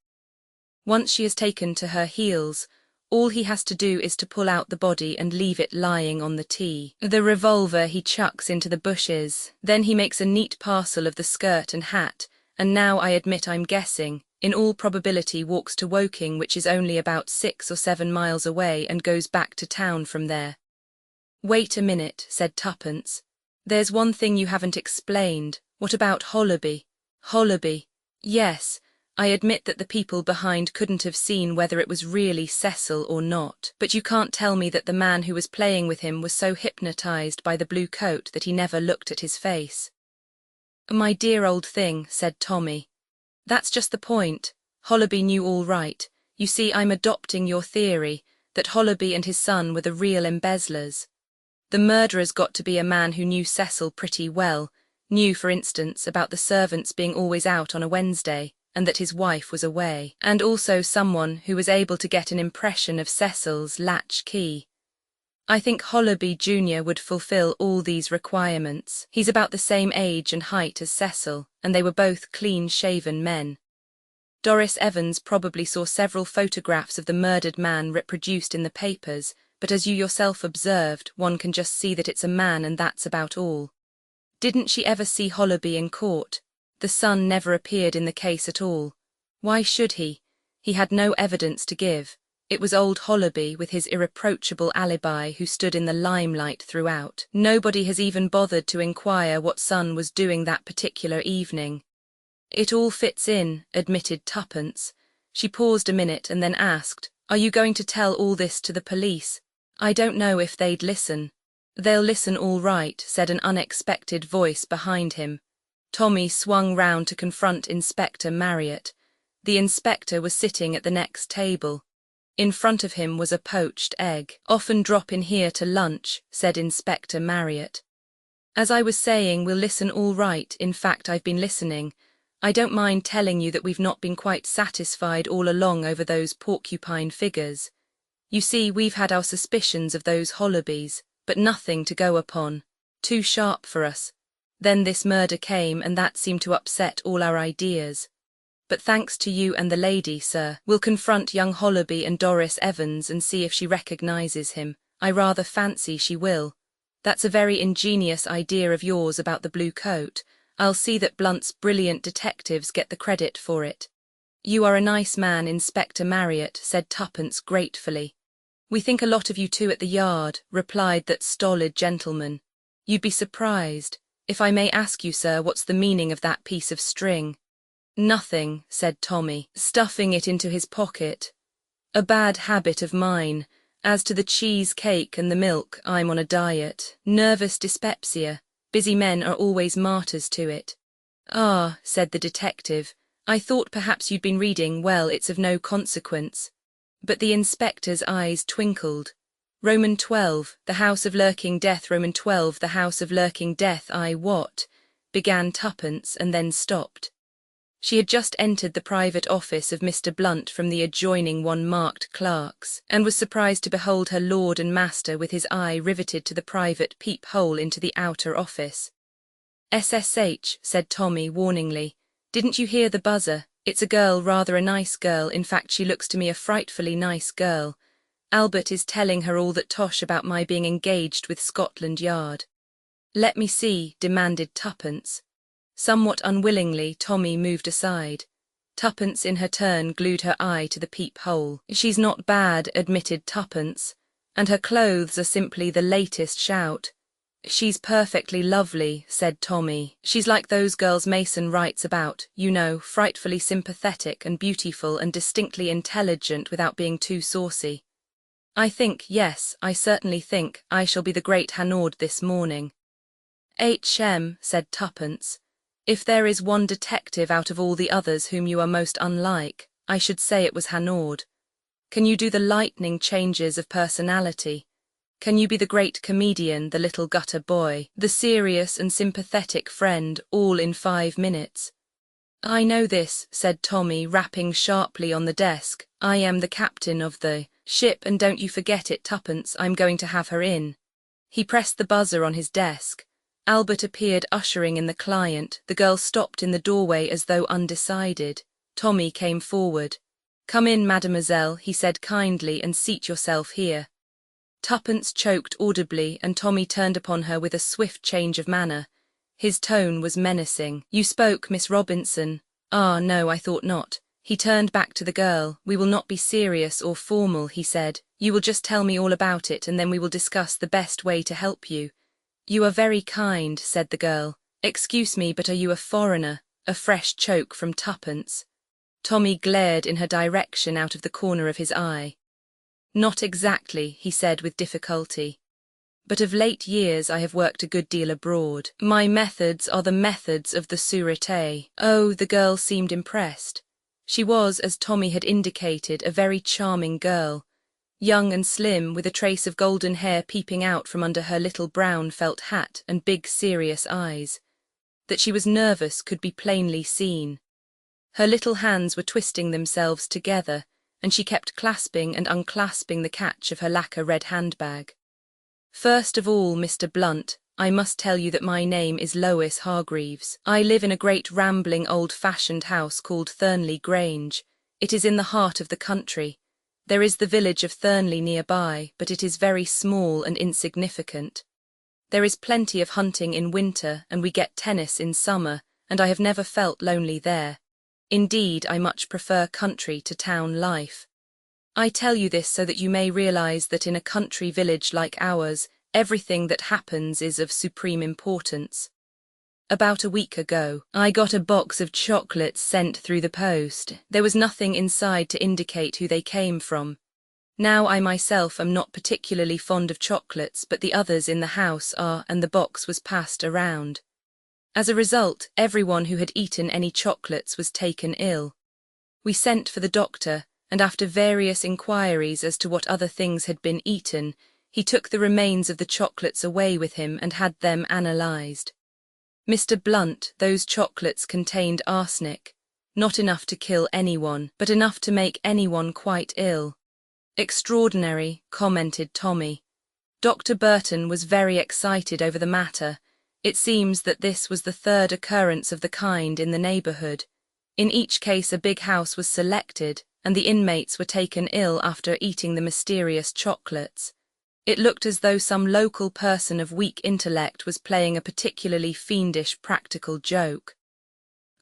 Once she is taken to her heels, all he has to do is to pull out the body and leave it lying on the tee. The revolver he chucks into the bushes, then he makes a neat parcel of the skirt and hat, and now I admit I'm guessing, in all probability walks to Woking, which is only about 6 or 7 miles away, and goes back to town from there. Wait a minute, said Tuppence. There's one thing you haven't explained. What about Hollaby? Hollaby. Yes, I admit that the people behind couldn't have seen whether it was really Cecil or not, but you can't tell me that the man who was playing with him was so hypnotized by the blue coat that he never looked at his face. My dear old thing, said Tommy. That's just the point. Hollaby knew all right. You see, I'm adopting your theory, that Hollaby and his son were the real embezzlers. The murderer's got to be a man who knew Cecil pretty well, knew, for instance, about the servants being always out on a Wednesday, and that his wife was away, and also someone who was able to get an impression of Cecil's latch key. I think Hollaby Jr. would fulfill all these requirements. He's about the same age and height as Cecil, and they were both clean-shaven men. Doris Evans probably saw several photographs of the murdered man reproduced in the papers, but as you yourself observed, one can just see that it's a man and that's about all. Didn't she ever see Hollaby in court? The son never appeared in the case at all. Why should he? He had no evidence to give. It was old Hollaby with his irreproachable alibi who stood in the limelight throughout. Nobody has even bothered to inquire what son was doing that particular evening. It all fits in, admitted Tuppence. She paused a minute and then asked, Are you going to tell all this to the police? I don't know if they'd listen. They'll listen all right, said an unexpected voice behind him. Tommy swung round to confront Inspector Marriott. The inspector was sitting at the next table. In front of him was a poached egg. Often drop in here to lunch, said Inspector Marriott. As I was saying, we'll listen all right. In fact, I've been listening. I don't mind telling you that we've not been quite satisfied all along over those porcupine figures. You see, we've had our suspicions of those Hollabys, but nothing to go upon. Too sharp for us. Then this murder came, and that seemed to upset all our ideas. But thanks to you and the lady, sir, we'll confront young Hollaby and Doris Evans and see if she recognizes him. I rather fancy she will. That's a very ingenious idea of yours about the blue coat. I'll see that Blunt's brilliant detectives get the credit for it. You are a nice man, Inspector Marriott, said Tuppence gratefully. We think a lot of you too at the Yard, replied that stolid gentleman. You'd be surprised. If I may ask you, sir, what's the meaning of that piece of string? Nothing, said Tommy, stuffing it into his pocket. A bad habit of mine. As to the cheesecake and the milk, I'm on a diet. Nervous dyspepsia. Busy men are always martyrs to it. Ah, said the detective, I thought perhaps you'd been reading. Well, it's of no consequence. But the inspector's eyes twinkled. Roman 12, the house of lurking death. Roman 12, the house of lurking death. I what? Began Tuppence and then stopped. She had just entered the private office of Mr. Blunt from the adjoining one marked Clerks, and was surprised to behold her lord and master with his eye riveted to the private peep-hole into the outer office. SSH, said Tommy warningly. Didn't you hear the buzzer? It's a girl, rather a nice girl. In fact, she looks to me a frightfully nice girl. Albert is telling her all that tosh about my being engaged with Scotland Yard. Let me see, demanded Tuppence. Somewhat unwillingly, Tommy moved aside. Tuppence in her turn glued her eye to the peep-hole. She's not bad, admitted Tuppence, and her clothes are simply the latest shout. She's perfectly lovely, said Tommy. She's like those girls Mason writes about, you know, frightfully sympathetic and beautiful and distinctly intelligent without being too saucy. I think, yes, I certainly think, I shall be the great Hanaud this morning. H.M., said Tuppence. If there is one detective out of all the others whom you are most unlike, I should say it was Hanaud. Can you do the lightning changes of personality? Can you be the great comedian, the little gutter boy, the serious and sympathetic friend, all in 5 minutes? I know this, said Tommy, rapping sharply on the desk. I am the captain of the ship, and don't you forget it, Tuppence, I'm going to have her in. He pressed the buzzer on his desk. Albert appeared ushering in the client. The girl stopped in the doorway as though undecided. Tommy came forward. Come in, mademoiselle, he said kindly, and seat yourself here. Tuppence choked audibly, and Tommy turned upon her with a swift change of manner. His tone was menacing. You spoke, Miss Robinson. Ah, no, I thought not. He turned back to the girl. We will not be serious or formal, he said. You will just tell me all about it, and then we will discuss the best way to help you. "You are very kind," said the girl. "Excuse me, but are you a foreigner?" A fresh choke from Tuppence. Tommy glared in her direction out of the corner of his eye. "Not exactly," he said with difficulty. "But of late years I have worked a good deal abroad. My methods are the methods of the sûreté." Oh, the girl seemed impressed. She was, as Tommy had indicated, a very charming girl, young and slim, with a trace of golden hair peeping out from under her little brown felt hat and big serious eyes. That she was nervous could be plainly seen. Her little hands were twisting themselves together, and she kept clasping and unclasping the catch of her lacquer red handbag. "First of all, Mr. Blunt, I must tell you that my name is Lois Hargreaves. I live in a great rambling old-fashioned house called Thornley Grange. It is in the heart of the country. There is the village of Thornley nearby, but it is very small and insignificant. There is plenty of hunting in winter, and we get tennis in summer, and I have never felt lonely there. Indeed, I much prefer country to town life. I tell you this so that you may realize that in a country village like ours, everything that happens is of supreme importance. About a week ago, I got a box of chocolates sent through the post. There was nothing inside to indicate who they came from. Now I myself am not particularly fond of chocolates, but the others in the house are, and the box was passed around. As a result, everyone who had eaten any chocolates was taken ill. We sent for the doctor, and after various inquiries as to what other things had been eaten, he took the remains of the chocolates away with him and had them analysed. Mr. Blunt, those chocolates contained arsenic, not enough to kill anyone, but enough to make anyone quite ill. Extraordinary, commented Tommy. Dr. Burton was very excited over the matter. It seems that this was the third occurrence of the kind in the neighbourhood. In each case a big house was selected, and the inmates were taken ill after eating the mysterious chocolates. It looked as though some local person of weak intellect was playing a particularly fiendish practical joke.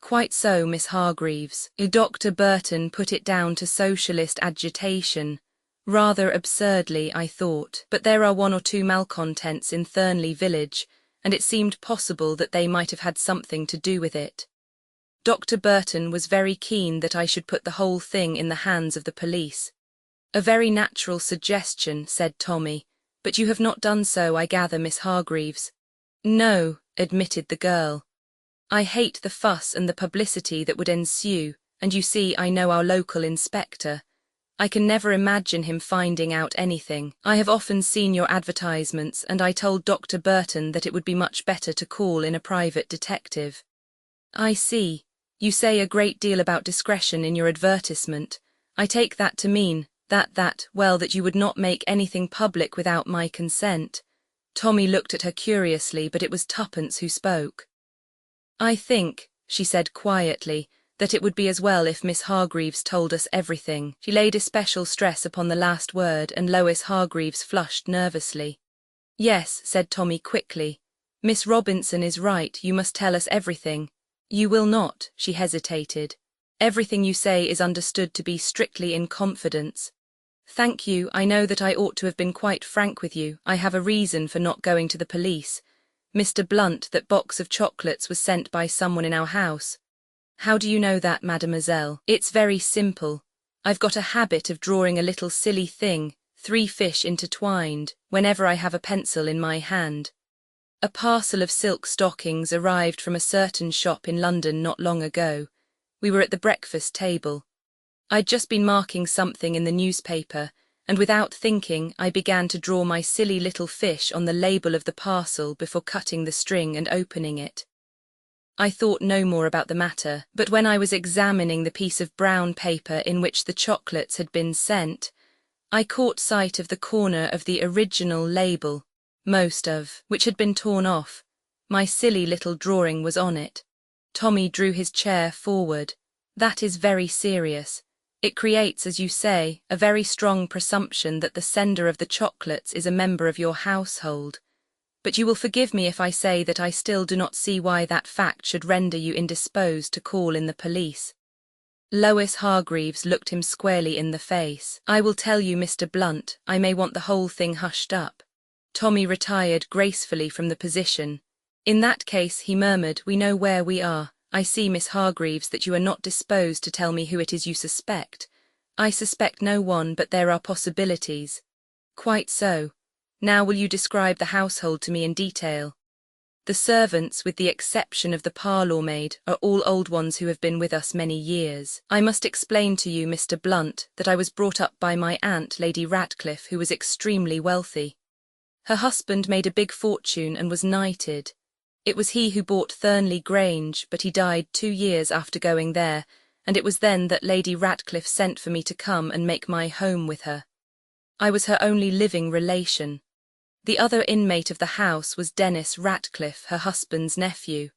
Quite so, Miss Hargreaves. Dr. Burton put it down to socialist agitation. Rather absurdly, I thought, but there are one or two malcontents in Thornley village, and it seemed possible that they might have had something to do with it. Dr. Burton was very keen that I should put the whole thing in the hands of the police. A very natural suggestion, said Tommy, but you have not done so, I gather, Miss Hargreaves. No, admitted the girl. I hate the fuss and the publicity that would ensue, and you see I know our local inspector. I can never imagine him finding out anything. I have often seen your advertisements, and I told Dr. Burton that it would be much better to call in a private detective. I see. You say a great deal about discretion in your advertisement. I take that to mean that you would not make anything public without my consent. Tommy looked at her curiously, but it was Tuppence who spoke. I think, she said quietly, that it would be as well if Miss Hargreaves told us everything. She laid especial stress upon the last word, and Lois Hargreaves flushed nervously. Yes, said Tommy quickly. Miss Robinson is right, you must tell us everything. You will not, she hesitated. Everything you say is understood to be strictly in confidence. Thank you, I know that I ought to have been quite frank with you. I have a reason for not going to the police. Mr. Blunt, that box of chocolates was sent by someone in our house. How do you know that, mademoiselle? It's very simple. I've got a habit of drawing a little silly thing, 3 fish intertwined, whenever I have a pencil in my hand. A parcel of silk stockings arrived from a certain shop in London not long ago. We were at the breakfast table. I'd just been marking something in the newspaper, and without thinking I began to draw my silly little fish on the label of the parcel before cutting the string and opening it. I thought no more about the matter, but when I was examining the piece of brown paper in which the chocolates had been sent, I caught sight of the corner of the original label, most of which had been torn off. My silly little drawing was on it. Tommy drew his chair forward. That is very serious. It creates, as you say, a very strong presumption that the sender of the chocolates is a member of your household. But you will forgive me if I say that I still do not see why that fact should render you indisposed to call in the police. Lois Hargreaves looked him squarely in the face. I will tell you, Mr. Blunt, I may want the whole thing hushed up. Tommy retired gracefully from the position. In that case, he murmured, we know where we are. I see, Miss Hargreaves, that you are not disposed to tell me who it is you suspect. I suspect no one, but there are possibilities. Quite so. Now will you describe the household to me in detail? The servants, with the exception of the parlour-maid, are all old ones who have been with us many years. I must explain to you, Mr. Blunt, that I was brought up by my aunt, Lady Ratcliffe, who was extremely wealthy. Her husband made a big fortune and was knighted. It was he who bought Thurnley Grange, but he died 2 years after going there, and it was then that Lady Ratcliffe sent for me to come and make my home with her. I was her only living relation. The other inmate of the house was Dennis Ratcliffe, her husband's nephew.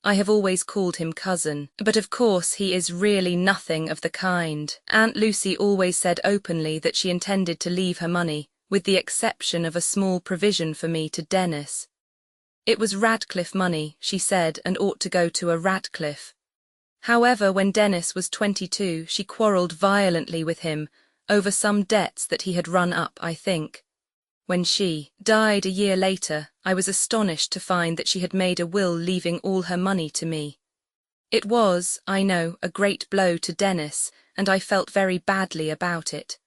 I have always called him cousin, but of course he is really nothing of the kind. Aunt Lucy always said openly that she intended to leave her money, with the exception of a small provision for me to Dennis. It was Radcliffe money, she said, and ought to go to a Radcliffe. However, when Dennis was 22, she quarrelled violently with him, over some debts that he had run up, I think. When she died a year later, I was astonished to find that she had made a will leaving all her money to me. It was, I know, a great blow to Dennis, and I felt very badly about it.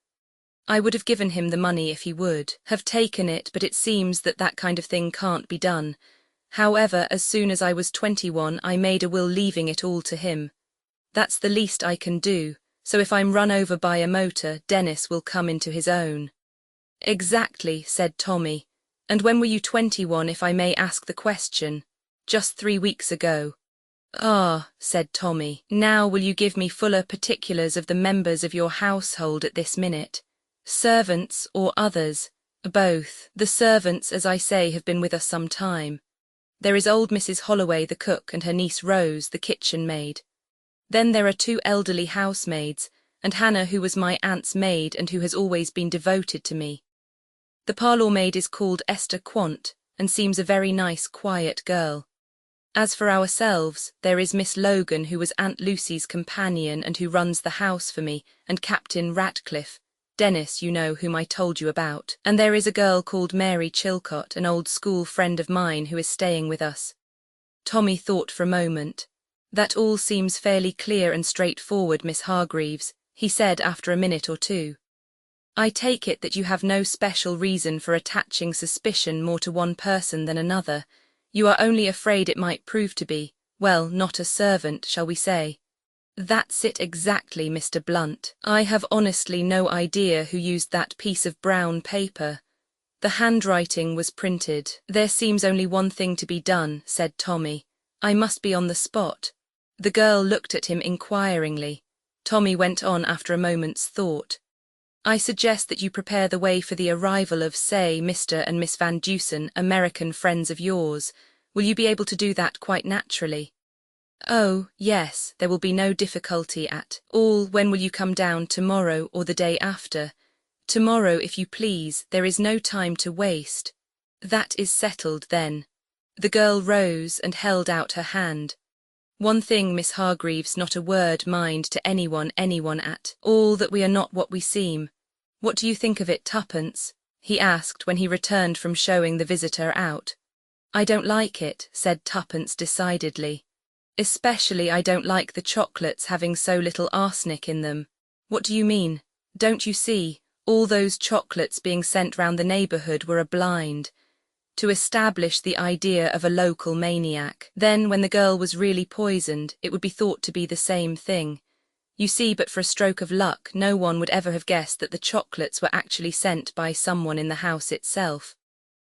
I would have given him the money if he would have taken it, but it seems that that kind of thing can't be done. However, as soon as I was 21, I made a will leaving it all to him. That's the least I can do, so if I'm run over by a motor, Dennis will come into his own. Exactly, said Tommy. And when were you 21, if I may ask the question? Just 3 weeks ago. Ah, said Tommy. Now will you give me fuller particulars of the members of your household at this minute? Servants or others? Both. The servants, as I say, have been with us some time. There is old Mrs. Holloway, the cook, and her niece Rose, the kitchen maid. Then there are 2 elderly housemaids, and Hannah, who was my aunt's maid and who has always been devoted to me. The parlour-maid is called Esther Quant, and seems a very nice, quiet girl. As for ourselves, there is Miss Logan, who was Aunt Lucy's companion and who runs the house for me, and Captain Ratcliffe, Dennis, you know, whom I told you about. And there is a girl called Mary Chilcot, an old school friend of mine who is staying with us. Tommy thought for a moment. That all seems fairly clear and straightforward, Miss Hargreaves, he said after a minute or two. I take it that you have no special reason for attaching suspicion more to one person than another. You are only afraid it might prove to be, well, not a servant, shall we say. That's it exactly, Mr. Blunt. I have honestly no idea who used that piece of brown paper. The handwriting was printed. There seems only one thing to be done, said Tommy. I must be on the spot. The girl looked at him inquiringly. Tommy went on after a moment's thought. I suggest that you prepare the way for the arrival of, say, Mr. and Miss Van Dusen, American friends of yours. Will you be able to do that quite naturally? Oh, yes, there will be no difficulty at all. When will you come down, tomorrow or the day after? Tomorrow, if you please, there is no time to waste. That is settled, then. The girl rose and held out her hand. One thing, Miss Hargreaves, not a word, mind, to anyone at all, that we are not what we seem. What do you think of it, Tuppence? He asked when he returned from showing the visitor out. I don't like it, said Tuppence decidedly. Especially I don't like the chocolates having so little arsenic in them. What do you mean? Don't you see, all those chocolates being sent round the neighbourhood were a blind to establish the idea of a local maniac. Then, when the girl was really poisoned, it would be thought to be the same thing. You see, but for a stroke of luck, no one would ever have guessed that the chocolates were actually sent by someone in the house itself.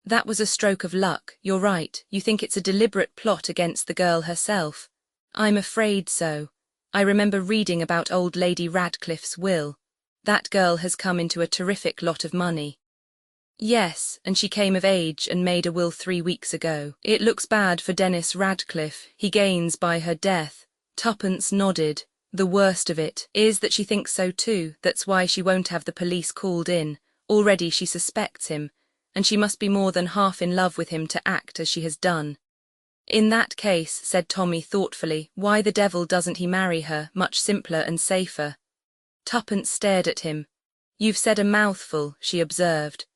That was a stroke of luck, you're right. You think it's a deliberate plot against the girl herself? I'm afraid so. I remember reading about old Lady Radcliffe's will. That girl has come into a terrific lot of money. Yes, and she came of age and made a will 3 weeks ago. It looks bad for Dennis Radcliffe. He gains by her death. Tuppence nodded. The worst of it is that she thinks so too. That's why she won't have the police called in. Already she suspects him, and she must be more than half in love with him to act as she has done. In that case, said Tommy thoughtfully, why the devil doesn't he marry her? Much simpler and safer. Tuppence stared at him. You've said a mouthful, she observed.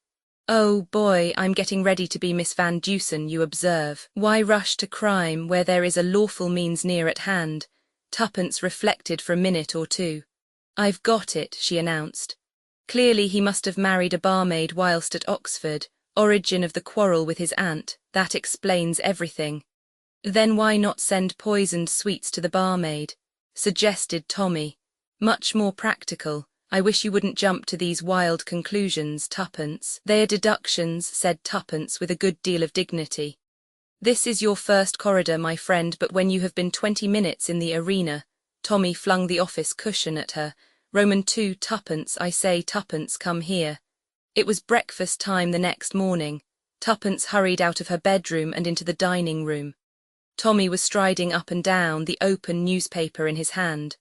Oh boy, I'm getting ready to be Miss Van Dusen, you observe. Why rush to crime where there is a lawful means near at hand? Tuppence reflected for a minute or two. I've got it, she announced. Clearly he must have married a barmaid whilst at Oxford, origin of the quarrel with his aunt, that explains everything. Then why not send poisoned sweets to the barmaid? Suggested Tommy. Much more practical. I wish you wouldn't jump to these wild conclusions, Tuppence. They are deductions, said Tuppence with a good deal of dignity. This is your first corridor, my friend, but when you have been 20 minutes in the arena— Tommy flung the office cushion at her. Roman 2, Tuppence, I say, Tuppence, come here. It was breakfast time the next morning. Tuppence hurried out of her bedroom and into the dining room. Tommy was striding up and down, the open newspaper in his hand.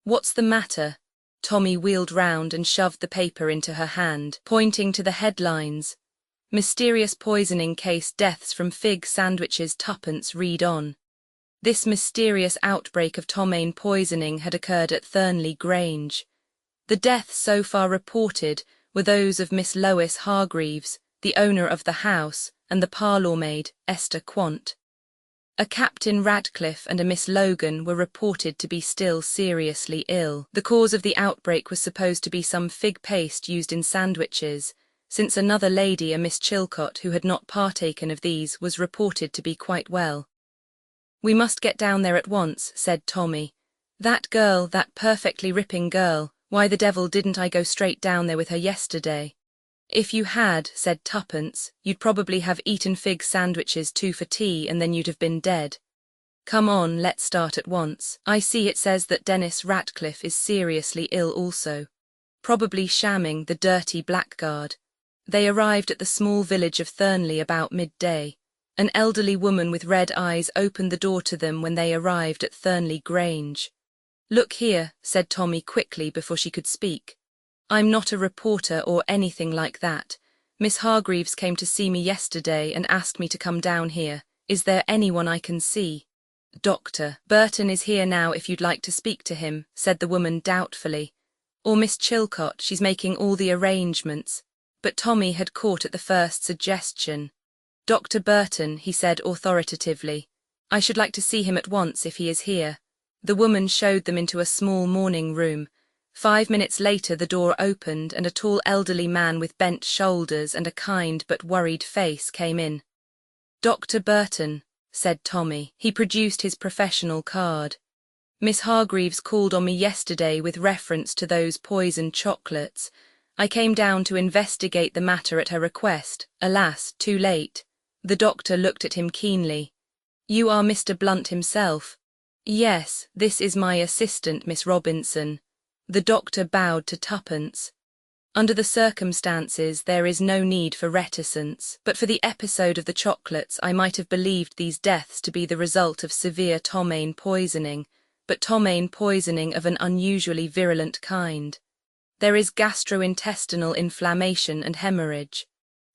What's the matter? Tommy wheeled round and shoved the paper into her hand, pointing to the headlines. Mysterious poisoning case, deaths from fig sandwiches. Tuppence, read on. This mysterious outbreak of ptomaine poisoning had occurred at Thurnley Grange. The deaths so far reported were those of Miss Lois Hargreaves, the owner of the house, and the parlour-maid, Esther Quant. A Captain Radcliffe and a Miss Logan were reported to be still seriously ill. The cause of the outbreak was supposed to be some fig paste used in sandwiches, since another lady, a Miss Chilcot, who had not partaken of these, was reported to be quite well. We must get down there at once, said Tommy. That girl, that perfectly ripping girl, why the devil didn't I go straight down there with her yesterday? If you had, said Tuppence, you'd probably have eaten fig sandwiches too for tea and then you'd have been dead. Come on, let's start at once. I see it says that Dennis Ratcliffe is seriously ill also. Probably shamming, the dirty blackguard. They arrived at the small village of Thurnley about midday. An elderly woman with red eyes opened the door to them when they arrived at Thurnley Grange. Look here, said Tommy quickly before she could speak. I'm not a reporter or anything like that. Miss Hargreaves came to see me yesterday and asked me to come down here. Is there anyone I can see? Dr. Burton is here now if you'd like to speak to him, said the woman doubtfully. Or Miss Chilcot, she's making all the arrangements. But Tommy had caught at the first suggestion. Dr. Burton, he said authoritatively. I should like to see him at once if he is here. The woman showed them into a small morning room. 5 minutes later the door opened and a tall elderly man with bent shoulders and a kind but worried face came in. Dr. Burton, said Tommy. He produced his professional card. Miss Hargreaves called on me yesterday with reference to those poisoned chocolates. I came down to investigate the matter at her request. Alas, too late. The doctor looked at him keenly. You are Mr. Blunt himself? Yes, this is my assistant, Miss Robinson. The doctor bowed to Tuppence. Under the circumstances there is no need for reticence, but for the episode of the chocolates I might have believed these deaths to be the result of severe ptomaine poisoning, but ptomaine poisoning of an unusually virulent kind. There is gastrointestinal inflammation and hemorrhage.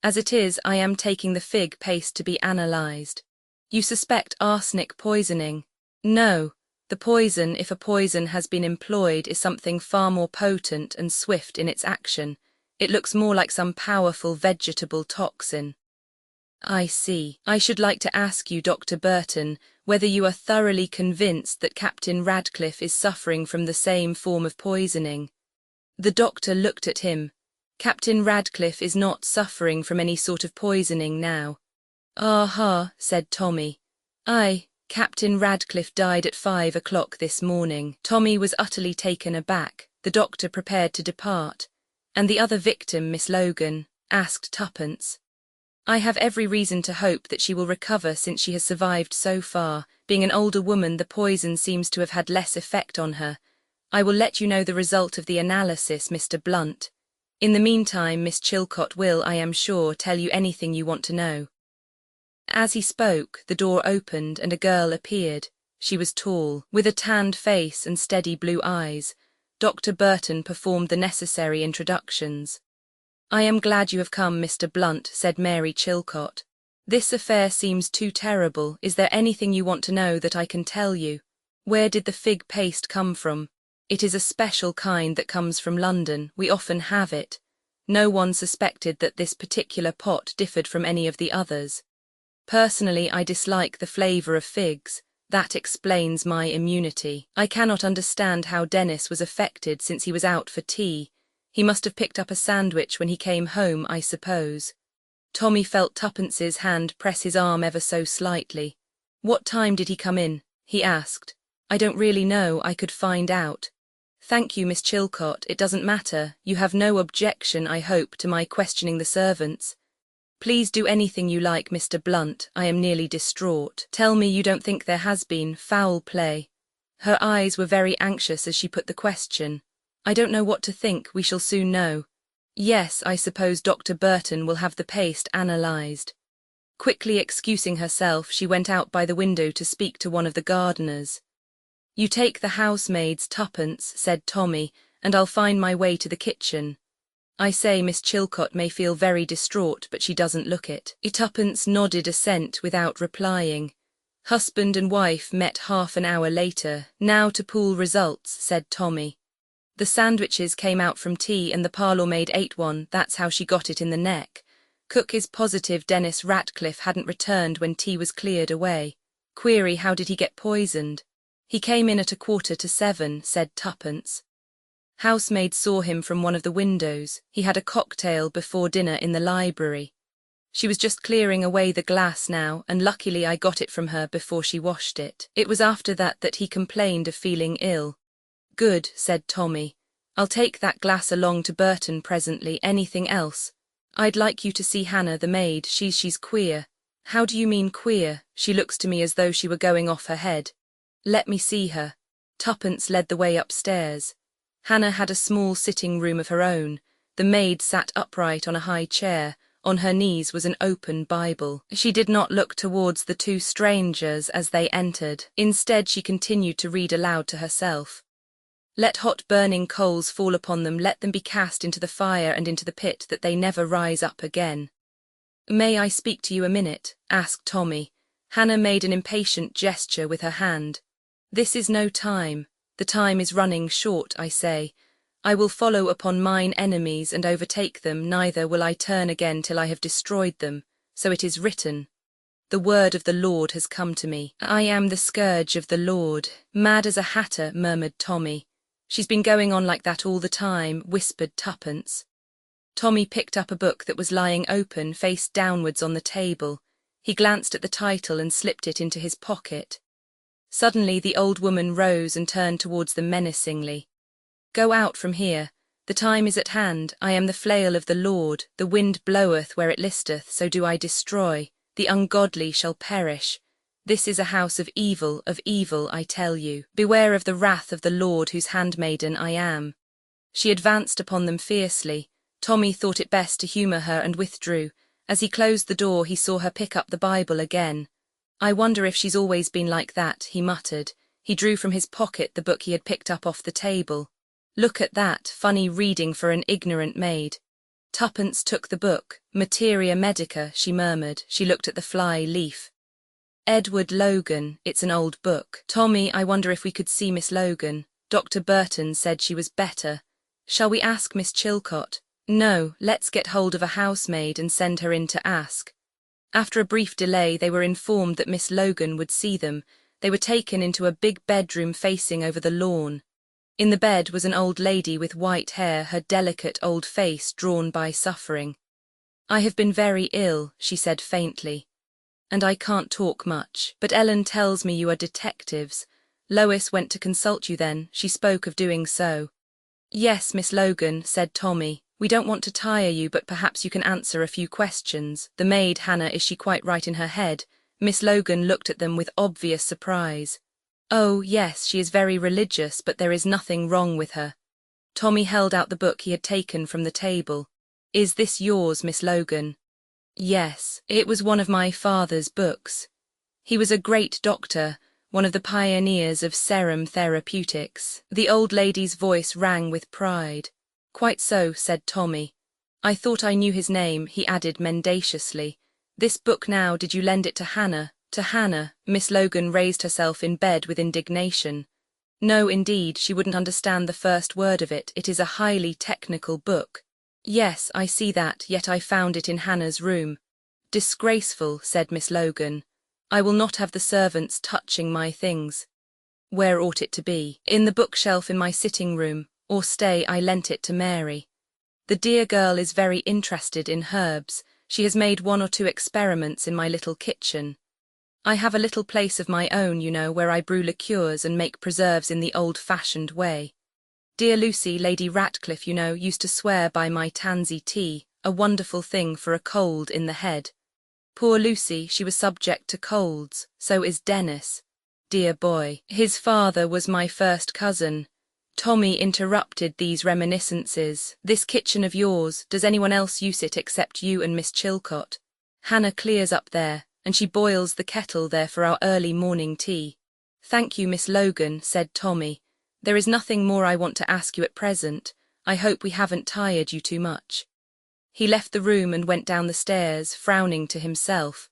As it is, I am taking the fig paste to be analysed. You suspect arsenic poisoning? No. The poison, if a poison has been employed, is something far more potent and swift in its action. It looks more like some powerful vegetable toxin. I see. I should like to ask you, Dr. Burton, whether you are thoroughly convinced that Captain Radcliffe is suffering from the same form of poisoning. The doctor looked at him. Captain Radcliffe is not suffering from any sort of poisoning now. Aha, said Tommy. Aye. Captain Radcliffe died at 5 o'clock this morning. Tommy was utterly taken aback. The doctor prepared to depart. And the other victim, Miss Logan, asked Tuppence. I have every reason to hope that she will recover since she has survived so far. Being an older woman, the poison seems to have had less effect on her. I will let you know the result of the analysis, Mr. Blunt. In the meantime, Miss Chilcot will, I am sure, tell you anything you want to know. As he spoke, the door opened and a girl appeared. She was tall, with a tanned face and steady blue eyes. Dr. Burton performed the necessary introductions. I am glad you have come, Mr. Blunt, said Mary Chilcot. This affair seems too terrible. Is there anything you want to know that I can tell you? Where did the fig paste come from? It is a special kind that comes from London. We often have it. No one suspected that this particular pot differed from any of the others. Personally, I dislike the flavour of figs. That explains my immunity. I cannot understand how Dennis was affected since he was out for tea. He must have picked up a sandwich when he came home, I suppose. Tommy felt Tuppence's hand press his arm ever so slightly. What time did he come in? He asked. I don't really know, I could find out. Thank you, Miss Chilcot, it doesn't matter. You have no objection, I hope, to my questioning the servants. Please do anything you like, Mr. Blunt, I am nearly distraught. Tell me you don't think there has been foul play. Her eyes were very anxious as she put the question. I don't know what to think, we shall soon know. Yes, I suppose Dr. Burton will have the paste analysed. Quickly excusing herself, she went out by the window to speak to one of the gardeners. You take the housemaid's tuppence, said Tommy, and I'll find my way to the kitchen. I say Miss Chilcot may feel very distraught, but she doesn't look it. Tuppence nodded assent without replying. Husband and wife met half an hour later. Now to pool results, said Tommy. The sandwiches came out from tea and the parlour-maid ate one, that's how she got it in the neck. Cook is positive Dennis Ratcliffe hadn't returned when tea was cleared away. Query, how did he get poisoned? He came in at 6:45, said Tuppence. Housemaid saw him from one of the windows. He had a cocktail before dinner in the library. She was just clearing away the glass now, and luckily I got it from her before she washed it. It was after that he complained of feeling ill. Good, said Tommy. I'll take that glass along to Burton presently. Anything else? I'd like you to see Hannah, the maid. She's queer. How do you mean queer? She looks to me as though she were going off her head. Let me see her. Tuppence led the way upstairs. Hannah had a small sitting room of her own. The maid sat upright on a high chair. On her knees was an open Bible. She did not look towards the two strangers as they entered. Instead, she continued to read aloud to herself. Let hot burning coals fall upon them, let them be cast into the fire and into the pit, that they never rise up again. May I speak to you a minute? Asked Tommy. Hannah made an impatient gesture with her hand. This is no time. The time is running short, I say. I will follow upon mine enemies and overtake them, neither will I turn again till I have destroyed them. So it is written. The word of the Lord has come to me. I am the scourge of the Lord. Mad as a hatter, murmured Tommy. She's been going on like that all the time, whispered Tuppence. Tommy picked up a book that was lying open, face downwards on the table. He glanced at the title and slipped it into his pocket. Suddenly the old woman rose and turned towards them menacingly. Go out from here. The time is at hand. I am the flail of the Lord. The wind bloweth where it listeth, so do I destroy. The ungodly shall perish. This is a house of evil, I tell you. Beware of the wrath of the Lord, whose handmaiden I am. She advanced upon them fiercely. Tommy thought it best to humour her and withdrew. As he closed the door, he saw her pick up the Bible again. I wonder if she's always been like that, he muttered. He drew from his pocket the book he had picked up off the table. Look at that, funny reading for an ignorant maid. Tuppence took the book. Materia Medica, she murmured. She looked at the fly leaf. Edward Logan, it's an old book. Tommy, I wonder if we could see Miss Logan. Dr. Burton said she was better. Shall we ask Miss Chilcot? No, let's get hold of a housemaid and send her in to ask. After a brief delay, they were informed that Miss Logan would see them. They were taken into a big bedroom facing over the lawn. In the bed was an old lady with white hair, her delicate old face drawn by suffering. I have been very ill, she said faintly. And I can't talk much. But Ellen tells me you are detectives. Lois went to consult you then. She spoke of doing so. Yes, Miss Logan, said Tommy. We don't want to tire you, but perhaps you can answer a few questions. The maid, Hannah, is she quite right in her head? Miss Logan looked at them with obvious surprise. Oh, yes, she is very religious, but there is nothing wrong with her. Tommy held out the book he had taken from the table. Is this yours, Miss Logan? Yes, it was one of my father's books. He was a great doctor, one of the pioneers of serum therapeutics. The old lady's voice rang with pride. Quite so, said Tommy. I thought I knew his name, he added mendaciously. This book now, did you lend it to Hannah? To Hannah? Miss Logan raised herself in bed with indignation. No, indeed, she wouldn't understand the first word of it. It is a highly technical book. Yes, I see that, yet I found it in Hannah's room. Disgraceful, said Miss Logan. I will not have the servants touching my things. Where ought it to be? In the bookshelf in my sitting room, or stay, I lent it to Mary. The dear girl is very interested in herbs. She has made 1 or 2 experiments in my little kitchen. I have a little place of my own, you know, where I brew liqueurs and make preserves in the old-fashioned way. Dear Lucy, Lady Ratcliffe, you know, used to swear by my tansy tea, a wonderful thing for a cold in the head. Poor Lucy, she was subject to colds, so is Dennis. Dear boy, his father was my first cousin. Tommy interrupted these reminiscences. This kitchen of yours, does anyone else use it except you and Miss Chilcot? Hannah clears up there, and she boils the kettle there for our early morning tea. Thank you, Miss Logan, said Tommy. There is nothing more I want to ask you at present. I hope we haven't tired you too much. He left the room and went down the stairs, frowning to himself.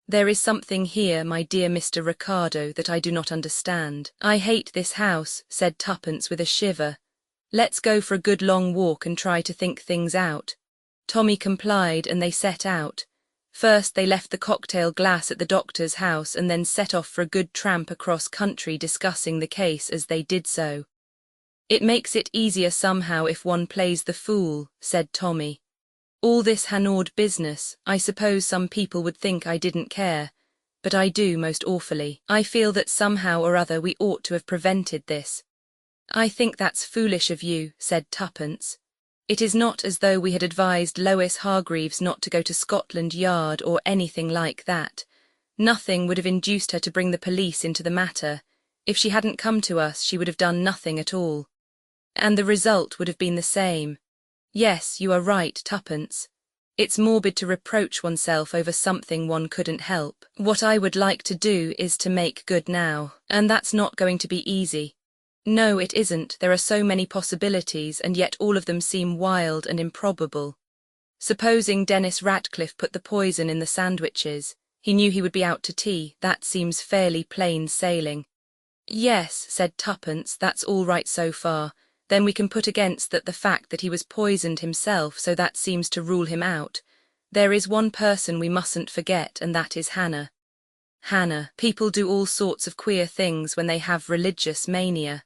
There is something here, my dear Mr. Ricardo, that I do not understand. I hate this house, said Tuppence with a shiver. Let's go for a good long walk and try to think things out. Tommy complied, and they set out. First they left the cocktail glass at the doctor's house and then set off for a good tramp across country, discussing the case as they did so. It makes it easier somehow if one plays the fool, said Tommy. All this Hanaud business, I suppose some people would think I didn't care, but I do most awfully. I feel that somehow or other we ought to have prevented this. I think that's foolish of you, said Tuppence. It is not as though we had advised Lois Hargreaves not to go to Scotland Yard or anything like that. Nothing would have induced her to bring the police into the matter. If she hadn't come to us, she would have done nothing at all. And the result would have been the same. Yes, you are right, Tuppence. It's morbid to reproach oneself over something one couldn't help. What I would like to do is to make good now, and that's not going to be easy. No, it isn't. There are so many possibilities, and yet all of them seem wild and improbable. Supposing Dennis Ratcliffe put the poison in the sandwiches. He knew he would be out to tea. That seems fairly plain sailing. Yes, said Tuppence, that's all right so far. Then we can put against that the fact that he was poisoned himself, so that seems to rule him out. There is one person we mustn't forget, and that is Hannah. Hannah, people do all sorts of queer things when they have religious mania.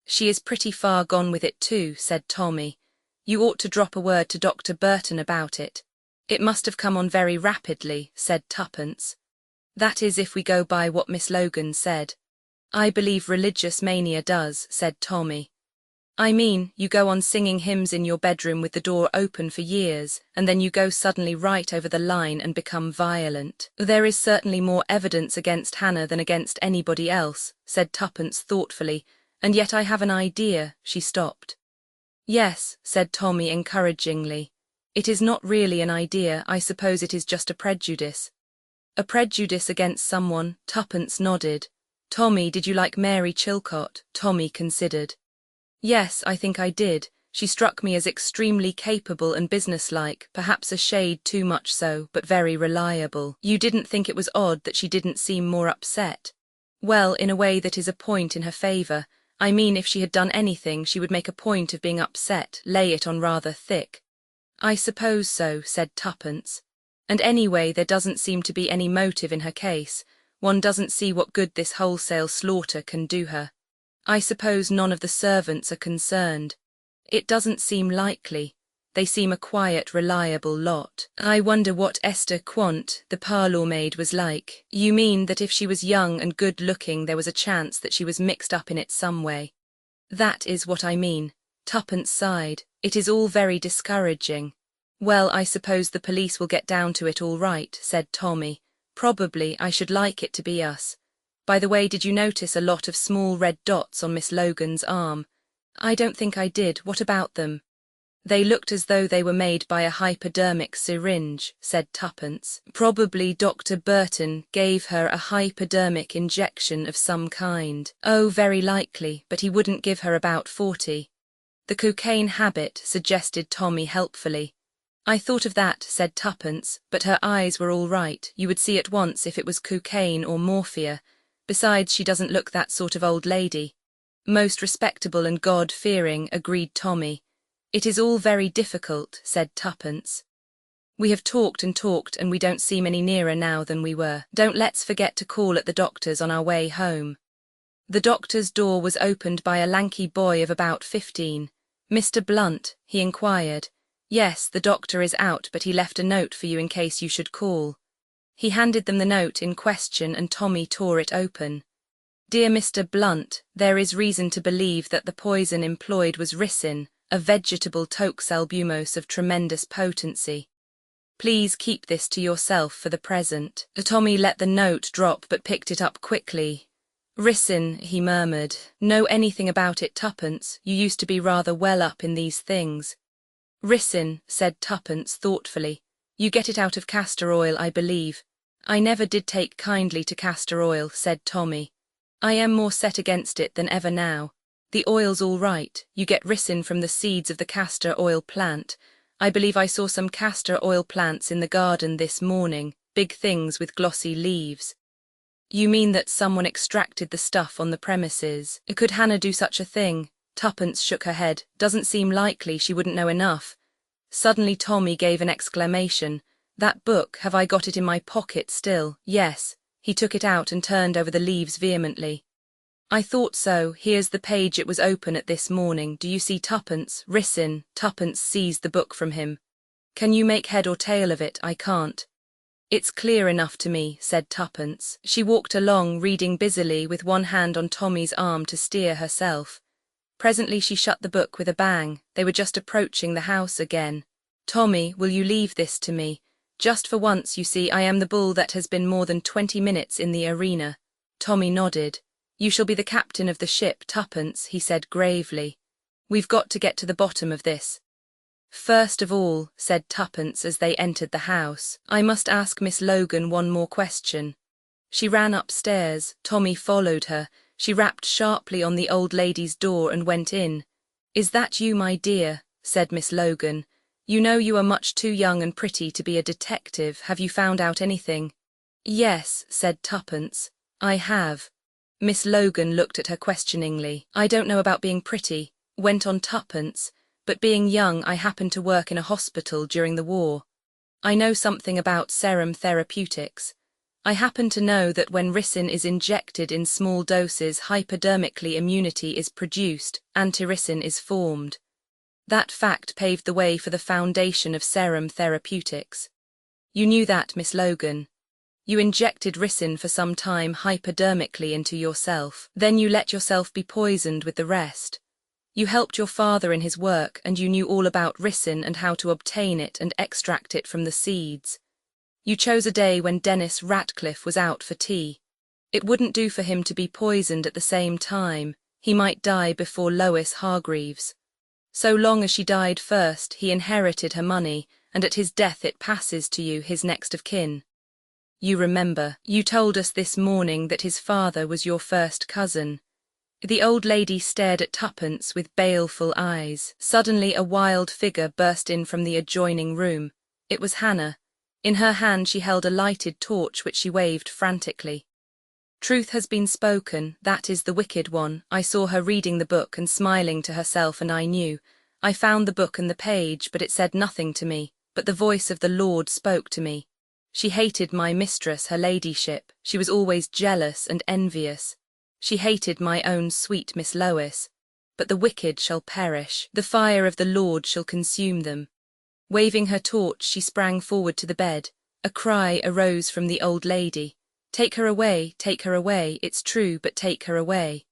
She is pretty far gone with it too, said Tommy. You ought to drop a word to Dr. Burton about it. It must have come on very rapidly, said Tuppence. That is if we go by what Miss Logan said. I believe religious mania does, said Tommy. I mean, you go on singing hymns in your bedroom with the door open for years, and then you go suddenly right over the line and become violent. There is certainly more evidence against Hannah than against anybody else, said Tuppence thoughtfully, and yet I have an idea. She stopped. Yes, said Tommy encouragingly. It is not really an idea, I suppose it is just a prejudice. A prejudice against someone, Tuppence nodded. Tommy, did you like Mary Chilcot? Tommy considered. Yes, I think I did. She struck me as extremely capable and businesslike, perhaps a shade too much so, but very reliable. You didn't think it was odd that she didn't seem more upset? Well, in a way that is a point in her favour. I mean, if she had done anything, she would make a point of being upset, lay it on rather thick. I suppose so, said Tuppence. And anyway, there doesn't seem to be any motive in her case. One doesn't see what good this wholesale slaughter can do her. I suppose none of the servants are concerned. It doesn't seem likely. They seem a quiet, reliable lot. I wonder what Esther Quant, the parlour maid, was like. You mean that if she was young and good-looking there was a chance that she was mixed up in it some way? That is what I mean. Tuppence sighed. It is all very discouraging. Well, I suppose the police will get down to it all right, said Tommy. Probably. I should like it to be us. By the way, did you notice a lot of small red dots on Miss Logan's arm? I don't think I did. What about them? They looked as though they were made by a hypodermic syringe, said Tuppence. Probably Dr. Burton gave her a hypodermic injection of some kind. Oh, very likely, but he wouldn't give her about 40. The cocaine habit, suggested Tommy helpfully. I thought of that, said Tuppence, but her eyes were all right. You would see at once if it was cocaine or morphia. Besides, she doesn't look that sort of old lady. Most respectable and God-fearing, agreed Tommy. "It is all very difficult," said Tuppence. "We have talked and we don't seem any nearer now than we were. Don't let's forget to call at the doctor's on our way home." The doctor's door was opened by a lanky boy of about 15. "Mr. Blunt?" he inquired. "Yes, the doctor is out, but he left a note for you in case you should call." He handed them the note in question and Tommy tore it open. "Dear Mr. Blunt, there is reason to believe that the poison employed was ricin, a vegetable toxalbumose of tremendous potency. Please keep this to yourself for the present." Tommy let the note drop but picked it up quickly. "Ricin," he murmured. "Know anything about it, Tuppence? You used to be rather well up in these things." "Ricin," said Tuppence thoughtfully. "You get it out of castor oil, I believe." "I never did take kindly to castor oil," said Tommy. "I am more set against it than ever now. The oil's all right. You get ricin from the seeds of the castor oil plant. I believe I saw some castor oil plants in the garden this morning, big things with glossy leaves." "You mean that someone extracted the stuff on the premises? Could Hannah do such a thing?" Tuppence shook her head. "Doesn't seem likely, she wouldn't know enough." Suddenly Tommy gave an exclamation. "That book, have I got it in my pocket still?" "Yes." He took it out and turned over the leaves vehemently. "I thought so. Here's the page it was open at this morning. Do you see Tuppence? Ricin." Tuppence seized the book from him. "Can you make head or tail of it? I can't." "It's clear enough to me," said Tuppence. She walked along, reading busily, with one hand on Tommy's arm to steer herself. Presently she shut the book with a bang. They were just approaching the house again. "Tommy, will you leave this to me? Just for once, you see, I am the bull that has been more than 20 minutes in the arena." Tommy nodded. "You shall be the captain of the ship, Tuppence," he said gravely. "We've got to get to the bottom of this." "First of all," said Tuppence as they entered the house, "I must ask Miss Logan one more question." She ran upstairs. Tommy followed her. She rapped sharply on the old lady's door and went in. "Is that you, my dear?" said Miss Logan. "You know you are much too young and pretty to be a detective. Have you found out anything?" "Yes," said Tuppence, "I have." Miss Logan looked at her questioningly. "I don't know about being pretty," went on Tuppence, "but being young, I happened to work in a hospital during the war. I know something about serum therapeutics. I happen to know that when ricin is injected in small doses, hypodermically immunity is produced, antiricin is formed. That fact paved the way for the foundation of serum therapeutics. You knew that, Miss Logan. You injected ricin for some time hypodermically into yourself. Then you let yourself be poisoned with the rest. You helped your father in his work, and you knew all about ricin and how to obtain it and extract it from the seeds. You chose a day when Dennis Ratcliffe was out for tea. It wouldn't do for him to be poisoned at the same time. He might die before Lois Hargreaves. So long as she died first, he inherited her money, and at his death it passes to you, his next of kin. You remember, you told us this morning that his father was your first cousin." The old lady stared at Tuppence with baleful eyes. Suddenly a wild figure burst in from the adjoining room. It was Hannah. In her hand she held a lighted torch which she waved frantically. "Truth has been spoken, that is the wicked one. I saw her reading the book and smiling to herself, and I knew. I found the book and the page, but it said nothing to me. But the voice of the Lord spoke to me. She hated my mistress, her ladyship. She was always jealous and envious. She hated my own sweet Miss Lois. But the wicked shall perish. The fire of the Lord shall consume them." Waving her torch, she sprang forward to the bed. A cry arose from the old lady. Take her away, it's true, but take her away."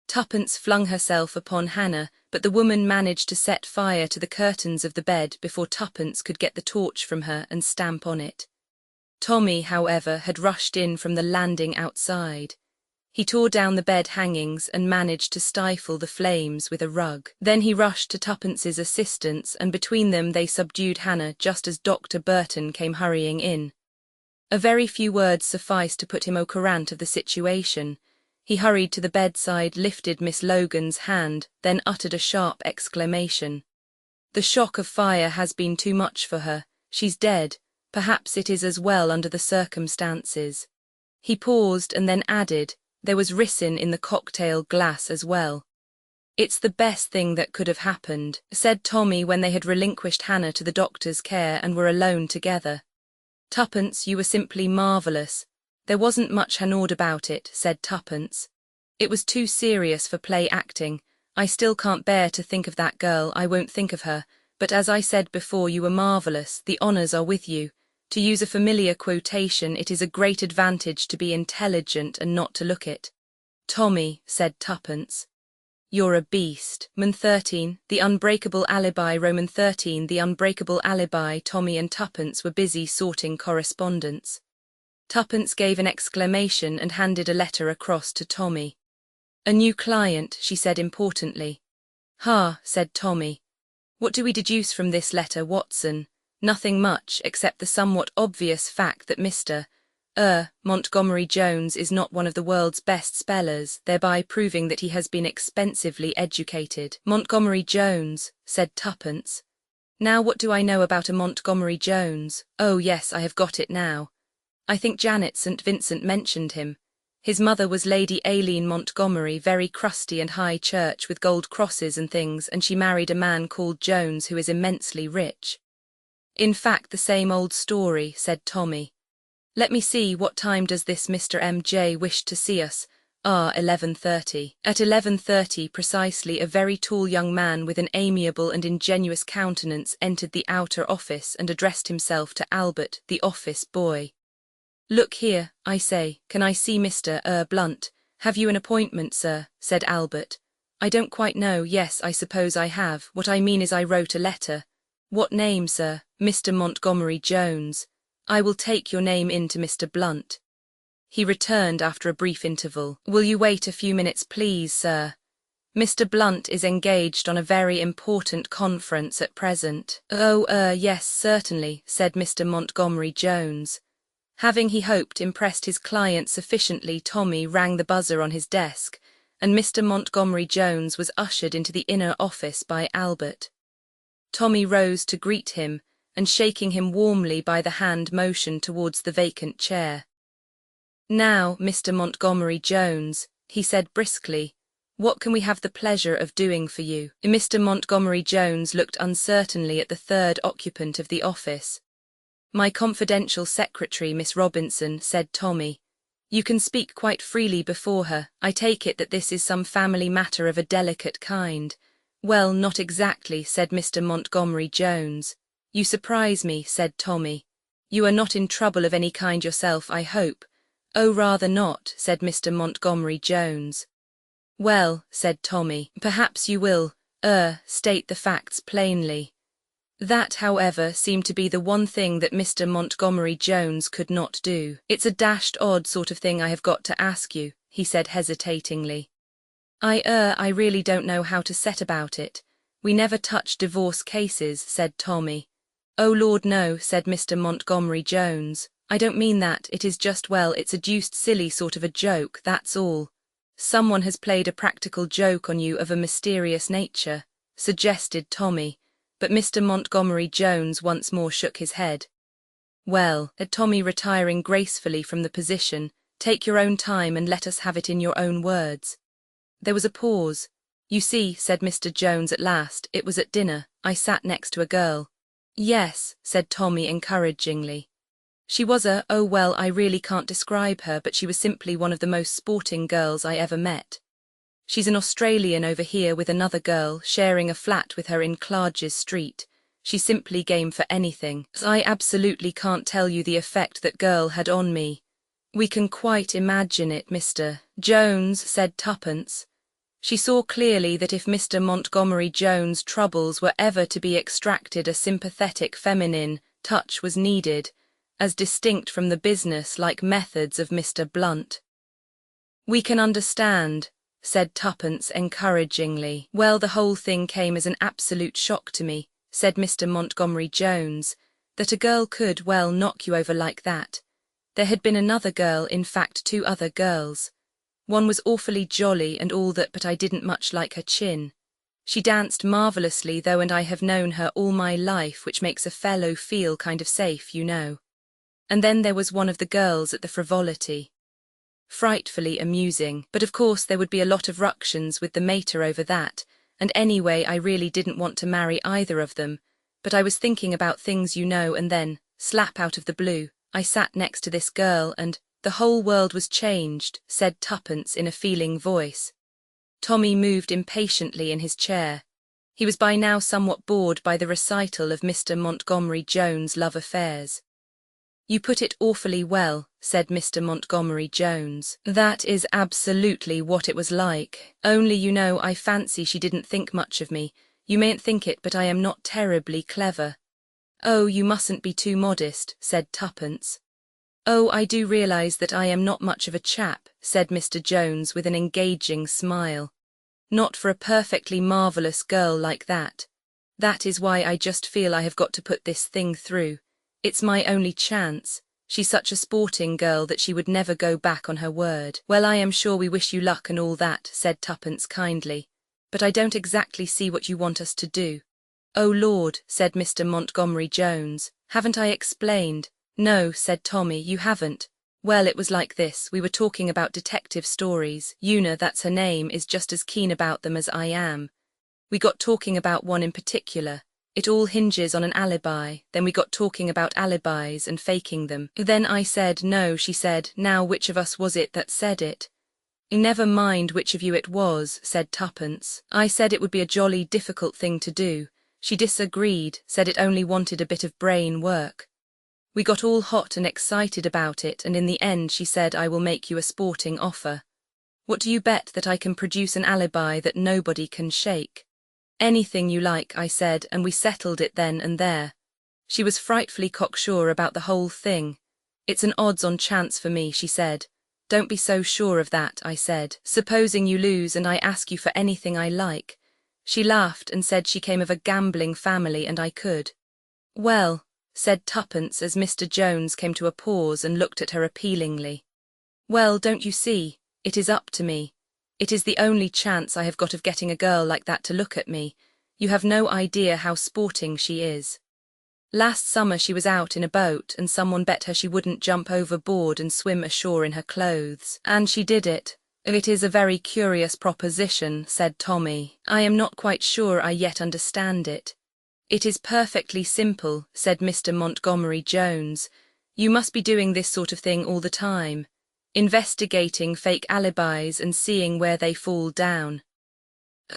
Tuppence flung herself upon Hannah, but the woman managed to set fire to the curtains of the bed before Tuppence could get the torch from her and stamp on it. Tommy, however, had rushed in from the landing outside. He tore down the bed hangings and managed to stifle the flames with a rug. Then he rushed to Tuppence's assistance, and between them they subdued Hannah just as Dr. Burton came hurrying in. A very few words sufficed to put him au courant of the situation. He hurried to the bedside, lifted Miss Logan's hand, then uttered a sharp exclamation. "The shock of fire has been too much for her. She's dead. Perhaps it is as well under the circumstances." He paused and then added, "There was ricin in the cocktail glass as well." "It's the best thing that could have happened," said Tommy when they had relinquished Hannah to the doctor's care and were alone together. "Tuppence, you were simply marvellous. There wasn't much Hanaud about it," said Tuppence. "It was too serious for play acting. I still can't bear to think of that girl. I won't think of her. But as I said before, you were marvellous. The honours are with you. To use a familiar quotation, it is a great advantage to be intelligent and not to look it." "Tommy," said Tuppence. "You're a beast." Roman 13, The Unbreakable Alibi. Roman 13, The Unbreakable Alibi. Tommy and Tuppence were busy sorting correspondence. Tuppence gave an exclamation and handed a letter across to Tommy. "A new client," she said importantly. "Ha," said Tommy. "What do we deduce from this letter, Watson?" "Nothing much, except the somewhat obvious fact that Mr. Montgomery Jones is not one of the world's best spellers, thereby proving that he has been expensively educated." "Montgomery Jones," said Tuppence. "Now what do I know about a Montgomery Jones? Oh yes, I have got it now. I think Janet St. Vincent mentioned him. His mother was Lady Aileen Montgomery, very crusty and high church with gold crosses and things, and she married a man called Jones who is immensely rich." "In fact, the same old story," said Tommy. "Let me see, what time does this Mr. M.J. wish to see us?" 11:30. At 11:30 precisely, a very tall young man with an amiable and ingenuous countenance entered the outer office and addressed himself to Albert, the office boy. "Look here, I say, can I see Mr. Blunt? Have you an appointment, sir?" said Albert. "I don't quite know. Yes, I suppose I have. What I mean is I wrote a letter." "What name, sir?" "Mr. Montgomery Jones." "I will take your name in to Mr. Blunt." He returned after a brief interval. "Will you wait a few minutes, please, sir? Mr. Blunt is engaged on a very important conference at present." "Oh, yes, certainly," said Mr. Montgomery Jones. Having, he hoped, impressed his client sufficiently, Tommy rang the buzzer on his desk, and Mr. Montgomery Jones was ushered into the inner office by Albert. Tommy rose to greet him, and shaking him warmly by the hand motioned towards the vacant chair. "Now, Mr. Montgomery Jones," he said briskly, "what can we have the pleasure of doing for you?" Mr. Montgomery Jones looked uncertainly at the third occupant of the office. "My confidential secretary, Miss Robinson," said Tommy. "You can speak quite freely before her. I take it that this is some family matter of a delicate kind." "Well, not exactly," said Mr. Montgomery Jones. "You surprise me," said Tommy. "You are not in trouble of any kind yourself, I hope?" "Oh, rather not," said Mr. Montgomery Jones. "Well," said Tommy, "perhaps you will, state the facts plainly." That, however, seemed to be the one thing that Mr. Montgomery Jones could not do. "It's a dashed odd sort of thing I have got to ask you," he said hesitatingly. I really don't know how to set about it. We never touch divorce cases," said Tommy. "Oh Lord, no," said Mr. Montgomery Jones. "I don't mean that. It is just, well, it's a deuced silly sort of a joke, that's all." "Someone has played a practical joke on you of a mysterious nature," suggested Tommy. But Mr. Montgomery Jones once more shook his head. "Well," said Tommy, retiring gracefully from the position, "take your own time and let us have it in your own words." There was a pause. "You see," said Mr. Jones at last, "it was at dinner. I sat next to a girl." "Yes," said Tommy encouragingly. "She was oh well, I really can't describe her, but she was simply one of the most sporting girls I ever met. She's an Australian over here with another girl, sharing a flat with her in Clarges Street. She's simply game for anything. I absolutely can't tell you the effect that girl had on me." "We can quite imagine it, Mr. Jones," said Tuppence. She saw clearly that if Mr. Montgomery Jones' troubles were ever to be extracted, a sympathetic feminine touch was needed, as distinct from the business-like methods of Mr. Blunt. "We can understand," said Tuppence encouragingly. "Well, the whole thing came as an absolute shock to me," said Mr. Montgomery Jones, "that a girl could, well, knock you over like that. There had been another girl, in fact 2 other girls. One was awfully jolly and all that, but I didn't much like her chin. She danced marvellously though, and I have known her all my life, which makes a fellow feel kind of safe, you know. And then there was one of the girls at the Frivolity." Frightfully amusing, but of course there would be a lot of ructions with the mater over that, and anyway I really didn't want to marry either of them, but I was thinking about things and then, slap out of the blue, I sat next to this girl and the whole world was changed, said Tuppence in a feeling voice. Tommy moved impatiently in his chair. He was by now somewhat bored by the recital of Mr. Montgomery Jones' love affairs. You put it awfully well, said Mr. Montgomery Jones. That is absolutely what it was like. Only I fancy she didn't think much of me. You mayn't think it, but I am not terribly clever. Oh, you mustn't be too modest, said Tuppence. Oh, I do realize that I am not much of a chap, said Mr. Jones with an engaging smile. Not for a perfectly marvelous girl like that. That is why I just feel I have got to put this thing through. It's my only chance. She's such a sporting girl that she would never go back on her word. Well, I am sure we wish you luck and all that, said Tuppence kindly. But I don't exactly see what you want us to do. Oh Lord, said Mr. Montgomery Jones, haven't I explained? No, said Tommy, you haven't. Well, it was like this, we were talking about detective stories. Una, that's her name, is just as keen about them as I am. We got talking about one in particular. It all hinges on an alibi. Then we got talking about alibis and faking them. Then I said no, she said, now which of us was it that said it? Never mind which of you it was, said Tuppence. I said it would be a jolly difficult thing to do. She disagreed, said it only wanted a bit of brain work. We got all hot and excited about it, and in the end she said, I will make you a sporting offer. What do you bet that I can produce an alibi that nobody can shake? Anything you like, I said, and we settled it then and there. She was frightfully cocksure about the whole thing. It's an odds-on chance for me, she said. Don't be so sure of that, I said. Supposing you lose and I ask you for anything I like. She laughed and said she came of a gambling family and I could. Well, said Tuppence as Mr. Jones came to a pause and looked at her appealingly. Well, don't you see, it is up to me. It is the only chance I have got of getting a girl like that to look at me. You have no idea how sporting she is. Last summer she was out in a boat and someone bet her she wouldn't jump overboard and swim ashore in her clothes. And she did it. It is a very curious proposition, said Tommy. I am not quite sure I yet understand it. It is perfectly simple, said Mr. Montgomery Jones. You must be doing this sort of thing all the time. Investigating fake alibis and seeing where they fall down.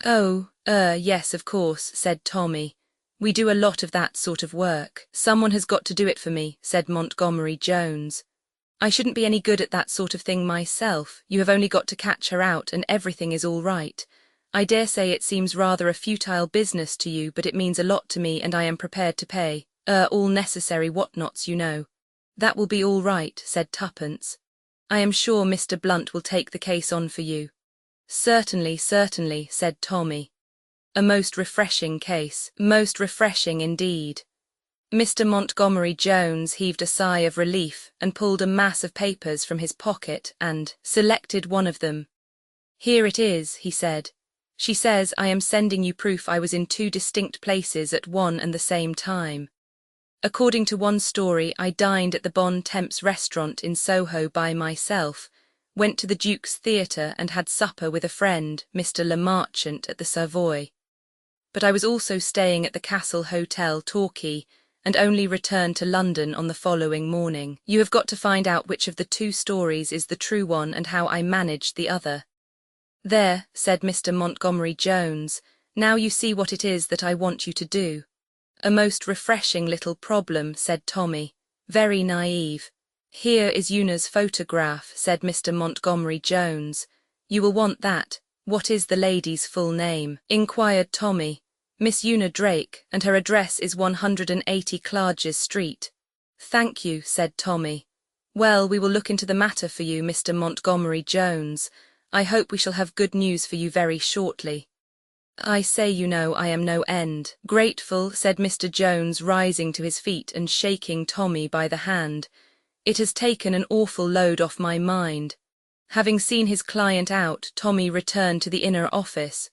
Oh, yes, of course, said Tommy. We do a lot of that sort of work. Someone has got to do it for me, said Montgomery Jones. I shouldn't be any good at that sort of thing myself. You have only got to catch her out and everything is all right. I dare say it seems rather a futile business to you, but it means a lot to me and I am prepared to pay, all necessary whatnots, That will be all right, said Tuppence. I am sure Mr. Blunt will take the case on for you. Certainly, certainly, said Tommy. A most refreshing case, most refreshing indeed. Mr. Montgomery Jones heaved a sigh of relief and pulled a mass of papers from his pocket and selected one of them. Here it is, he said. She says I am sending you proof I was in 2 distinct places at one and the same time. According to one story, I dined at the Bon Temps restaurant in Soho by myself, went to the Duke's Theatre and had supper with a friend, Mr. Le Marchant, at the Savoy. But I was also staying at the Castle Hotel, Torquay, and only returned to London on the following morning. You have got to find out which of the 2 stories is the true one and how I managed the other. There, said Mr. Montgomery Jones, now you see what it is that I want you to do. A most refreshing little problem, said Tommy. Very naive. Here is Una's photograph, said Mr. Montgomery Jones. You will want that. What is the lady's full name? Inquired Tommy. Miss Una Drake, and her address is 180 Clarges Street. Thank you, said Tommy. Well, we will look into the matter for you, Mr. Montgomery Jones. I hope we shall have good news for you very shortly. I say, I am no end grateful, said Mr. Jones, rising to his feet and shaking Tommy by the hand. It has taken an awful load off my mind. Having seen his client out, Tommy returned to the inner office.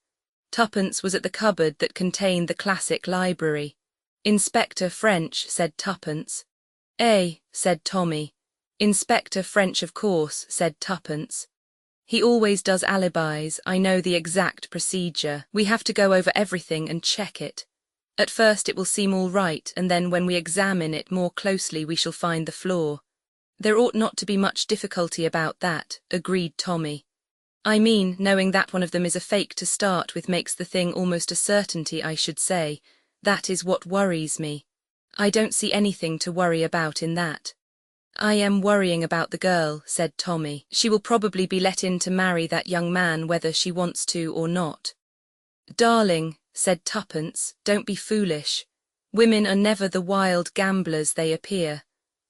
Tuppence was at the cupboard that contained the classic library. Inspector French, said Tuppence. Eh, said Tommy. Inspector French, of course, said Tuppence. He always does alibis, I know the exact procedure. We have to go over everything and check it. At first it will seem all right, and then when we examine it more closely we shall find the flaw. There ought not to be much difficulty about that, agreed Tommy. I mean, knowing that one of them is a fake to start with makes the thing almost a certainty, I should say. That is what worries me. I don't see anything to worry about in that. I am worrying about the girl, said Tommy. She will probably be let in to marry that young man whether she wants to or not. Darling, said Tuppence, don't be foolish. Women are never the wild gamblers they appear.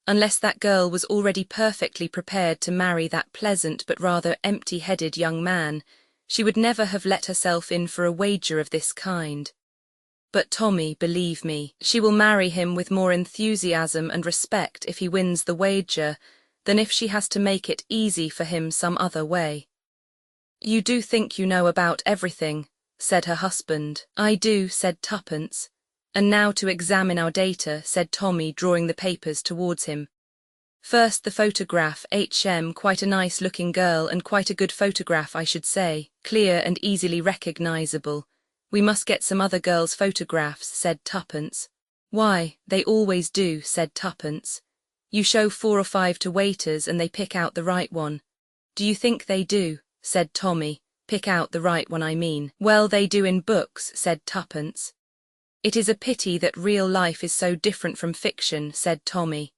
Unless that girl was already perfectly prepared to marry that pleasant but rather empty-headed young man, she would never have let herself in for a wager of this kind. But Tommy, believe me, she will marry him with more enthusiasm and respect if he wins the wager than if she has to make it easy for him some other way. You do think you know about everything, said her husband. I do, said Tuppence. And now to examine our data, said Tommy, drawing the papers towards him. First the photograph, quite a nice-looking girl and quite a good photograph, I should say, clear and easily recognizable. We must get some other girls' photographs, said Tuppence. Why, they always do, said Tuppence. You show 4 or 5 to waiters and they pick out the right one. Do you think they do? Said Tommy. Pick out the right one, I mean. Well, they do in books, said Tuppence. It is a pity that real life is so different from fiction, said Tommy.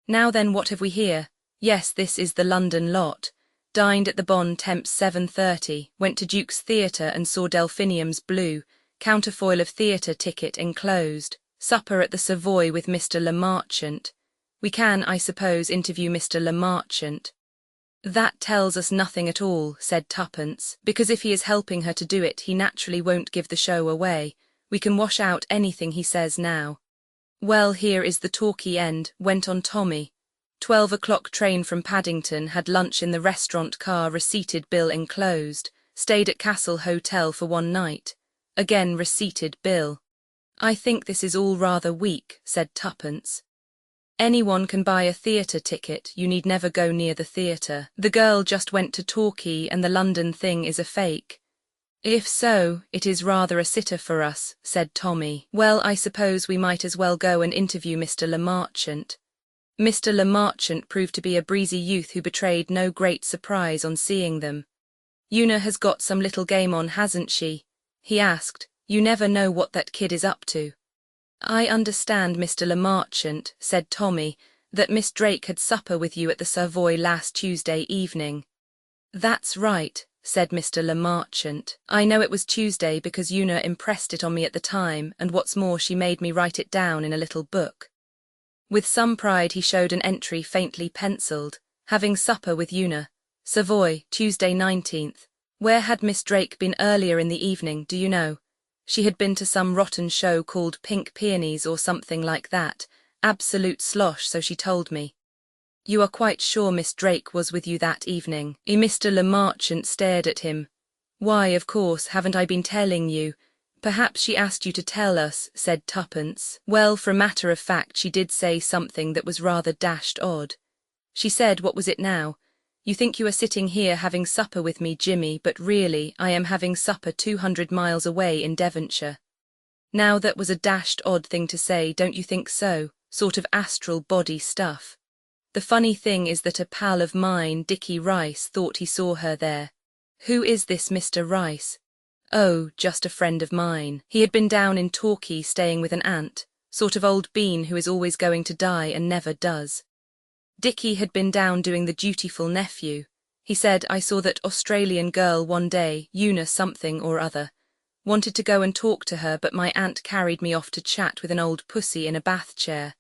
Now then, what have we here? Yes, this is the London lot. Dined at the Bon Temps 7:30, went to Duke's Theatre and saw Delphinium's Blue, counterfoil of theatre ticket enclosed, supper at the Savoy with Mr. Le Marchant. We can, I suppose, interview Mr. Le Marchant. That tells us nothing at all, said Tuppence, because if he is helping her to do it he naturally won't give the show away. We can wash out anything he says now. Well, here is the talky end, went on Tommy. 12 o'clock train from Paddington, had lunch in the restaurant car, receipted bill enclosed, stayed at Castle Hotel for 1 night. Again receipted bill. I think this is all rather weak, said Tuppence. Anyone can buy a theatre ticket, you need never go near the theatre. The girl just went to Torquay and the London thing is a fake. If so, it is rather a sitter for us, said Tommy. Well, I suppose we might as well go and interview Mr. Le Marchant. Mr. Le Marchant proved to be a breezy youth who betrayed no great surprise on seeing them. Una has got some little game on, hasn't she? He asked. You never know what that kid is up to. I understand, Mr. Le Marchant, said Tommy, that Miss Drake had supper with you at the Savoy last Tuesday evening. That's right, said Mr. Le Marchant. I know it was Tuesday because Una impressed it on me at the time, and what's more, she made me write it down in a little book. With some pride he showed an entry faintly pencilled, having supper with Una, Savoy, Tuesday 19th. Where had Miss Drake been earlier in the evening, do you know? She had been to some rotten show called Pink Peonies or something like that, absolute slosh, so she told me. You are quite sure Miss Drake was with you that evening? Mr. Le Marchant stared at him. Why, of course, haven't I been telling you? Perhaps she asked you to tell us, said Tuppence. Well, for a matter of fact, she did say something that was rather dashed odd. She said, what was it now? You think you are sitting here having supper with me, Jimmy, but really, I am having supper 200 miles away in Devonshire. Now that was a dashed odd thing to say, don't you think so? Sort of astral body stuff. The funny thing is that a pal of mine, Dickie Rice, thought he saw her there. Who is this Mr. Rice? Oh, just a friend of mine. He had been down in Torquay staying with an aunt, sort of old bean who is always going to die and never does. Dickie had been down doing the dutiful nephew. He said, I saw that Australian girl one day, Una something or other. Wanted to go and talk to her, but my aunt carried me off to chat with an old pussy in a bath chair.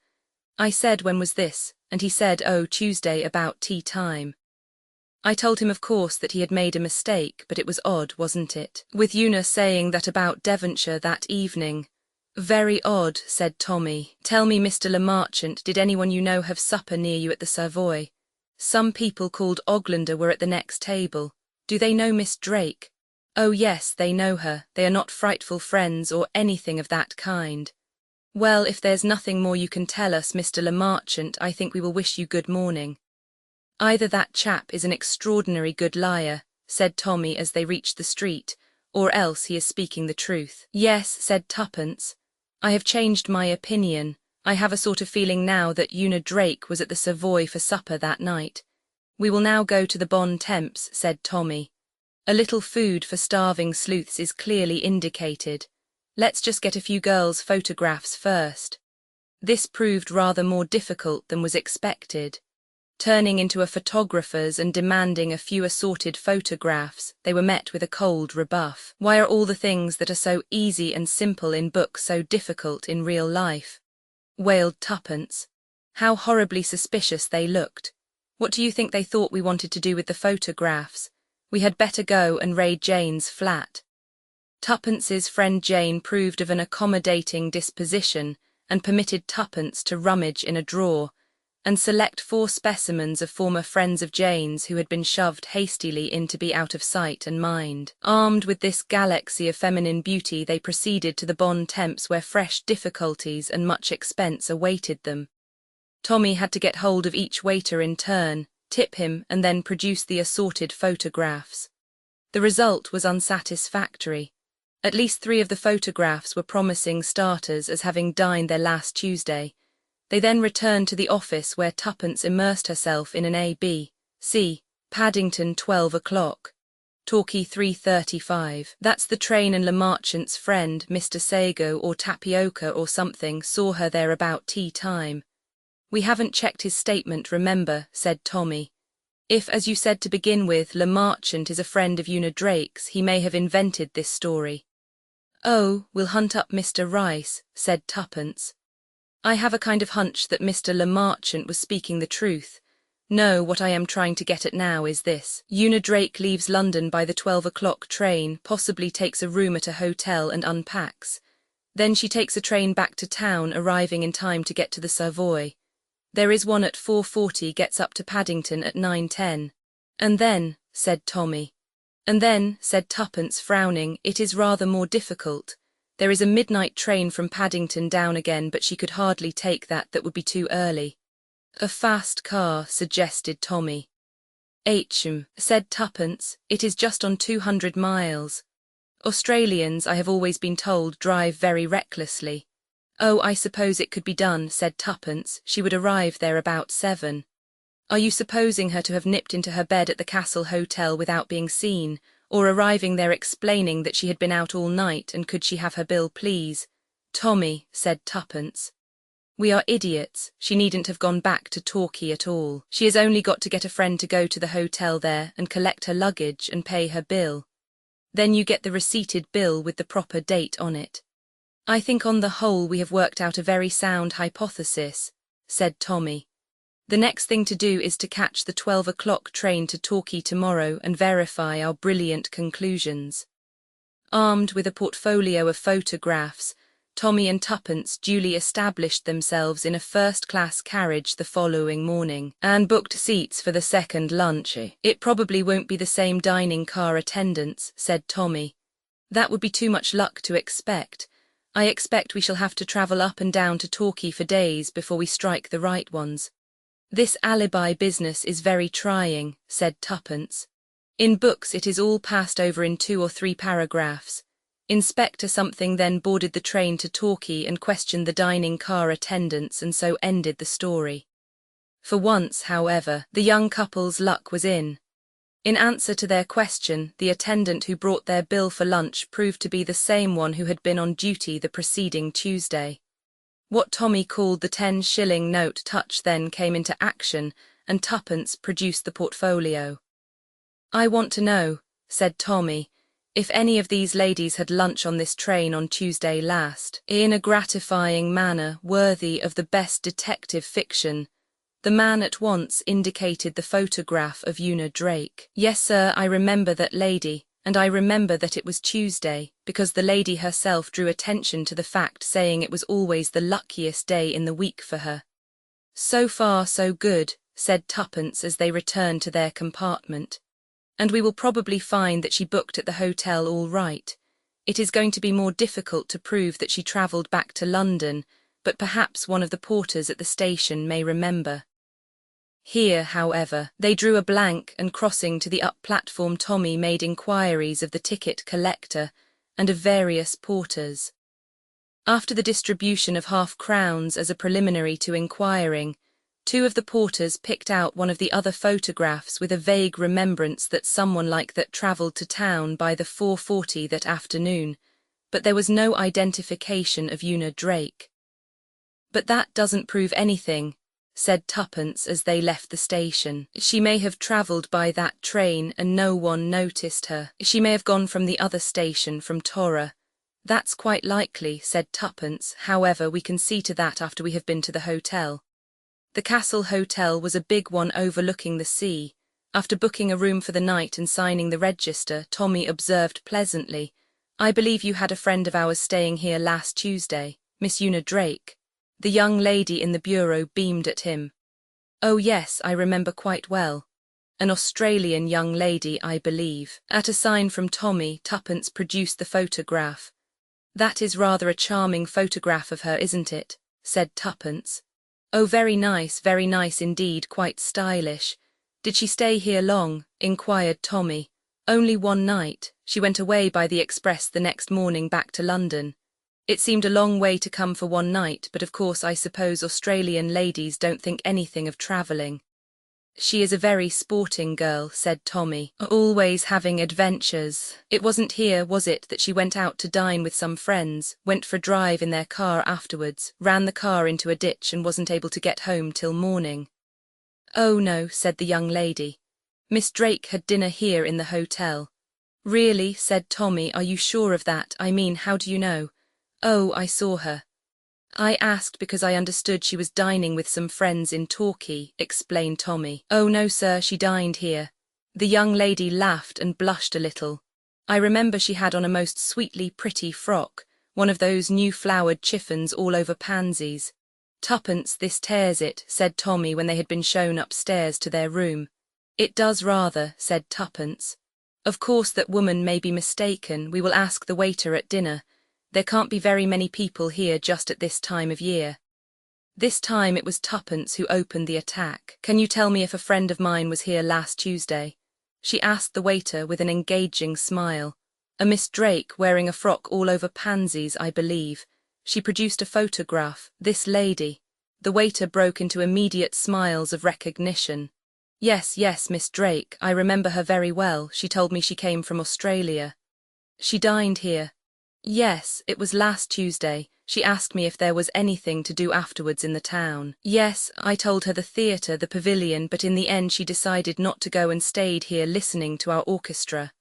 I said, when was this? And he said, oh, Tuesday about tea time. I told him, of course, that he had made a mistake, but it was odd, wasn't it? With Una saying that about Devonshire that evening. Very odd, said Tommy. Tell me, Mr. Le Marchant, did anyone you know have supper near you at the Savoy? Some people called Oglander were at the next table. Do they know Miss Drake? Oh yes, they know her. They are not frightful friends or anything of that kind. Well, if there's nothing more you can tell us, Mr. Le Marchant, I think we will wish you good morning. Either that chap is an extraordinary good liar, said Tommy as they reached the street, or else he is speaking the truth. Yes, said Tuppence. I have changed my opinion. I have a sort of feeling now that Una Drake was at the Savoy for supper that night. We will now go to the Bon Temps, said Tommy. A little food for starving sleuths is clearly indicated. Let's just get a few girls' photographs first. This proved rather more difficult than was expected. Turning into a photographer's and demanding a few assorted photographs, they were met with a cold rebuff. Why are all the things that are so easy and simple in books so difficult in real life? Wailed Tuppence. How horribly suspicious they looked. What do you think they thought we wanted to do with the photographs? We had better go and raid Jane's flat. Tuppence's friend Jane proved of an accommodating disposition and permitted Tuppence to rummage in a drawer and select 4 specimens of former friends of Jane's who had been shoved hastily in to be out of sight and mind. Armed with this galaxy of feminine beauty, they proceeded to the Bon Temps where fresh difficulties and much expense awaited them. Tommy had to get hold of each waiter in turn, tip him, and then produce the assorted photographs. The result was unsatisfactory. At least 3 of the photographs were promising starters as having dined there last Tuesday. They then returned to the office where Tuppence immersed herself in an A.B.C. Paddington 12 o'clock. Torquay 3:35. That's the train, and Le Marchant's friend, Mr. Sago or Tapioca or something, saw her there about tea time. We haven't checked his statement, remember, said Tommy. If, as you said to begin with, Le Marchant is a friend of Una Drake's, he may have invented this story. Oh, we'll hunt up Mr. Rice, said Tuppence. I have a kind of hunch that Mr. Le Marchant was speaking the truth. No, what I am trying to get at now is this. Una Drake leaves London by the 12 o'clock train, possibly takes a room at a hotel and unpacks. Then she takes a train back to town, arriving in time to get to the Savoy. There is one at 4:40, gets up to Paddington at 9:10. And then, said Tommy. And then, said Tuppence, frowning, it is rather more difficult. There is a midnight train from Paddington down again, but she could hardly take that would be too early. A fast car, suggested Tommy. Said Tuppence, it is just on 200 miles. Australians, I have always been told, drive very recklessly. Oh, I suppose it could be done, said Tuppence. She would arrive there about 7. Are you supposing her to have nipped into her bed at the Castle Hotel without being seen, or arriving there explaining that she had been out all night and could she have her bill, please? Tommy, said Tuppence. We are idiots. She needn't have gone back to Torquay at all. She has only got to get a friend to go to the hotel there and collect her luggage and pay her bill. Then you get the receipted bill with the proper date on it. I think on the whole we have worked out a very sound hypothesis, said Tommy. The next thing to do is to catch the 12 o'clock train to Torquay tomorrow and verify our brilliant conclusions. Armed with a portfolio of photographs, Tommy and Tuppence duly established themselves in a first-class carriage the following morning, and booked seats for the second lunch. It probably won't be the same dining car attendants, said Tommy. That would be too much luck to expect. I expect we shall have to travel up and down to Torquay for days before we strike the right ones. This alibi business is very trying, said Tuppence. In books it is all passed over in 2 or 3 paragraphs. Inspector something then boarded the train to Torquay and questioned the dining car attendants, and so ended the story. For once, however, the young couple's luck was in. In answer to their question, the attendant who brought their bill for lunch proved to be the same one who had been on duty the preceding Tuesday. What Tommy called the 10-shilling note touch then came into action, and Tuppence produced the portfolio. I want to know, said Tommy, if any of these ladies had lunch on this train on Tuesday last. In a gratifying manner worthy of the best detective fiction, the man at once indicated the photograph of Una Drake. Yes, sir, I remember that lady, and I remember that it was Tuesday, because the lady herself drew attention to the fact, saying it was always the luckiest day in the week for her. So far, so good, said Tuppence as they returned to their compartment. And we will probably find that she booked at the hotel all right. It is going to be more difficult to prove that she travelled back to London, but perhaps one of the porters at the station may remember. Here, however, they drew a blank, and crossing to the up platform Tommy made inquiries of the ticket collector and of various porters. After the distribution of half-crowns as a preliminary to inquiring, two of the porters picked out one of the other photographs with a vague remembrance that someone like that travelled to town by the 4:40 that afternoon, but there was no identification of Una Drake. "But that doesn't prove anything," said Tuppence as they left the station. "She may have travelled by that train and no one noticed her. She may have gone from the other station, from Torra." "That's quite likely," said Tuppence. "However, we can see to that after we have been to the hotel." The Castle Hotel was a big one overlooking the sea. After booking a room for the night and signing the register, Tommy observed pleasantly, "I believe you had a friend of ours staying here last Tuesday, Miss Una Drake." The young lady in the bureau beamed at him. "Oh yes, I remember quite well. An Australian young lady, I believe." At a sign from Tommy, Tuppence produced the photograph. "That is rather a charming photograph of her, isn't it?" said Tuppence. "Oh, very nice indeed, quite stylish." "Did she stay here long?" inquired Tommy. "Only one night. She went away by the express the next morning back to London." It seemed a long way to come for one night, but of course I suppose Australian ladies don't think anything of travelling. "She is a very sporting girl," said Tommy, "always having adventures. It wasn't here, was it, that she went out to dine with some friends, went for a drive in their car afterwards, ran the car into a ditch and wasn't able to get home till morning?" "Oh no," said the young lady. "Miss Drake had dinner here in the hotel." "Really?" said Tommy. "Are you sure of that? I mean, how do you know?" "Oh, I saw her." "I asked because I understood she was dining with some friends in Torquay," explained Tommy. "Oh no, sir, she dined here." The young lady laughed and blushed a little. "I remember she had on a most sweetly pretty frock, one of those new flowered chiffons all over pansies." "Tuppence, this tears it," said Tommy when they had been shown upstairs to their room. "It does rather," said Tuppence. "Of course that woman may be mistaken. We will ask the waiter at dinner. There can't be very many people here just at this time of year." This time it was Tuppence who opened the attack. "Can you tell me if a friend of mine was here last Tuesday?" she asked the waiter with an engaging smile. "A Miss Drake, wearing a frock all over pansies, I believe." She produced a photograph. "This lady." The waiter broke into immediate smiles of recognition. Yes, Miss Drake. I remember her very well. She told me she came from Australia." "She dined here?" "Yes, it was last Tuesday. She asked me if there was anything to do afterwards in the town." "Yes, I told her the theatre, the pavilion, but in the end she decided not to go and stayed here listening to our orchestra."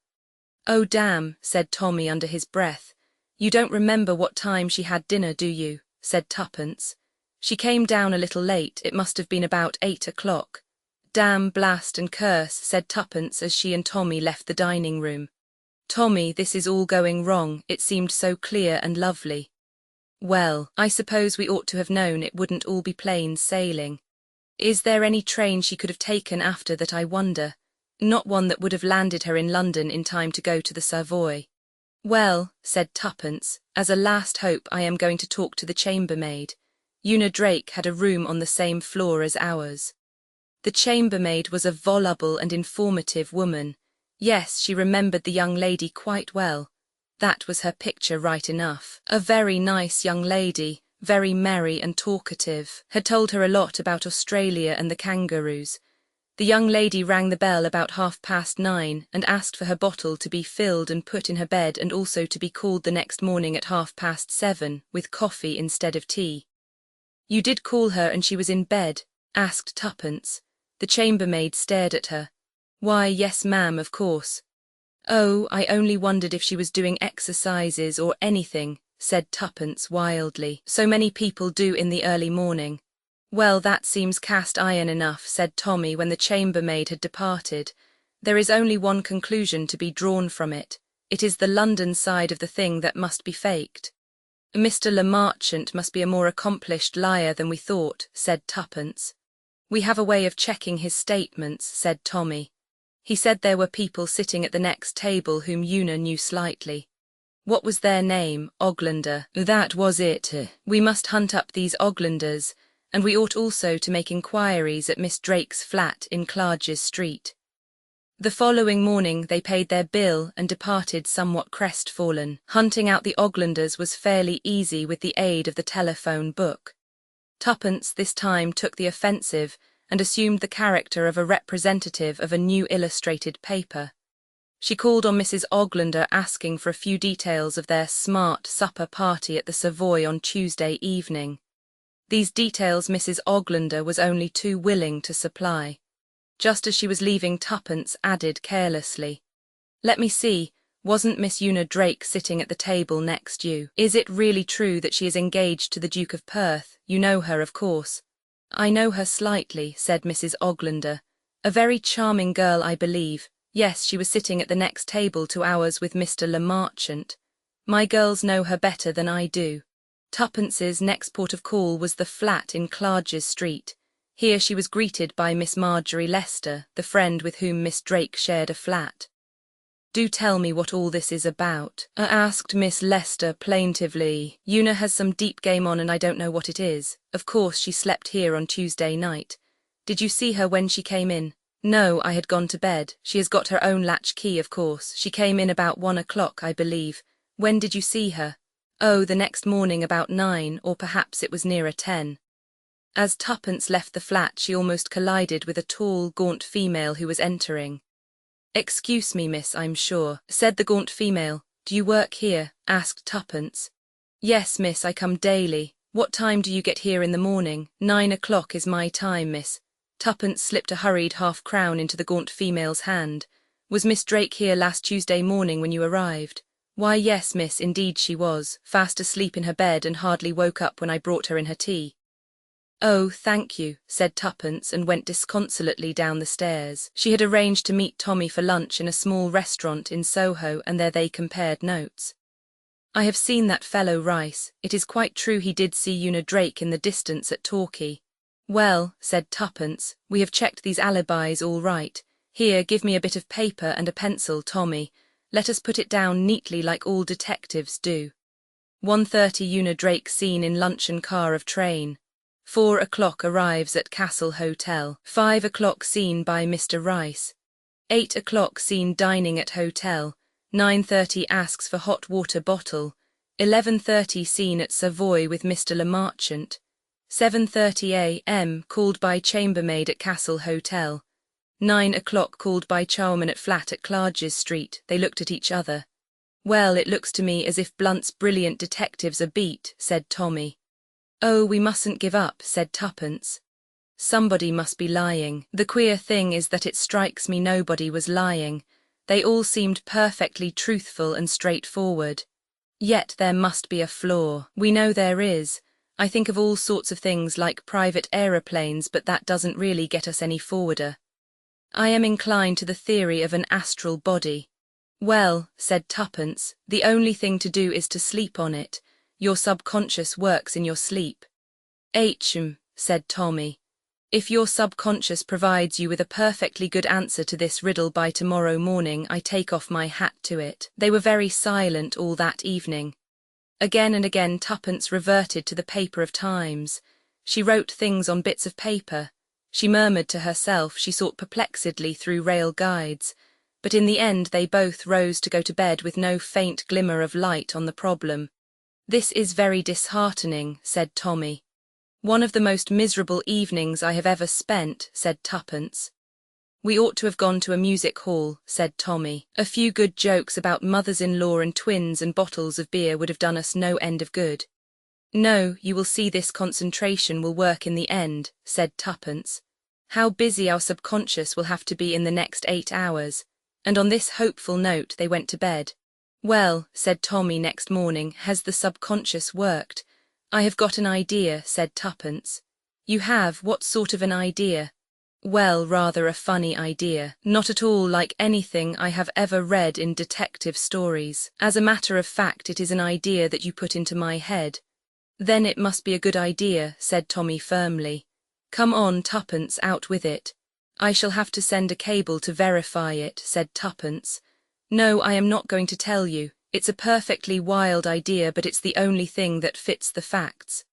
"Oh damn," said Tommy under his breath. "You don't remember what time she had dinner, do you?" said Tuppence. "She came down a little late. It must have been about 8 o'clock." "Damn, blast and curse," said Tuppence as she and Tommy left the dining room. "Tommy, this is all going wrong. It seemed so clear and lovely." "Well, I suppose we ought to have known it wouldn't all be plain sailing. Is there any train she could have taken after that, I wonder? Not one that would have landed her in London in time to go to the Savoy." "Well," said Tuppence, "as a last hope I am going to talk to the chambermaid. Una Drake had a room on the same floor as ours." The chambermaid was a voluble and informative woman. Yes, she remembered the young lady quite well. That was her picture right enough. A very nice young lady, very merry and talkative, had told her a lot about Australia and the kangaroos. The young lady rang the bell about 9:30 and asked for her bottle to be filled and put in her bed, and also to be called the next morning at 7:30 with coffee instead of tea. "You did call her and she was in bed?" asked Tuppence. The chambermaid stared at her. "Why, yes ma'am, of course." "Oh, I only wondered if she was doing exercises or anything," said Tuppence wildly. "So many people do in the early morning." "Well, that seems cast iron enough," said Tommy when the chambermaid had departed. "There is only one conclusion to be drawn from it. It is the London side of the thing that must be faked." "Mr. Le Marchant must be a more accomplished liar than we thought," said Tuppence. "We have a way of checking his statements," said Tommy. "He said there were people sitting at the next table whom Una knew slightly." "What was their name? Oglander." "That was it. We must hunt up these Oglanders, and we ought also to make inquiries at Miss Drake's flat in Clarges Street. The following morning they paid their bill and departed somewhat crestfallen. Hunting out the Oglanders was fairly easy with the aid of the telephone book. Tuppence this time took the offensive and assumed the character of a representative of a new illustrated paper. She called on Mrs. Oglander asking for a few details of their smart supper party at the Savoy on Tuesday evening. These details Mrs. Oglander was only too willing to supply. Just as she was leaving, Tuppence added carelessly, "Let me see, wasn't Miss Una Drake sitting at the table next you? Is it really true that she is engaged to the Duke of Perth? You know her, of course." "I know her slightly," said Mrs. Oglander. "A very charming girl, I believe. Yes, she was sitting at the next table to ours with Mr. Le Marchant. My girls know her better than I do." Tuppence's next port of call was the flat in Clarges Street. Here she was greeted by Miss Marjorie Lester, the friend with whom Miss Drake shared a flat. "Do tell me what all this is about," asked Miss Lester plaintively. "Una has some deep game on and I don't know what it is. Of course she slept here on Tuesday night. Did you see her when she came in?" "No, I had gone to bed. She has got her own latch key, of course. She came in about 1 o'clock, I believe. When did you see her?" "Oh, the next morning about 9, or perhaps it was nearer 10. As Tuppence left the flat, she almost collided with a tall, gaunt female who was entering. "Excuse me, miss, I'm sure," said the gaunt female. "Do you work here?" asked Tuppence. "Yes, miss, I come daily. What time do you get here in the morning?" 9 o'clock is my time, miss." Tuppence slipped a hurried half-crown into the gaunt female's hand. "Was Miss Drake here last Tuesday morning when you arrived?" "Why, yes, miss, indeed she was, fast asleep in her bed and hardly woke up when I brought her in her tea." "Oh, thank you," said Tuppence and went disconsolately down the stairs. She had arranged to meet Tommy for lunch in a small restaurant in Soho, and there they compared notes. "I have seen that fellow Rice. It is quite true he did see Una Drake in the distance at Torquay." "Well," said Tuppence, "we have checked these alibis all right. Here, give me a bit of paper and a pencil, Tommy. Let us put it down neatly like all detectives do. 1:30 Una Drake seen in luncheon car of train. 4 o'clock arrives at Castle Hotel. 5 o'clock seen by Mr. Rice. 8 o'clock seen dining at hotel. 9:30 asks for hot water bottle. 11:30 seen at Savoy with Mr. Le Marchant. 7:30 a.m. called by chambermaid at Castle Hotel. 9 o'clock called by charwoman at flat at Clarges Street." They looked at each other. "Well, it looks to me as if Blunt's brilliant detectives are beat," said Tommy. "Oh, we mustn't give up," said Tuppence. "Somebody must be lying. The queer thing is that it strikes me nobody was lying. They all seemed perfectly truthful and straightforward. Yet there must be a flaw. We know there is. I think of all sorts of things like private aeroplanes, but that doesn't really get us any forwarder. I am inclined to the theory of an astral body." "Well," said Tuppence, "the only thing to do is to sleep on it. Your subconscious works in your sleep." Said Tommy. "If your subconscious provides you with a perfectly good answer to this riddle by tomorrow morning, I take off my hat to it." They were very silent all that evening. Again and again Tuppence reverted to the paper of Times. She wrote things on bits of paper. She murmured to herself, she sought perplexedly through rail guides. But in the end they both rose to go to bed with no faint glimmer of light on the problem. "This is very disheartening," said Tommy. "One of the most miserable evenings I have ever spent," said Tuppence. "We ought to have gone to a music hall," said Tommy. "A few good jokes about mothers-in-law and twins and bottles of beer would have done us no end of good." "No, you will see this concentration will work in the end," said Tuppence. "How busy our subconscious will have to be in the next 8 hours." And on this hopeful note they went to bed. "Well," said Tommy next morning, "has the subconscious worked?" "I have got an idea," said Tuppence. "You have? What sort of an idea?" "Well, rather a funny idea. Not at all like anything I have ever read in detective stories. As a matter of fact, it is an idea that you put into my head." "Then it must be a good idea," said Tommy firmly. "Come on, Tuppence, out with it." "I shall have to send a cable to verify it," said Tuppence. "No, I am not going to tell you. It's a perfectly wild idea, but it's the only thing that fits the facts."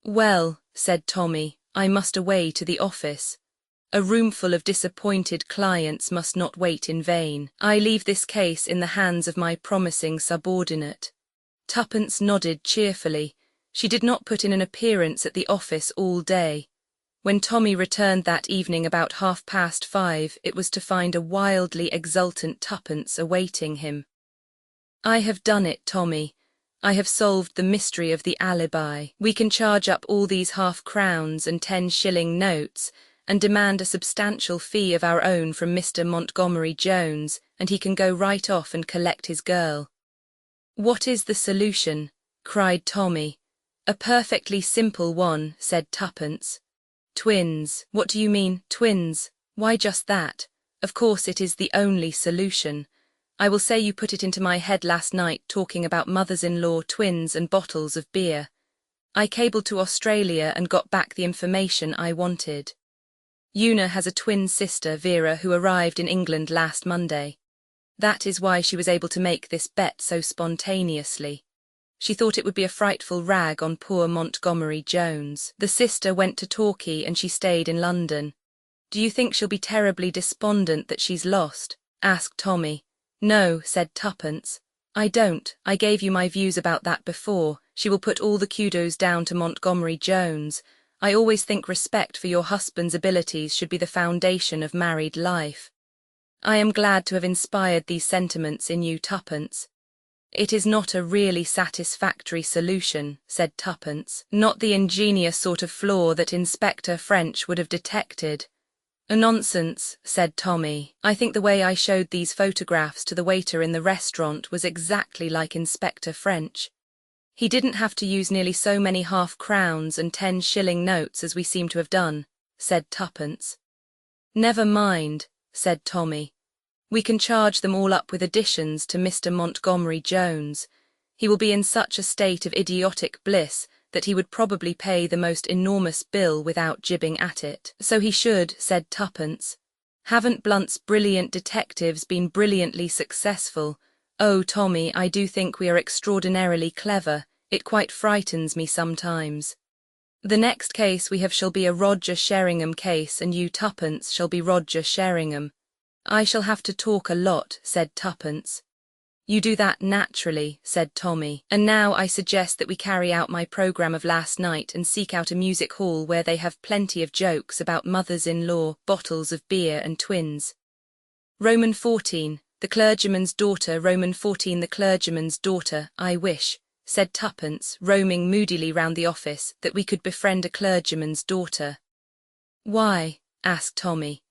"Well," said Tommy. I must away to the office. A roomful of disappointed clients must not wait in vain. I leave this case in the hands of my promising subordinate. Tuppence nodded cheerfully. She did not put in an appearance at the office all day. When Tommy returned that evening about 5:30, it was to find a wildly exultant Tuppence awaiting him. I have done it, Tommy. I have solved the mystery of the alibi. We can charge up all these half-crowns and 10-shilling notes and demand a substantial fee of our own from Mr. Montgomery Jones, and he can go right off and collect his girl. What is the solution? Cried Tommy. A perfectly simple one, said Tuppence. Twins. What do you mean, twins? Why just that? Of course it is the only solution. I will say you put it into my head last night talking about mothers-in-law, twins and bottles of beer. I cabled to Australia and got back the information I wanted. Una has a twin sister, Vera, who arrived in England last Monday. That is why she was able to make this bet so spontaneously. She thought it would be a frightful rag on poor Montgomery Jones. The sister went to Torquay and she stayed in London. Do you think she'll be terribly despondent that she's lost? Asked Tommy. No, said Tuppence. I don't. I gave you my views about that before. She will put all the kudos down to Montgomery Jones. I always think respect for your husband's abilities should be the foundation of married life. I am glad to have inspired these sentiments in you, Tuppence. It is not a really satisfactory solution, said Tuppence. Not the ingenious sort of flaw that Inspector French would have detected. Nonsense, said Tommy. I think the way I showed these photographs to the waiter in the restaurant was exactly like Inspector French. He didn't have to use nearly so many half-crowns and 10-shilling notes as we seem to have done, said Tuppence. Never mind, said Tommy. We can charge them all up with additions to Mr. Montgomery Jones. He will be in such a state of idiotic bliss that he would probably pay the most enormous bill without jibbing at it. So he should, said Tuppence. Haven't Blunt's brilliant detectives been brilliantly successful? Oh, Tommy, I do think we are extraordinarily clever. It quite frightens me sometimes. The next case we have shall be a Roger Sheringham case, and you, Tuppence, shall be Roger Sheringham. I shall have to talk a lot, said Tuppence. You do that naturally, said Tommy. And now I suggest that we carry out my programme of last night and seek out a music hall where they have plenty of jokes about mothers-in-law, bottles of beer and twins. Roman 14, the clergyman's daughter, Roman 14, the clergyman's daughter, I wish, said Tuppence, roaming moodily round the office, that we could befriend a clergyman's daughter. Why? Asked Tommy.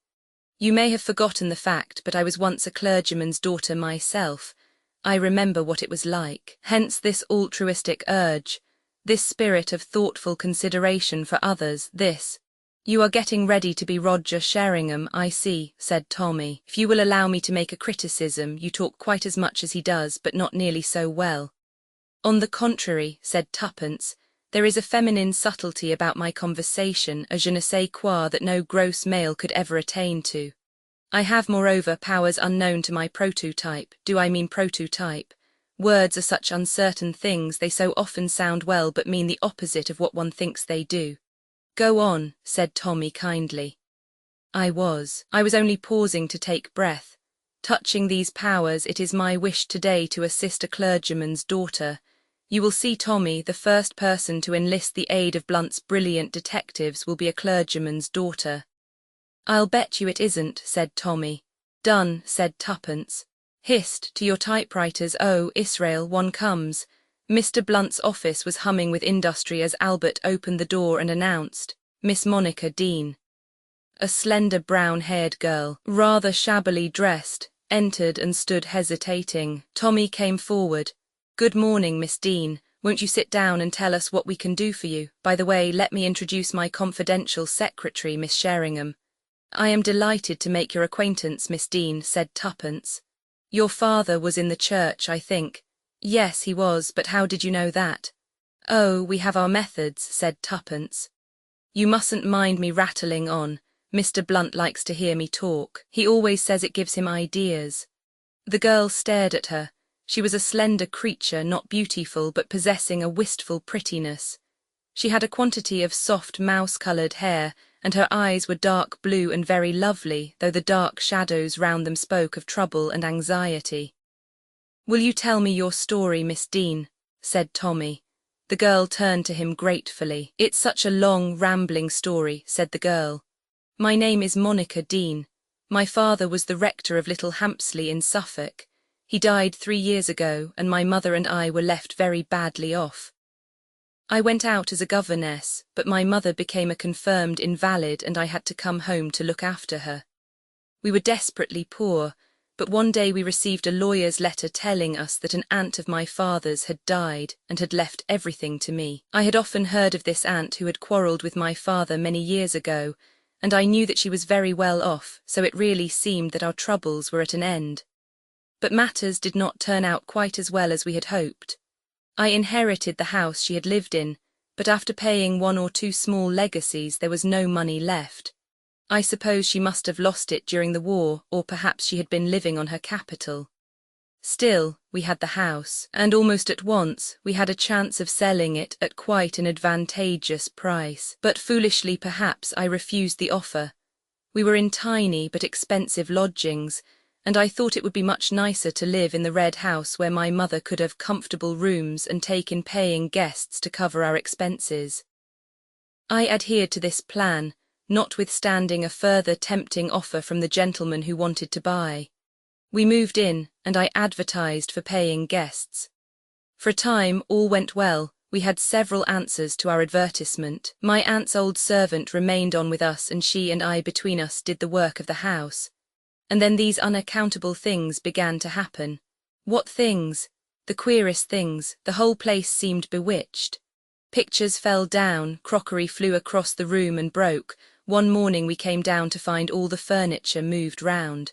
You may have forgotten the fact, but I was once a clergyman's daughter myself. I remember what it was like. Hence this altruistic urge, this spirit of thoughtful consideration for others, this. You are getting ready to be Roger Sheringham, I see, said Tommy. If you will allow me to make a criticism, you talk quite as much as he does, but not nearly so well. On the contrary, said Tuppence, there is a feminine subtlety about my conversation, a je ne sais quoi that no gross male could ever attain to. I have, moreover, powers unknown to my prototype. Do I mean prototype? Words are such uncertain things, they so often sound well but mean the opposite of what one thinks they do. Go on, said Tommy kindly. I was only pausing to take breath. Touching these powers, it is my wish today to assist a clergyman's daughter. You will see, Tommy, the first person to enlist the aid of Blunt's brilliant detectives will be a clergyman's daughter. I'll bet you it isn't, said Tommy. Done, said Tuppence. Hist, to your typewriters, oh, Israel, one comes. Mr. Blunt's office was humming with industry as Albert opened the door and announced, Miss Monica Dean. A slender brown-haired girl, rather shabbily dressed, entered and stood hesitating. Tommy came forward. Good morning, Miss Dean. Won't you sit down and tell us what we can do for you? By the way, let me introduce my confidential secretary, Miss Sheringham. I am delighted to make your acquaintance, Miss Dean, said Tuppence. Your father was in the church, I think. Yes, he was, but how did you know that? Oh, we have our methods, said Tuppence. You mustn't mind me rattling on. Mr. Blunt likes to hear me talk. He always says it gives him ideas. The girl stared at her. She was a slender creature, not beautiful, but possessing a wistful prettiness. She had a quantity of soft mouse-coloured hair, and her eyes were dark blue and very lovely, though the dark shadows round them spoke of trouble and anxiety. "Will you tell me your story, Miss Dean?" said Tommy. The girl turned to him gratefully. "It's such a long, rambling story," said the girl. "My name is Monica Dean. My father was the rector of Little Hampsley in Suffolk. He died 3 years ago, and my mother and I were left very badly off. I went out as a governess, but my mother became a confirmed invalid and I had to come home to look after her. We were desperately poor, but one day we received a lawyer's letter telling us that an aunt of my father's had died and had left everything to me. I had often heard of this aunt who had quarrelled with my father many years ago, and I knew that she was very well off, so it really seemed that our troubles were at an end. But matters did not turn out quite as well as we had hoped. I inherited the house she had lived in, but after paying 1 or 2 small legacies there was no money left. I suppose she must have lost it during the war, or perhaps she had been living on her capital. Still, we had the house, and almost at once we had a chance of selling it at quite an advantageous price. But foolishly perhaps I refused the offer. We were in tiny but expensive lodgings, and I thought it would be much nicer to live in the red house where my mother could have comfortable rooms and take in paying guests to cover our expenses. I adhered to this plan, notwithstanding a further tempting offer from the gentleman who wanted to buy. We moved in, and I advertised for paying guests. For a time all went well. We had several answers to our advertisement. My aunt's old servant remained on with us, and she and I between us did the work of the house. And then these unaccountable things began to happen. What things? The queerest things. The whole place seemed bewitched. Pictures fell down, crockery flew across the room and broke. One morning we came down to find all the furniture moved round.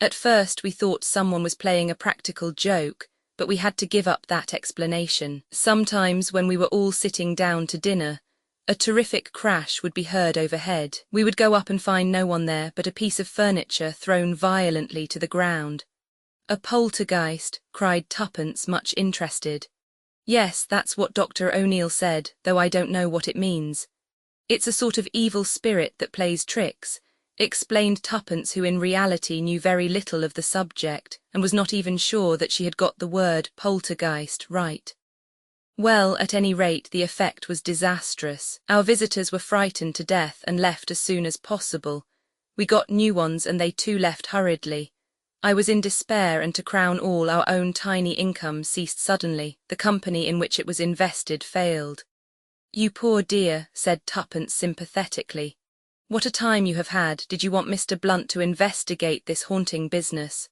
At first we thought someone was playing a practical joke, but we had to give up that explanation. Sometimes when we were all sitting down to dinner, a terrific crash would be heard overhead. We would go up and find no one there but a piece of furniture thrown violently to the ground. "A poltergeist," cried Tuppence, much interested. "Yes, that's what Dr. O'Neill said, though I don't know what it means." "It's a sort of evil spirit that plays tricks," explained Tuppence, who in reality knew very little of the subject, and was not even sure that she had got the word poltergeist right. Well, at any rate, the effect was disastrous. Our visitors were frightened to death and left as soon as possible. We got new ones and they too left hurriedly. I was in despair, and to crown all, our own tiny income ceased suddenly. The company in which it was invested failed. "You poor dear," said Tuppence sympathetically. "What a time you have had. Did you want Mr. Blunt to investigate this haunting business?"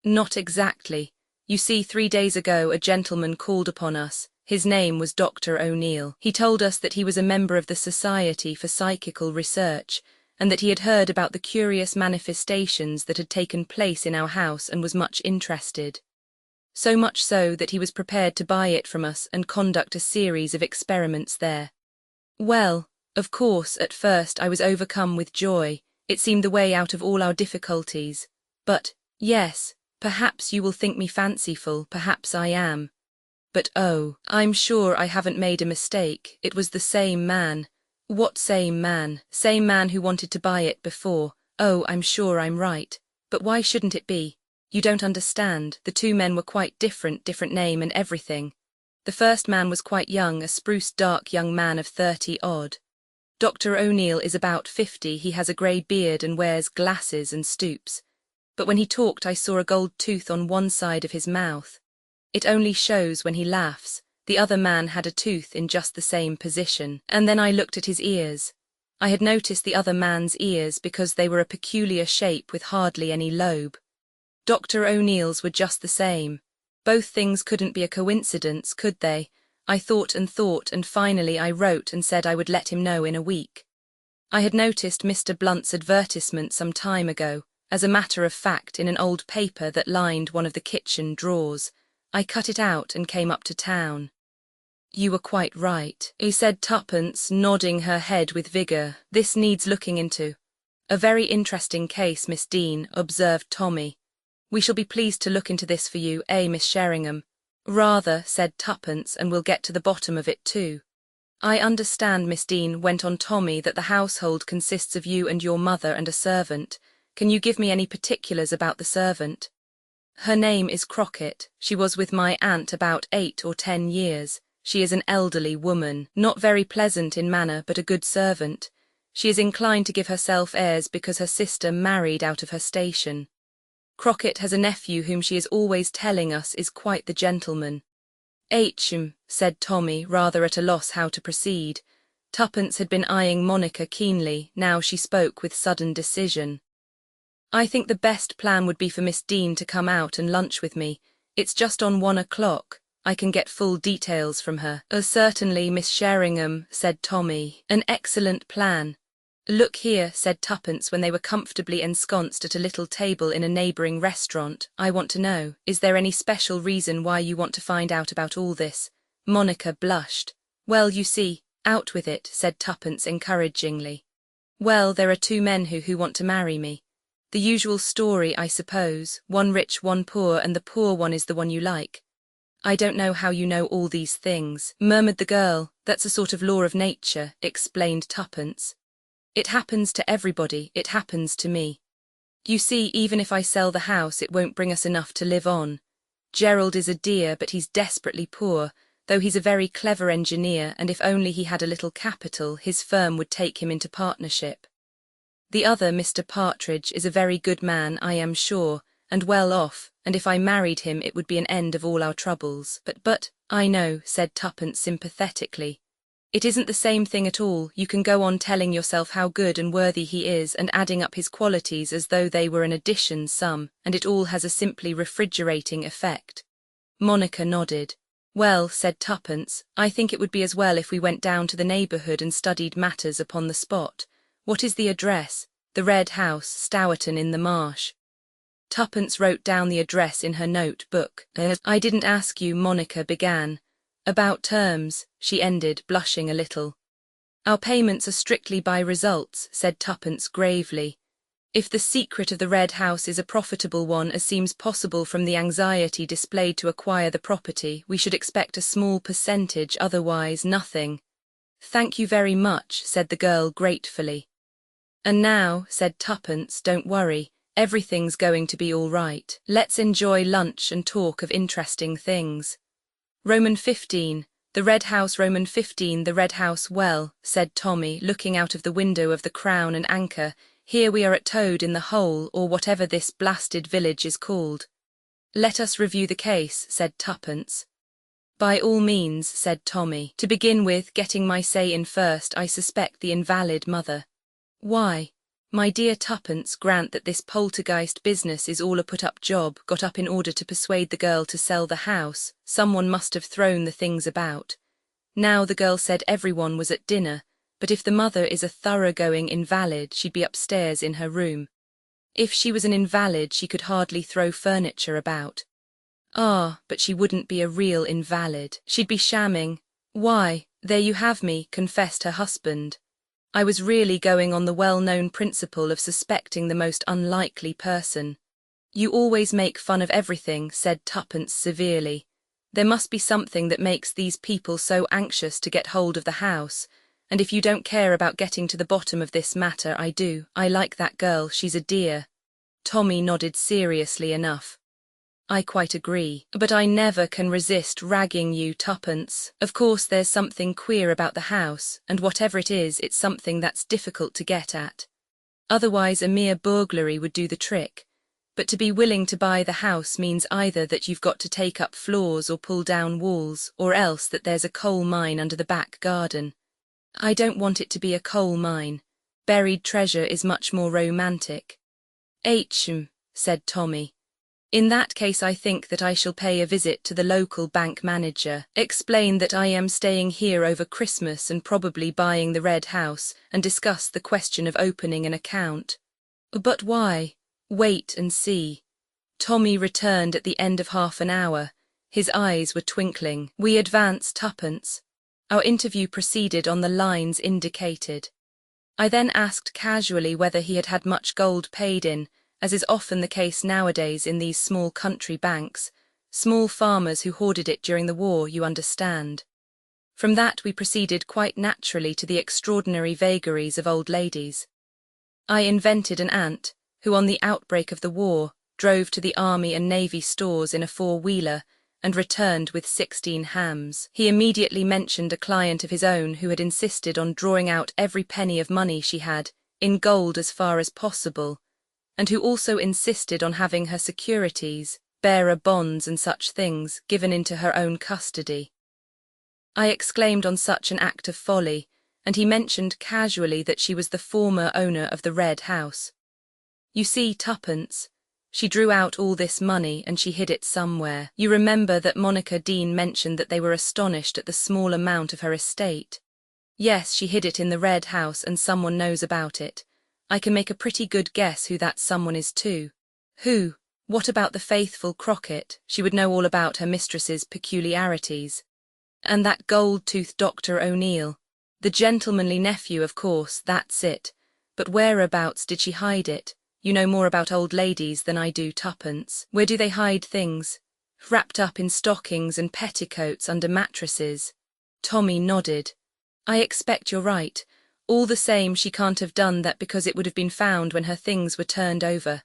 "Not exactly. You see, 3 days ago a gentleman called upon us. His name was Dr. O'Neill. He told us that he was a member of the Society for Psychical Research, and that he had heard about the curious manifestations that had taken place in our house and was much interested. So much so that he was prepared to buy it from us and conduct a series of experiments there. Well, of course, at first I was overcome with joy. It seemed the way out of all our difficulties. But, yes, perhaps you will think me fanciful, perhaps I am. But oh, I'm sure I haven't made a mistake. It was the same man." "What same man?" "Same man who wanted to buy it before. Oh, I'm sure I'm right. But why shouldn't it be? You don't understand. The 2 men were quite different name and everything. The first man was quite young, a spruce dark young man of 30 odd. Dr. O'Neill is about 50, he has a grey beard and wears glasses and stoops. But when he talked I saw a gold tooth on one side of his mouth. It only shows when he laughs. The other man had a tooth in just the same position. And then I looked at his ears. I had noticed the other man's ears because they were a peculiar shape with hardly any lobe. Dr. O'Neill's were just the same. Both things couldn't be a coincidence, could they? I thought, and finally I wrote and said I would let him know in a week. I had noticed Mr. Blunt's advertisement some time ago, as a matter of fact, in an old paper that lined one of the kitchen drawers. I cut it out and came up to town. "You were quite right," said Tuppence, nodding her head with vigour. "This needs looking into." "A very interesting case, Miss Dean," observed Tommy. "We shall be pleased to look into this for you, Miss Sheringham?" "Rather," said Tuppence, "and we'll get to the bottom of it too." I understand, Miss Dean, went on Tommy, that the household consists of you and your mother and a servant. Can you give me any particulars about the servant? Her name is Crockett. She was with my aunt about 8 or 10 years. She is an elderly woman, not very pleasant in manner, but a good servant. She is inclined to give herself airs because her sister married out of her station. Crockett has a nephew whom she is always telling us is quite the gentleman. Said Tommy, rather at a loss how to proceed. Tuppence had been eyeing Monica keenly, now she spoke with sudden decision. I think the best plan would be for Miss Dean to come out and lunch with me. It's just on 1 o'clock. I can get full details from her. Certainly, Miss Sheringham, said Tommy. An excellent plan. Look here, said Tuppence when they were comfortably ensconced at a little table in a neighbouring restaurant. I want to know, is there any special reason why you want to find out about all this? Monica blushed. Well, you see, out with it, said Tuppence encouragingly. Well, there are 2 men who want to marry me. The usual story, I suppose, one rich, one poor, and the poor one is the one you like. I don't know how you know all these things, murmured the girl. That's a sort of law of nature, explained Tuppence. It happens to everybody, it happens to me. You see, even if I sell the house, it won't bring us enough to live on. Gerald is a dear, but he's desperately poor, though he's a very clever engineer, and if only he had a little capital, his firm would take him into partnership. The other, Mr. Partridge, is a very good man, I am sure, and well off, and if I married him it would be an end of all our troubles. But, I know, said Tuppence sympathetically. It isn't the same thing at all. You can go on telling yourself how good and worthy he is and adding up his qualities as though they were an addition sum, and it all has a simply refrigerating effect. Monica nodded. Well, said Tuppence, I think it would be as well if we went down to the neighbourhood and studied matters upon the spot. What is the address? The Red House, Stourton in the Marsh. Tuppence wrote down the address in her note-book. I didn't ask you, Monica began. About terms, she ended, blushing a little. Our payments are strictly by results, said Tuppence gravely. If the secret of the Red House is a profitable one, as seems possible from the anxiety displayed to acquire the property, we should expect a small percentage, otherwise nothing. Thank you very much, said the girl gratefully. And now, said Tuppence, don't worry, everything's going to be all right. Let's enjoy lunch and talk of interesting things. Roman 15, the Red House. Roman 15, the Red House. Well, said Tommy, looking out of the window of the Crown and Anchor, here we are at Toad in the Hole, or whatever this blasted village is called. Let us review the case, said Tuppence. By all means, said Tommy. To begin with, getting my say in first, I suspect the invalid mother. Why? My dear Tuppence, grant that this poltergeist business is all a put-up job, got up in order to persuade the girl to sell the house. Someone must have thrown the things about. Now the girl said everyone was at dinner, but if the mother is a thoroughgoing invalid, she'd be upstairs in her room. If she was an invalid, she could hardly throw furniture about. Ah, but she wouldn't be a real invalid. She'd be shamming. Why, there you have me, confessed her husband. I was really going on the well-known principle of suspecting the most unlikely person. You always make fun of everything, said Tuppence severely. There must be something that makes these people so anxious to get hold of the house, and if you don't care about getting to the bottom of this matter, I do. I like that girl, she's a dear. Tommy nodded seriously enough. I quite agree, but I never can resist ragging you, Tuppence. Of course there's something queer about the house, and whatever it is, it's something that's difficult to get at. Otherwise a mere burglary would do the trick. But to be willing to buy the house means either that you've got to take up floors or pull down walls, or else that there's a coal mine under the back garden. I don't want it to be a coal mine. Buried treasure is much more romantic. Said Tommy. In that case I think that I shall pay a visit to the local bank manager, explain that I am staying here over Christmas and probably buying the Red House, and discuss the question of opening an account. But why? Wait and see. Tommy returned at the end of half an hour. His eyes were twinkling. We advance, Tuppence. Our interview proceeded on the lines indicated. I then asked casually whether he had had much gold paid in, as is often the case nowadays in these small country banks, small farmers who hoarded it during the war, you understand. From that we proceeded quite naturally to the extraordinary vagaries of old ladies. I invented an aunt, who on the outbreak of the war, drove to the Army and Navy stores in a four-wheeler and returned with 16 hams. He immediately mentioned a client of his own who had insisted on drawing out every penny of money she had, in gold as far as possible, and who also insisted on having her securities, bearer bonds and such things, given into her own custody. I exclaimed on such an act of folly, and he mentioned casually that she was the former owner of the Red House. You see, Tuppence, she drew out all this money and she hid it somewhere. You remember that Monica Dean mentioned that they were astonished at the small amount of her estate. Yes, she hid it in the Red House and someone knows about it. I can make a pretty good guess who that someone is too. Who? What about the faithful Crockett? She would know all about her mistress's peculiarities. And that gold-toothed Dr. O'Neill. The gentlemanly nephew, of course, that's it. But whereabouts did she hide it? You know more about old ladies than I do, Tuppence. Where do they hide things? Wrapped up in stockings and petticoats under mattresses. Tommy nodded. I expect you're right. All the same, she can't have done that because it would have been found when her things were turned over.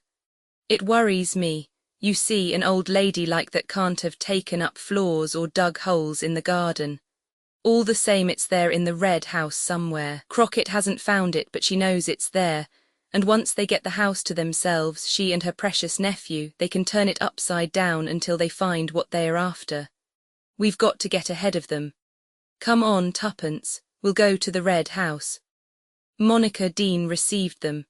It worries me. You see, an old lady like that can't have taken up floors or dug holes in the garden. All the same, it's there in the Red House somewhere. Crockett hasn't found it, but she knows it's there. And once they get the house to themselves, she and her precious nephew, they can turn it upside down until they find what they are after. We've got to get ahead of them. Come on, Tuppence, we'll go to the Red House. Monica Dean received them.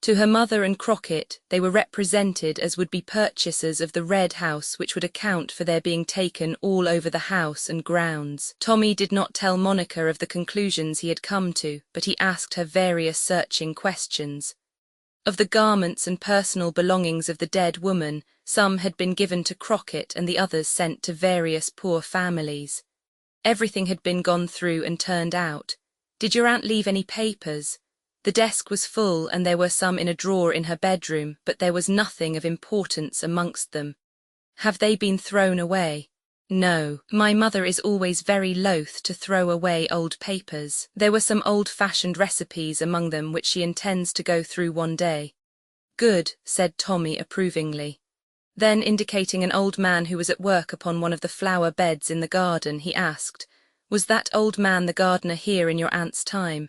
To her mother and Crockett, they were represented as would-be purchasers of the Red House, which would account for their being taken all over the house and grounds. Tommy did not tell Monica of the conclusions he had come to, but he asked her various searching questions. Of the garments and personal belongings of the dead woman, some had been given to Crockett and the others sent to various poor families. Everything had been gone through and turned out. Did your aunt leave any papers? The desk was full and there were some in a drawer in her bedroom, but there was nothing of importance amongst them. Have they been thrown away? No, my mother is always very loath to throw away old papers. There were some old-fashioned recipes among them which she intends to go through one day. Good, said Tommy approvingly. Then, indicating an old man who was at work upon one of the flower beds in the garden, he asked, Was that old man the gardener here in your aunt's time?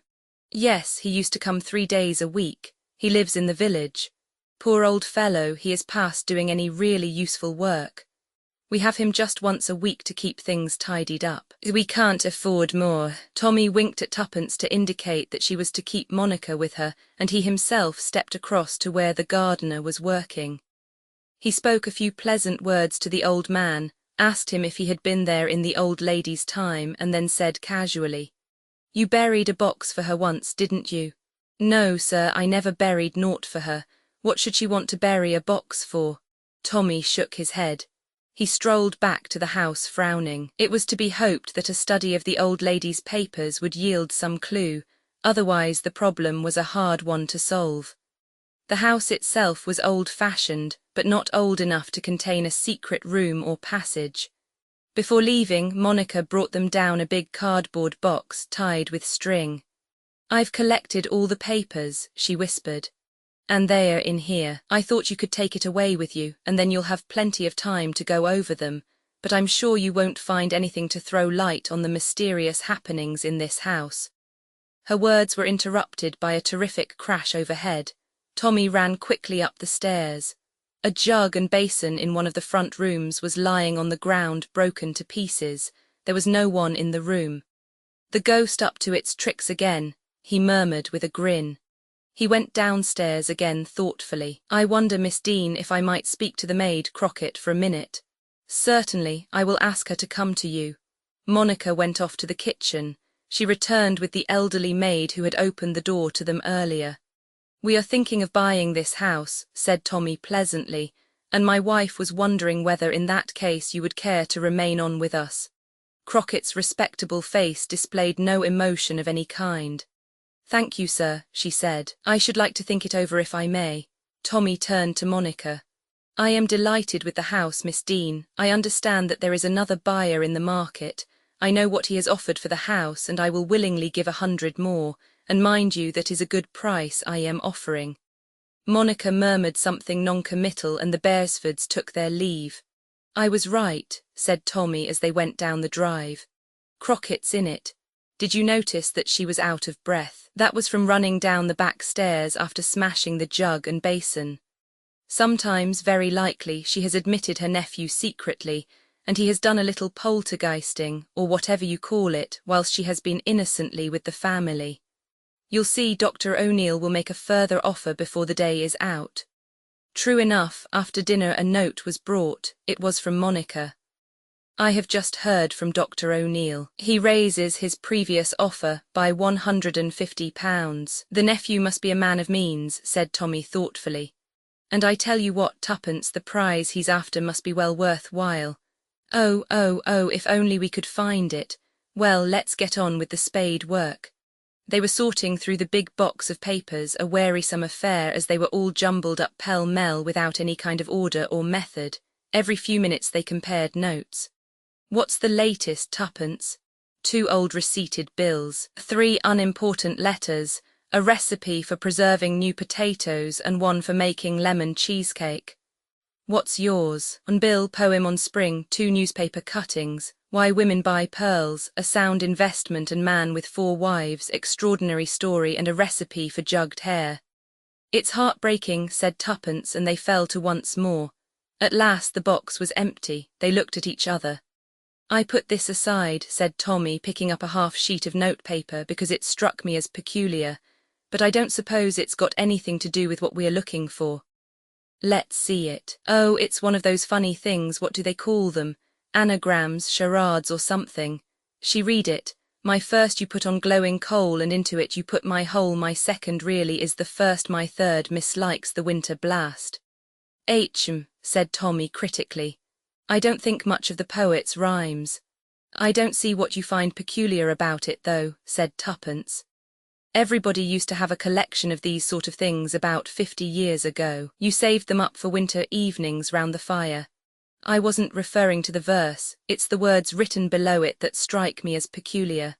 Yes, he used to come 3 days a week. He lives in the village. Poor old fellow, he is past doing any really useful work. We have him just once a week to keep things tidied up. We can't afford more. Tommy winked at Tuppence to indicate that she was to keep Monica with her, and he himself stepped across to where the gardener was working. He spoke a few pleasant words to the old man, asked him if he had been there in the old lady's time, and then said casually, You buried a box for her once, didn't you? No, sir, I never buried naught for her. What should she want to bury a box for? Tommy shook his head. He strolled back to the house frowning. It was to be hoped that a study of the old lady's papers would yield some clue, otherwise the problem was a hard one to solve. The house itself was old-fashioned, but not old enough to contain a secret room or passage. Before leaving, Monica brought them down a big cardboard box tied with string. I've collected all the papers, she whispered. And they are in here. I thought you could take it away with you, and then you'll have plenty of time to go over them, but I'm sure you won't find anything to throw light on the mysterious happenings in this house. Her words were interrupted by a terrific crash overhead. Tommy ran quickly up the stairs. A jug and basin in one of the front rooms was lying on the ground, broken to pieces. There was no one in the room. The ghost up to its tricks again, he murmured with a grin. He went downstairs again thoughtfully. I wonder, Miss Dean, if I might speak to the maid Crockett for a minute. Certainly, I will ask her to come to you. Monica went off to the kitchen. She returned with the elderly maid who had opened the door to them earlier. We are thinking of buying this house, said Tommy pleasantly, and my wife was wondering whether in that case you would care to remain on with us. Crockett's respectable face displayed no emotion of any kind. Thank you, sir, she said. I should like to think it over if I may. Tommy turned to Monica. I am delighted with the house, Miss Dean. I understand that there is another buyer in the market. I know what he has offered for the house, and I will willingly give 100 more, and mind you, that is a good price I am offering." Monica murmured something non-committal, and the Beresfords took their leave. "I was right," said Tommy as they went down the drive. "Crockett's in it. Did you notice that she was out of breath? That was from running down the back stairs after smashing the jug and basin. Sometimes, very likely, she has admitted her nephew secretly, and he has done a little poltergeisting, or whatever you call it, whilst she has been innocently with the family. You'll see Dr. O'Neill will make a further offer before the day is out." True enough, after dinner a note was brought. It was from Monica. "I have just heard from Dr. O'Neill. He raises his previous offer by £150. The nephew must be a man of means," said Tommy thoughtfully. "And I tell you what, Tuppence, the prize he's after must be well worth while. Oh, if only we could find it. Well, let's get on with the spade work." They were sorting through the big box of papers, a wearisome affair as they were all jumbled up pell-mell without any kind of order or method. Every few minutes they compared notes. "What's the latest, Tuppence?" 2 old receipted bills, 3 unimportant letters, a recipe for preserving new potatoes and one for making lemon cheesecake. "What's yours?" "On bill, poem on spring, 2 newspaper cuttings, Why Women Buy Pearls, a sound investment and man with 4 wives, extraordinary story and a recipe for jugged hare." "It's heartbreaking," said Tuppence, and they fell to once more. At last the box was empty. They looked at each other. "I put this aside," said Tommy, picking up a half sheet of notepaper, "because it struck me as peculiar, but I don't suppose it's got anything to do with what we are looking for." "Let's see it." "Oh, it's one of those funny things, what do they call them? Anagrams, charades or something." She read it. "My first you put on glowing coal, and into it you put my whole, my second really is the first, my third mislikes the winter blast." Said Tommy critically. "I don't think much of the poet's rhymes." "I don't see what you find peculiar about it though," said Tuppence. "Everybody used to have a collection of these sort of things about 50 years ago. You saved them up for winter evenings round the fire." "I wasn't referring to the verse, it's the words written below it that strike me as peculiar."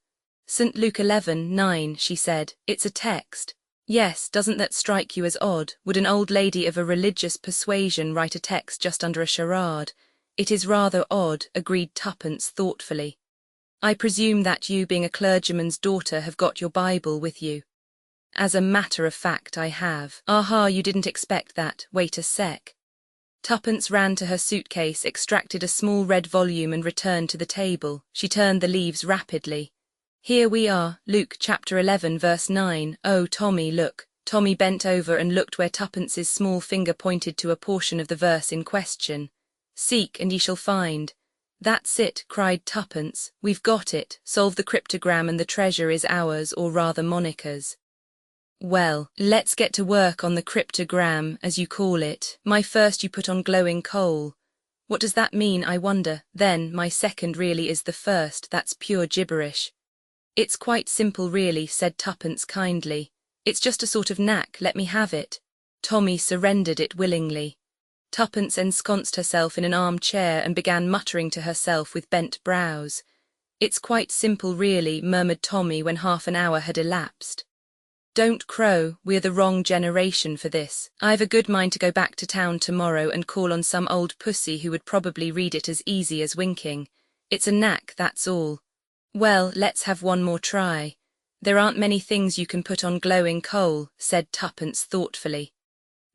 "St. Luke 11:9, she said. "It's a text." "Yes, doesn't that strike you as odd? Would an old lady of a religious persuasion write a text just under a charade?" "It is rather odd," agreed Tuppence thoughtfully. "I presume that you, being a clergyman's daughter, have got your Bible with you." "As a matter of fact, I have." "Aha, you didn't expect that. Wait a sec." Tuppence ran to her suitcase, extracted a small red volume and returned to the table. She turned the leaves rapidly. "Here we are, Luke chapter 11 verse 9. Oh, Tommy, look." Tommy bent over and looked where Tuppence's small finger pointed to a portion of the verse in question. "Seek and ye shall find." "That's it," cried Tuppence. "We've got it. Solve the cryptogram and the treasure is ours, or rather Monica's." "Well, let's get to work on the cryptogram, as you call it. My first you put on glowing coal. What does that mean, I wonder? Then, my second really is the first, that's pure gibberish." "It's quite simple really," said Tuppence kindly. "It's just a sort of knack, let me have it." Tommy surrendered it willingly. Tuppence ensconced herself in an armchair and began muttering to herself with bent brows. "It's quite simple really," murmured Tommy when half an hour had elapsed. "Don't crow, we're the wrong generation for this. I've a good mind to go back to town tomorrow and call on some old pussy who would probably read it as easy as winking. It's a knack, that's all." "Well, let's have one more try. There aren't many things you can put on glowing coal," said Tuppence thoughtfully.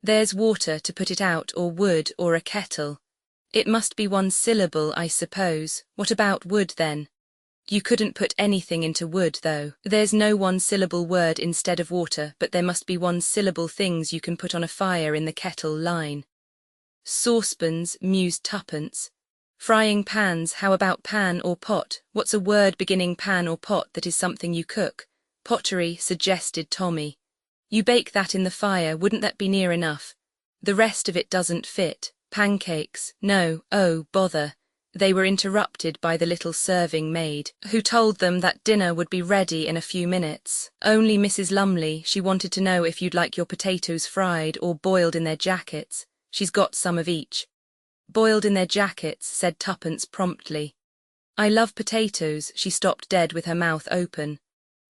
"There's water to put it out, or wood, or a kettle." "It must be one syllable, I suppose. What about wood then?" "You couldn't put anything into wood, though. There's no one-syllable word instead of water, but there must be one-syllable things you can put on a fire in the kettle line." "Saucepans," mused Tuppence. "Frying pans, how about pan or pot? What's a word beginning pan or pot that is something you cook?" "Pottery," suggested Tommy. "You bake that in the fire, wouldn't that be near enough?" "The rest of it doesn't fit." "Pancakes." "No, oh, bother." They were interrupted by the little serving maid, who told them that dinner would be ready in a few minutes. "Only Mrs. Lumley, she wanted to know if you'd like your potatoes fried or boiled in their jackets. She's got some of each." "Boiled in their jackets," said Tuppence promptly. I love potatoes. She stopped dead with her mouth open.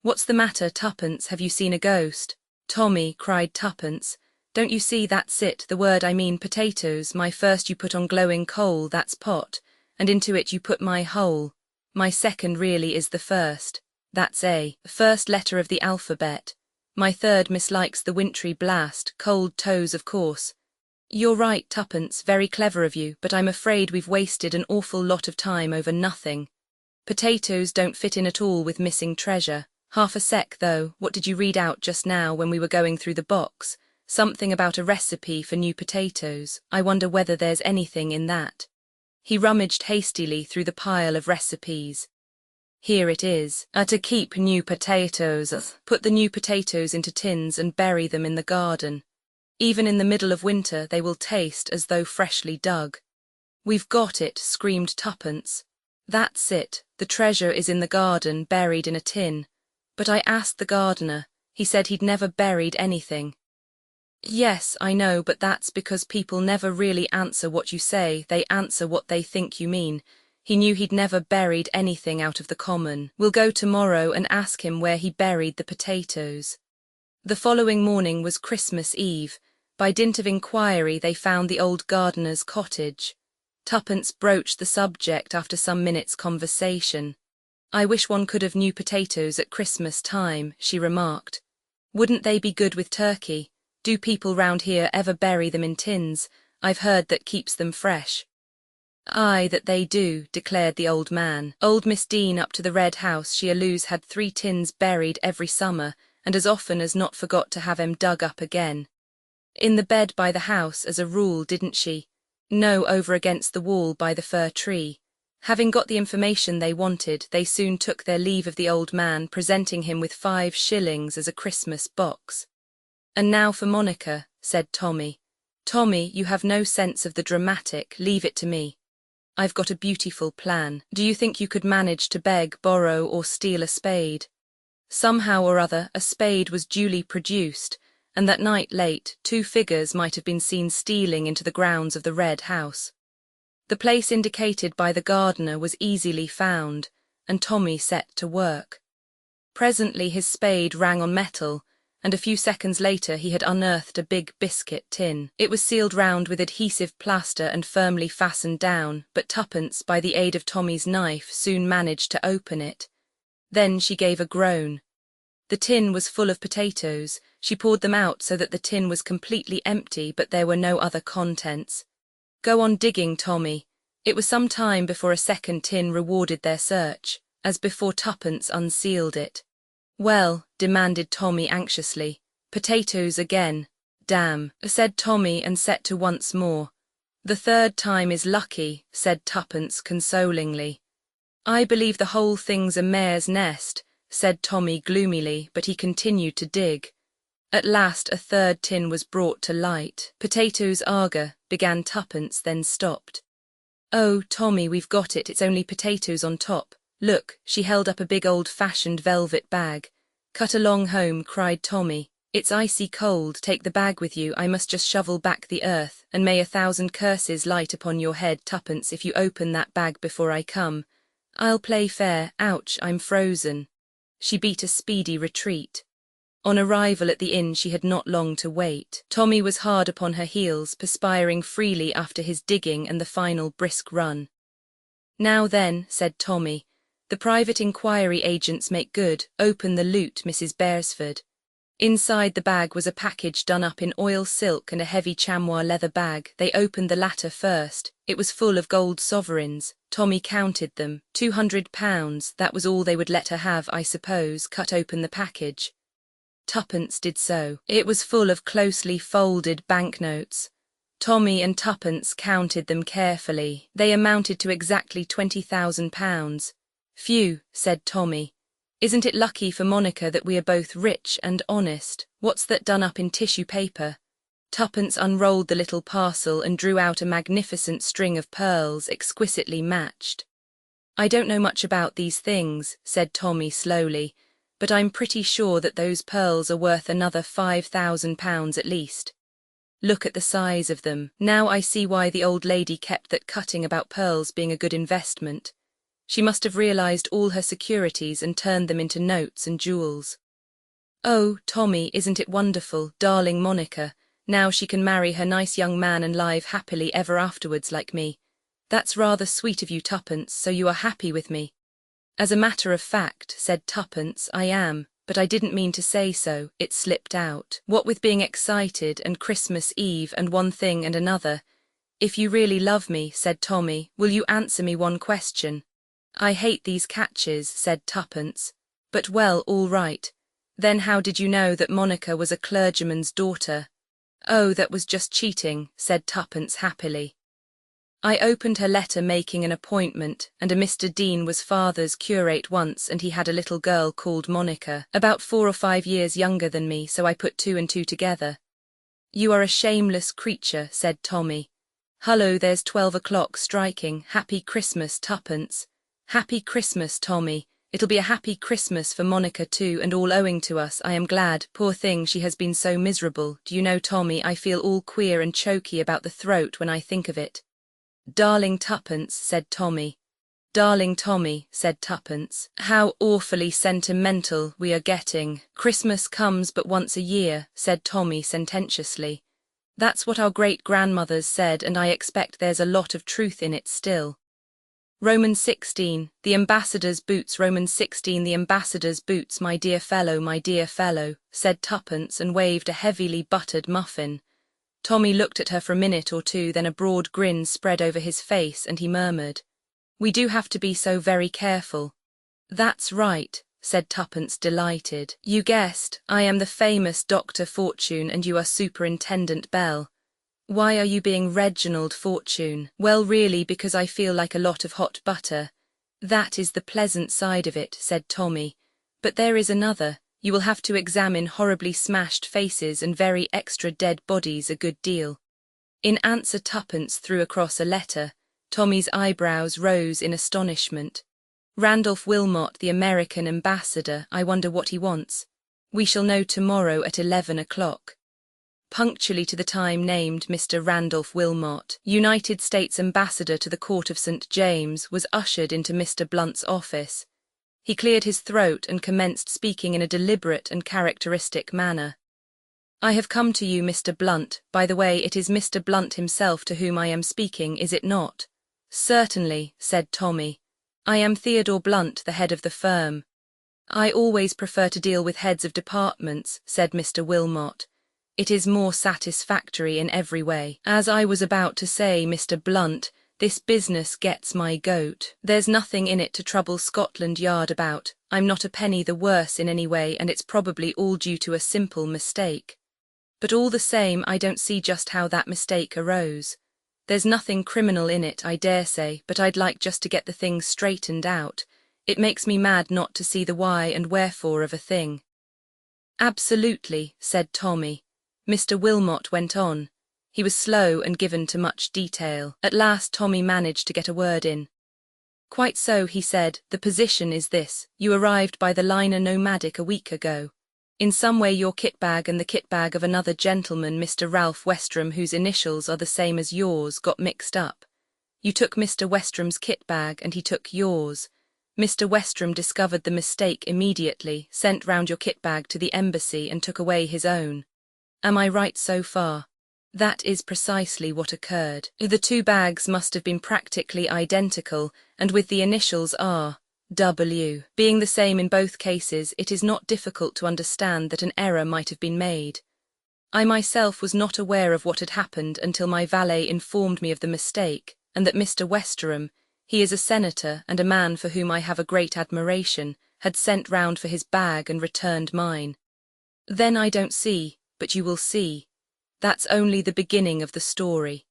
What's the matter, Tuppence? Have you seen a ghost? Tommy, cried Tuppence. Don't you see that's it, the word I mean potatoes. My first you put on glowing coal, that's pot, and into it you put my whole. My second really is the first. That's A, the first letter of the alphabet. My third mislikes the wintry blast, cold toes of course. You're right, Tuppence, very clever of you, but I'm afraid we've wasted an awful lot of time over nothing. Potatoes don't fit in at all with missing treasure. Half a sec though, what did you read out just now when we were going through the box? Something about a recipe for new potatoes. I wonder whether there's anything in that. He rummaged hastily through the pile of recipes. Here it is. To keep new potatoes. Put the new potatoes into tins and bury them in the garden. Even in the middle of winter they will taste as though freshly dug. We've got it, screamed Tuppence. That's it, the treasure is in the garden, buried in a tin. But I asked the gardener. He said he'd never buried anything. Yes, I know, but that's because people never really answer what you say, they answer what they think you mean. He knew he'd never buried anything out of the common. We'll go tomorrow and ask him where he buried the potatoes. The following morning was Christmas Eve. By dint of inquiry they found the old gardener's cottage. Tuppence broached the subject after some minutes' conversation. I wish one could have new potatoes at Christmas time, she remarked. Wouldn't they be good with turkey? Do people round here ever bury them in tins? I've heard that keeps them fresh. Aye, that they do, declared the old man. Old Miss Dean up to the Red House, she allows had 3 tins buried every summer, and as often as not forgot to have 'em dug up again. In the bed by the house, as a rule, didn't she? No, over against the wall by the fir tree. Having got the information they wanted, they soon took their leave of the old man, presenting him with 5 shillings as a Christmas box. And now for Monica, said Tommy. Tommy, you have no sense of the dramatic, leave it to me. I've got a beautiful plan. Do you think you could manage to beg, borrow, or steal a spade? Somehow or other, a spade was duly produced, and that night late, 2 figures might have been seen stealing into the grounds of the Red House. The place indicated by the gardener was easily found, and Tommy set to work. Presently his spade rang on metal, and a few seconds later he had unearthed a big biscuit tin. It was sealed round with adhesive plaster and firmly fastened down, but Tuppence, by the aid of Tommy's knife, soon managed to open it. Then she gave a groan. The tin was full of potatoes. She poured them out so that the tin was completely empty, but there were no other contents. Go on digging, Tommy. It was some time before a second tin rewarded their search, as before Tuppence unsealed it. Well, demanded Tommy anxiously. Potatoes again. Damn, said Tommy and set to once more. The third time is lucky, said Tuppence consolingly. I believe the whole thing's a mare's nest, said Tommy gloomily, but he continued to dig. At last a third tin was brought to light. Potatoes aga, began Tuppence, then stopped. Oh, Tommy, we've got it, it's only potatoes on top. Look, she held up a big old-fashioned velvet bag. Cut along home, cried Tommy. It's icy cold, take the bag with you, I must just shovel back the earth, and may 1,000 curses light upon your head, Tuppence, if you open that bag before I come. I'll play fair, ouch, I'm frozen. She beat a speedy retreat. On arrival at the inn she had not long to wait. Tommy was hard upon her heels, perspiring freely after his digging and the final brisk run. Now then, said Tommy, the private inquiry agents make good, open the loot, Mrs. Beresford. Inside the bag was a package done up in oil silk and a heavy chamois leather bag. They opened the latter first. It was full of gold sovereigns. Tommy counted them. £200, that was all they would let her have, I suppose. Cut open the package. Tuppence did so. It was full of closely folded banknotes. Tommy and Tuppence counted them carefully. They amounted to exactly £20,000. Phew, said Tommy. Isn't it lucky for Monica that we are both rich and honest? What's that done up in tissue paper? Tuppence unrolled the little parcel and drew out a magnificent string of pearls exquisitely matched. I don't know much about these things, said Tommy slowly, but I'm pretty sure that those pearls are worth another £5,000 at least. Look at the size of them. Now I see why the old lady kept that cutting about pearls being a good investment. She must have realized all her securities and turned them into notes and jewels. "Oh, Tommy, isn't it wonderful, darling Monica, now she can marry her nice young man and live happily ever afterwards like me. That's rather sweet of you, Tuppence, so you are happy with me." "As a matter of fact," said Tuppence, "I am, but I didn't mean to say so, it slipped out. What with being excited and Christmas Eve and one thing and another." "If you really love me," said Tommy, "will you answer me one question?" "I hate these catches," said Tuppence. "But well, all right. Then how did you know that Monica was a clergyman's daughter?" "Oh, that was just cheating," said Tuppence happily. "I opened her letter making an appointment, and a Mr. Dean was father's curate once, and he had a little girl called Monica, about 4 or 5 years younger than me, so I put 2 and 2 together." "You are a shameless creature," said Tommy. "Hullo, there's 12 o'clock striking. Happy Christmas, Tuppence." "Happy Christmas, Tommy. It'll be a happy Christmas for Monica too, and all owing to us, I am glad. Poor thing, she has been so miserable. Do you know, Tommy, I feel all queer and choky about the throat when I think of it." "Darling Tuppence," said Tommy. "Darling Tommy," said Tuppence. "How awfully sentimental we are getting." "Christmas comes but once a year," said Tommy sententiously. "That's what our great-grandmothers said, and I expect there's a lot of truth in it still." Romans 16, the ambassador's boots. Romans 16, the ambassador's boots, my dear fellow, said Tuppence and waved a heavily buttered muffin. Tommy looked at her for a minute or two, then a broad grin spread over his face and he murmured, "We do have to be so very careful." "That's right," said Tuppence, delighted. "You guessed, I am the famous Dr. Fortune and you are Superintendent Bell." "Why are you being Reginald Fortune?" "Well, really because I feel like a lot of hot butter. That is the pleasant side of it," said Tommy. "But there is another. You will have to examine horribly smashed faces and very extra dead bodies a good deal." In answer, Tuppence threw across a letter. Tommy's eyebrows rose in astonishment. "Randolph Wilmot, the American ambassador. I wonder what he wants. We shall know tomorrow at 11 o'clock. Punctually to the time named, Mr. Randolph Wilmot, United States Ambassador to the Court of St. James, was ushered into Mr. Blunt's office. He cleared his throat and commenced speaking in a deliberate and characteristic manner. "I have come to you, Mr. Blunt. By the way, it is Mr. Blunt himself to whom I am speaking, is it not?" "Certainly," said Tommy. "I am Theodore Blunt, the head of the firm." "I always prefer to deal with heads of departments," said Mr. Wilmot. "It is more satisfactory in every way. As I was about to say, Mr. Blunt, this business gets my goat. There's nothing in it to trouble Scotland Yard about. I'm not a penny the worse in any way, and it's probably all due to a simple mistake. But all the same, I don't see just how that mistake arose. There's nothing criminal in it, I dare say, but I'd like just to get the thing straightened out. It makes me mad not to see the why and wherefore of a thing." "Absolutely," said Tommy. Mr. Wilmot went on. He was slow and given to much detail. At last Tommy managed to get a word in. "Quite so," he said. "The position is this. You arrived by the liner Nomadic a week ago. In some way your kit bag and the kit bag of another gentleman, Mr. Ralph Westrom, whose initials are the same as yours, got mixed up. You took Mr. Westrom's kit bag and he took yours. Mr. Westrom discovered the mistake immediately, sent round your kit bag to the embassy and took away his own. Am I right so far?" "That is precisely what occurred. The 2 bags must have been practically identical, and with the initials R.W. being the same in both cases, it is not difficult to understand that an error might have been made. I myself was not aware of what had happened until my valet informed me of the mistake, and that Mr. Westrom, he is a senator and a man for whom I have a great admiration, had sent round for his bag and returned mine. Then I don't see, but you will see. That's only the beginning of the story.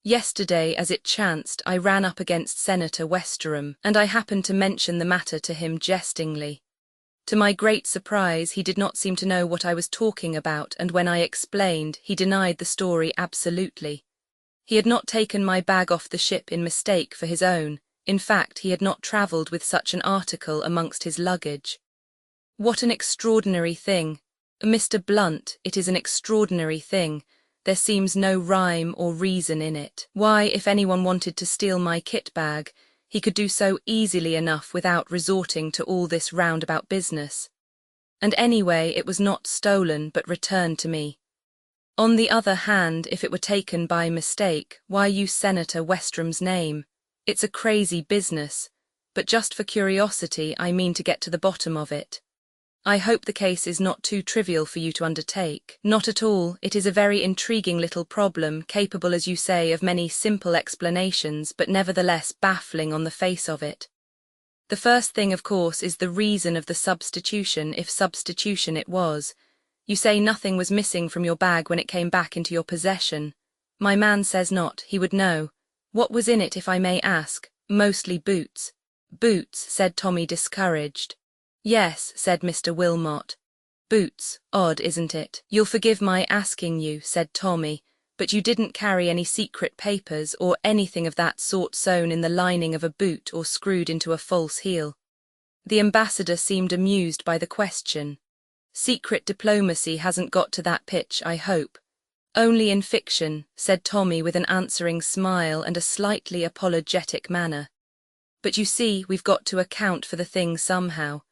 Yesterday, as it chanced, I ran up against Senator Westrom, and I happened to mention the matter to him jestingly. To my great surprise, he did not seem to know what I was talking about, and when I explained, he denied the story absolutely. He had not taken my bag off the ship in mistake for his own. In fact, he had not travelled with such an article amongst his luggage. What an extraordinary thing! Mr. Blunt, it is an extraordinary thing. There seems no rhyme or reason in it. Why, if anyone wanted to steal my kit bag, He could do so easily enough without resorting to all this roundabout business. And anyway, it was not stolen but returned to me. On the other hand, if it were taken by mistake, why use Senator Westrum's name? It's a crazy business, but just for curiosity, I mean to get to the bottom of it. I hope the case is not too trivial for you to undertake. Not at all. It is a very intriguing little problem, capable, as you say, of many simple explanations, but nevertheless baffling on the face of it. The first thing, of course, is the reason of the substitution, if substitution it was. You say nothing was missing from your bag when it came back into your possession. My man says not. He would know. What was in it, if I may ask? Mostly boots. Boots, said Tommy, discouraged. Yes, said Mr. Wilmot. Boots. Odd, isn't it? You'll forgive my asking you, said Tommy, but you didn't carry any secret papers or anything of that sort sewn in the lining of a boot or screwed into a false heel. The ambassador seemed amused by the question. Secret diplomacy hasn't got to that pitch, I hope. Only in fiction, said Tommy with an answering smile and a slightly apologetic manner. But you see, we've got to account for the thing somehow.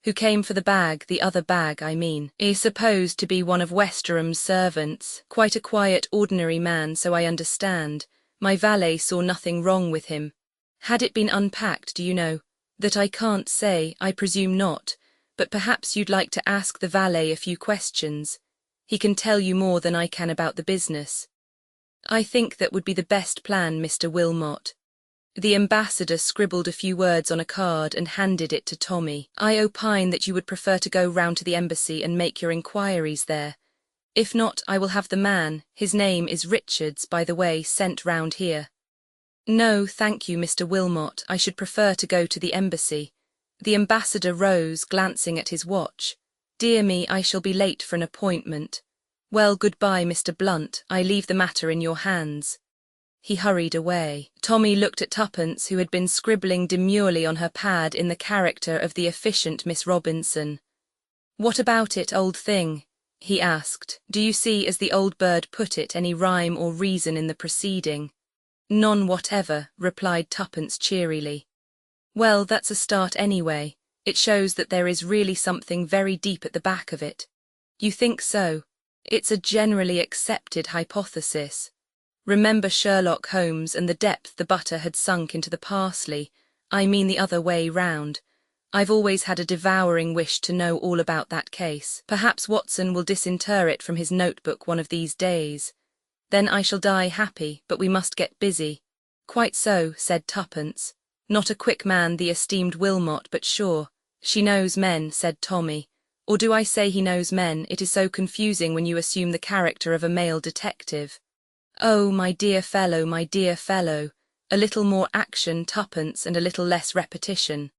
Who came for the bag, the other bag, I mean, is supposed to be one of Westerham's servants, quite a quiet, ordinary man, so I understand. My valet saw nothing wrong with him. Had it been unpacked, do you know? That I can't say, I presume not, but perhaps you'd like to ask the valet a few questions. He can tell you more than I can about the business. I think that would be the best plan, Mr. Wilmot. The ambassador scribbled a few words on a card and handed it to Tommy. I opine that you would prefer to go round to the embassy and make your inquiries there. If not, I will have the man, his name is Richards, by the way, sent round here. No, thank you, Mr. Wilmot, I should prefer to go to the embassy. The ambassador rose, glancing at his watch. Dear me, I shall be late for an appointment. Well, goodbye, Mr. Blunt, I leave the matter in your hands. He hurried away. Tommy looked at Tuppence, who had been scribbling demurely on her pad in the character of the efficient Miss Robinson. What about it, old thing? He asked. Do you see, as the old bird put it, any rhyme or reason in the proceeding? None whatever, replied Tuppence cheerily. Well, that's a start anyway. It shows that there is really something very deep at the back of it. You think so? It's a generally accepted hypothesis. Remember Sherlock Holmes and the depth the butter had sunk into the parsley. I mean the other way round. I've always had a devouring wish to know all about that case. Perhaps Watson will disinter it from his notebook one of these days. Then I shall die happy, but we must get busy. Quite so, said Tuppence. Not a quick man, the esteemed Wilmot, but sure. She knows men, said Tommy. Or do I say he knows men? It is so confusing when you assume the character of a male detective. Oh, my dear fellow, my dear fellow. A little more action, Tuppence, and a little less repetition.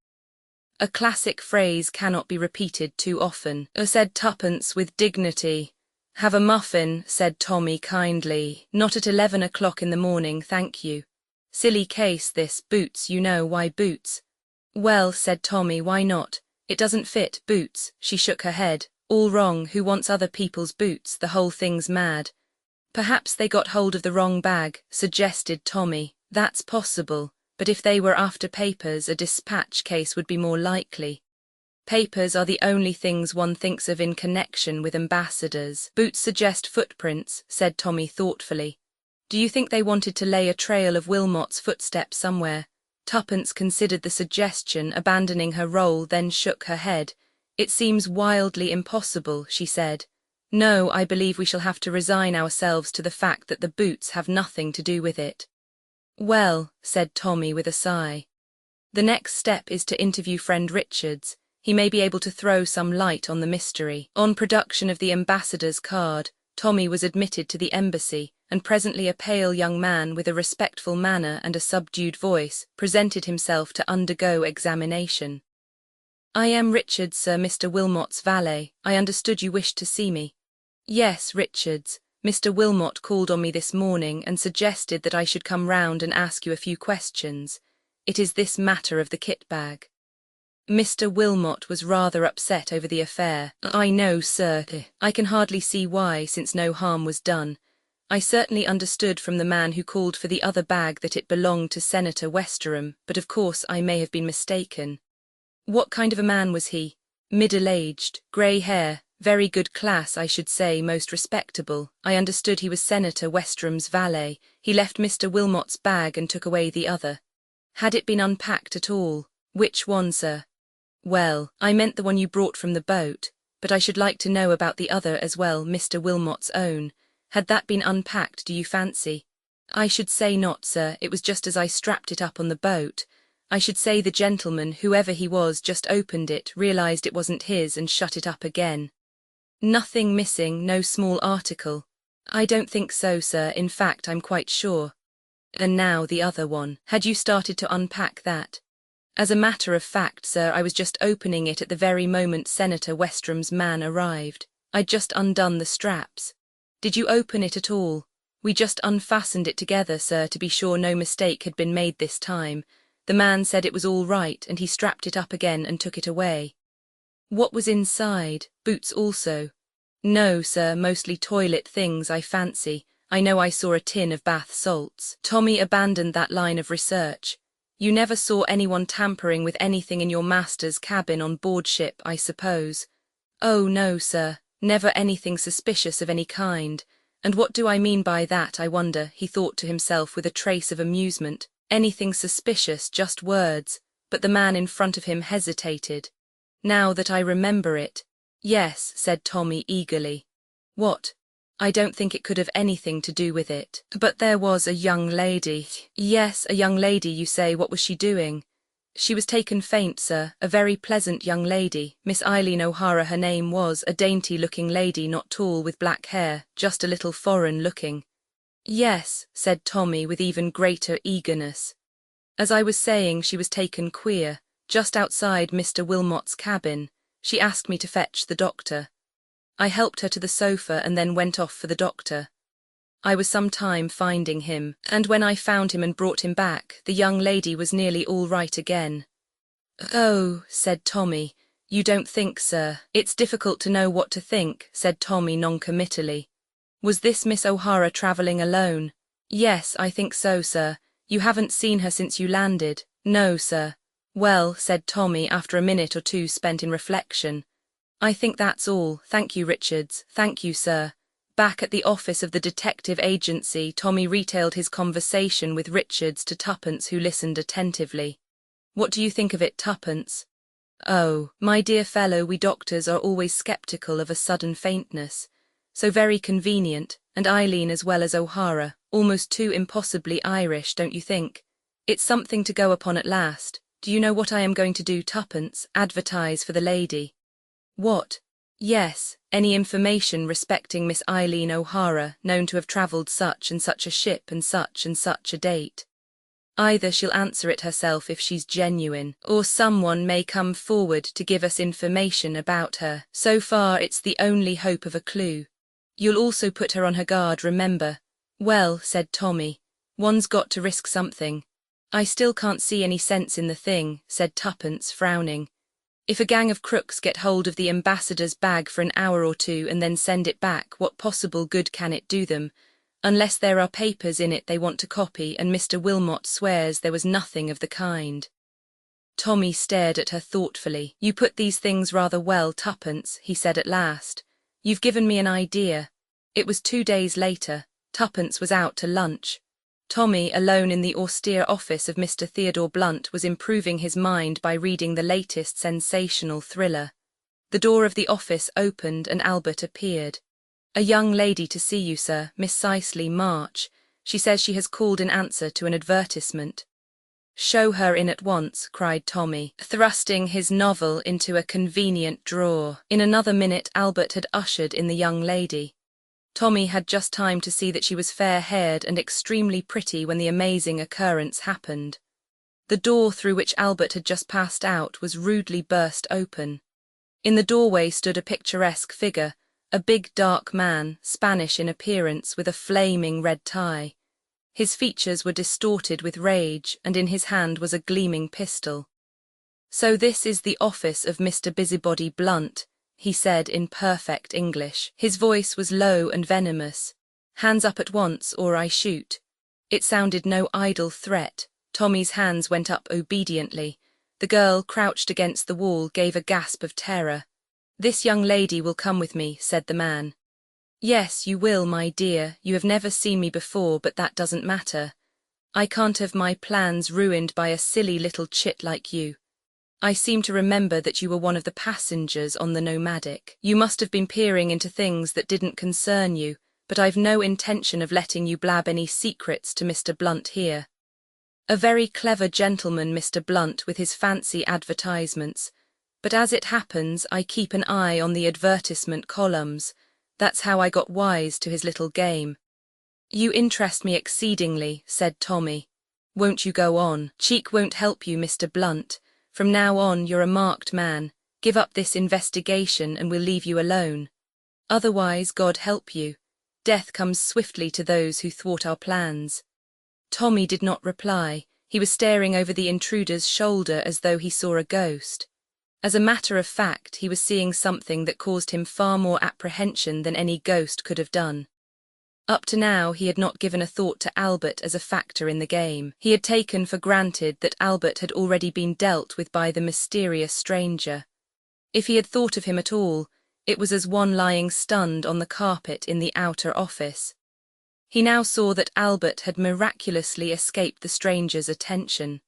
A classic phrase cannot be repeated too often, said Tuppence with dignity. Have a muffin, said Tommy kindly. Not at 11 o'clock in the morning, thank you. Silly case this, boots, you know. Why boots? Well, said Tommy, why not? It doesn't fit, boots. She shook her head. All wrong, who wants other people's boots? The whole thing's mad. Perhaps they got hold of the wrong bag, suggested Tommy. That's possible, but if they were after papers, a dispatch case would be more likely. Papers are the only things one thinks of in connection with ambassadors. Boots suggest footprints, said Tommy thoughtfully. Do you think they wanted to lay a trail of Wilmot's footsteps somewhere? Tuppence considered the suggestion, abandoning her role, then shook her head. It seems wildly impossible, she said. No, I believe we shall have to resign ourselves to the fact that the boots have nothing to do with it. Well, said Tommy with a sigh. The next step is to interview friend Richards. He may be able to throw some light on the mystery. On production of the ambassador's card, Tommy was admitted to the embassy, and presently a pale young man with a respectful manner and a subdued voice presented himself to undergo examination. I am Richards, sir, Mr. Wilmot's valet. I understood you wished to see me. Yes, Richards. Mr. Wilmot called on me this morning and suggested that I should come round and ask you a few questions. It is this matter of the kit bag. Mr. Wilmot was rather upset over the affair. I know, sir. I can hardly see why, since no harm was done. I certainly understood from the man who called for the other bag that it belonged to Senator Westerham, but of course I may have been mistaken. What kind of a man was he? Middle-aged, grey hair, very good class, I should say, most respectable. I understood he was Senator Westerham's valet. He left Mr. Wilmot's bag and took away the other. Had it been unpacked at all? Which one, sir? Well, I meant the one you brought from the boat, but I should like to know about the other as well, Mr. Wilmot's own. Had that been unpacked, do you fancy? I should say not, sir. It was just as I strapped it up on the boat. I should say the gentleman, whoever he was, just opened it, realised it wasn't his, and shut it up again. Nothing missing, no small article. I don't think so, sir. In fact, I'm quite sure. And now the other one. Had you started to unpack that? As a matter of fact, sir, I was just opening it at the very moment Senator Westerham's man arrived. I'd just undone the straps. Did you open it at all? We just unfastened it together, sir, to be sure no mistake had been made this time. The man said it was all right, and he strapped it up again and took it away. What was inside? Boots also? No, sir, mostly toilet things, I fancy. I know I saw a tin of bath salts. Tommy abandoned that line of research. You never saw anyone tampering with anything in your master's cabin on board ship, I suppose? Oh, no, sir, never anything suspicious of any kind. And what do I mean by that, I wonder, he thought to himself with a trace of amusement. Anything suspicious, just words, but the man in front of him hesitated. Now that I remember it. Yes, said Tommy eagerly. What? I don't think it could have anything to do with it. But there was a young lady. Yes, a young lady, you say. What was she doing? She was taken faint, sir, a very pleasant young lady. Miss Eileen O'Hara her name was, a dainty-looking lady, not tall, with black hair, just a little foreign-looking. Yes, said Tommy with even greater eagerness. As I was saying, she was taken queer, just outside Mr. Wilmot's cabin. She asked me to fetch the doctor. I helped her to the sofa and then went off for the doctor. I was some time finding him, and when I found him and brought him back, the young lady was nearly all right again. Oh, said Tommy, you don't think, sir? It's difficult to know what to think, said Tommy noncommittally. Was this Miss O'Hara travelling alone? Yes, I think so, sir. You haven't seen her since you landed? No, sir. Well, said Tommy after a minute or two spent in reflection. I think that's all. Thank you, Richards. Thank you, sir. Back at the office of the detective agency, Tommy retailed his conversation with Richards to Tuppence, who listened attentively. What do you think of it, Tuppence? Oh, my dear fellow, we doctors are always sceptical of a sudden faintness. So very convenient, and Eileen as well as O'Hara, almost too impossibly Irish, don't you think? It's something to go upon at last. Do you know what I am going to do, Tuppence? Advertise for the lady. What? Yes, any information respecting Miss Eileen O'Hara, known to have travelled such and such a ship and such a date. Either she'll answer it herself if she's genuine, or someone may come forward to give us information about her. So far it's the only hope of a clue. You'll also put her on her guard, remember. Well, said Tommy, one's got to risk something. I still can't see any sense in the thing, said Tuppence, frowning. If a gang of crooks get hold of the ambassador's bag for an hour or two and then send it back, what possible good can it do them? Unless there are papers in it they want to copy, and Mr. Wilmot swears there was nothing of the kind. Tommy stared at her thoughtfully. You put these things rather well, Tuppence, he said at last. You've given me an idea. It was 2 days later. Tuppence was out to lunch. Tommy, alone in the austere office of Mr. Theodore Blunt, was improving his mind by reading the latest sensational thriller. The door of the office opened and Albert appeared. A young lady to see you, sir, Miss Cicely March. She says she has called in answer to an advertisement. Show her in at once, cried Tommy, thrusting his novel into a convenient drawer. In another minute Albert had ushered in the young lady. Tommy had just time to see that she was fair-haired and extremely pretty when the amazing occurrence happened. The door through which Albert had just passed out was rudely burst open. In the doorway stood a picturesque figure, a big dark man, Spanish in appearance, with a flaming red tie. His features were distorted with rage, and in his hand was a gleaming pistol. So this is the office of Mr. Busybody Blunt, he said in perfect English. His voice was low and venomous. Hands up at once, or I shoot." It sounded no idle threat. Tommy's hands went up obediently. The girl, crouched against the wall, gave a gasp of terror. "This young lady will come with me," said the man. "Yes, you will, my dear. You have never seen me before, but that doesn't matter. I can't have my plans ruined by a silly little chit like you. I seem to remember that you were one of the passengers on the Nomadic. You must have been peering into things that didn't concern you, but I've no intention of letting you blab any secrets to Mr. Blunt here. A very clever gentleman, Mr. Blunt, with his fancy advertisements, but as it happens, I keep an eye on the advertisement columns. That's how I got wise to his little game." "You interest me exceedingly," said Tommy. "Won't you go on?" "Cheek won't help you, Mr. Blunt. From now on, you're a marked man. Give up this investigation and we'll leave you alone. Otherwise, God help you. Death comes swiftly to those who thwart our plans." Tommy did not reply. He was staring over the intruder's shoulder as though he saw a ghost. As a matter of fact, he was seeing something that caused him far more apprehension than any ghost could have done. Up to now, he had not given a thought to Albert as a factor in the game. He had taken for granted that Albert had already been dealt with by the mysterious stranger. If he had thought of him at all, it was as one lying stunned on the carpet in the outer office. He now saw that Albert had miraculously escaped the stranger's attention.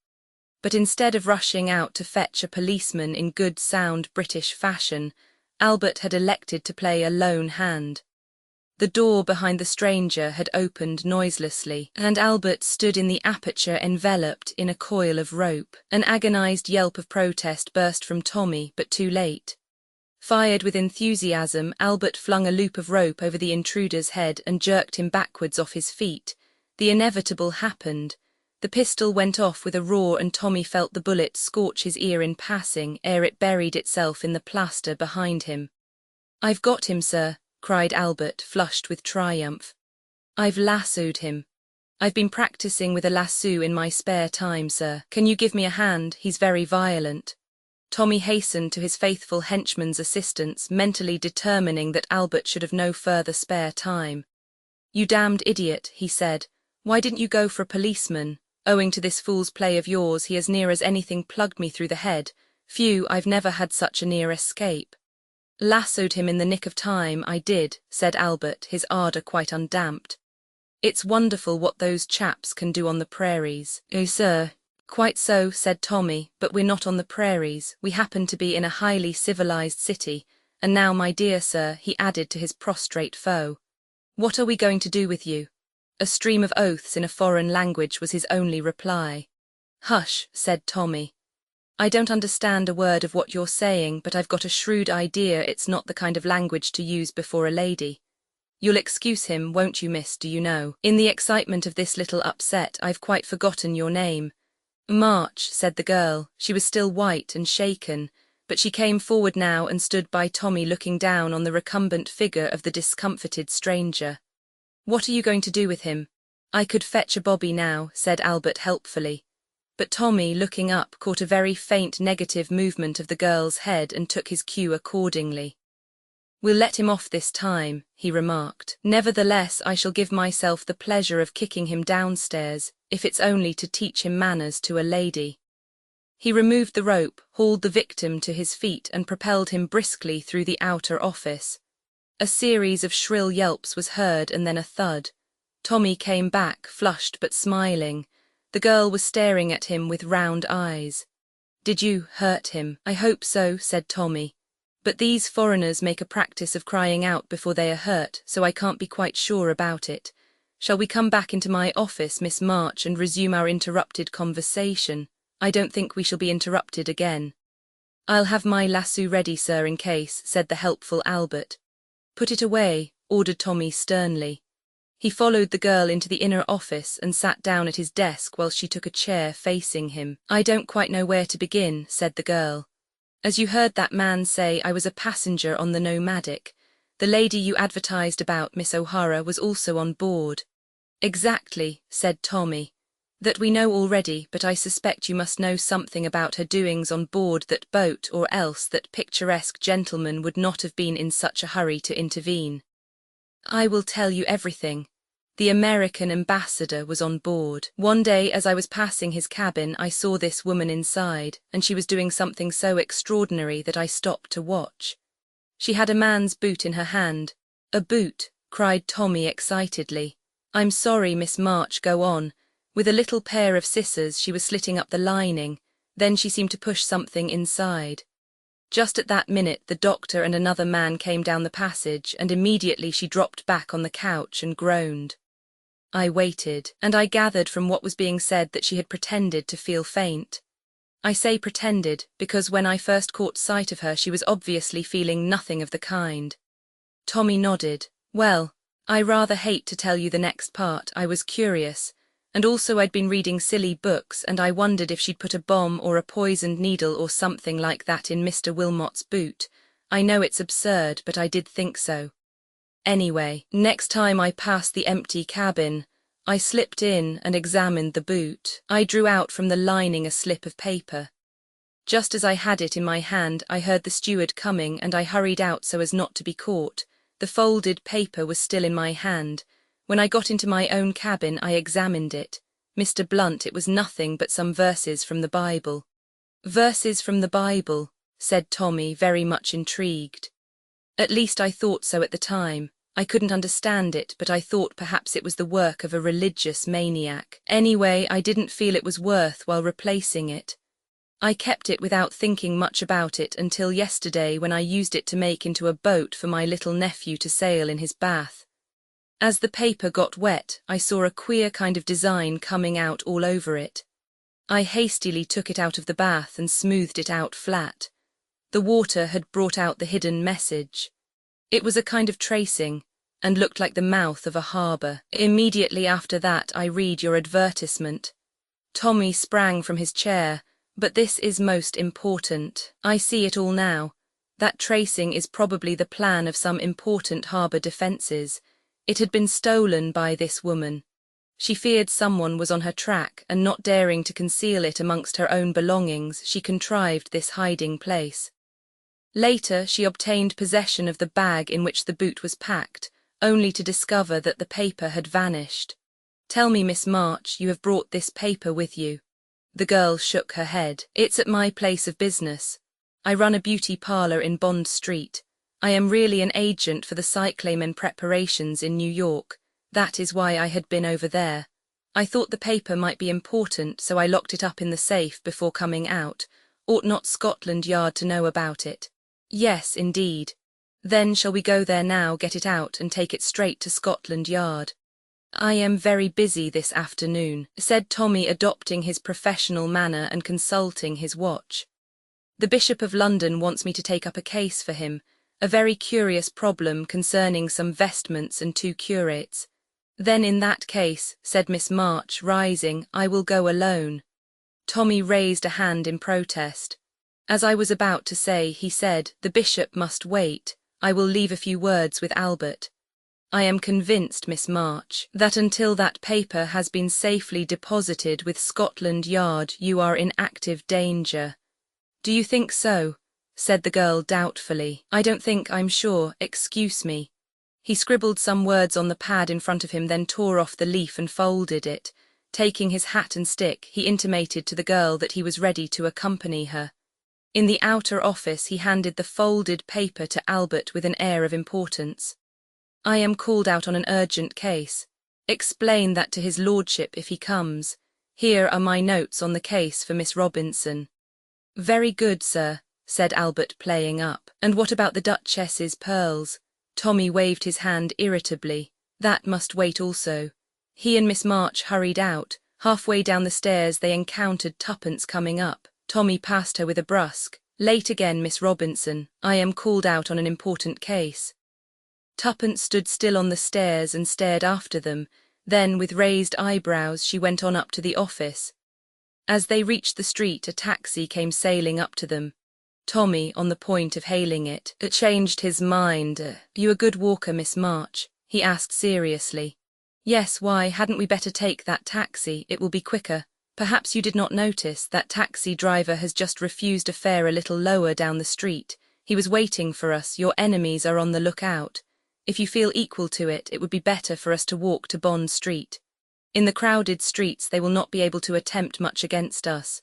But instead of rushing out to fetch a policeman in good sound British fashion, Albert had elected to play a lone hand. The door behind the stranger had opened noiselessly, and Albert stood in the aperture enveloped in a coil of rope. An agonized yelp of protest burst from Tommy, but too late. Fired with enthusiasm, Albert flung a loop of rope over the intruder's head and jerked him backwards off his feet. The inevitable happened. The pistol went off with a roar and Tommy felt the bullet scorch his ear in passing ere it buried itself in the plaster behind him. "I've got him, sir," cried Albert, flushed with triumph. "I've lassoed him. I've been practicing with a lasso in my spare time, sir. Can you give me a hand? He's very violent." Tommy hastened to his faithful henchman's assistance, mentally determining that Albert should have no further spare time. "You damned idiot," he said. "Why didn't you go for a policeman? Owing to this fool's play of yours, he as near as anything plugged me through the head. Phew, I've never had such a near escape." "Lassoed him in the nick of time, I did," said Albert, his ardour quite undamped. "It's wonderful what those chaps can do on the prairies." "Oh, sir." "Quite so," said Tommy, "but we're not on the prairies. We happen to be in a highly civilized city. And now, my dear sir," he added to his prostrate foe, "what are we going to do with you?" A stream of oaths in a foreign language was his only reply. "Hush," said Tommy. "I don't understand a word of what you're saying, but I've got a shrewd idea it's not the kind of language to use before a lady. You'll excuse him, won't you, miss, do you know? In the excitement of this little upset, I've quite forgotten your name." "March," said the girl. She was still white and shaken, but she came forward now and stood by Tommy looking down on the recumbent figure of the discomfited stranger. "What are you going to do with him?" "I could fetch a bobby now," said Albert helpfully. But Tommy, looking up, caught a very faint negative movement of the girl's head and took his cue accordingly. "We'll let him off this time," he remarked. "Nevertheless, I shall give myself the pleasure of kicking him downstairs, if it's only to teach him manners to a lady." He removed the rope, hauled the victim to his feet and propelled him briskly through the outer office. A series of shrill yelps was heard and then a thud. Tommy came back, flushed but smiling. The girl was staring at him with round eyes. "Did you hurt him?" "I hope so," said Tommy. "But these foreigners make a practice of crying out before they are hurt, so I can't be quite sure about it. Shall we come back into my office, Miss March, and resume our interrupted conversation? I don't think we shall be interrupted again." "I'll have my lasso ready, sir, in case," said the helpful Albert. "Put it away," ordered Tommy sternly. He followed the girl into the inner office and sat down at his desk while she took a chair facing him. "I don't quite know where to begin," said the girl. "As you heard that man say, I was a passenger on the Nomadic. The lady you advertised about, Miss O'Hara, was also on board." "Exactly," said Tommy. "That we know already, but I suspect you must know something about her doings on board that boat, or else that picturesque gentleman would not have been in such a hurry to intervene." "I will tell you everything. The American ambassador was on board. One day as I was passing his cabin, I saw this woman inside, and she was doing something so extraordinary that I stopped to watch. She had a man's boot in her hand. "A boot," cried Tommy excitedly. "I'm sorry, Miss March, go on." With a little pair of scissors she was slitting up the lining, then she seemed to push something inside. Just at that minute the doctor and another man came down the passage, and immediately she dropped back on the couch and groaned. I waited, and I gathered from what was being said that she had pretended to feel faint. I say pretended, because when I first caught sight of her she was obviously feeling nothing of the kind. Tommy nodded. "Well, I rather hate to tell you the next part. I was curious, and also I'd been reading silly books, and I wondered if she'd put a bomb or a poisoned needle or something like that in Mr. Wilmot's boot. I know it's absurd, but I did think so. Anyway, next time I passed the empty cabin, I slipped in and examined the boot. I drew out from the lining a slip of paper. Just as I had it in my hand, I heard the steward coming, and I hurried out so as not to be caught. The folded paper was still in my hand. When I got into my own cabin, I examined it. Mr. Blunt, it was nothing but some verses from the Bible." "Verses from the Bible," said Tommy, very much intrigued. "At least I thought so at the time. I couldn't understand it, but I thought perhaps it was the work of a religious maniac. Anyway, I didn't feel it was worth while replacing it. I kept it without thinking much about it until yesterday, when I used it to make into a boat for my little nephew to sail in his bath. As the paper got wet, I saw a queer kind of design coming out all over it. I hastily took it out of the bath and smoothed it out flat. The water had brought out the hidden message. It was a kind of tracing, and looked like the mouth of a harbour. Immediately after that I read your advertisement." Tommy sprang from his chair. "But this is most important. I see it all now. That tracing is probably the plan of some important harbour defences. It had been stolen by this woman. She feared someone was on her track, and not daring to conceal it amongst her own belongings, she contrived this hiding place. Later she obtained possession of the bag in which the boot was packed, only to discover that the paper had vanished. Tell me, Miss March, you have brought this paper with you." The girl shook her head. "It's at my place of business. I run a beauty parlour in Bond Street. I am really an agent for the cyclamen preparations in New York. That is why I had been over there. I thought the paper might be important, so I locked it up in the safe before coming out. Ought not Scotland Yard to know about it?" "Yes, indeed." "Then shall we go there now, get it out, and take it straight to Scotland Yard?" "I am very busy this afternoon," said Tommy, adopting his professional manner and consulting his watch. "The Bishop of London wants me to take up a case for him, a very curious problem concerning some vestments and 2 curates. "Then in that case," said Miss March, rising, "I will go alone." Tommy raised a hand in protest. "As I was about to say," he said, "the bishop must wait. I will leave a few words with Albert. I am convinced, Miss March, that until that paper has been safely deposited with Scotland Yard you are in active danger." "Do you think so?" said the girl doubtfully. "I don't think, I'm sure. Excuse me." He scribbled some words on the pad in front of him, then tore off the leaf and folded it. Taking his hat and stick, he intimated to the girl that he was ready to accompany her. In the outer office he handed the folded paper to Albert with an air of importance. "I am called out on an urgent case. Explain that to his lordship if he comes. Here are my notes on the case for Miss Robinson." "Very good, sir," said Albert, playing up. "And what about the Duchess's pearls?" Tommy waved his hand irritably. "That must wait also." He and Miss March hurried out. Halfway down the stairs they encountered Tuppence coming up. Tommy passed her with a brusque, "Late again, Miss Robinson. I am called out on an important case." Tuppence stood still on the stairs and stared after them. Then, with raised eyebrows, she went on up to the office. As they reached the street, a taxi came sailing up to them. Tommy, on the point of hailing it, changed his mind. "You a good walker, Miss March?" he asked seriously. "Yes, why hadn't we better take that taxi? It will be quicker. Perhaps you did not notice that taxi driver has just refused a fare a little lower down the street. He was waiting for us. Your enemies are on the lookout. If you feel equal to it, it would be better for us to walk to Bond Street. In the crowded streets they will not be able to attempt much against us."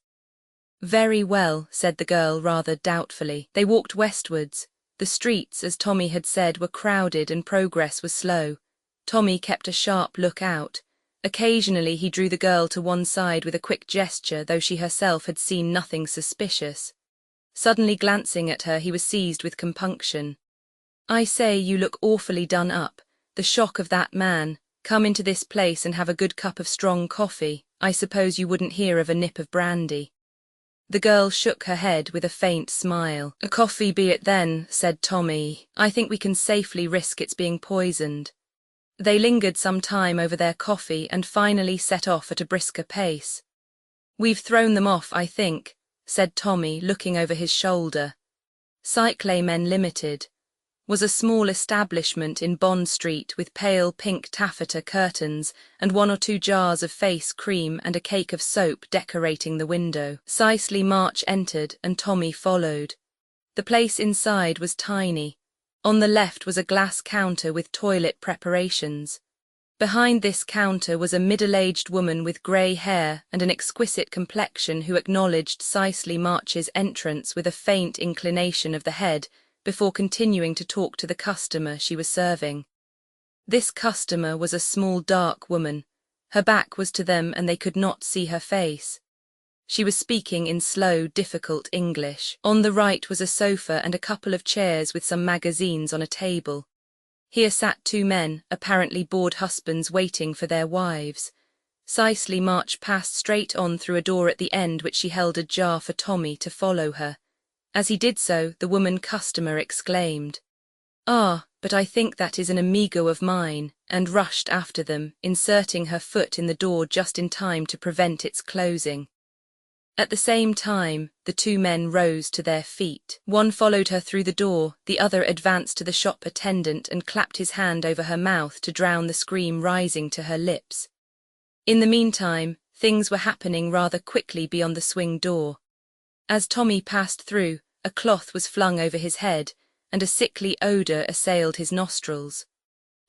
"Very well," said the girl rather doubtfully. They walked westwards. The streets, as Tommy had said, were crowded and progress was slow. Tommy kept a sharp look out. Occasionally he drew the girl to one side with a quick gesture, though she herself had seen nothing suspicious. Suddenly glancing at her, he was seized with compunction. "I say, you look awfully done up. The shock of that man. Come into this place and have a good cup of strong coffee. I suppose you wouldn't hear of a nip of brandy." The girl shook her head with a faint smile. "A coffee be it then," said Tommy. "I think we can safely risk its being poisoned." They lingered some time over their coffee and finally set off at a brisker pace. "We've thrown them off, I think," said Tommy, looking over his shoulder. Cyclamen Limited was a small establishment in Bond Street with pale pink taffeta curtains and 1 or 2 jars of face cream and a cake of soap decorating the window. Cicely March entered and Tommy followed. The place inside was tiny. On the left was a glass counter with toilet preparations. Behind this counter was a middle-aged woman with grey hair and an exquisite complexion who acknowledged Cicely March's entrance with a faint inclination of the head before continuing to talk to the customer she was serving. This customer was a small dark woman. Her back was to them and they could not see her face. She was speaking in slow, difficult English. On the right was a sofa and a couple of chairs with some magazines on a table. Here sat 2 men, apparently bored husbands waiting for their wives. Cicely March passed straight on through a door at the end which she held ajar for Tommy to follow her. As he did so, the woman customer exclaimed, "Ah, but I think that is an amigo of mine," and rushed after them, inserting her foot in the door just in time to prevent its closing. At the same time, the 2 men rose to their feet. One followed her through the door, the other advanced to the shop attendant and clapped his hand over her mouth to drown the scream rising to her lips. In the meantime, things were happening rather quickly beyond the swing door. As Tommy passed through, a cloth was flung over his head, and a sickly odour assailed his nostrils.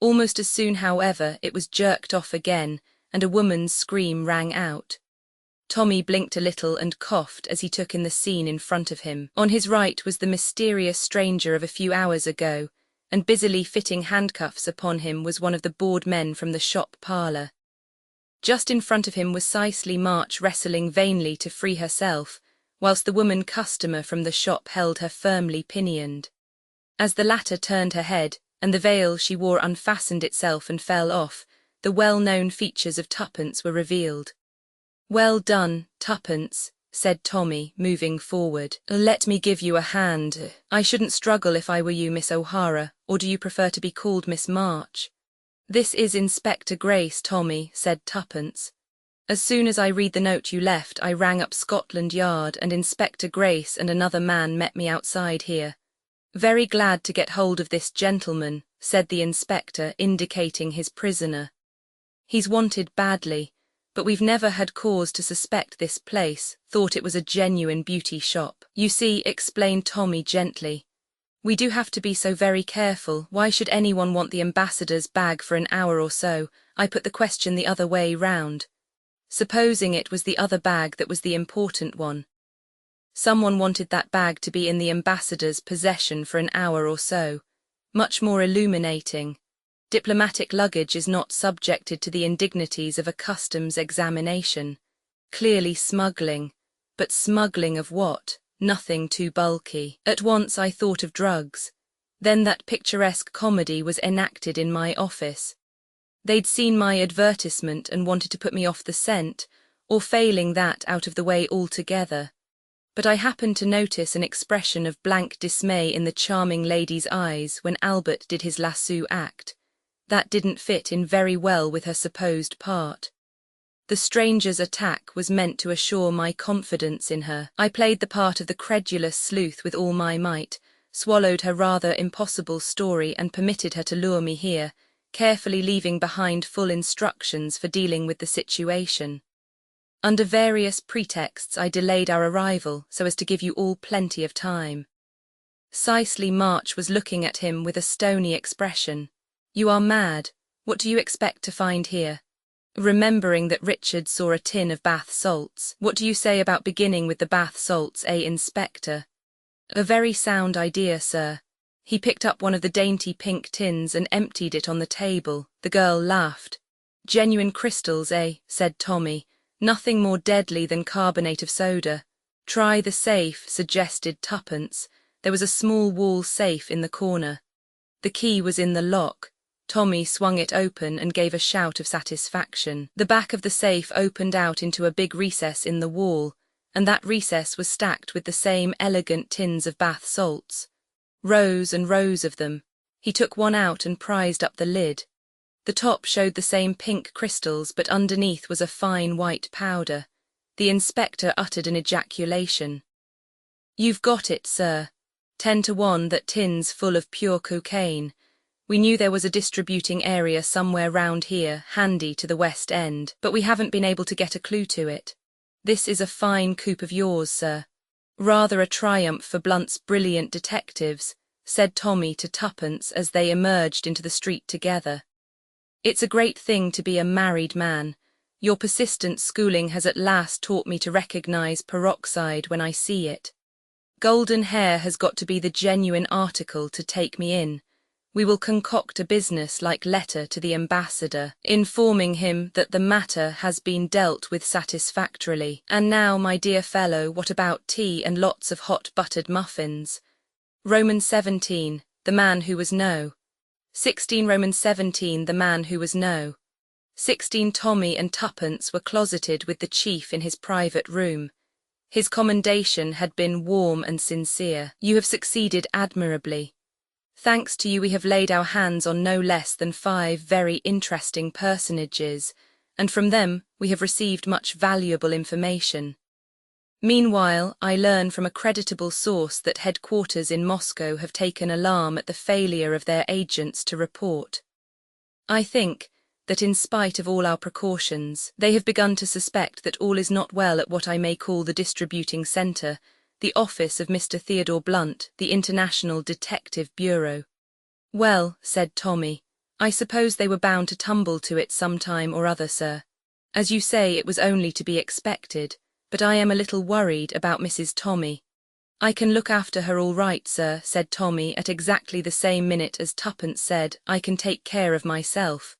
Almost as soon, however, it was jerked off again, and a woman's scream rang out. Tommy blinked a little and coughed as he took in the scene in front of him. On his right was the mysterious stranger of a few hours ago, and busily fitting handcuffs upon him was one of the bored men from the shop parlour. Just in front of him was Cicely March wrestling vainly to free herself, whilst the woman customer from the shop held her firmly pinioned. As the latter turned her head, and the veil she wore unfastened itself and fell off, the well-known features of Tuppence were revealed. "Well done, Tuppence," said Tommy, moving forward. "Let me give you a hand. I shouldn't struggle if I were you, Miss O'Hara, or do you prefer to be called Miss March?" "This is Inspector Grace, Tommy," said Tuppence. "As soon as I read the note you left, I rang up Scotland Yard and Inspector Grace and another man met me outside here. Very glad to get hold of this gentleman," said the inspector, indicating his prisoner. "He's wanted badly, but we've never had cause to suspect this place, thought it was a genuine beauty shop. You see," explained Tommy gently, "we do have to be so very careful. Why should anyone want the ambassador's bag for an hour or so? I put the question the other way round. Supposing it was the other bag that was the important one. Someone wanted that bag to be in the ambassador's possession for an hour or so. Much more illuminating. Diplomatic luggage is not subjected to the indignities of a customs examination. Clearly smuggling. But smuggling of what? Nothing too bulky. At once I thought of drugs. Then that picturesque comedy was enacted in my office. They'd seen my advertisement and wanted to put me off the scent, or failing that, out of the way altogether. But I happened to notice an expression of blank dismay in the charming lady's eyes when Albert did his lasso act. That didn't fit in very well with her supposed part. The stranger's attack was meant to assure my confidence in her. I played the part of the credulous sleuth with all my might, swallowed her rather impossible story and permitted her to lure me here, carefully leaving behind full instructions for dealing with the situation. Under various pretexts I delayed our arrival so as to give you all plenty of time." Cicely March was looking at him with a stony expression. You are mad. What do you expect to find here? Remembering that Richard saw a tin of bath salts, what do you say about beginning with the bath salts, Inspector? A very sound idea, sir. He picked up one of the dainty pink tins and emptied it on the table. The girl laughed. Genuine crystals, said Tommy. Nothing more deadly than carbonate of soda. Try the safe, suggested Tuppence. There was a small wall safe in the corner. The key was in the lock. Tommy swung it open and gave a shout of satisfaction. The back of the safe opened out into a big recess in the wall, and that recess was stacked with the same elegant tins of bath salts. Rows and rows of them. He took one out and prized up the lid. The top showed the same pink crystals, but underneath was a fine white powder. The inspector uttered an ejaculation. You've got it, sir. 10-1 that tin's full of pure cocaine. We knew there was a distributing area somewhere round here, handy to the West End, but we haven't been able to get a clue to it. This is a fine coup of yours, sir. Rather a triumph for Blunt's brilliant detectives, said Tommy to Tuppence as they emerged into the street together. It's a great thing to be a married man. Your persistent schooling has at last taught me to recognize peroxide when I see it. Golden hair has got to be the genuine article to take me in. We will concoct a business-like letter to the ambassador, informing him that the matter has been dealt with satisfactorily. And now, my dear fellow, what about tea and lots of hot buttered muffins? Romans 17, the man who was no. 16 Romans 17, the man who was no. 16 Tommy and Tuppence were closeted with the chief in his private room. His commendation had been warm and sincere. You have succeeded admirably. Thanks to you we have laid our hands on no less than 5 very interesting personages, and from them we have received much valuable information. Meanwhile, I learn from a creditable source that headquarters in Moscow have taken alarm at the failure of their agents to report. I think that in spite of all our precautions, they have begun to suspect that all is not well at what I may call the distributing centre, the office of Mr. Theodore Blunt, the International Detective Bureau. Well, said Tommy, I suppose they were bound to tumble to it some time or other, sir. As you say, it was only to be expected, but I am a little worried about Mrs. Tommy. I can look after her all right, sir, said Tommy at exactly the same minute as Tuppence said, I can take care of myself.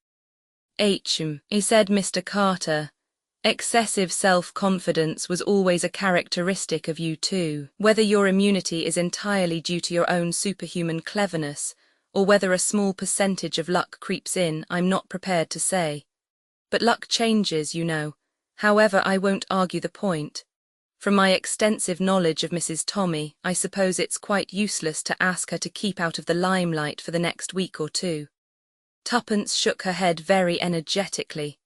Said Mr. Carter. Excessive self-confidence was always a characteristic of you too. Whether your immunity is entirely due to your own superhuman cleverness, or whether a small percentage of luck creeps in, I'm not prepared to say. But luck changes, you know. However, I won't argue the point. From my extensive knowledge of Mrs. Tommy, I suppose it's quite useless to ask her to keep out of the limelight for the next week or two. Tuppence shook her head very energetically.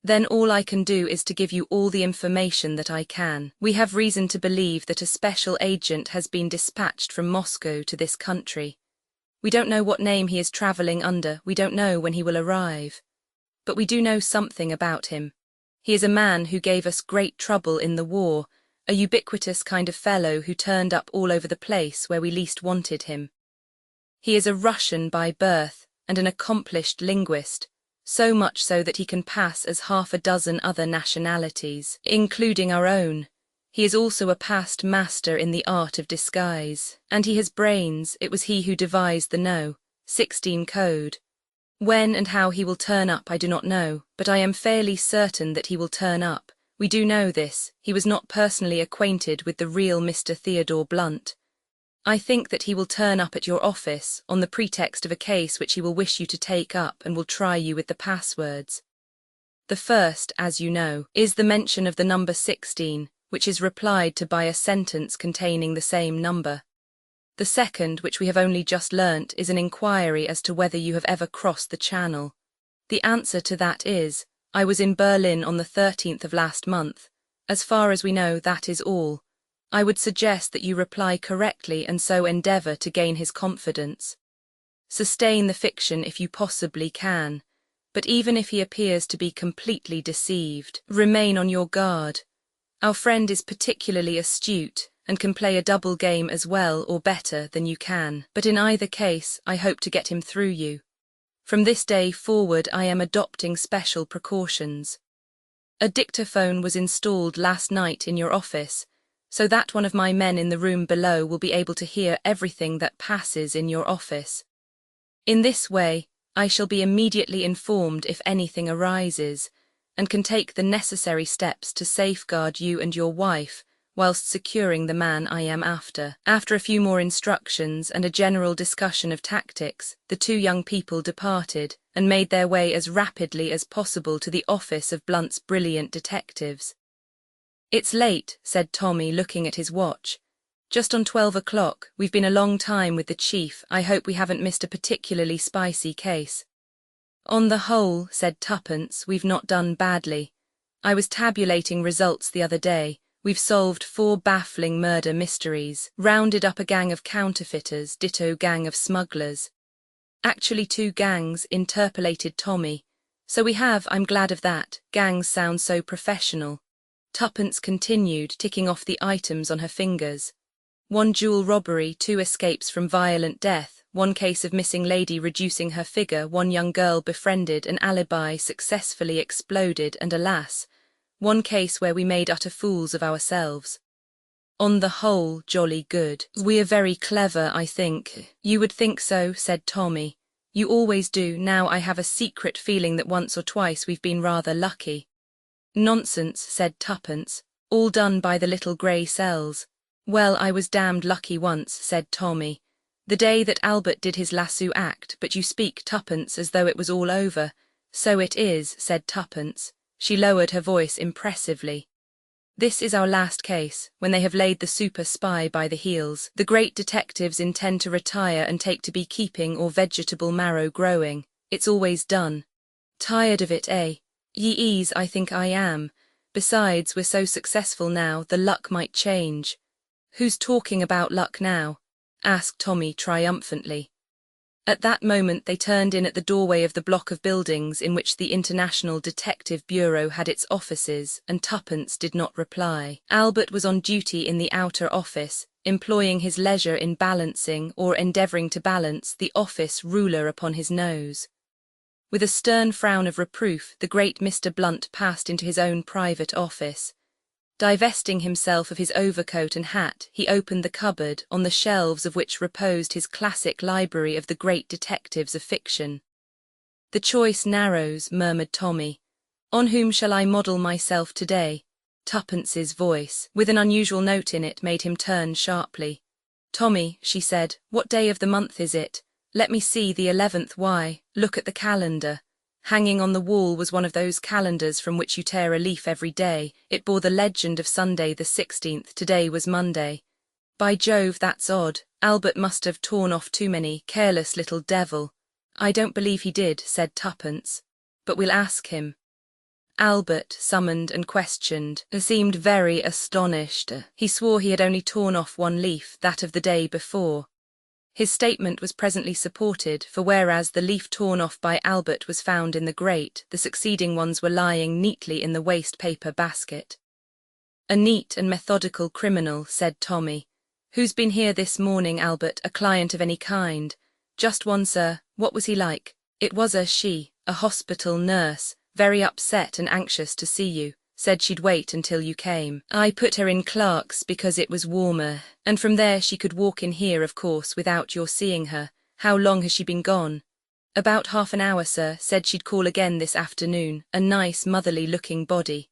Then all I can do is to give you all the information that I can. We have reason to believe that a special agent has been dispatched from Moscow to this country. We don't know what name he is travelling under, we don't know when he will arrive. But we do know something about him. He is a man who gave us great trouble in the war, a ubiquitous kind of fellow who turned up all over the place where we least wanted him. He is a Russian by birth and an accomplished linguist, so much so that he can pass as 6 other nationalities, including our own. He is also a past master in the art of disguise, and he has brains. It was he who devised the No. 16 code. When and how he will turn up I do not know, but I am fairly certain that he will turn up. We do know this, he was not personally acquainted with the real Mr. Theodore Blunt. I think that he will turn up at your office on the pretext of a case which he will wish you to take up and will try you with the passwords. The first, as you know, is the mention of the number 16, which is replied to by a sentence containing the same number. The second, which we have only just learnt, is an inquiry as to whether you have ever crossed the Channel. The answer to that is, I was in Berlin on the 13th of last month. As far as we know, that is all. I would suggest that you reply correctly and so endeavour to gain his confidence. Sustain the fiction if you possibly can, but even if he appears to be completely deceived, remain on your guard. Our friend is particularly astute and can play a double game as well or better than you can, but in either case I hope to get him through you. From this day forward I am adopting special precautions. A dictaphone was installed last night in your office, so that one of my men in the room below will be able to hear everything that passes in your office. In this way, I shall be immediately informed if anything arises, and can take the necessary steps to safeguard you and your wife, whilst securing the man I am after. After a few more instructions and a general discussion of tactics, the two young people departed, and made their way as rapidly as possible to the office of Blunt's brilliant detectives. "It's late," said Tommy, looking at his watch. "Just on 12 o'clock, we've been a long time with the chief. I hope we haven't missed a particularly spicy case." "On the whole," said Tuppence, "we've not done badly. I was tabulating results the other day. We've solved 4 baffling murder mysteries, rounded up a gang of counterfeiters, ditto gang of smugglers." "Actually 2 gangs," interpolated Tommy. "So we have, I'm glad of that. Gangs sound so professional." Tuppence continued, ticking off the items on her fingers. 1 jewel robbery, 2 escapes from violent death, 1 case of missing lady reducing her figure, 1 young girl befriended, an alibi successfully exploded, and alas, 1 case where we made utter fools of ourselves. On the whole, jolly good. "We're very clever, I think." "You would think so," said Tommy. "You always do. Now I have a secret feeling that once or twice we've been rather lucky." "Nonsense," said Tuppence. "All done by the little grey cells." "Well, I was damned lucky once," said Tommy. "The day that Albert did his lasso act, but you speak, Tuppence, as though it was all over." "So it is," said Tuppence. She lowered her voice impressively. "This is our last case, when they have laid the super spy by the heels. The great detectives intend to retire and take to beekeeping or vegetable marrow growing. It's always done." "Tired of it, eh?" "Ye ease, I think I am. Besides, we're so successful now, the luck might change." "Who's talking about luck now?" asked Tommy triumphantly. At that moment they turned in at the doorway of the block of buildings in which the International Detective Bureau had its offices, and Tuppence did not reply. Albert was on duty in the outer office, employing his leisure in balancing, or endeavouring to balance, the office ruler upon his nose. With a stern frown of reproof, the great Mr. Blunt passed into his own private office. Divesting himself of his overcoat and hat, he opened the cupboard, on the shelves of which reposed his classic library of the great detectives of fiction. "The choice narrows," murmured Tommy. "On whom shall I model myself today?" Tuppence's voice, with an unusual note in it, made him turn sharply. "Tommy," she said, "what day of the month is it?" "Let me see, the 11th. Why, look at the calendar." Hanging on the wall was one of those calendars from which you tear a leaf every day. It bore the legend of Sunday the 16th. Today was Monday. "By Jove, that's odd. Albert must have torn off too many. Careless little devil." "I don't believe he did," said Tuppence. "But we'll ask him." Albert, summoned and questioned, seemed very astonished. He swore he had only torn off 1 leaf, that of the day before. His statement was presently supported, for whereas the leaf torn off by Albert was found in the grate, the succeeding ones were lying neatly in the waste paper basket. "A neat and methodical criminal," said Tommy. "Who's been here this morning, Albert? A client of any kind?" "Just one, sir." "What was he like?" "It was a she, a hospital nurse, very upset and anxious to see you. Said she'd wait until you came. I put her in Clark's because it was warmer, and from there she could walk in here, of course, without your seeing her." "How long has she been gone?" "About half an hour, sir. Said she'd call again this afternoon. A nice motherly-looking body."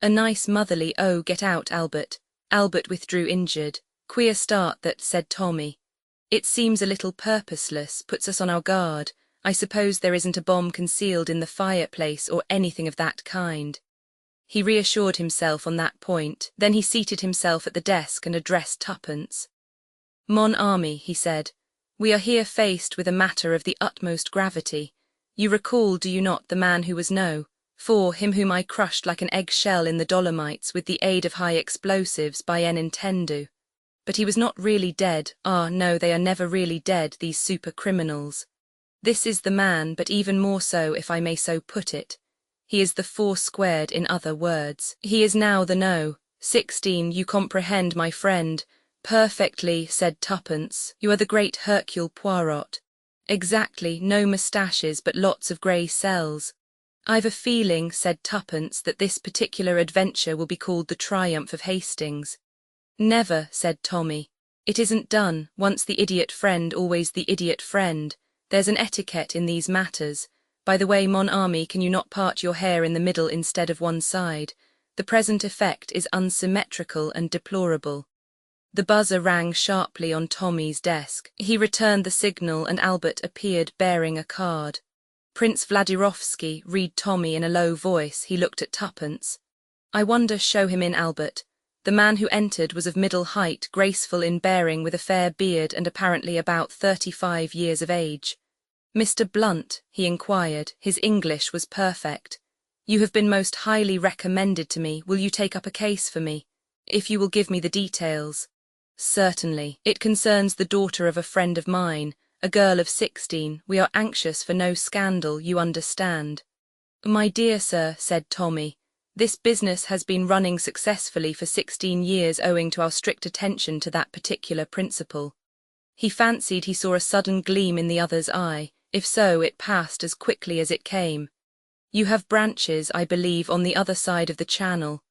"A nice motherly, oh, get out, Albert." Albert withdrew injured. "Queer start that," said Tommy. "It seems a little purposeless, puts us on our guard. I suppose there isn't a bomb concealed in the fireplace or anything of that kind." He reassured himself on that point. Then he seated himself at the desk and addressed Tuppence. "Mon ami," he said, "we are here faced with a matter of the utmost gravity. You recall, do you not, the man who was for him whom I crushed like an egg-shell in the Dolomites with the aid of high explosives by en intendo. But he was not really dead. Ah, no, they are never really dead, these super-criminals. This is the man, but even more so, if I may so put it. He is the 4 squared, in other words. He is now the 16, you comprehend, my friend." "Perfectly," said Tuppence. "You are the great Hercule Poirot." Exactly, no moustaches but lots of grey cells. I've a feeling, said Tuppence, that this particular adventure will be called the Triumph of Hastings. Never, said Tommy. It isn't done, once the idiot friend always the idiot friend. There's an etiquette in these matters. By the way, mon ami, can you not part your hair in the middle instead of one side? The present effect is unsymmetrical and deplorable. The buzzer rang sharply on Tommy's desk. He returned the signal and Albert appeared bearing a card. Prince Vladirovsky, read Tommy in a low voice. He looked at Tuppence. I wonder, show him in, Albert. The man who entered was of middle height, graceful in bearing, with a fair beard and apparently about 35 years of age. Mr. Blunt, he inquired. His English was perfect. You have been most highly recommended to me. Will you take up a case for me? If you will give me the details. Certainly. It concerns the daughter of a friend of mine, a girl of 16. We are anxious for no scandal, you understand. My dear sir, said Tommy, this business has been running successfully for 16 years owing to our strict attention to that particular principle. He fancied he saw a sudden gleam in the other's eye. If so, it passed as quickly as it came. You have branches, I believe, on the other side of the channel.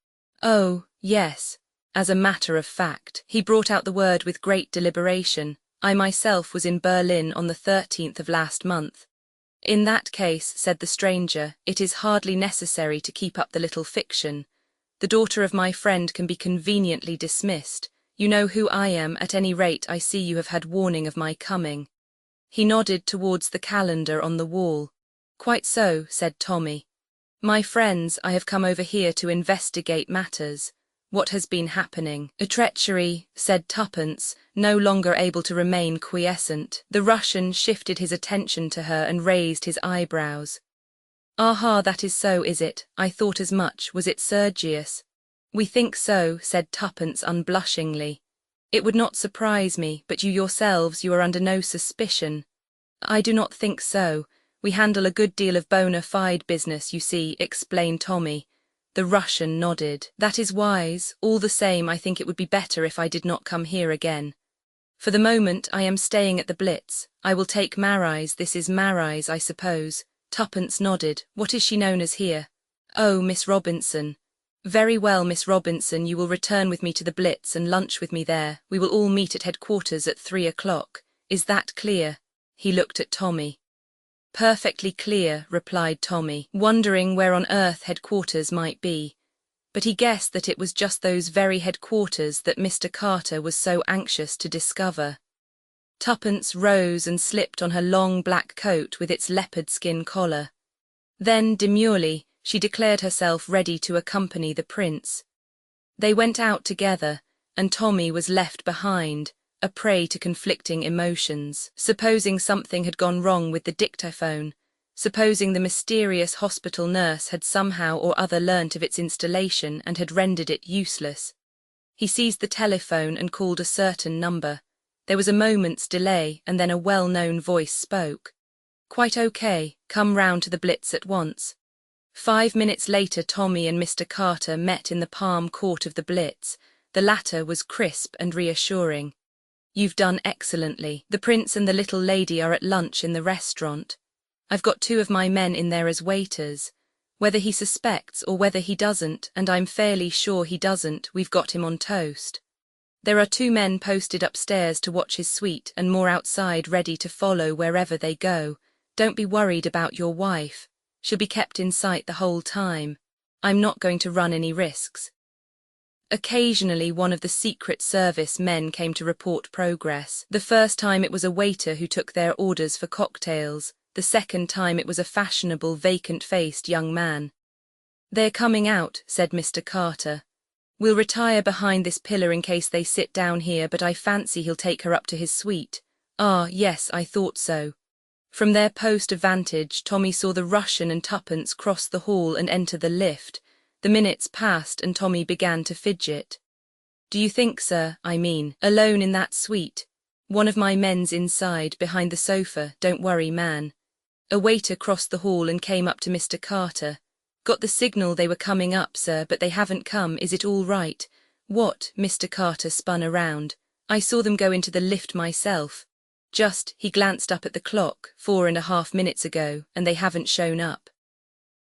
Oh, yes. As a matter of fact, he brought out the word with great deliberation. I myself was in Berlin on the 13th of last month. In that case, said the stranger, it is hardly necessary to keep up the little fiction. The daughter of my friend can be conveniently dismissed. You know who I am, at any rate. I see you have had warning of my coming. He nodded towards the calendar on the wall. Quite so, said Tommy. My friends, I have come over here to investigate matters. What has been happening? A treachery, said Tuppence, no longer able to remain quiescent. The Russian shifted his attention to her and raised his eyebrows. Aha, that is so, is it? I thought as much. Was it Sergius? We think so, said Tuppence unblushingly. It would not surprise me, but you yourselves, you are under no suspicion. I do not think so. We handle a good deal of bona fide business, you see, explained Tommy. The Russian nodded. That is wise. All the same, I think it would be better if I did not come here again. For the moment, I am staying at the Blitz. I will take Mary's. This is Mary's, I suppose. Tuppence nodded. What is she known as here? Oh, Miss Robinson. Very well, Miss Robinson, you will return with me to the Blitz and lunch with me there. We will all meet at headquarters at 3 o'clock. Is that clear? He looked at Tommy. Perfectly clear, replied Tommy, wondering where on earth headquarters might be. But he guessed that it was just those very headquarters that Mr. Carter was so anxious to discover. Tuppence rose and slipped on her long black coat with its leopard skin collar. Then, demurely, she declared herself ready to accompany the prince. They went out together, and Tommy was left behind, a prey to conflicting emotions. Supposing something had gone wrong with the dictaphone, supposing the mysterious hospital nurse had somehow or other learnt of its installation and had rendered it useless. He seized the telephone and called a certain number. There was a moment's delay, and then a well-known voice spoke. Quite okay, come round to the Blitz at once. 5 minutes later, Tommy and Mr. Carter met in the palm court of the Blitz. The latter was crisp and reassuring. You've done excellently. The prince and the little lady are at lunch in the restaurant. I've got 2 of my men in there as waiters. Whether he suspects or whether he doesn't, and I'm fairly sure he doesn't, we've got him on toast. There are 2 men posted upstairs to watch his suite and more outside ready to follow wherever they go. Don't be worried about your wife. She'll be kept in sight the whole time. I'm not going to run any risks. Occasionally one of the Secret Service men came to report progress. The first time it was a waiter who took their orders for cocktails. The second time it was a fashionable, vacant-faced young man. They're coming out, said Mr. Carter. We'll retire behind this pillar in case they sit down here, but I fancy he'll take her up to his suite. Ah, yes, I thought so. From their post of vantage, Tommy saw the Russian and Tuppence cross the hall and enter the lift. The minutes passed and Tommy began to fidget. Do you think, sir, I mean, alone in that suite? One of my men's inside, behind the sofa, don't worry, man. A waiter crossed the hall and came up to Mr. Carter. Got the signal they were coming up, sir, but they haven't come. Is it all right? What? Mr. Carter spun around. I saw them go into the lift myself. He glanced up at the clock, 4.5 minutes ago, and they haven't shown up.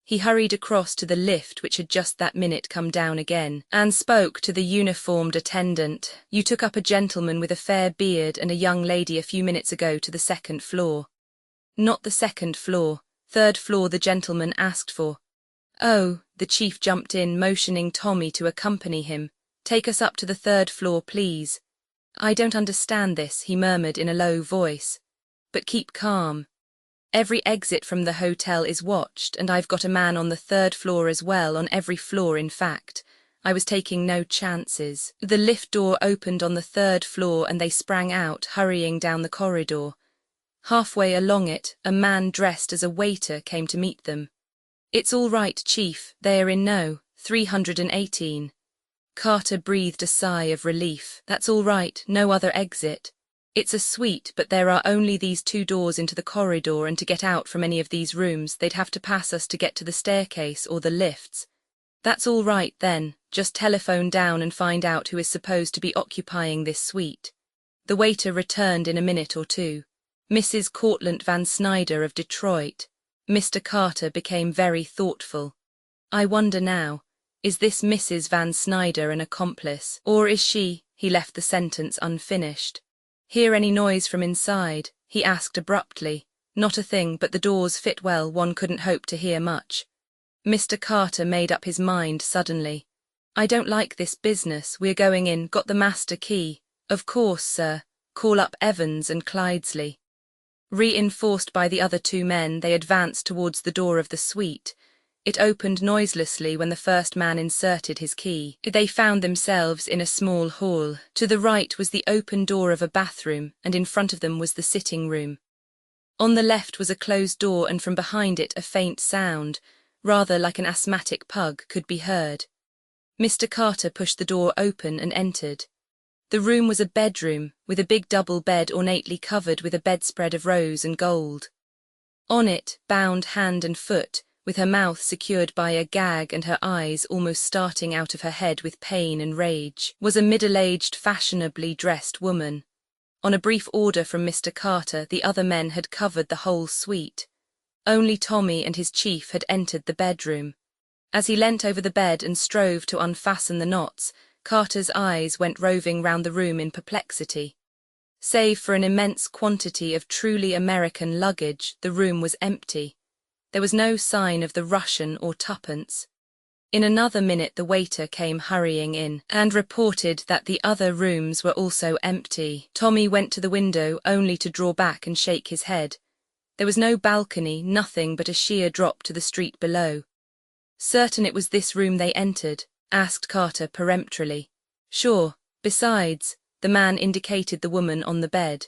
He hurried across to the lift which had just that minute come down again, and spoke to the uniformed attendant. You took up a gentleman with a fair beard and a young lady a few minutes ago to the 2nd floor. Not the 2nd floor, 3rd floor the gentleman asked for. Oh, the chief jumped in, motioning Tommy to accompany him. Take us up to the 3rd floor, please. I don't understand this, he murmured in a low voice. But keep calm. Every exit from the hotel is watched, and I've got a man on the 3rd floor as well, on every floor in fact. I was taking no chances. The lift door opened on the 3rd floor and they sprang out, hurrying down the corridor. Halfway along it, a man dressed as a waiter came to meet them. It's all right, Chief, they are in no. 318. Carter breathed a sigh of relief. That's all right, no other exit. It's a suite, but there are only these 2 doors into the corridor, and to get out from any of these rooms, they'd have to pass us to get to the staircase or the lifts. That's all right then, just telephone down and find out who is supposed to be occupying this suite. The waiter returned in a minute or two. Mrs. Cortlandt Van Snyder of Detroit. Mr. Carter became very thoughtful. I wonder now, is this Mrs. Van Snyder an accomplice, or is she— He left the sentence unfinished. Hear any noise from inside? He asked abruptly. Not a thing, but the doors fit well, one couldn't hope to hear much. Mr. Carter made up his mind suddenly. I don't like this business, we're going in, got the master key. Of course, sir. Call up Evans and Clydesley. Reinforced by the other 2 men, they advanced towards the door of the suite. It opened noiselessly when the first man inserted his key. They found themselves in a small hall. To the right was the open door of a bathroom, and in front of them was the sitting room. On the left was a closed door, and from behind it a faint sound, rather like an asthmatic pug, could be heard. Mr. Carter pushed the door open and entered. The room was a bedroom, with a big double bed ornately covered with a bedspread of rose and gold. On it, bound hand and foot, with her mouth secured by a gag and her eyes almost starting out of her head with pain and rage, was a middle-aged, fashionably dressed woman. On a brief order from Mr. Carter, the other men had covered the whole suite. Only Tommy and his chief had entered the bedroom. As he leant over the bed and strove to unfasten the knots, Carter's eyes went roving round the room in perplexity. Save for an immense quantity of truly American luggage, the room was empty. There was no sign of the Russian or Tuppence. In another minute the waiter came hurrying in, and reported that the other rooms were also empty. Tommy went to the window only to draw back and shake his head. There was no balcony, nothing but a sheer drop to the street below. Certain it was this room they entered? Asked Carter peremptorily. Sure. Besides, the man indicated the woman on the bed.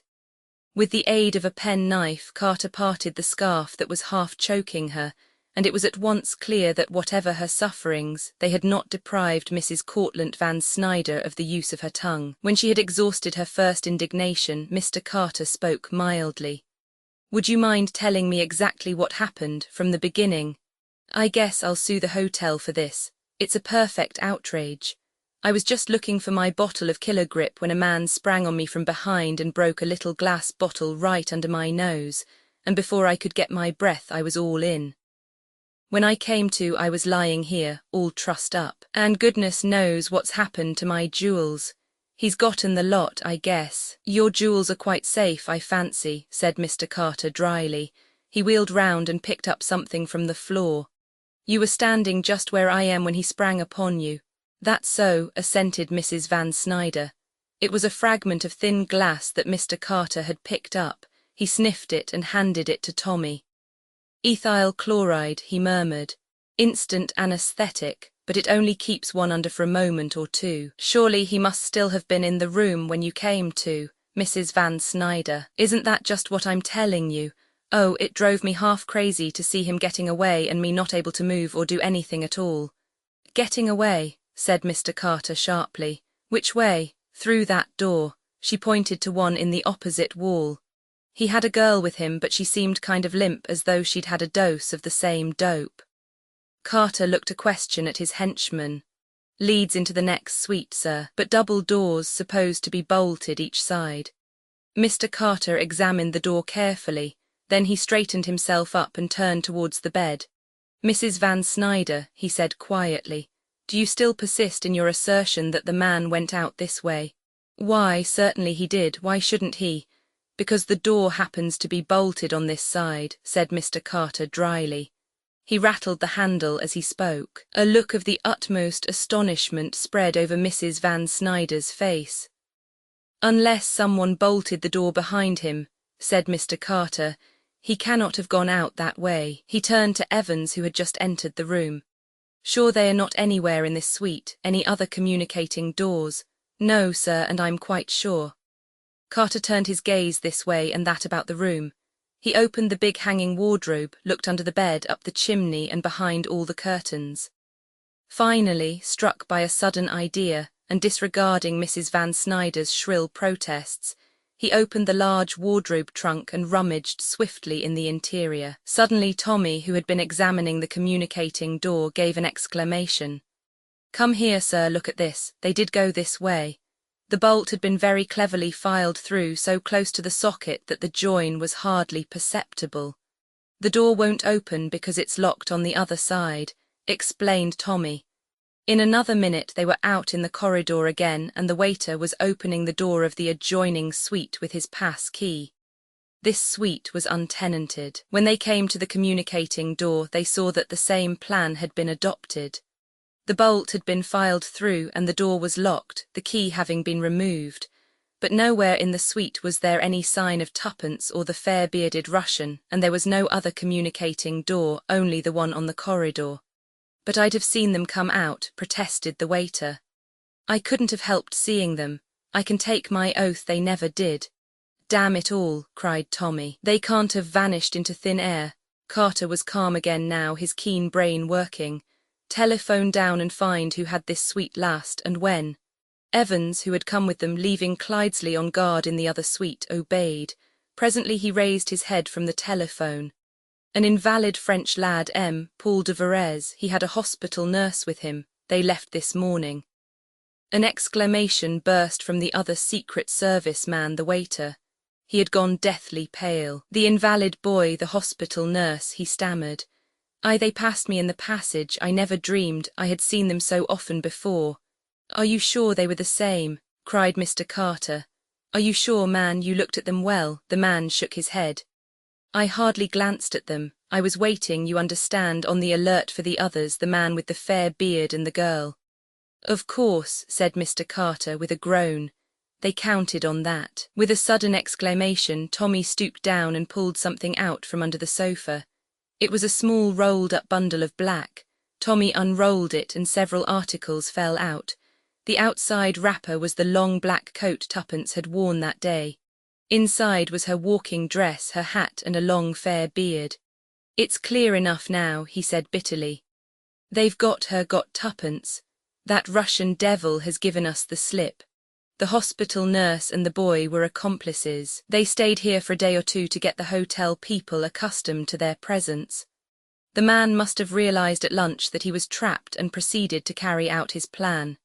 With the aid of a penknife, Carter parted the scarf that was half choking her, and it was at once clear that whatever her sufferings, they had not deprived Mrs. Cortlandt Van Snyder of the use of her tongue. When she had exhausted her first indignation, Mr. Carter spoke mildly. Would you mind telling me exactly what happened, from the beginning? I guess I'll sue the hotel for this. It's a perfect outrage. I was just looking for my bottle of Killer Grip when a man sprang on me from behind and broke a little glass bottle right under my nose, and before I could get my breath I was all in. When I came to, I was lying here, all trussed up, and goodness knows what's happened to my jewels. He's gotten the lot, I guess. Your jewels are quite safe, I fancy, said Mr. Carter dryly. He wheeled round and picked up something from the floor. You were standing just where I am when he sprang upon you. That's so, assented Mrs. Van Snyder. It was a fragment of thin glass that Mr. Carter had picked up. He sniffed it and handed it to Tommy. Ethyl chloride, he murmured. Instant anesthetic, but it only keeps one under for a moment or two. Surely he must still have been in the room when you came to, Mrs. Van Snyder. Isn't that just what I'm telling you? Oh, it drove me half crazy to see him getting away and me not able to move or do anything at all. Getting away, said Mr. Carter sharply. Which way? Through that door. She pointed to one in the opposite wall. He had a girl with him, but she seemed kind of limp, as though she'd had a dose of the same dope. Carter looked a question at his henchman. Leads into the next suite, sir, but double doors supposed to be bolted each side. Mr. Carter examined the door carefully, then he straightened himself up and turned towards the bed. "Mrs. Van Snyder," he said quietly, "do you still persist in your assertion that the man went out this way?" "Why, certainly he did. Why shouldn't he?" "Because the door happens to be bolted on this side," said Mr. Carter dryly. He rattled the handle as he spoke. A look of the utmost astonishment spread over Mrs. Van Snyder's face. "Unless someone bolted the door behind him," said Mr. Carter, "he cannot have gone out that way." He turned to Evans, who had just entered the room. "Sure they are not anywhere in this suite, any other communicating doors?" "No, sir, and I'm quite sure." Carter turned his gaze this way and that about the room. He opened the big hanging wardrobe, looked under the bed, up the chimney, and behind all the curtains. Finally, struck by a sudden idea, and disregarding Mrs. Van Snyder's shrill protests, he opened the large wardrobe trunk and rummaged swiftly in the interior. Suddenly Tommy, who had been examining the communicating door, gave an exclamation. "Come here, sir, look at this. They did go this way." The bolt had been very cleverly filed through, so close to the socket that the join was hardly perceptible. "The door won't open because it's locked on the other side," explained Tommy. In another minute they were out in the corridor again, and the waiter was opening the door of the adjoining suite with his pass key. This suite was untenanted. When they came to the communicating door, they saw that the same plan had been adopted. The bolt had been filed through and the door was locked, the key having been removed. But nowhere in the suite was there any sign of Tuppence or the fair-bearded Russian, and there was no other communicating door, only the one on the corridor. "But I'd have seen them come out," protested the waiter. "I couldn't have helped seeing them. I can take my oath they never did." "Damn it all," cried Tommy. "They can't have vanished into thin air." Carter was calm again now, his keen brain working. "Telephone down and find who had this suite last, and when." Evans, who had come with them, leaving Clydesley on guard in the other suite, obeyed. Presently he raised his head from the telephone. "An invalid French lad, Paul de Verez. He had a hospital nurse with him. They left this morning." An exclamation burst from the other Secret Service man, the waiter. He had gone deathly pale. "The invalid boy, the hospital nurse," he stammered. They passed me in the passage. I never dreamed. I had seen them so often before." "Are you sure they were the same?" cried Mr. Carter. "Are you sure, man, you looked at them well?" The man shook his head. "I hardly glanced at them. I was waiting, you understand, on the alert for the others, the man with the fair beard and the girl." "Of course," said Mr. Carter with a groan. "They counted on that." With a sudden exclamation, Tommy stooped down and pulled something out from under the sofa. It was a small rolled-up bundle of black. Tommy unrolled it and several articles fell out. The outside wrapper was the long black coat Tuppence had worn that day. Inside was her walking dress, her hat, and a long fair beard. "It's clear enough now," he said bitterly. "They've got Tuppence. That Russian devil has given us the slip. The hospital nurse and the boy were accomplices. They stayed here for a day or two to get the hotel people accustomed to their presence. The man must have realized at lunch that he was trapped and proceeded to carry out his plan.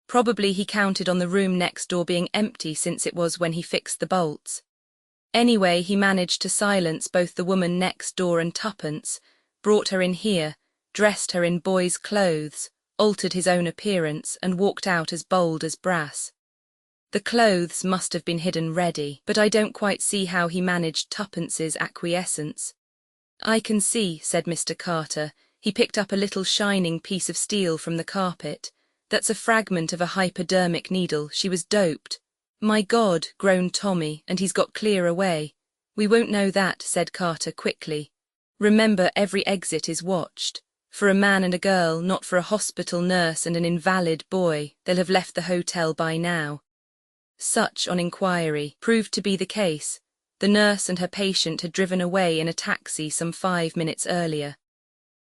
Probably he counted on the room next door being empty since it was when he fixed the bolts. Anyway, he managed to silence both the woman next door and Tuppence, brought her in here, dressed her in boy's clothes, altered his own appearance, and walked out as bold as brass. The clothes must have been hidden ready, but I don't quite see how he managed Tuppence's acquiescence." "I can see," said Mr. Carter. He picked up a little shining piece of steel from the carpet. "That's a fragment of a hypodermic needle. She was doped." "My God," groaned Tommy, "and he's got clear away." "We won't know that," said Carter quickly. "Remember, every exit is watched. For a man and a girl, not for a hospital nurse and an invalid boy. They'll have left the hotel by now." Such, on inquiry, proved to be the case. The nurse and her patient had driven away in a taxi some 5 minutes earlier.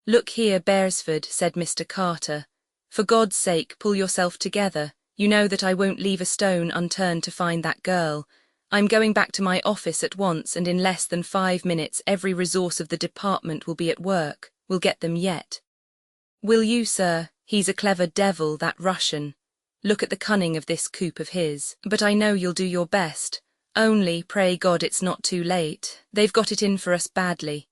"Look here, Beresford," said Mr. Carter. "For God's sake, pull yourself together. You know that I won't leave a stone unturned to find that girl. I'm going back to my office at once, and in less than 5 minutes every resource of the department will be at work. We'll get them yet." "Will you, sir? He's a clever devil, that Russian. Look at the cunning of this coup of his. But I know you'll do your best. Only, pray God it's not too late. They've got it in for us badly.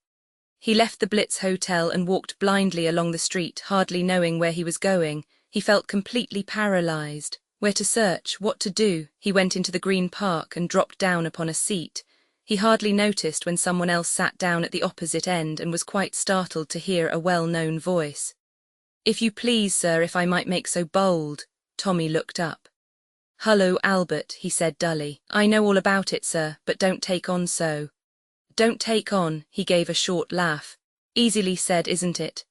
He left the Blitz Hotel and walked blindly along the street, hardly knowing where he was going. He felt completely paralyzed. Where to search, what to do? He went into the Green Park and dropped down upon a seat. He hardly noticed when someone else sat down at the opposite end and was quite startled to hear a well-known voice. "If you please, sir, if I might make so bold." Tommy looked up. "Hullo, Albert," he said dully. "I know all about it, sir, but don't take on so." "Don't take on," he gave a short laugh. "Easily said, isn't it?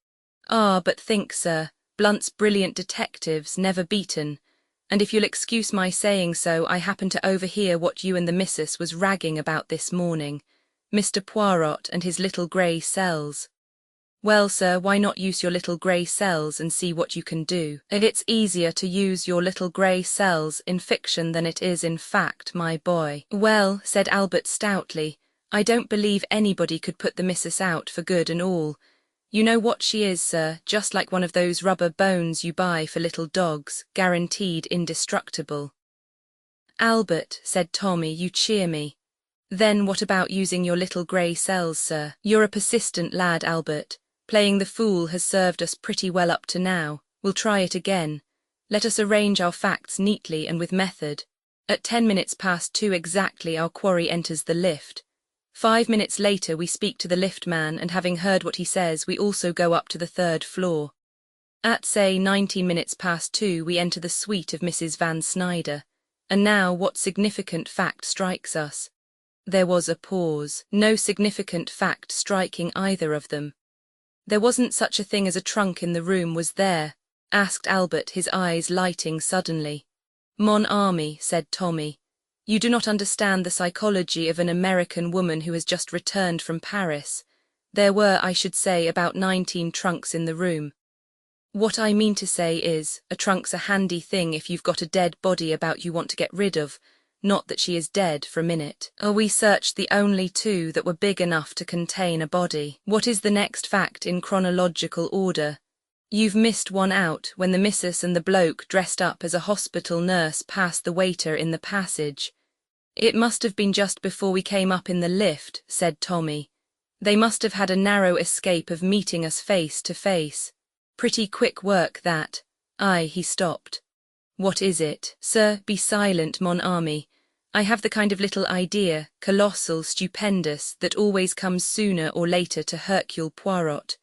Ah, but think, sir, Blunt's brilliant detectives, never beaten. And if you'll excuse my saying so, I happened to overhear what you and the missus was ragging about this morning. Mr. Poirot and his little grey cells. Well, sir, why not use your little grey cells and see what you can do? It's easier to use your little grey cells in fiction than it is in fact, my boy." "Well," said Albert stoutly, "I don't believe anybody could put the missus out for good and all. You know what she is, sir, just like one of those rubber bones you buy for little dogs, guaranteed indestructible." "Albert," said Tommy, "you cheer me. Then what about using your little grey cells, sir? You're a persistent lad, Albert. Playing the fool has served us pretty well up to now. We'll try it again. Let us arrange our facts neatly and with method. At 2:10 exactly our quarry enters the lift. 5 minutes later we speak to the lift man, and having heard what he says, we also go up to the 3rd floor. At, say, 2:19 we enter the suite of Mrs. Van Snyder. And now what significant fact strikes us?" There was a pause. No significant fact striking either of them. "There wasn't such a thing as a trunk in the room, was there?" asked Albert, his eyes lighting suddenly. "Mon ami," said Tommy, "you do not understand the psychology of an American woman who has just returned from Paris. There were, I should say, about 19 trunks in the room. What I mean to say is, a trunk's a handy thing if you've got a dead body about you want to get rid of. Not that she is dead for a minute. Oh, we searched the only 2 that were big enough to contain a body. What is the next fact in chronological order? You've missed one out when the missus and the bloke dressed up as a hospital nurse passed the waiter in the passage." "It must have been just before we came up in the lift," said Tommy. "They must have had a narrow escape of meeting us face to face. Pretty quick work, that." Aye, he stopped. "What is it?" "Sir, be silent, mon ami. I have the kind of little idea, colossal, stupendous, that always comes sooner or later to Hercule Poirot.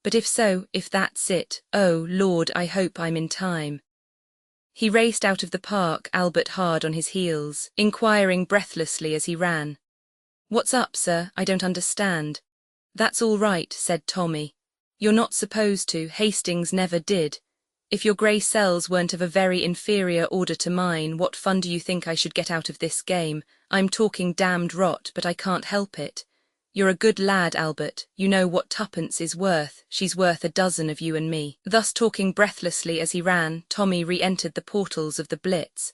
But if so, if that's it, oh, Lord, I hope I'm in time." He raced out of the park, Albert hard on his heels, inquiring breathlessly as he ran. "What's up, sir? I don't understand." "That's all right," said Tommy. "You're not supposed to, Hastings never did. If your grey cells weren't of a very inferior order to mine, what fun do you think I should get out of this game? I'm talking damned rot, but I can't help it. You're a good lad, Albert. You know what Tuppence is worth. She's worth a dozen of you and me." Thus talking breathlessly as he ran, Tommy re-entered the portals of the Blitz.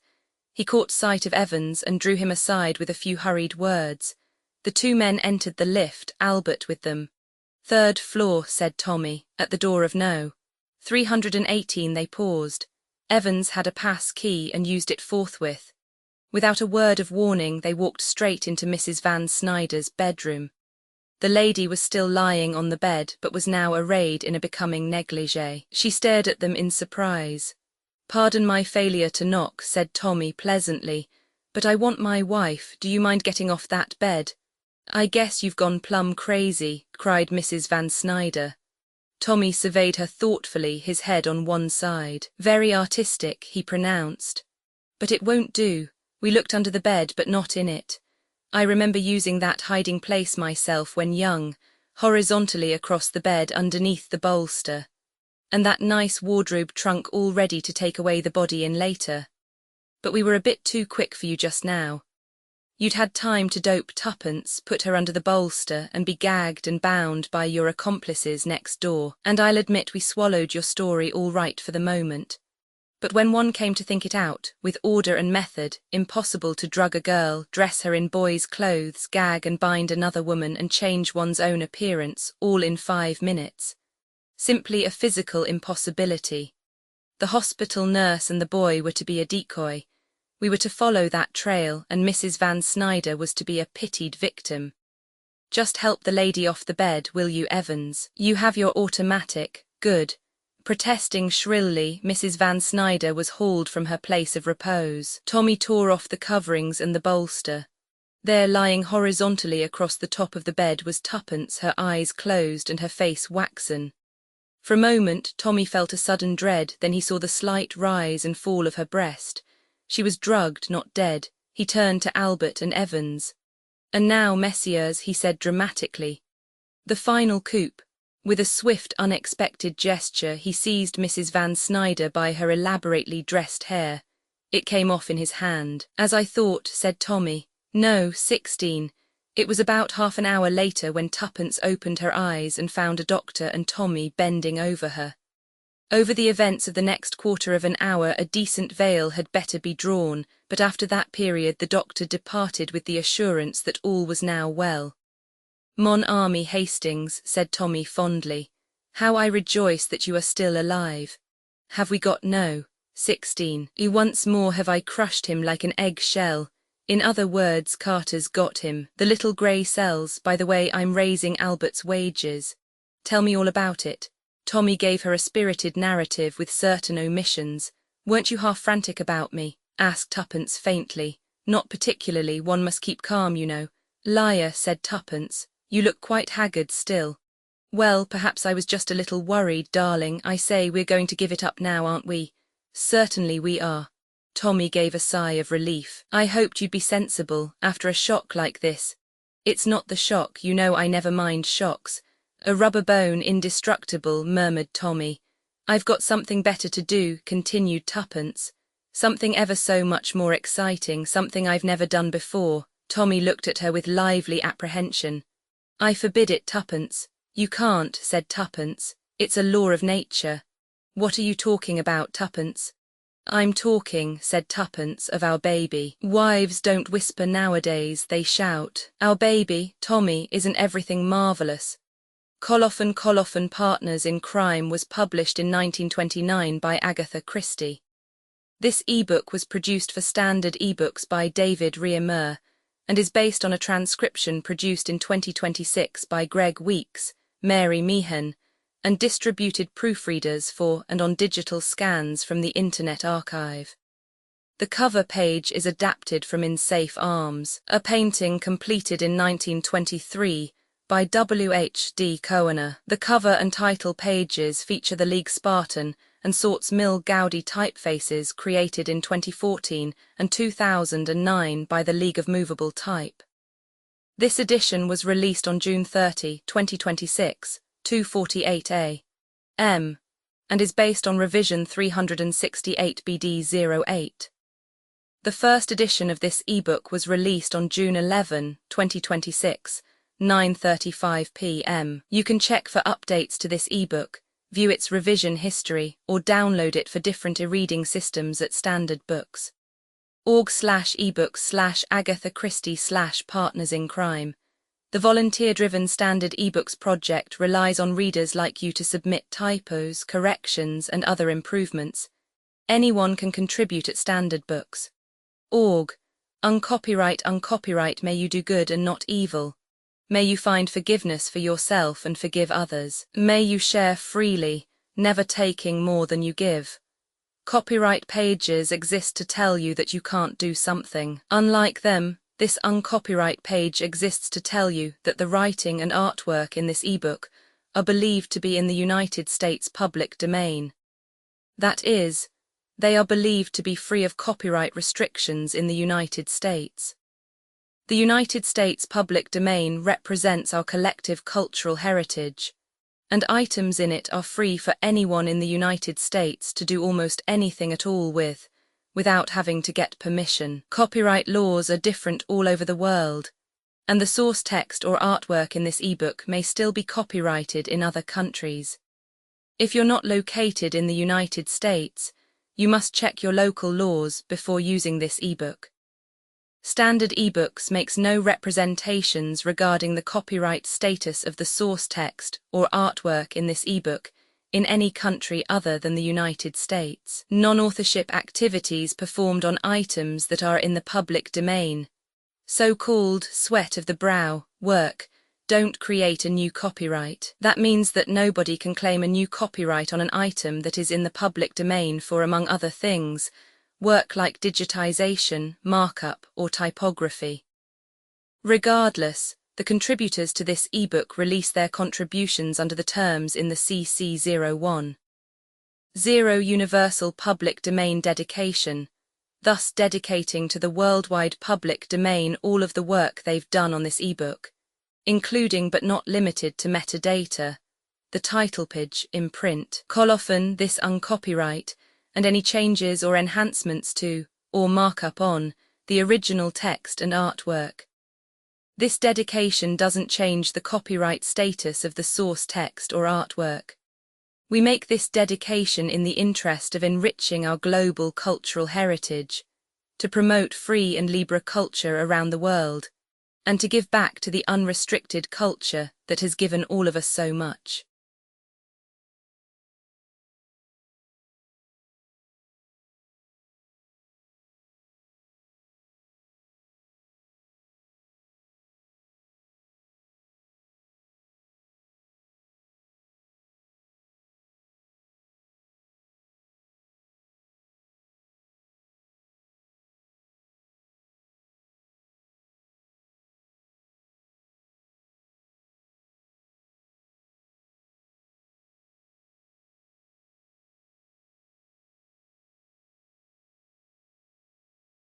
He caught sight of Evans and drew him aside with a few hurried words. The 2 men entered the lift, Albert with them. "3rd floor," said Tommy, "at the door of No. 318 they paused. Evans had a pass key and used it forthwith. Without a word of warning, they walked straight into Mrs. Van Snyder's bedroom. The lady was still lying on the bed, but was now arrayed in a becoming negligee. She stared at them in surprise. "Pardon my failure to knock," said Tommy pleasantly, "but I want my wife. Do you mind getting off that bed?" "I guess you've gone plumb crazy," cried Mrs. Van Snyder. Tommy surveyed her thoughtfully, his head on one side. "Very artistic," he pronounced. "But it won't do. We looked under the bed, but not in it. I remember using that hiding place myself when young, horizontally across the bed underneath the bolster. And that nice wardrobe trunk all ready to take away the body in later. But we were a bit too quick for you just now. You'd had time to dope Tuppence, put her under the bolster, and be gagged and bound by your accomplices next door, and I'll admit we swallowed your story all right for the moment. But when one came to think it out, with order and method, impossible to drug a girl, dress her in boys' clothes, gag and bind another woman, and change one's own appearance, all in 5 minutes. Simply a physical impossibility. The hospital nurse and the boy were to be a decoy. We were to follow that trail, and Mrs. Van Snyder was to be a pitied victim. Just help the lady off the bed, will you, Evans? You have your automatic, good. Protesting shrilly, Mrs. Van Snyder was hauled from her place of repose. Tommy tore off the coverings and the bolster. There, lying horizontally across the top of the bed, was Tuppence, her eyes closed and her face waxen. For a moment, Tommy felt a sudden dread, then he saw the slight rise and fall of her breast. She was drugged, not dead. He turned to Albert and Evans. And now, messieurs, he said dramatically. The final coup. With a swift, unexpected gesture, he seized Mrs. Van Snyder by her elaborately dressed hair. It came off in his hand. As I thought, said Tommy. No, 16. It was about half an hour later when Tuppence opened her eyes and found a doctor and Tommy bending over her. Over the events of the next quarter of an hour a decent veil had better be drawn, but after that period the doctor departed with the assurance that all was now well. Mon ami Hastings, said Tommy fondly, how I rejoice that you are still alive. Have we got no? 16. Once more have I crushed him like an egg shell. In other words, Carter's got him. The little grey cells, by the way, I'm raising Albert's wages. Tell me all about it. Tommy gave her a spirited narrative with certain omissions. Weren't you half frantic about me? Asked Tuppence faintly. Not particularly, one must keep calm, you know. Liar, said Tuppence. You look quite haggard still. Well, perhaps I was just a little worried, darling. I say, we're going to give it up now, aren't we? Certainly we are. Tommy gave a sigh of relief. I hoped you'd be sensible, after a shock like this. It's not the shock, you know I never mind shocks. A rubber bone indestructible, murmured Tommy. I've got something better to do, continued Tuppence. Something ever so much more exciting, something I've never done before. Tommy looked at her with lively apprehension. I forbid it, Tuppence. You can't, said Tuppence. It's a law of nature. What are you talking about, Tuppence? I'm talking, said Tuppence, of our baby. Wives don't whisper nowadays, they shout. Our baby, Tommy, isn't everything marvellous? Colophon Partners in Crime was published in 1929 by Agatha Christie. This ebook was produced for Standard eBooks by David Reamer, and is based on a transcription produced in 2026 by Greg Weeks, Mary Meehan, and distributed proofreaders for and on digital scans from the Internet Archive. The cover page is adapted from In Safe Arms, a painting completed in 1923 by W.H.D. Cohener. The cover and title pages feature the League Spartan and Sorts Mill Gaudi typefaces created in 2014 and 2009 by the League of Movable Type. This edition was released on June 30, 2026, 248 A.M., and is based on revision 368 BD08. The first edition of this ebook was released on June 11, 2026, 9:35 p.m. You can check for updates to this ebook, view its revision history, or download it for different e-reading systems at Standard Books. org/ebooks/Agatha Christie/Partners in Crime. The volunteer-driven Standard eBooks project relies on readers like you to submit typos, corrections, and other improvements. Anyone can contribute at Standard Books. Org. Uncopyright, may you do good and not evil. May you find forgiveness for yourself and forgive others. May you share freely, never taking more than you give. Copyright pages exist to tell you that you can't do something. Unlike them, this uncopyright page exists to tell you that the writing and artwork in this ebook are believed to be in the United States public domain. That is, they are believed to be free of copyright restrictions in the United States. The United States public domain represents our collective cultural heritage, and items in it are free for anyone in the United States to do almost anything at all with, without having to get permission. Copyright laws are different all over the world, and the source text or artwork in this ebook may still be copyrighted in other countries. If you're not located in the United States, you must check your local laws before using this ebook. Standard eBooks makes no representations regarding the copyright status of the source text or artwork in this ebook, in any country other than the United States. Non-authorship activities performed on items that are in the public domain, so-called sweat of the brow work, don't create a new copyright. That means that nobody can claim a new copyright on an item that is in the public domain for, among other things, work like digitization, markup, or typography. Regardless, the contributors to this ebook release their contributions under the terms in the CC01. 0 Universal Public Domain Dedication, thus dedicating to the worldwide public domain all of the work they've done on this ebook, including but not limited to metadata, the title page in print, colophon, this uncopyright, and any changes or enhancements to, or markup on, the original text and artwork. This dedication doesn't change the copyright status of the source text or artwork. We make this dedication in the interest of enriching our global cultural heritage, to promote free and libre culture around the world, and to give back to the unrestricted culture that has given all of us so much.